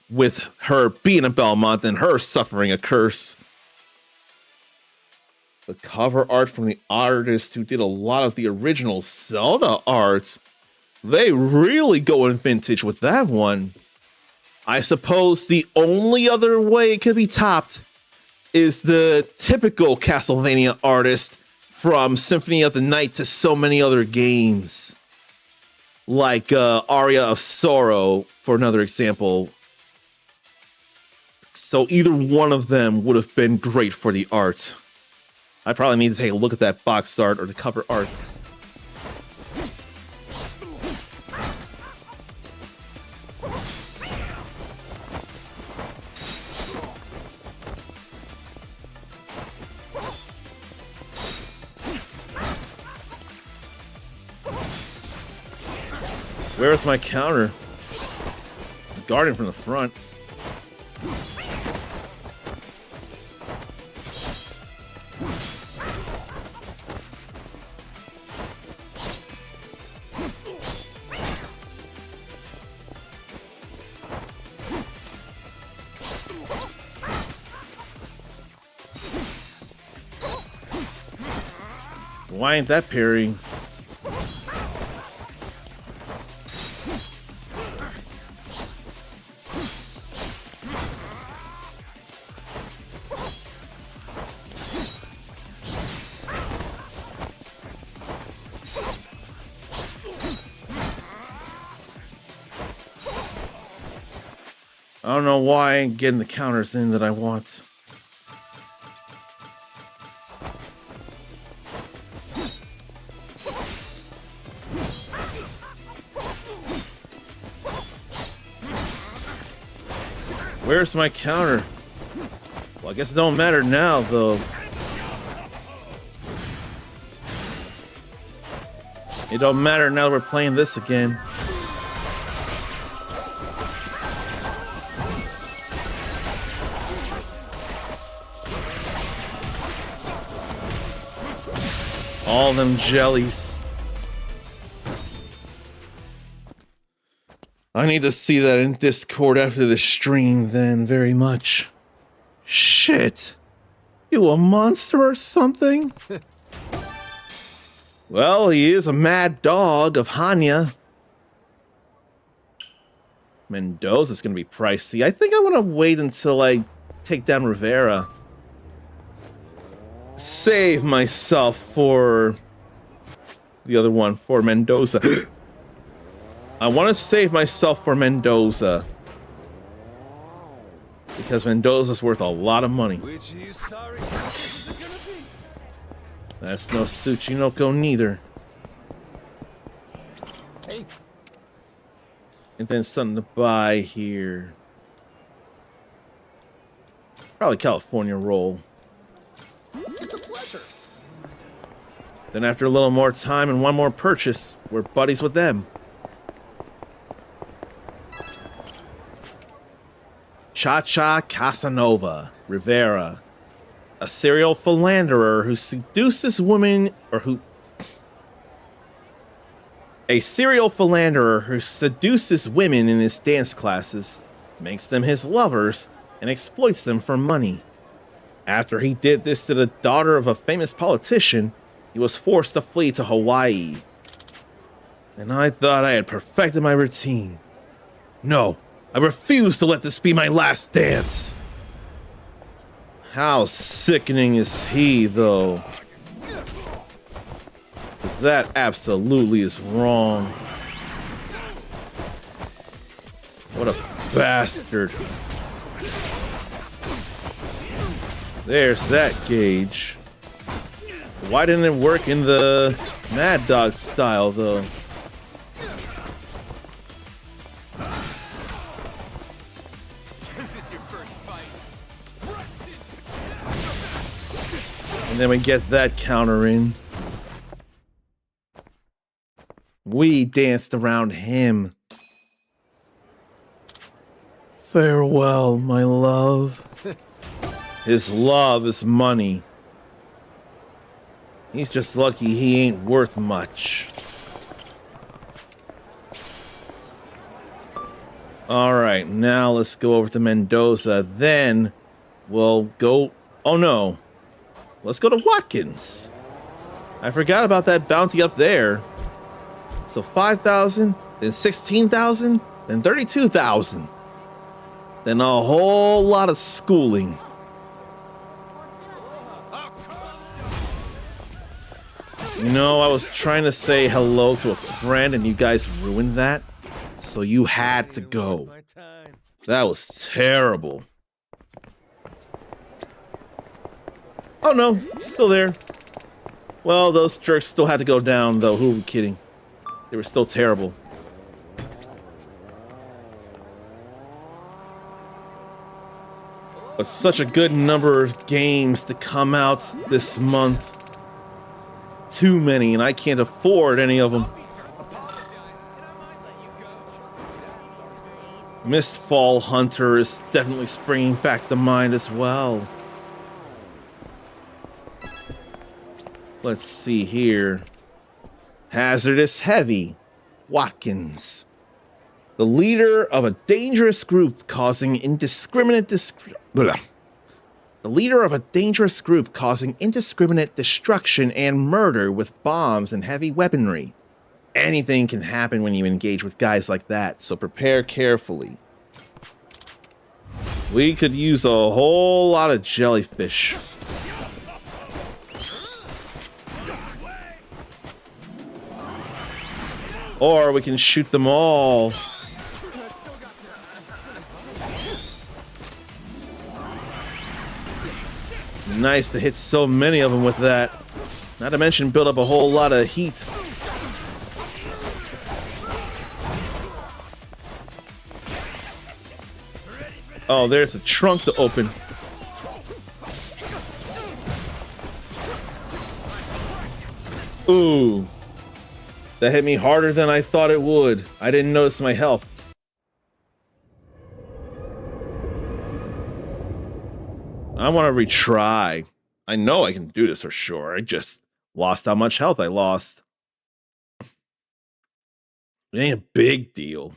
with her being a Belmont and her suffering a curse. The cover art from the artist who did a lot of the original Zelda art. They really go in vintage with that one. I suppose the only other way it could be topped is the typical Castlevania artist from Symphony of the Night to so many other games. Like Aria of Sorrow, for another example. So either one of them would have been great for the art. I probably need to take a look at that box art or the cover art. Where's my counter? Guarding from the front. Why ain't that parrying? I don't know why I ain't getting the counters in that I want. Where's my counter? Well, I guess it don't matter now, though. It don't matter now that we're playing this again. All them jellies. I need to see that in Discord after the stream then very much. Shit. You a monster or something? Well, he is a mad dog of Hanya. Mendoza's gonna be pricey. I think I want to wait until I take down Rivera. Save myself for the other one, for Mendoza. I want to save myself for Mendoza. Because Mendoza's worth a lot of money. Which you sorry is it gonna be? That's no Tsuchinoko neither. Hey. And then something to buy here. Probably California roll. It's a pleasure. Then after a little more time and one more purchase, we're buddies with them. Cha-Cha Casanova Rivera, a serial philanderer who seduces women, a serial philanderer who seduces women in his dance classes, makes them his lovers, and exploits them for money. After he did this to the daughter of a famous politician, he was forced to flee to Hawaii. And I thought I had perfected my routine. No, I refuse to let this be my last dance. How sickening is he, though? 'Cause that absolutely is wrong. What a bastard. There's that gauge. Why didn't it work in the Mad Dog style, though? And then we get that counter in. We danced around him. Farewell, my love. His love is money. He's just lucky he ain't worth much. Alright, now let's go over to Mendoza. Then we'll go... Oh no. Let's go to Watkins. I forgot about that bounty up there. So 5,000, then 16,000, then 32,000. Then a whole lot of schooling. You know, I was trying to say hello to a friend and you guys ruined that. So you had to go. That was terrible. Oh no, still there. Well, those jerks still had to go down though. Who are we kidding? They were still terrible. But such a good number of games to come out this month. Too many, and I can't afford any of them. Mistfall Hunter is definitely springing back to mind as well. Let's see here. Hazardous Heavy, Watkins. The leader of a dangerous group causing indiscriminate destruction and murder with bombs and heavy weaponry. Anything can happen when you engage with guys like that, so prepare carefully. We could use a whole lot of jellyfish. Or we can shoot them all. Nice to hit so many of them with that. Not to mention build up a whole lot of heat. Oh, there's a trunk to open. Ooh. That hit me harder than I thought it would. I didn't notice my health. I want to retry. I know I can do this for sure. I just lost how much health I lost. It ain't a big deal.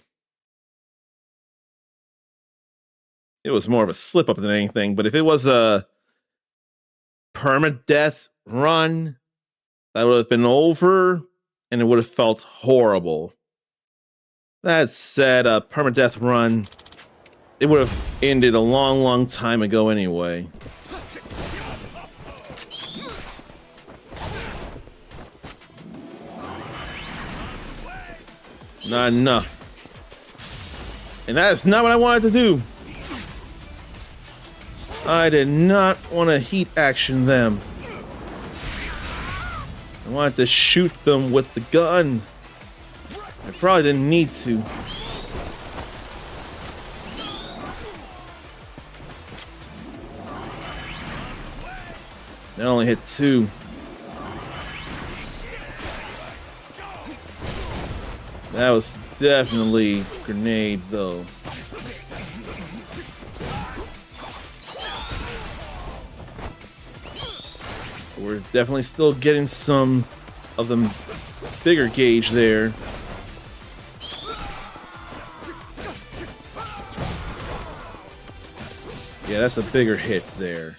It was more of a slip up than anything, but if it was a permadeath run, that would have been over and it would have felt horrible. That said, a permadeath run, it would have ended a long, long time ago anyway. Not enough. And that's not what I wanted to do. I did not want to heat action them. I wanted to shoot them with the gun. I probably didn't need to. That only hit 2. That was definitely a grenade, though. We're definitely still getting some of the bigger gauge there. Yeah, that's a bigger hit there.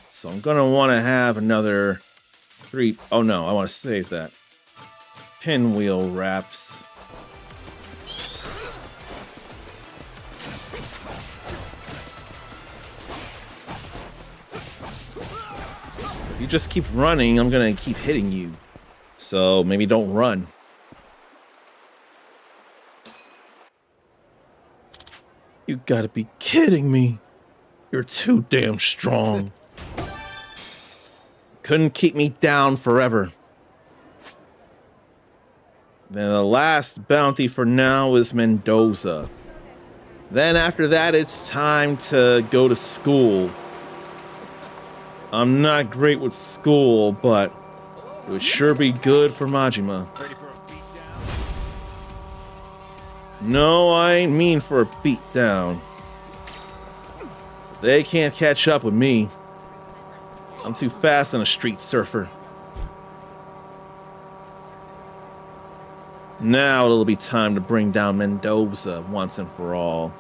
So I'm gonna want to have another 3. Oh no, I want to save that. Pinwheel wraps. If you just keep running, I'm gonna keep hitting you. So maybe don't run. You gotta be kidding me. You're too damn strong. Couldn't keep me down forever. Then the last bounty for now is Mendoza. Then after that, it's time to go to school. I'm not great with school, but it would sure be good for Majima. No, I ain't mean for a beatdown. They can't catch up with me. I'm too fast on a street surfer. Now it'll be time to bring down Mendoza once and for all.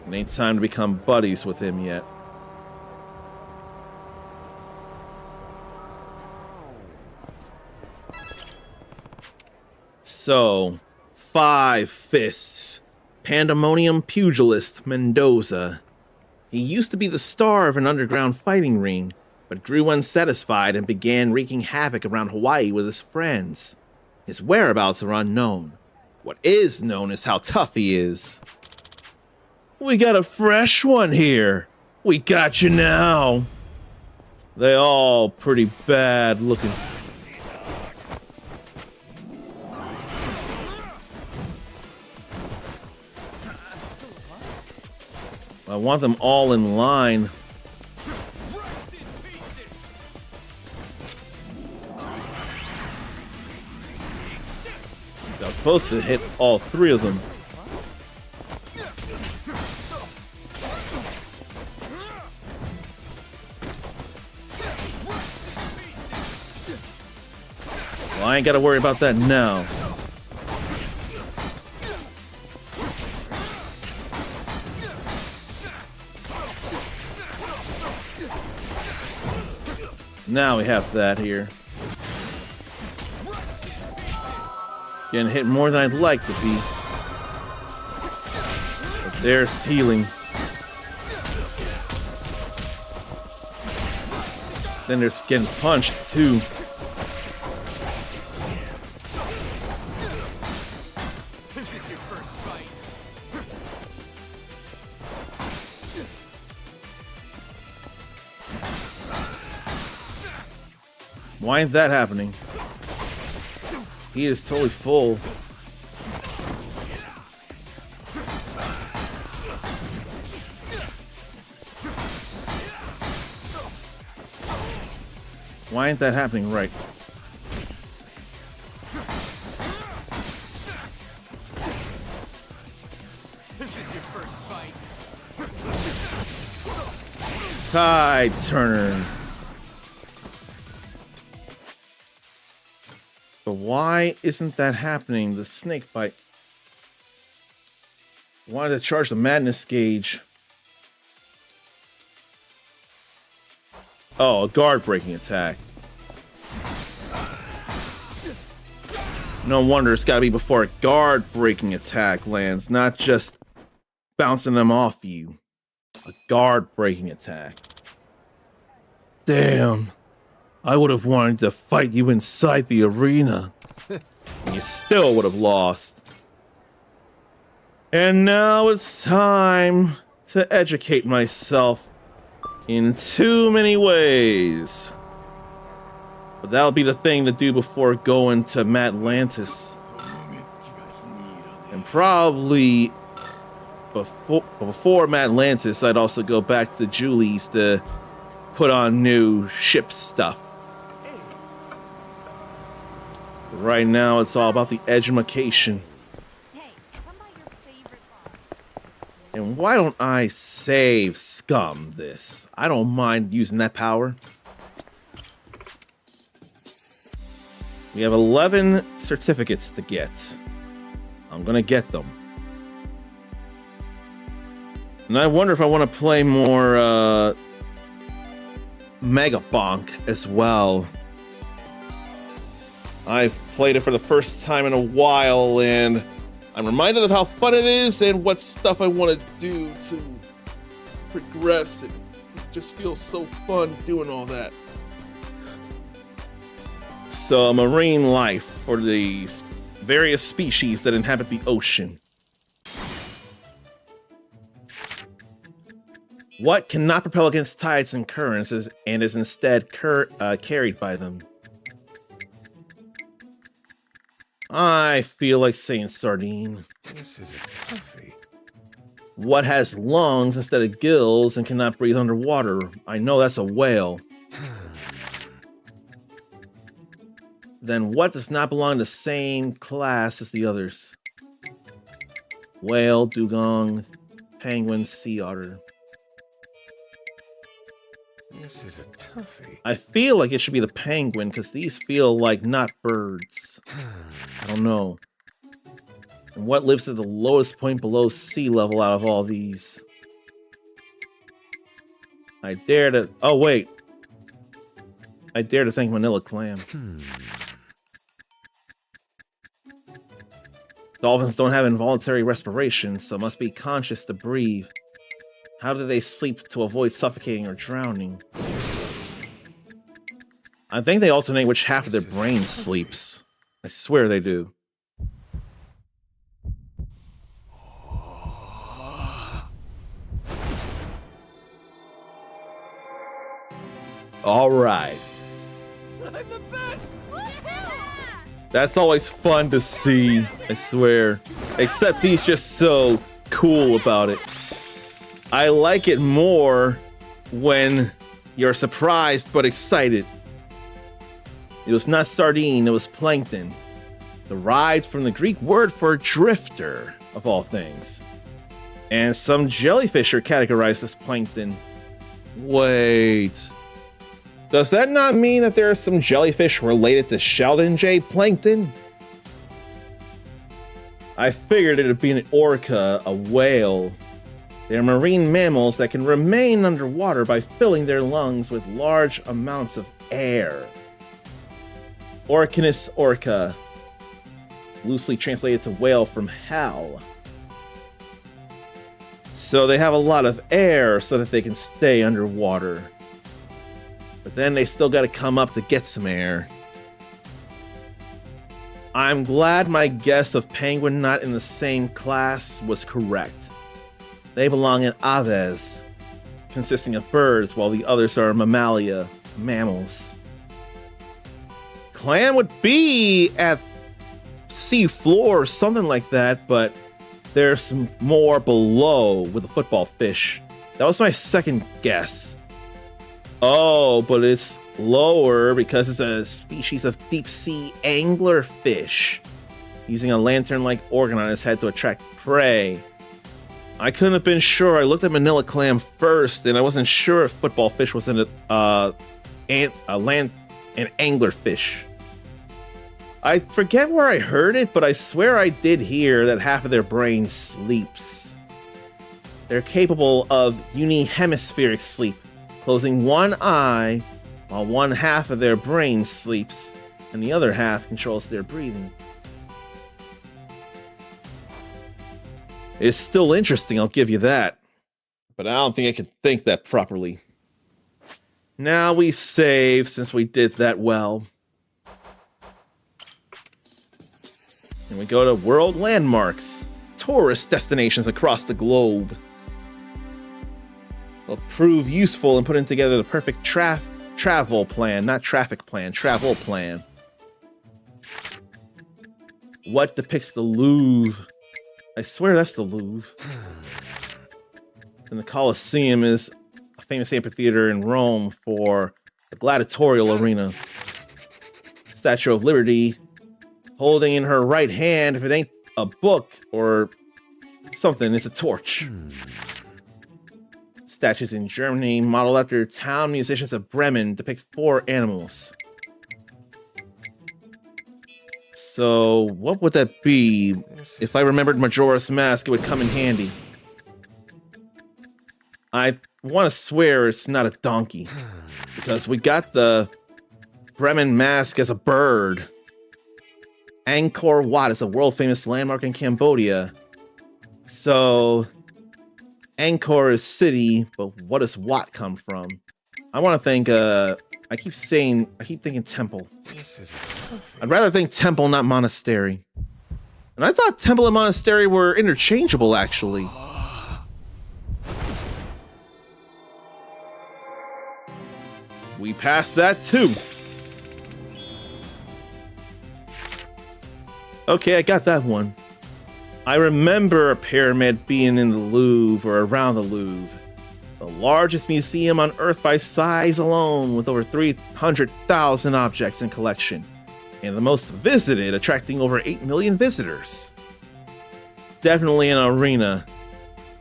It ain't time to become buddies with him yet. So, 5 fists. Pandemonium pugilist Mendoza. He used to be the star of an underground fighting ring, but grew unsatisfied and began wreaking havoc around Hawaii with his friends. His whereabouts are unknown. What is known is how tough he is. We got a fresh one here. We got you now. They all pretty bad looking. I want them all in line. I was supposed to hit all 3 of them. Well, I ain't got to worry about that now. Now we have that here. Getting hit more than I'd like to be. But there's healing. Then there's getting punched too. Why ain't that happening? He is totally full. Why ain't that happening right? Tide Turner. But why isn't that happening? The snake bite. Why did it charge the madness gauge? Oh, a guard breaking attack. No wonder it's got to be before a guard breaking attack lands, not just bouncing them off you. A guard breaking attack. Damn. I would have wanted to fight you inside the arena. And you still would have lost. And now it's time to educate myself in too many ways. But that'll be the thing to do before going to Matlantis. And probably before Matlantis, I'd also go back to Julie's to put on new ship stuff. Right now, it's all about the edumacation. And why don't I save scum this? I don't mind using that power. We have 11 certificates to get. I'm gonna get them. And I wonder if I want to play more Mega Bonk as well. I've played it for the first time in a while, and I'm reminded of how fun it is and what stuff I want to do to progress. It just feels so fun doing all that. So, marine life for the various species that inhabit the ocean. What cannot propel against tides and currents and is instead carried by them? I feel like saying sardine. This is a toughie. What has lungs instead of gills and cannot breathe underwater? I know that's a whale. Then what does not belong to the same class as the others? Whale, dugong, penguin, sea otter. This is a toughie. I feel like it should be the penguin because these feel like not birds. I don't know. And what lives at the lowest point below sea level out of all these? I dare to... Oh, wait. I dare to think Manila clam. Dolphins don't have involuntary respiration, so must be conscious to breathe. How do they sleep to avoid suffocating or drowning? I think they alternate which half of their brain sleeps. I swear they do. All right. I'm the best! That's always fun to see, I swear. Except he's just so cool about it. I like it more when you're surprised but excited. It was not sardine, it was plankton. Derived from the Greek word for drifter, of all things. And some jellyfish are categorized as plankton. Wait. Does that not mean that there are some jellyfish related to Sheldon J. Plankton? I figured it'd be an orca, a whale. They're marine mammals that can remain underwater by filling their lungs with large amounts of air. Orcanis orca, loosely translated to whale from hell. So they have a lot of air so that they can stay underwater. But then they still gotta come up to get some air. I'm glad my guess of penguin not in the same class was correct. They belong in aves, consisting of birds, while the others are mammalia, mammals. Clam would be at sea floor or something like that, but there's some more below with the football fish. That was my second guess. Oh, but it's lower because it's a species of deep sea anglerfish, using a lantern-like organ on its head to attract prey. I couldn't have been sure. I looked at Manila clam first, and I wasn't sure if football fish was an anglerfish. I forget where I heard it, but I swear I did hear that half of their brain sleeps. They're capable of unihemispheric sleep, closing one eye while one half of their brain sleeps and the other half controls their breathing. It's still interesting, I'll give you that. But I don't think I can think that properly. Now we save since we did that well. And we go to world landmarks, tourist destinations across the globe. Will prove useful in putting together the perfect travel plan, not traffic plan, travel plan. What depicts the Louvre? I swear that's the Louvre. And the Colosseum is a famous amphitheater in Rome for the gladiatorial arena. Statue of Liberty, holding in her right hand, if it ain't a book or something, it's a torch. statues in Germany, modeled after town musicians of Bremen, depict 4 animals. So, what would that be? If I remembered Majora's Mask, it would come in handy. I want to swear it's not a donkey, because we got the Bremen Mask as a bird. Angkor Wat is a world-famous landmark in Cambodia. So, Angkor is city, but what does Wat come from? I want to think, I keep thinking temple. I'd rather think temple, not monastery. And I thought temple and monastery were interchangeable, actually. We passed that too. Okay, I got that one. I remember a pyramid being in the Louvre or around the Louvre. The largest museum on Earth by size alone, with over 300,000 objects in collection. And the most visited, attracting over 8 million visitors. Definitely an arena.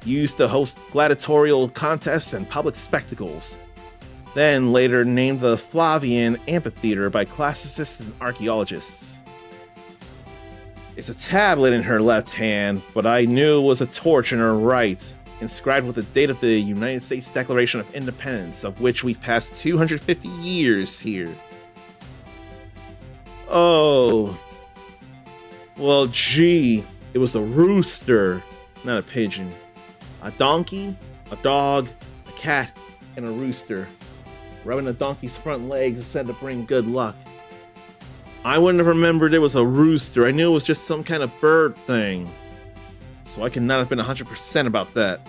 Used to host gladiatorial contests and public spectacles. Then later named the Flavian Amphitheater by classicists and archaeologists. It's a tablet in her left hand, but I knew it was a torch in her right, inscribed with the date of the United States Declaration of Independence, of which we've passed 250 years here. Oh. Well, gee, it was a rooster, not a pigeon. A donkey, a dog, a cat, and a rooster. Rubbing the donkey's front legs is said to bring good luck. I wouldn't have remembered it was a rooster. I knew it was just some kind of bird thing. So I could not have been 100% about that.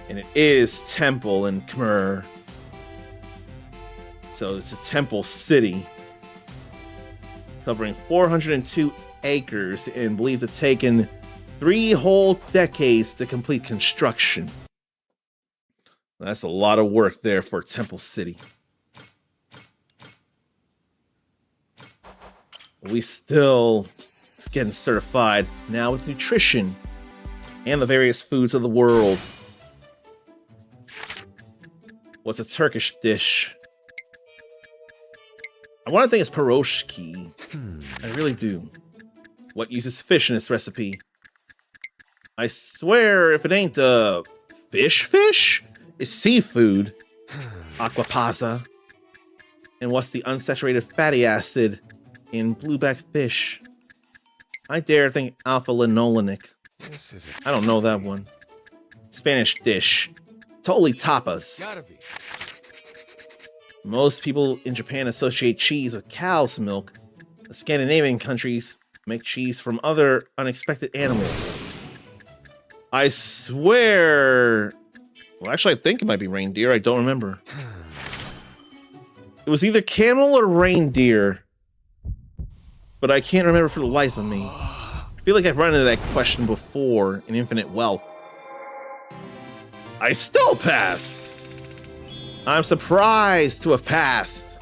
And it is temple in Khmer. So it's a temple city. Covering 402 acres and believed to have taken 3 whole decades to complete construction. That's a lot of work there for Temple City. We still getting certified now with nutrition and the various foods of the world. What's a Turkish dish? I want to think it's pierogi. I really do. What uses fish in this recipe? I swear if it ain't fish, it's seafood. Aquapazza. And what's the unsaturated fatty acid in blueback fish? I dare think alpha linolenic. I don't know that one. Spanish dish. Totally tapas. Gotta be. Most people in Japan associate cheese with cow's milk. The Scandinavian countries make cheese from other unexpected animals. I swear... Well, actually, I think it might be reindeer. I don't remember. It was either camel or reindeer. But I can't remember for the life of me. I feel like I've run into that question before in Infinite Wealth. I still passed! I'm surprised to have passed.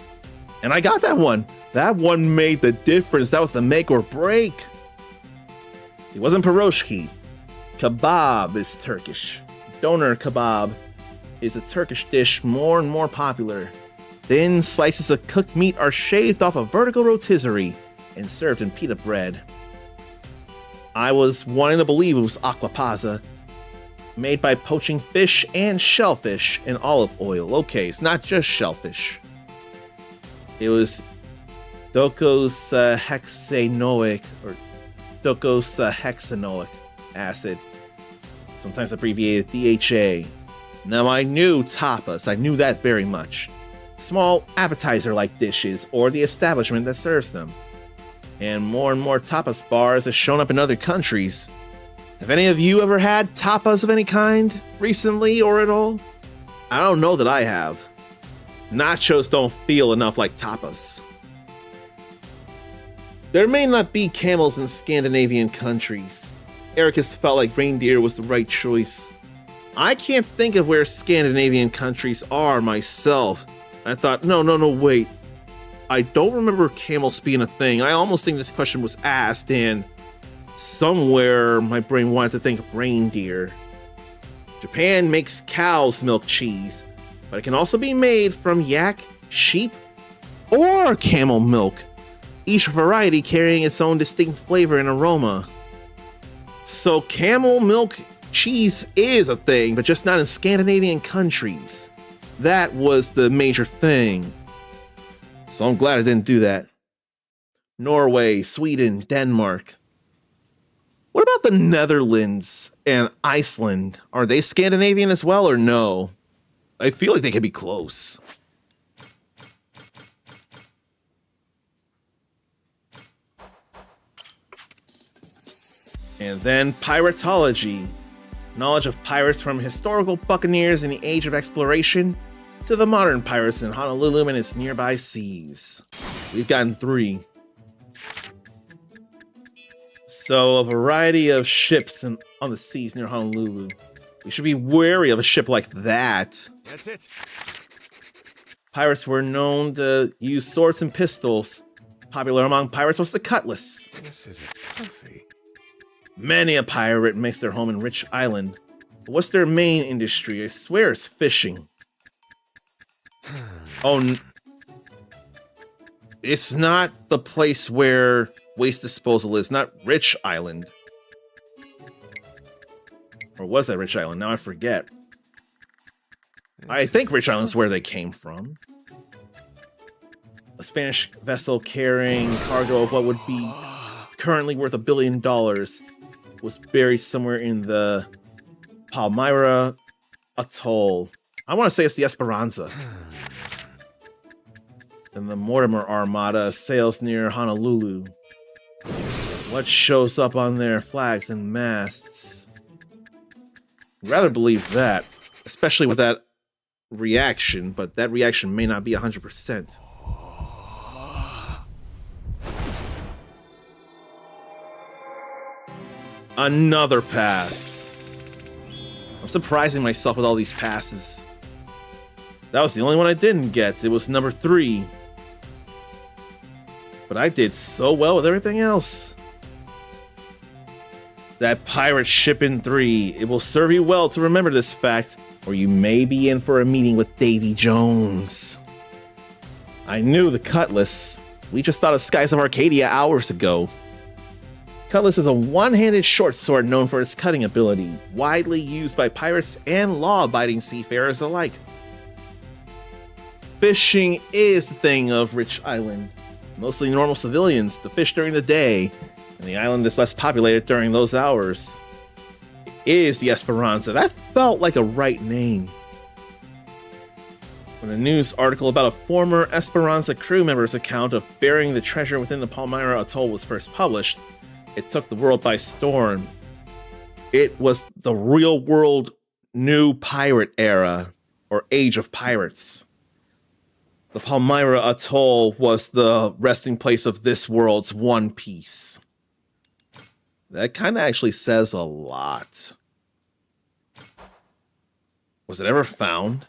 And I got that one. That one made the difference. That was the make or break. It wasn't pierogi. Kebab is Turkish. Doner kebab is a Turkish dish more and more popular. Thin slices of cooked meat are shaved off a vertical rotisserie and served in pita bread. I was wanting to believe it was aquapazza, made by poaching fish and shellfish in olive oil. Okay, it's not just shellfish. It was docosahexaenoic or docosahexaenoic acid, sometimes abbreviated DHA. Now I knew tapas, I knew that very much. Small appetizer-like dishes or the establishment that serves them. And more tapas bars have shown up in other countries. Have any of you ever had tapas of any kind recently or at all? I don't know that I have. Nachos don't feel enough like tapas. There may not be camels in Scandinavian countries. Ericus felt like reindeer was the right choice. I can't think of where Scandinavian countries are myself. I thought, no, wait. I don't remember camels being a thing. I almost think this question was asked and somewhere my brain wanted to think reindeer. Japan makes cow's milk cheese, but it can also be made from yak, sheep, or camel milk, each variety carrying its own distinct flavor and aroma. So camel milk cheese is a thing, but just not in Scandinavian countries. That was the major thing. So I'm glad I didn't do that. Norway, Sweden, Denmark. What about the Netherlands and Iceland? Are they Scandinavian as well or no? I feel like they could be close. And then piratology. Knowledge of pirates from historical buccaneers in the age of exploration to the modern pirates in Honolulu and its nearby seas. We've gotten 3. So a variety of ships on the seas near Honolulu. We should be wary of a ship like that. That's it. Pirates were known to use swords and pistols. Popular among pirates was the cutlass. This is a toughie. Many a pirate makes their home in Rich Island. But what's their main industry? I swear it's fishing. It's not the place where waste disposal is, not Rich Island. Or was that Rich Island? Now I forget. I think Rich Island's where they came from. A Spanish vessel carrying cargo of what would be currently worth $1 billion was buried somewhere in the Palmyra Atoll. I want to say it's the Esperanza. And the Mortimer Armada sails near Honolulu. What shows up on their flags and masts? I'd rather believe that, especially with that reaction, but that reaction may not be 100%. Another pass. I'm surprising myself with all these passes. That was the only one I didn't get. It was number 3. But I did so well with everything else. That pirate ship in 3. It will serve you well to remember this fact, or you may be in for a meeting with Davy Jones. I knew the cutlass. We just thought of Skies of Arcadia hours ago. Cutlass is a one-handed short sword known for its cutting ability, widely used by pirates and law-abiding seafarers alike. Fishing is the thing of Rich Island. Mostly normal civilians to fish during the day, and the island is less populated during those hours. It is the Esperanza. That felt like a right name. When a news article about a former Esperanza crew member's account of burying the treasure within the Palmyra Atoll was first published, it took the world by storm. It was the real world new pirate era, or age of pirates. The Palmyra Atoll was the resting place of this world's One Piece. That kind of actually says a lot. Was it ever found?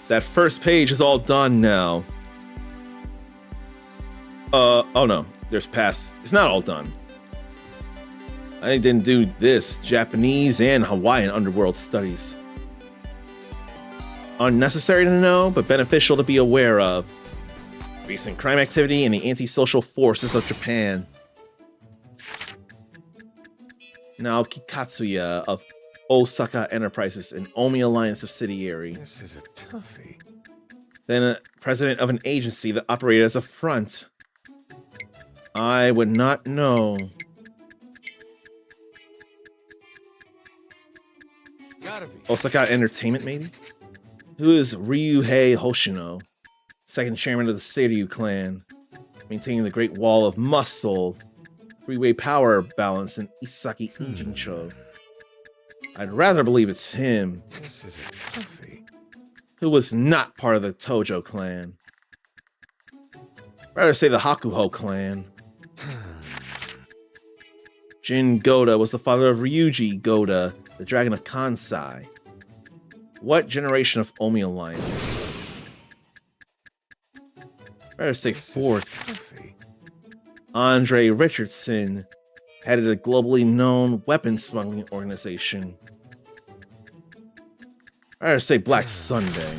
That first page is all done now. Oh no, there's past. It's not all done. I didn't do this. Japanese and Hawaiian underworld studies. Unnecessary to know, but beneficial to be aware of. Recent crime activity and the antisocial forces of Japan. Naoki Katsuya of Osaka Enterprises, an Omi Alliance subsidiary. This is a toughie. Then a president of an agency that operated as a front. I would not know. Gotta be. Osaka Entertainment, maybe? Who is Ryuhei Hoshino, second chairman of the Seiryu clan, maintaining the Great Wall of Muscle, three-way power balance in Isaki Ijincho. I'd rather believe it's him. This is a toughie. Who was not part of the Tojo clan. Rather say the Hakuho clan. Jin Goda was the father of Ryuji Goda, the Dragon of Kansai. What generation of Omi Alliance? Rather say fourth. Andre Richardson, headed a globally known weapons smuggling organization. I gotta say Black Sunday.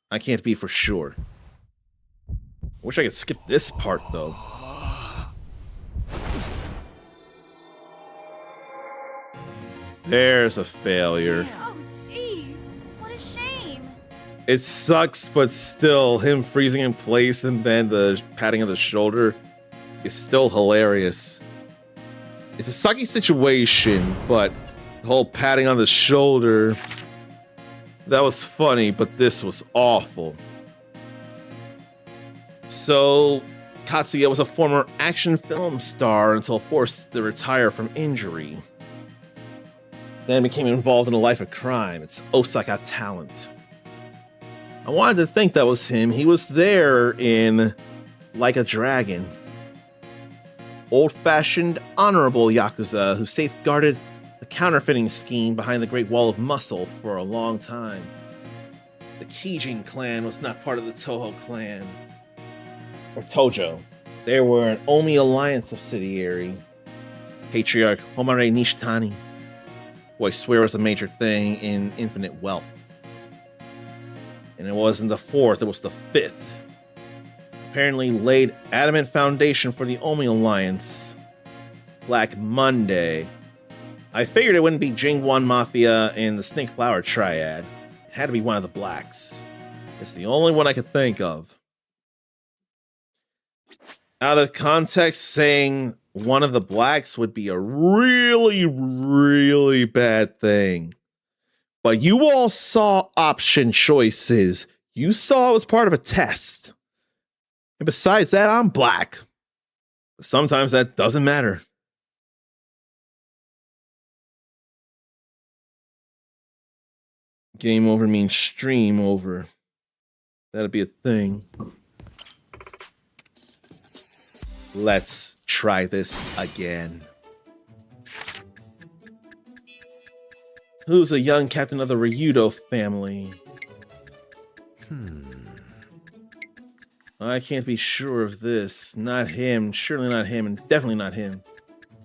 I can't be for sure. Wish I could skip this part though. There's a failure. Oh, jeez. What a shame. It sucks, but still, him freezing in place and then the patting of the shoulder is still hilarious. It's a sucky situation, but the whole patting on the shoulder, that was funny, but this was awful. So, Katsuya was a former action film star until forced to retire from injury. Then became involved in a life of crime. It's Osaka talent. I wanted to think that was him. He was there in Like a Dragon. Old-fashioned, honorable Yakuza who safeguarded the counterfeiting scheme behind the Great Wall of Muscle for a long time. The Kijin clan was not part of the Toho clan. Or Tojo. They were an Omi Alliance subsidiary. Patriarch Homare Nishitani, who I swear was a major thing in Infinite Wealth. And it wasn't the fourth, it was the fifth. Apparently laid adamant foundation for the Omi Alliance. Black Monday. I figured it wouldn't be Jingwan Mafia and the Snake Flower Triad. It had to be one of the blacks. It's the only one I could think of. Out of context, saying one of the blacks would be a really, really bad thing. But you all saw option choices. You saw it was part of a test. And besides that, I'm black. Sometimes that doesn't matter. Game over means stream over. That'd be a thing. Let's try this again. Who's a young captain of the Ryudo family? I can't be sure of this. Not him. Surely not him, and definitely not him.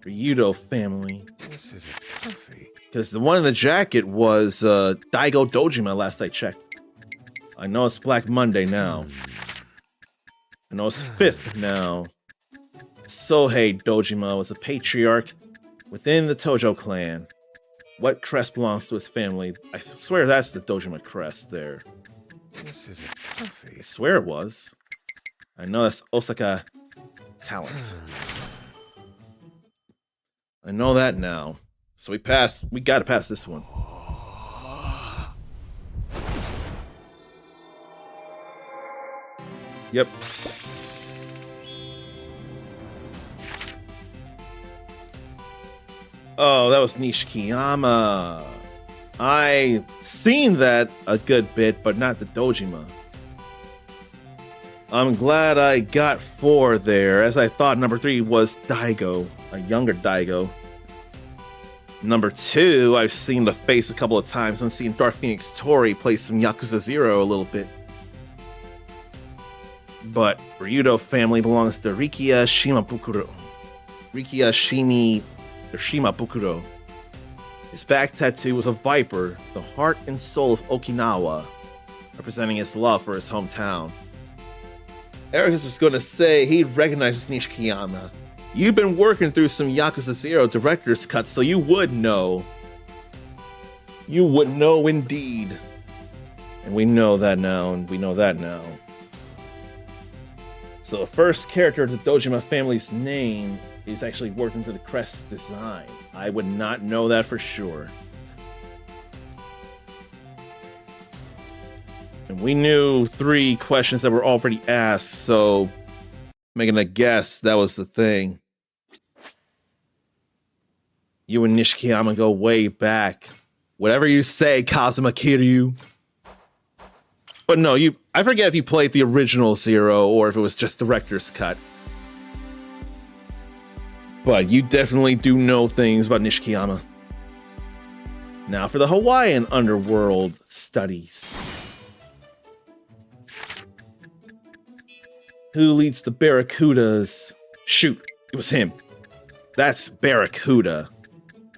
Ryudo family. This is a toughie. Because the one in the jacket was Daigo Dojima last I checked. I know it's Black Monday now. I know it's 5th now. Sohei Dojima was a patriarch within the Tojo clan. What crest belongs to his family? I swear that's the Dojima crest there. This is a toughie. I swear it was. I know that's Osaka talent. I know that now. So we gotta pass this one. Yep. Oh, that was Nishikiyama. I seen that a good bit, but not the Dojima. I'm glad I got 4 there, as I thought number 3 was Daigo, a younger Daigo. Number 2, I've seen the face a couple of times when seeing Dark Phoenix Tori play some Yakuza 0 a little bit. But Ryudo family belongs to Rikiya Shimabukuro. Shimabukuro. His back tattoo was a viper, the heart and soul of Okinawa, representing his love for his hometown. Ericus was going to say he'd recognize Nishikiyama. You've been working through some Yakuza 0 director's cuts, so you would know. You would know indeed. And we know that now, So the first character of the Dojima family's name is actually worked into the crest design. I would not know that for sure. And we knew 3 questions that were already asked, so making a guess, that was the thing. You and Nishikiyama go way back. Whatever you say, Kazuma Kiryu. But no, I forget if you played the original 0 or if it was just director's cut. But you definitely do know things about Nishikiyama. Now for the Hawaiian underworld studies. Who leads the Barracudas? Shoot, it was him. That's Barracuda,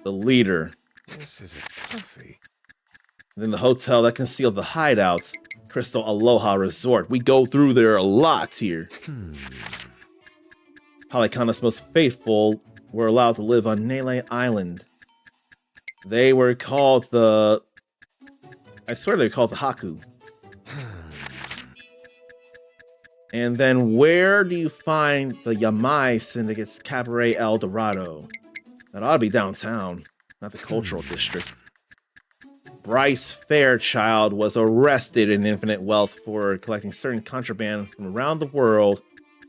the leader. This is a toughie. Then the hotel that concealed the hideout, Crystal Aloha Resort. We go through there a lot here. Polycana's most faithful were allowed to live on Nele Island. They were called the... I swear they were called the Haku. And then where do you find the Yamai Syndicate's Cabaret El Dorado? That ought to be downtown, not the cultural district. Bryce Fairchild was arrested in Infinite Wealth for collecting certain contraband from around the world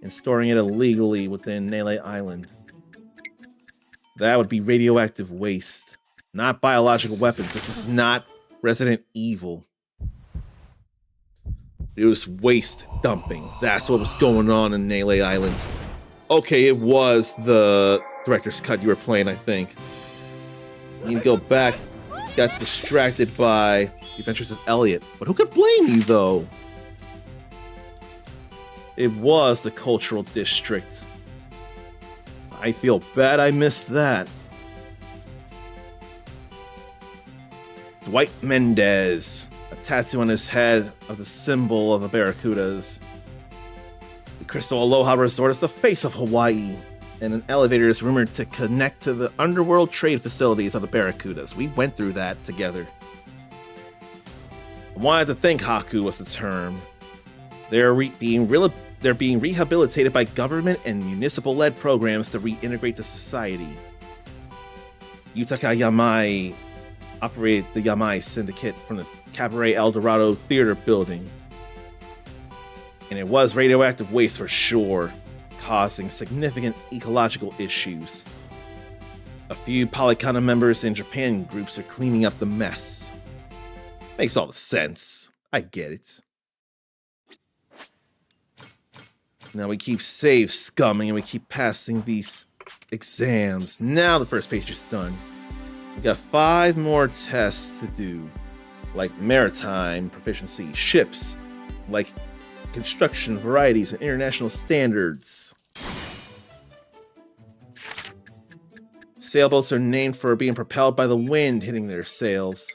and storing it illegally within Nele Island. That would be radioactive waste, not biological weapons. This is not Resident Evil. It was waste dumping. That's what was going on in Nele Island. Okay, it was the director's cut you were playing, I think. You go back, got distracted by the adventures of Elliot. But who could blame you, though? It was the cultural district. I feel bad I missed that. Dwight Mendez. A tattoo on his head of the symbol of the Barracudas. The Crystal Aloha Resort is the face of Hawaii, and an elevator is rumored to connect to the underworld trade facilities of the Barracudas. We went through that together. I wanted to think Haku was the term. They're being rehabilitated by government and municipal-led programs to reintegrate the society. Yutaka Yamai operated the Yamai Syndicate from the Cabaret El Dorado Theater building. And it was radioactive waste for sure, causing significant ecological issues. A few Polycana members in Japan groups are cleaning up the mess. Makes all the sense. I get it. Now we keep save scumming and we keep passing these exams. Now the first page is done. We got 5 more tests to do, like maritime proficiency, ships, like construction varieties and international standards. Sailboats are named for being propelled by the wind hitting their sails.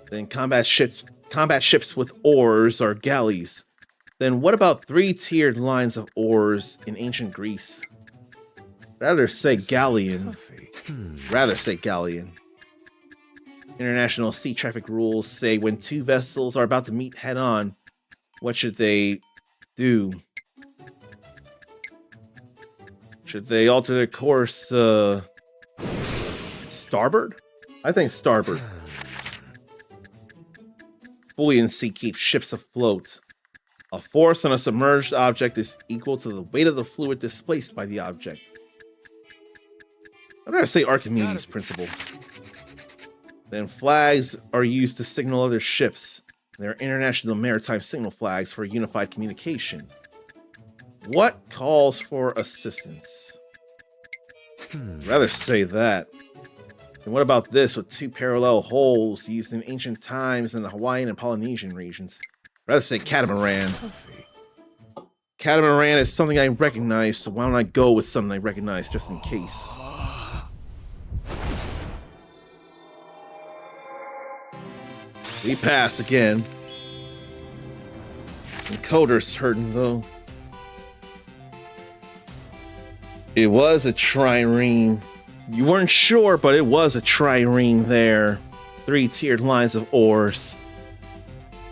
Then combat ships with oars are galleys. Then what about 3-tiered lines of oars in ancient Greece? Rather say galleon. International sea traffic rules say when 2 vessels are about to meet head-on, what should they do? Should they alter their course, starboard? I think starboard. Buoyancy keeps ships afloat. A force on a submerged object is equal to the weight of the fluid displaced by the object. I'm gonna say Archimedes' principle. Then flags are used to signal other ships. There are international maritime signal flags for unified communication. What calls for assistance? Rather say that. And what about this with 2 parallel holes used in ancient times in the Hawaiian and Polynesian regions? Rather say catamaran. Catamaran is something I recognize, so why don't I go with something I recognize just in case? We pass again. Encoder's hurting though. It was a trireme. You weren't sure, but it was a trireme there. 3-tiered lines of oars.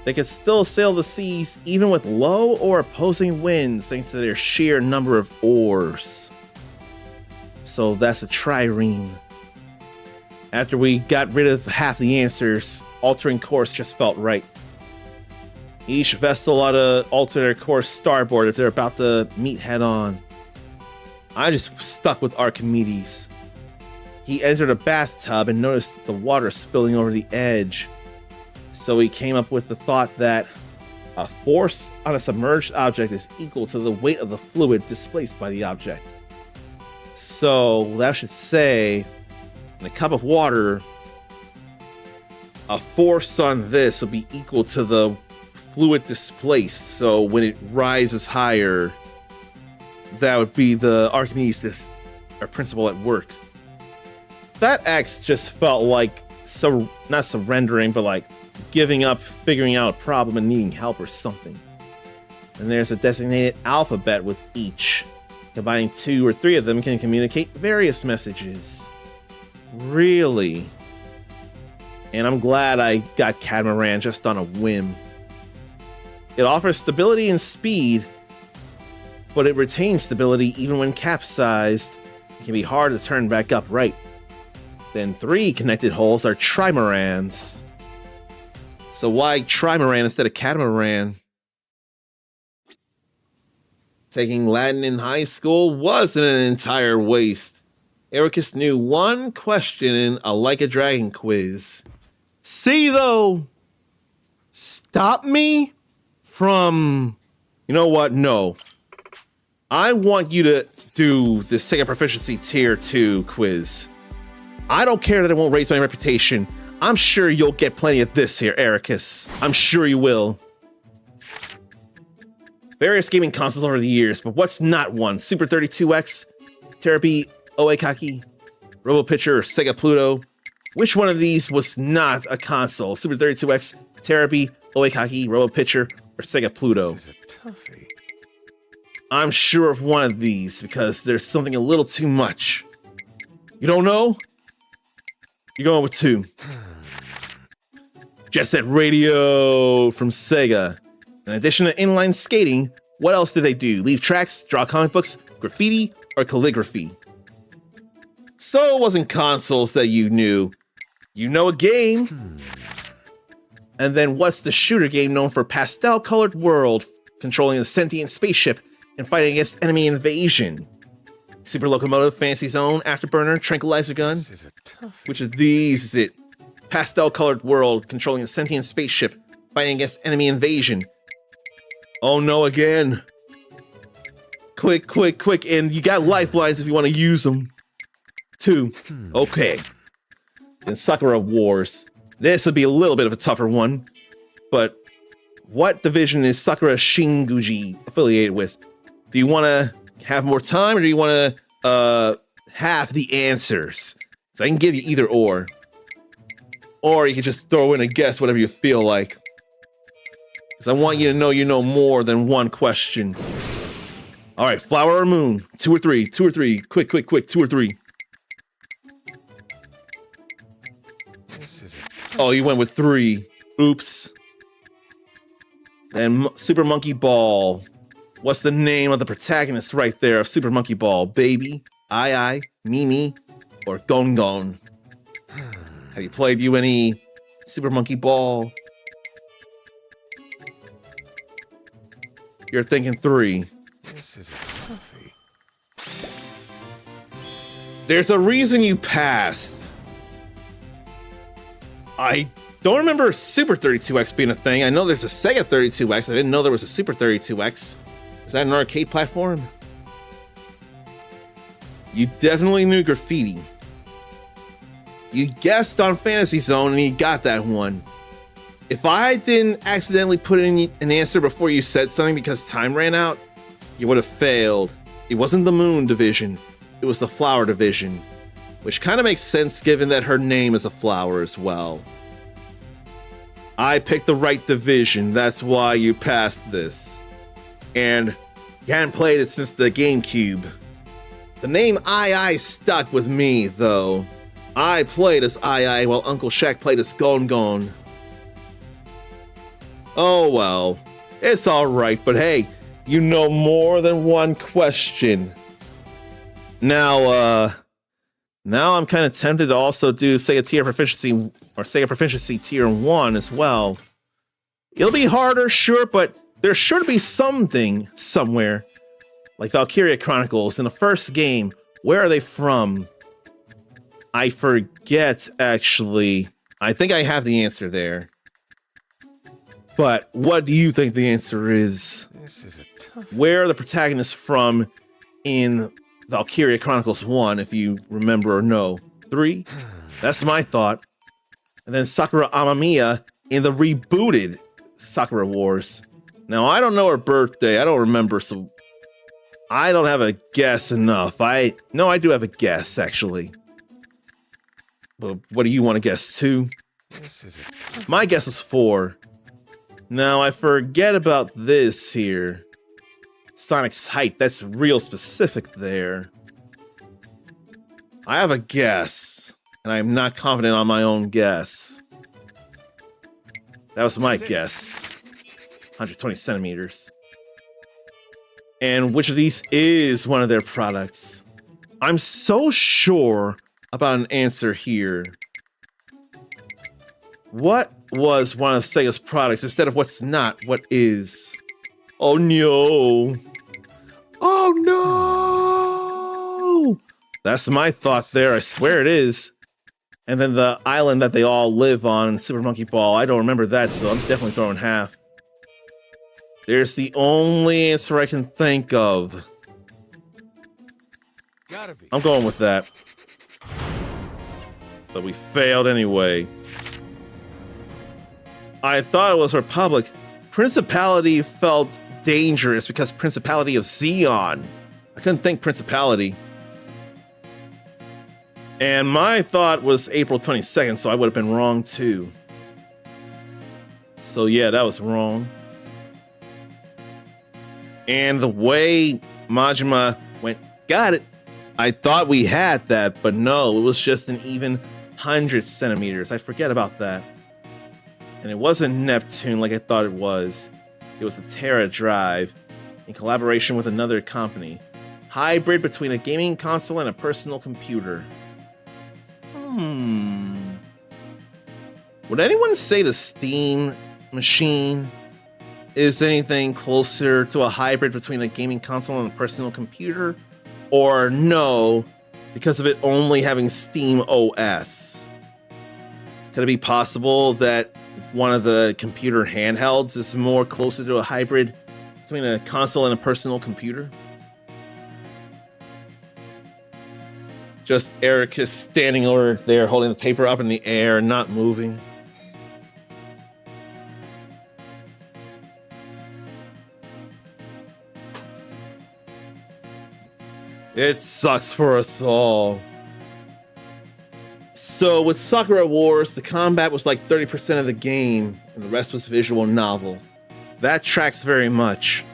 They could still sail the seas even with low or opposing winds thanks to their sheer number of oars. So that's a trireme. After we got rid of half the answers, altering course just felt right. Each vessel ought to alter their course starboard if they're about to meet head-on. I just stuck with Archimedes. He entered a bathtub and noticed the water spilling over the edge. So he came up with the thought that a force on a submerged object is equal to the weight of the fluid displaced by the object. So that should say, in a cup of water, a force on this would be equal to the fluid displaced. So when it rises higher, that would be the Archimedes our principal at work. That X just felt like not surrendering, but like giving up, figuring out a problem and needing help or something. And there's a designated alphabet with each. Combining 2 or 3 of them can communicate various messages. Really? And I'm glad I got Catamaran just on a whim. It offers stability and speed, but it retains stability even when capsized. It can be hard to turn back up right. Then 3 connected holes are trimarans. So why trimaran instead of catamaran? Taking Latin in high school wasn't an entire waste. Ericus knew one question in a Like a Dragon quiz. See, though, stop me from... You know what? No. I want you to do the Sega Proficiency Tier 2 quiz. I don't care that it won't raise my reputation. I'm sure you'll get plenty of this here, Ericus. I'm sure you will. Various gaming consoles over the years, but what's not one? Super 32X, Terebi, Oekaki, RoboPitcher, or Sega Pluto? Which one of these was not a console? Super 32X, Terebi, Oekaki, RoboPitcher, or Sega Pluto? This is a toughie. I'm sure of one of these because there's something a little too much. You don't know? You're going with 2. Jet Set Radio from Sega. In addition to inline skating, what else did they do? Leave tracks, draw comic books, graffiti, or calligraphy? So it wasn't consoles that you knew. You know a game. And then what's the shooter game known for pastel-colored world, controlling a sentient spaceship and fighting against enemy invasion? Super Locomotive, Fantasy Zone, Afterburner, Tranquilizer Gun? This is a toughie. Which of these is it? Pastel-colored world, controlling a sentient spaceship, fighting against enemy invasion. Oh no, again. Quick, quick, quick, and you got lifelines if you want to use them. 2. Okay. And Sakura Wars. This would be a little bit of a tougher one. But what division is Sakura Shinguji affiliated with? Do you want to have more time, or do you want to have the answers? So I can give you either or. Or you can just throw in a guess, whatever you feel like. Because I want you to know you know more than one question. All right, flower or moon? 2 or 3, 2 or 3. Quick, quick, quick, 2 or 3. Oh, you went with 3. Oops. And Super Monkey Ball. What's the name of the protagonist right there of Super Monkey Ball? Baby, Ai, Mimi, or Gon Gon? Have you played any Super Monkey Ball? You're thinking 3. This is a toughie. There's a reason you passed. I don't remember Super 32X being a thing. I know there's a Sega 32X. I didn't know there was a Super 32X. Is that an arcade platform? You definitely knew graffiti. You guessed on Fantasy Zone and you got that one. If I didn't accidentally put in an answer before you said something because time ran out, you would have failed. It wasn't the Moon Division. It was the Flower Division. Which kind of makes sense given that her name is a flower as well. I picked the right division. That's why you passed this. And you hadn't played it since the GameCube. The name Ai stuck with me, though. I played as Ai while Uncle Shaq played as Gon Gon. Oh well, it's alright, but hey, you know more than one question. Now I'm kind of tempted to also do Sega Tier Proficiency or Sega Proficiency Tier 1 as well. It'll be harder, sure, but there's sure to be something somewhere. Like Valkyria Chronicles in the first game. Where are they from? I forget, actually. I think I have the answer there. But what do you think the answer is? This is a tough. Where are the protagonists from in Valkyria Chronicles 1, if you remember or know? 3? That's my thought. And then Sakura Amamiya in the rebooted Sakura Wars. Now, I don't know her birthday. I don't remember, so I don't have a guess enough. No, I do have a guess, actually. But what do you want to guess, too? My guess is 4. Now, I forget about this here. Sonic's height, that's real specific there. I have a guess, and I'm not confident on my own guess. That was my guess. 120 centimeters. And which of these is one of their products? I'm so sure about an answer here. What was one of Sega's products instead of what's not, what is? Oh no. Oh no! That's my thought there, I swear it is. And then the island that they all live on, Super Monkey Ball, I don't remember that, so I'm definitely throwing half. There's the only answer I can think of. Gotta be. I'm going with that. But we failed anyway. I thought it was Republic. Principality felt dangerous because Principality of Xeon. I couldn't think Principality. And my thought was April 22nd, so I would have been wrong too. So yeah, that was wrong. And the way Majima went, got it. I thought we had that, but no, it was just an even 100 centimeters. I forget about that. And it wasn't Neptune like I thought it was. It was a Terra Drive in collaboration with another company. Hybrid between a gaming console and a personal computer. Would anyone say the Steam machine is anything closer to a hybrid between a gaming console and a personal computer? Or no, because of it only having Steam OS? Could it be possible that one of the computer handhelds is more closer to a hybrid between a console and a personal computer? Just Ericus standing over there holding the paper up in the air, not moving. It sucks for us all. So with Sakura Wars, the combat was like 30% of the game, and the rest was visual novel. That tracks very much.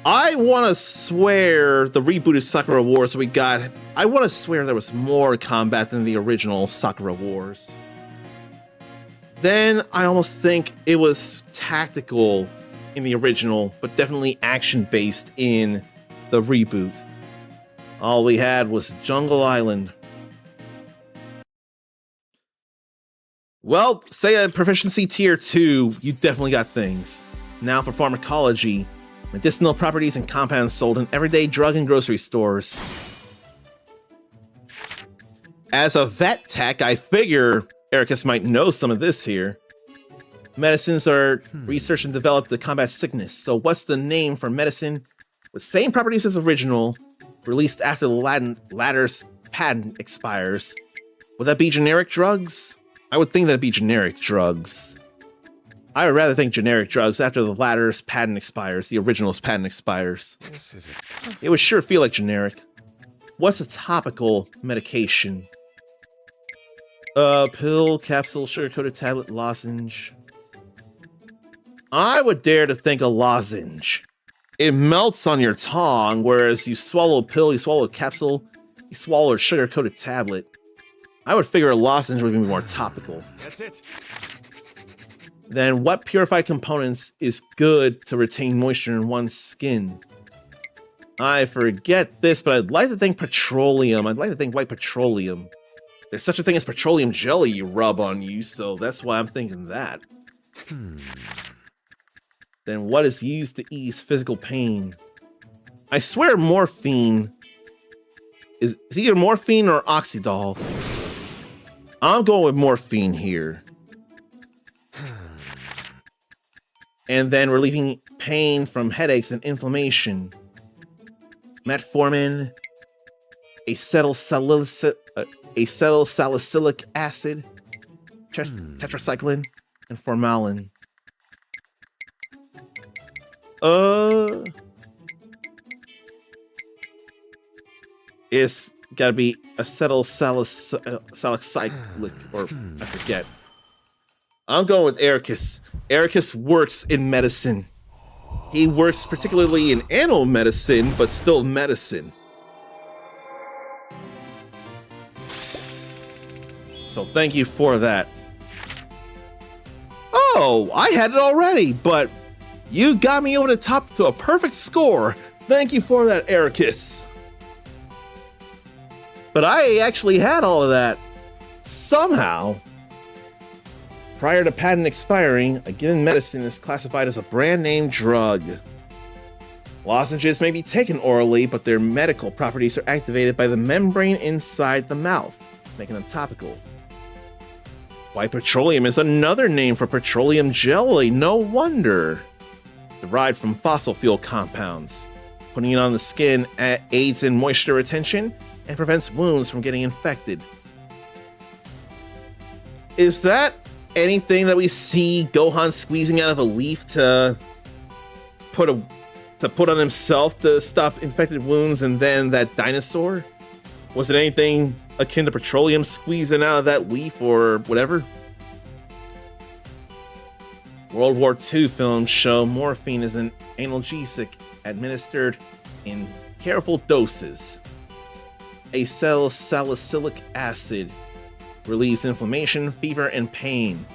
I want to swear the rebooted Sakura Wars we got, I want to swear there was more combat than the original Sakura Wars. Then I almost think it was tactical in the original, but definitely action-based in the reboot. All we had was Jungle Island. Well, say a proficiency tier 2, you definitely got things. Now for pharmacology, medicinal properties and compounds sold in everyday drug and grocery stores. As a vet tech, I figure Ericus might know some of this here. Medicines are researched and developed to combat sickness. So what's the name for medicine with same properties as original, released after the latter's patent expires? Would that be generic drugs? I would think that'd be generic drugs. I would rather think generic drugs after the latter's patent expires, the original's patent expires. It would sure feel like generic. What's a topical medication? Pill, capsule, sugar-coated tablet, lozenge. I would dare to think a lozenge. It melts on your tongue, whereas you swallow a pill, you swallow a capsule, you swallow a sugar-coated tablet. I would figure a lozenge would be more topical. That's it. Then what purified components is good to retain moisture in one's skin? I forget this, but I'd like to think petroleum. I'd like to think white petroleum. There's such a thing as petroleum jelly you rub on you, so that's why I'm thinking that. Then what is used to ease physical pain? I swear morphine is either morphine or Oxydol. I'm going with morphine here. And then relieving pain from headaches and inflammation. Metformin, acetylsalicylic acid, tetracycline, and formalin. It's gotta be acetylsalicylic, or I forget. I'm going with Ericus. Ericus works in medicine. He works particularly in animal medicine, but still medicine. So thank you for that. Oh, I had it already, but you got me over the top to a perfect score. Thank you for that, Ericus. But I actually had all of that. Somehow. Prior to patent expiring, a given medicine is classified as a brand name drug. Lozenges may be taken orally, but their medical properties are activated by the membrane inside the mouth, making them topical. White petroleum is another name for petroleum jelly, no wonder. Derived from fossil fuel compounds. Putting it on the skin aids in moisture retention and prevents wounds from getting infected. Is that anything that we see Gohan squeezing out of a leaf to put on himself to stop infected wounds, and then that dinosaur? Was it anything akin to petroleum squeezing out of that leaf or whatever? World War II films show morphine is an analgesic administered in careful doses. Acetylsalicylic acid relieves inflammation, fever, and pain,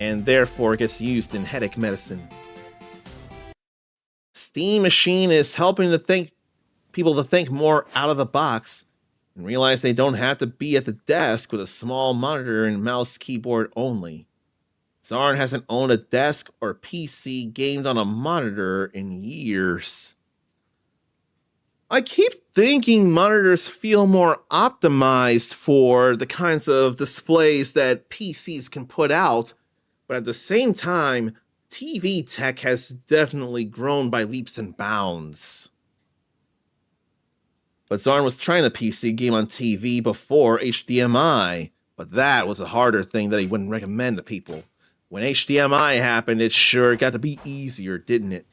and therefore gets used in headache medicine. Steam Machine is helping people to think more out of the box and realize they don't have to be at the desk with a small monitor and mouse keyboard only. Zarn hasn't owned a desk or PC gamed on a monitor in years. I keep thinking monitors feel more optimized for the kinds of displays that PCs can put out, but at the same time, TV tech has definitely grown by leaps and bounds. But Zarn was trying a PC game on TV before HDMI, but that was a harder thing that he wouldn't recommend to people. When HDMI happened, it sure got to be easier, didn't it?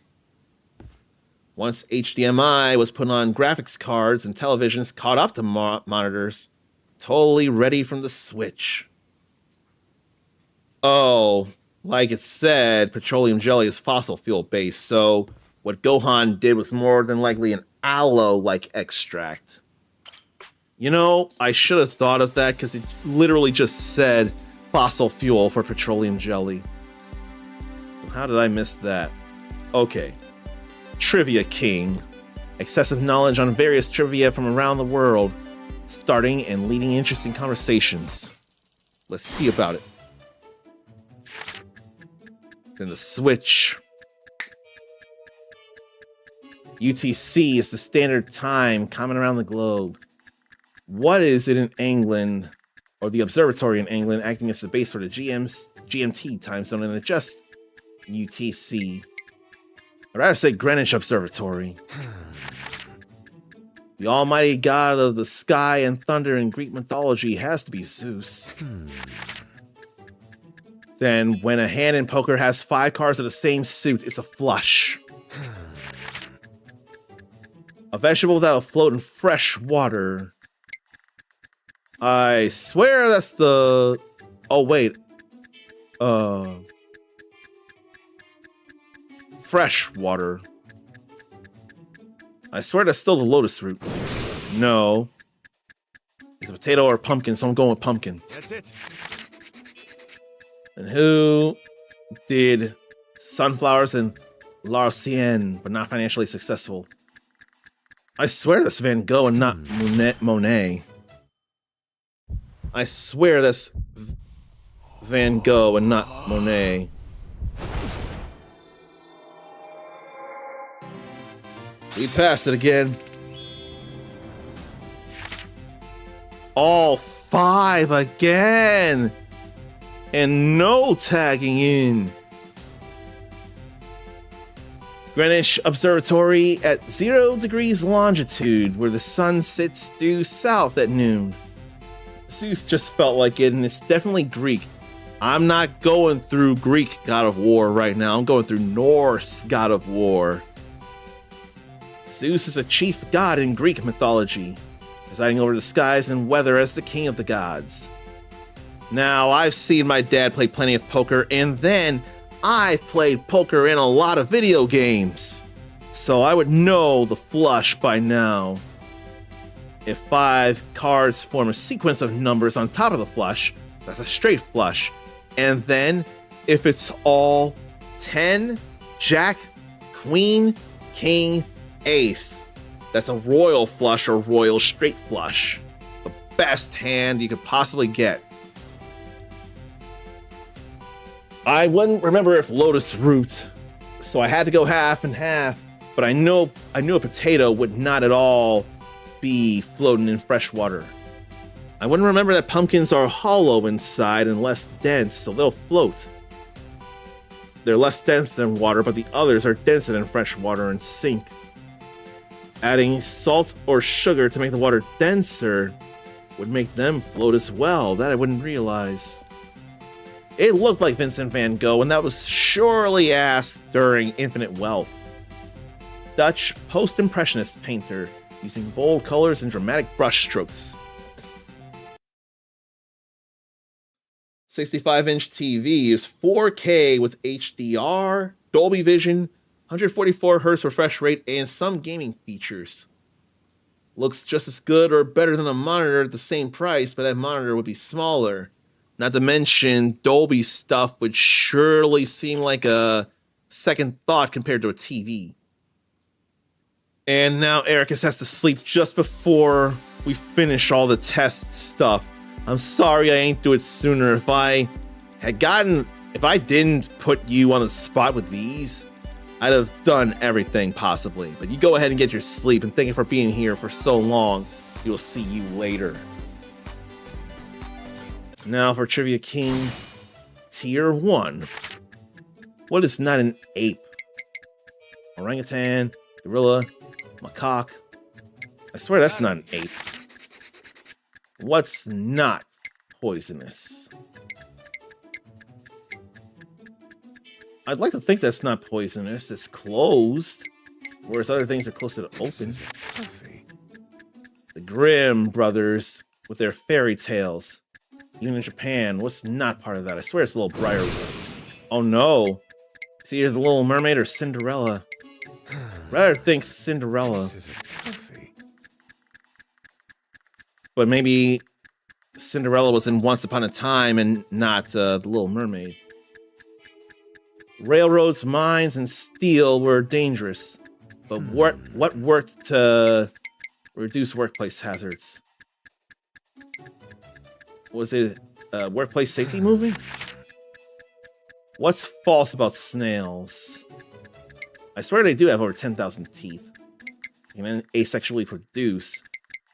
Once HDMI was put on graphics cards and televisions caught up to monitors, totally ready from the switch. Oh, like it said, petroleum jelly is fossil fuel based, so what Gohan did was more than likely an aloe-like extract. You know, I should have thought of that because it literally just said fossil fuel for petroleum jelly. So how did I miss that? Okay. Trivia King. Excessive knowledge on various trivia from around the world, starting and leading interesting conversations. Let's see about it. Then the Switch. UTC is the standard time common around the globe. What is it in England, or the observatory in England, acting as the base for the GMT time zone and adjust UTC? I'd rather say Greenwich Observatory. The almighty god of the sky and thunder in Greek mythology has to be Zeus. Then, when a hand in poker has 5 cards of the same suit, it's a flush. A vegetable that'll float in fresh water. I swear that's the... Oh, wait. Fresh water. I swear that's still the lotus root. No. It's a potato or pumpkin, so I'm going with pumpkin. That's it. And who did Sunflowers and L'Arcien, but not financially successful? I swear that's Van Gogh and not Monet. I swear that's Van Gogh and not Monet. We passed it again. All 5 again. And no tagging in. Greenwich Observatory at 0 degrees longitude, where the sun sits due south at noon. Zeus just felt like it, and it's definitely Greek. I'm not going through Greek God of War right now. I'm going through Norse God of War. Zeus is a chief god in Greek mythology. presiding over the skies and weather as the king of the gods. Now, I've seen my dad play plenty of poker, and then I've played poker in a lot of video games, so I would know the flush by now. If 5 cards form a sequence of numbers on top of the flush, that's a straight flush. And then, if it's all 10, Jack, Queen, King, Ace, that's a royal flush or royal straight flush. The best hand you could possibly get. I wouldn't remember if Lotus Root, so I had to go half and half, but I knew a potato would not at all be floating in fresh water. I wouldn't remember that pumpkins are hollow inside and less dense, so they'll float. They're less dense than water, but the others are denser than fresh water and sink. Adding salt or sugar to make the water denser would make them float as well. That I wouldn't realize. It looked like Vincent van Gogh, and that was surely asked during Infinite Wealth. Dutch post-impressionist painter, using bold colors and dramatic brushstrokes. 65-inch TV is 4K with HDR, Dolby Vision, 144 Hz refresh rate, and some gaming features. Looks just as good or better than a monitor at the same price, but that monitor would be smaller. Not to mention, Dolby stuff would surely seem like a second thought compared to a TV. And now Ericus has to sleep just before we finish all the test stuff. I'm sorry I ain't do it sooner. If I didn't put you on the spot with these, I'd have done everything possibly. But you go ahead and get your sleep, and thank you for being here for so long. We will see you later. Now for Trivia King, Tier 1. What is not an ape? Orangutan, gorilla, macaque. I swear that's not an ape. What's not poisonous? I'd like to think that's not poisonous. It's closed, whereas other things are closer to open. The Grimm brothers with their fairy tales. Even in Japan, what's not part of that? I swear it's a little Briarwood. Oh no. It's either the Little Mermaid or Cinderella. Rather think Cinderella. But maybe Cinderella was in Once Upon a Time and not the Little Mermaid. Railroads, mines, and steel were dangerous. But what worked to reduce workplace hazards? Was it a workplace safety movement? What's false about snails? I swear they do have over 10,000 teeth. They can asexually produce.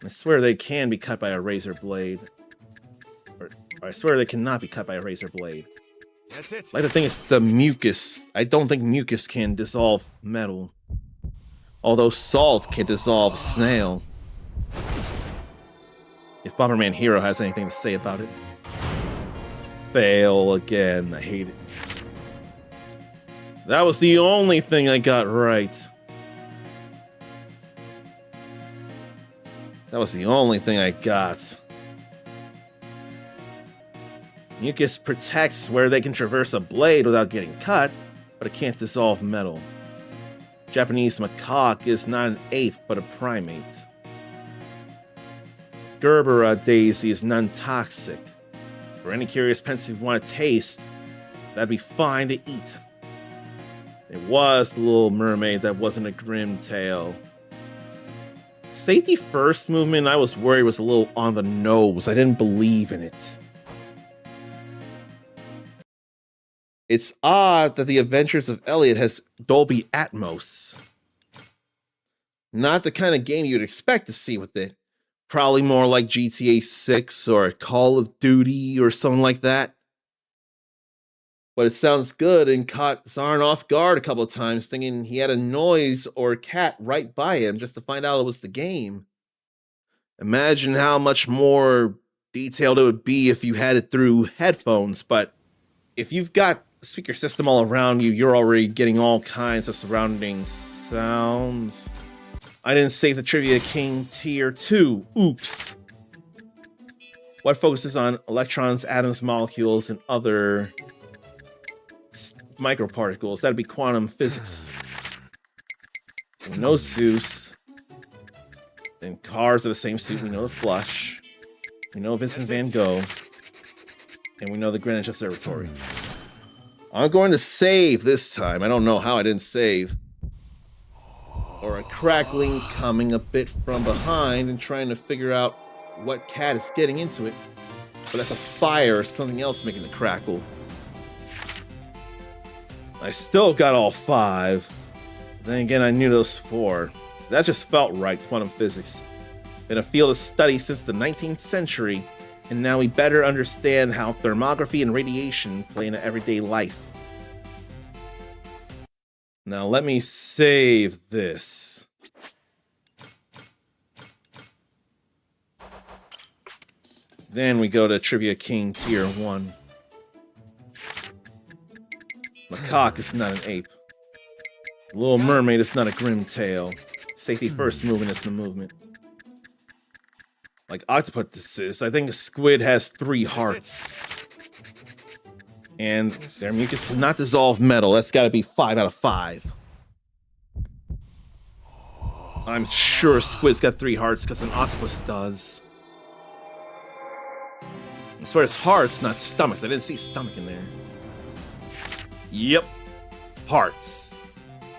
I swear they can be cut by a razor blade. Or I swear they cannot be cut by a razor blade. That's it. Like the thing is the mucus. I don't think mucus can dissolve metal. Although salt can dissolve snail. If Bomberman Hero has anything to say about it. Fail again. I hate it. That was the only thing I got right. That was the only thing I got. Mucus protects where they can traverse a blade without getting cut, but it can't dissolve metal. Japanese macaque is not an ape, but a primate. Gerbera daisy is non-toxic. For any curious pencil who want to taste, that'd be fine to eat. It was the Little Mermaid that wasn't a grim tale. Safety first movement, I was worried was a little on the nose. I didn't believe in it. It's odd that The Adventures of Elliot has Dolby Atmos. Not the kind of game you'd expect to see with it. Probably more like GTA 6 or Call of Duty or something like that. But it sounds good and caught Zarn off guard a couple of times, thinking he had a noise or a cat right by him just to find out it was the game. Imagine how much more detailed it would be if you had it through headphones, but if you've got the speaker system all around you, you're already getting all kinds of surrounding sounds. I didn't save the Trivia King Tier 2. Oops. What focuses on electrons, atoms, molecules, and other microparticles? That'd be quantum physics. We know Zeus. Then cars are the same suit. We know the Flush. We know Vincent van Gogh. And we know the Greenwich Observatory. I'm going to save this time. I don't know how I didn't save. Or a crackling coming a bit from behind and trying to figure out what cat is getting into it. But that's a fire or something else making the crackle. I still got all 5. Then again, I knew those 4. That just felt right, quantum physics. Been a field of study since the 19th century, and now we better understand how thermography and radiation play into everyday life. Now let me save this. Then we go to Trivia King Tier 1. Macaque is not an ape. Little Mermaid is not a grim tale. Safety first movement is the movement. Like Octopus is, I think a squid has 3 hearts. And their mucus cannot dissolve metal. That's gotta be 5 out of 5. I'm sure squid's got 3 hearts because an octopus does. I swear it's hearts, not stomachs. I didn't see stomach in there. Yep. Hearts.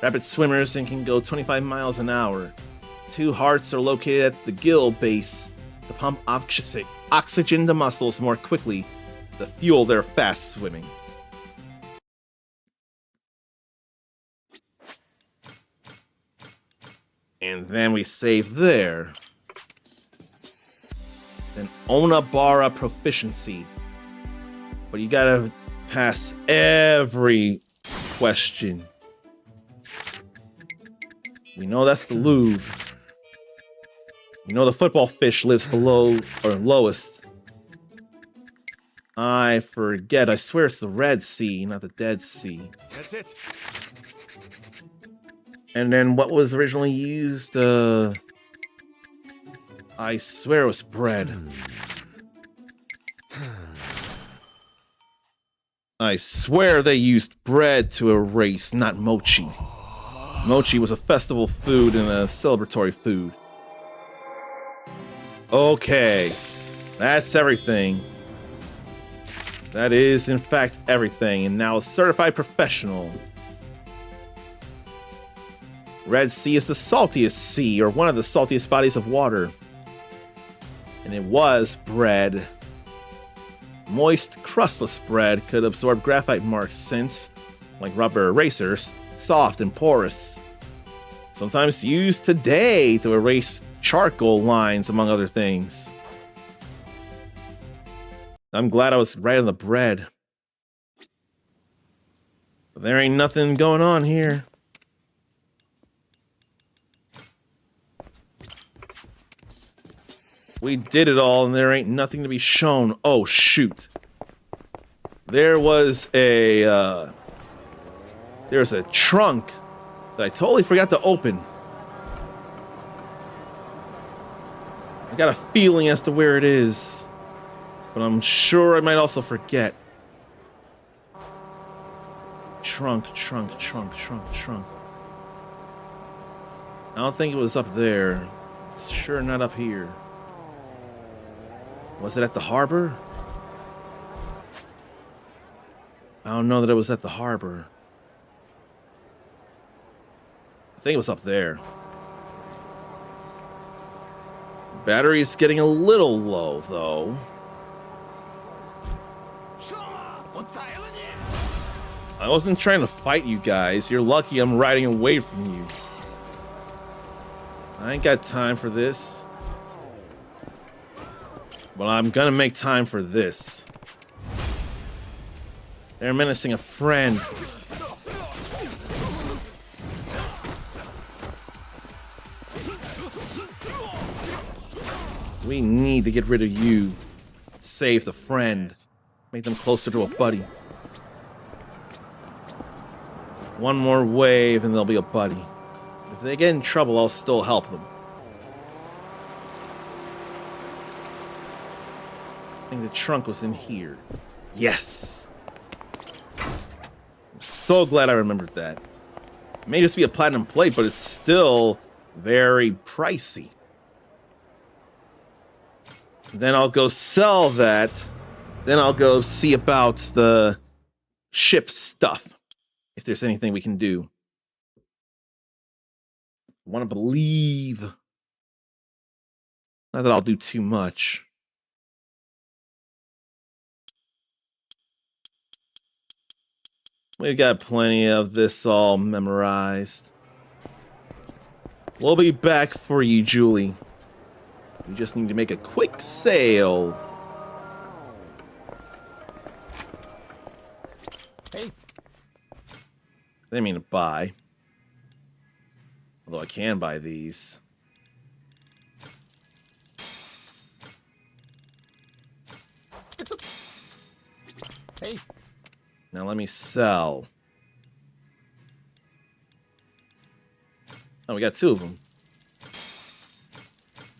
Rapid swimmers and can go 25 miles an hour. 2 hearts are located at the gill base to pump oxygen to muscles more quickly to fuel their fast swimming. And then we save there. Then Onabara proficiency. But you gotta pass every question. We know that's the Louvre. We know the football fish lives below or lowest. I forget. I swear it's the Red Sea, not the Dead Sea. That's it. And then what was originally used? I swear it was bread. I swear they used bread to erase, not mochi. Mochi was a festival food and a celebratory food. Okay, that's everything. That is, in fact, everything. And now a certified professional. Red Sea is the saltiest sea, or one of the saltiest bodies of water. And it was bread. Moist, crustless bread could absorb graphite marks since, like rubber erasers, soft and porous. Sometimes used today to erase charcoal lines, among other things. I'm glad I was right on the bread. But there ain't nothing going on here. We did it all, and there ain't nothing to be shown. Oh, shoot. There was a, there's a trunk that I totally forgot to open. I got a feeling as to where it is, but I'm sure I might also forget. Trunk. I don't think it was up there. It's sure not up here. Was it at the harbor? I don't know that it was at the harbor. I think it was up there. Battery's getting a little low, though. I wasn't trying to fight you guys. You're lucky I'm riding away from you. I ain't got time for this. But I'm gonna make time for this. They're menacing a friend. We need to get rid of you. Save the friend. Make them closer to a buddy. One more wave and they'll be a buddy. If they get in trouble, I'll still help them. I think the trunk was in here. Yes! I'm so glad I remembered that. It may just be a platinum plate, but it's still very pricey. Then I'll go sell that. Then I'll go see about the ship stuff. If there's anything we can do. I want to believe. Not that I'll do too much. We've got plenty of this all memorized. We'll be back for you, Julie. We just need to make a quick sale. Hey. I didn't mean to buy. Although I can buy these. Hey. Now let me sell. Oh, we got two of them.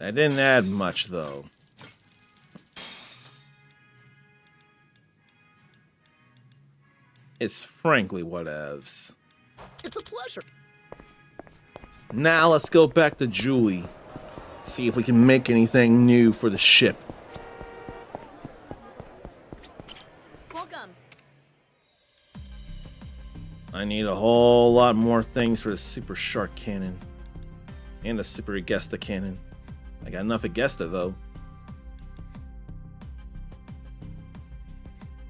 I didn't add much, though. It's frankly whatevs. It's a pleasure. Now let's go back to Julie. See if we can make anything new for the ship. Welcome. I need a whole lot more things for the Super Shark Cannon. And the Super Egesta Cannon. I got enough Egesta, though.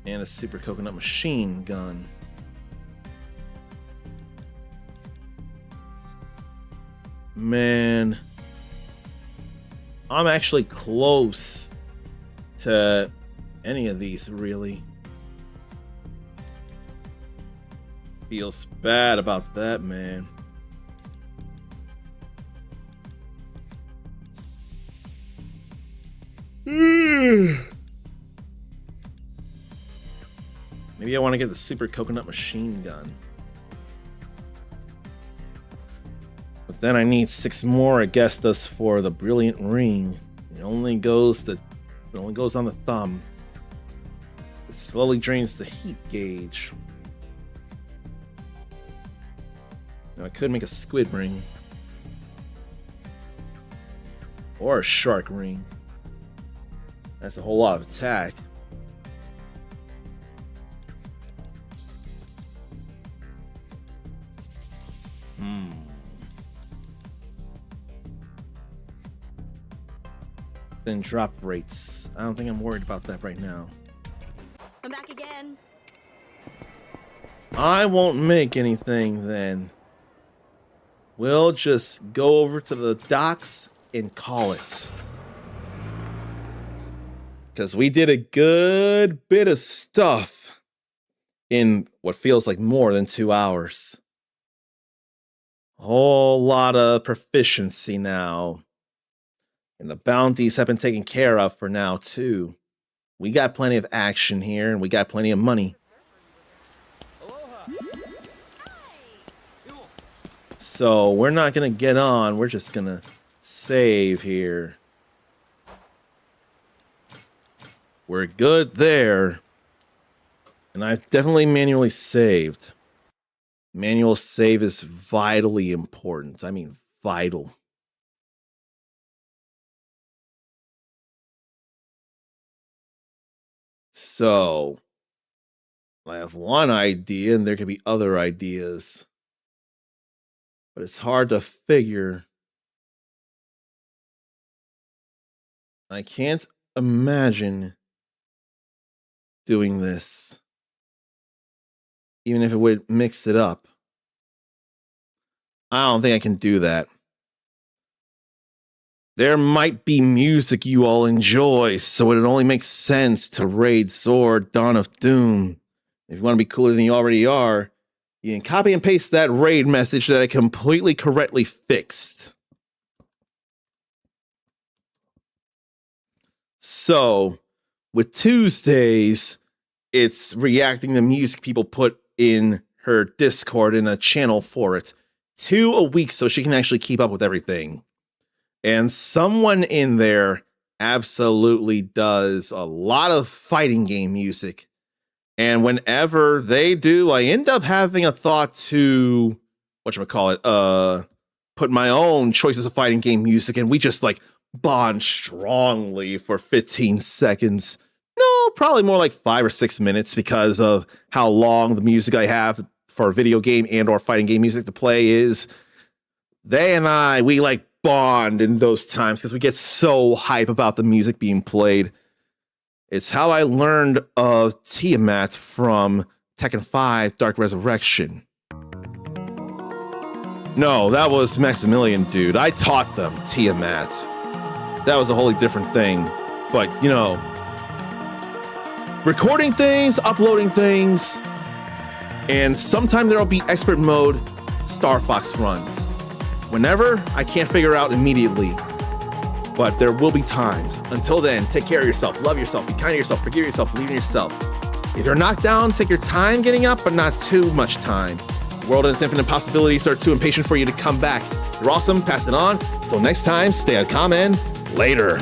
And a Super Coconut Machine Gun. Man. I'm actually close to any of these, really. Feels bad about that, man. Maybe I want to get the Super Coconut Machine Gun. But then I need 6 more Agestas for the Brilliant Ring. It only goes on the thumb. It slowly drains the heat gauge. Now I could make a squid ring. Or a shark ring. That's a whole lot of attack. Then drop rates. I don't think I'm worried about that right now. I'm back again. I won't make anything then. We'll just go over to the docks and call it. Because we did a good bit of stuff in what feels like more than 2 hours. A whole lot of proficiency now. And the bounties have been taken care of for now, too. We got plenty of action here, and we got plenty of money. So we're not going to get on. We're just going to save here. We're good there. And I've definitely manually saved. Manual save is vitally important. I mean, vital. So, I have one idea, and there could be other ideas. But it's hard to figure. I can't imagine doing this. Even if it would mix it up. I don't think I can do that. There might be music you all enjoy, so it only makes sense to raid Sword Dawn of Doom. If you want to be cooler than you already are, you can copy and paste that raid message that I completely correctly fixed. So, with Tuesdays, it's reacting to music people put in her Discord in a channel for it. 2 a week so she can actually keep up with everything. And someone in there absolutely does a lot of fighting game music. And whenever they do, I end up having a thought to, whatchamacallit, put my own choices of fighting game music, and we just like bond strongly for 15 seconds. No, probably more like 5 or 6 minutes because of how long the music I have for video game and or fighting game music to play is. They and I, we like bond in those times because we get so hype about the music being played. It's how I learned of Tiamat from Tekken 5 Dark Resurrection. No, that was Maximilian, dude. I taught them Tiamat. That was a wholly different thing. But, you know, recording things, uploading things, and sometime there'll be expert mode Star Fox runs. Whenever, I can't figure out immediately, but there will be times. Until then, take care of yourself, love yourself, be kind to yourself, forgive yourself, believe in yourself. If you're knocked down, take your time getting up, but not too much time. The world and its infinite possibilities are too impatient for you to come back. You're awesome, pass it on. Until next time, stay on comm and later.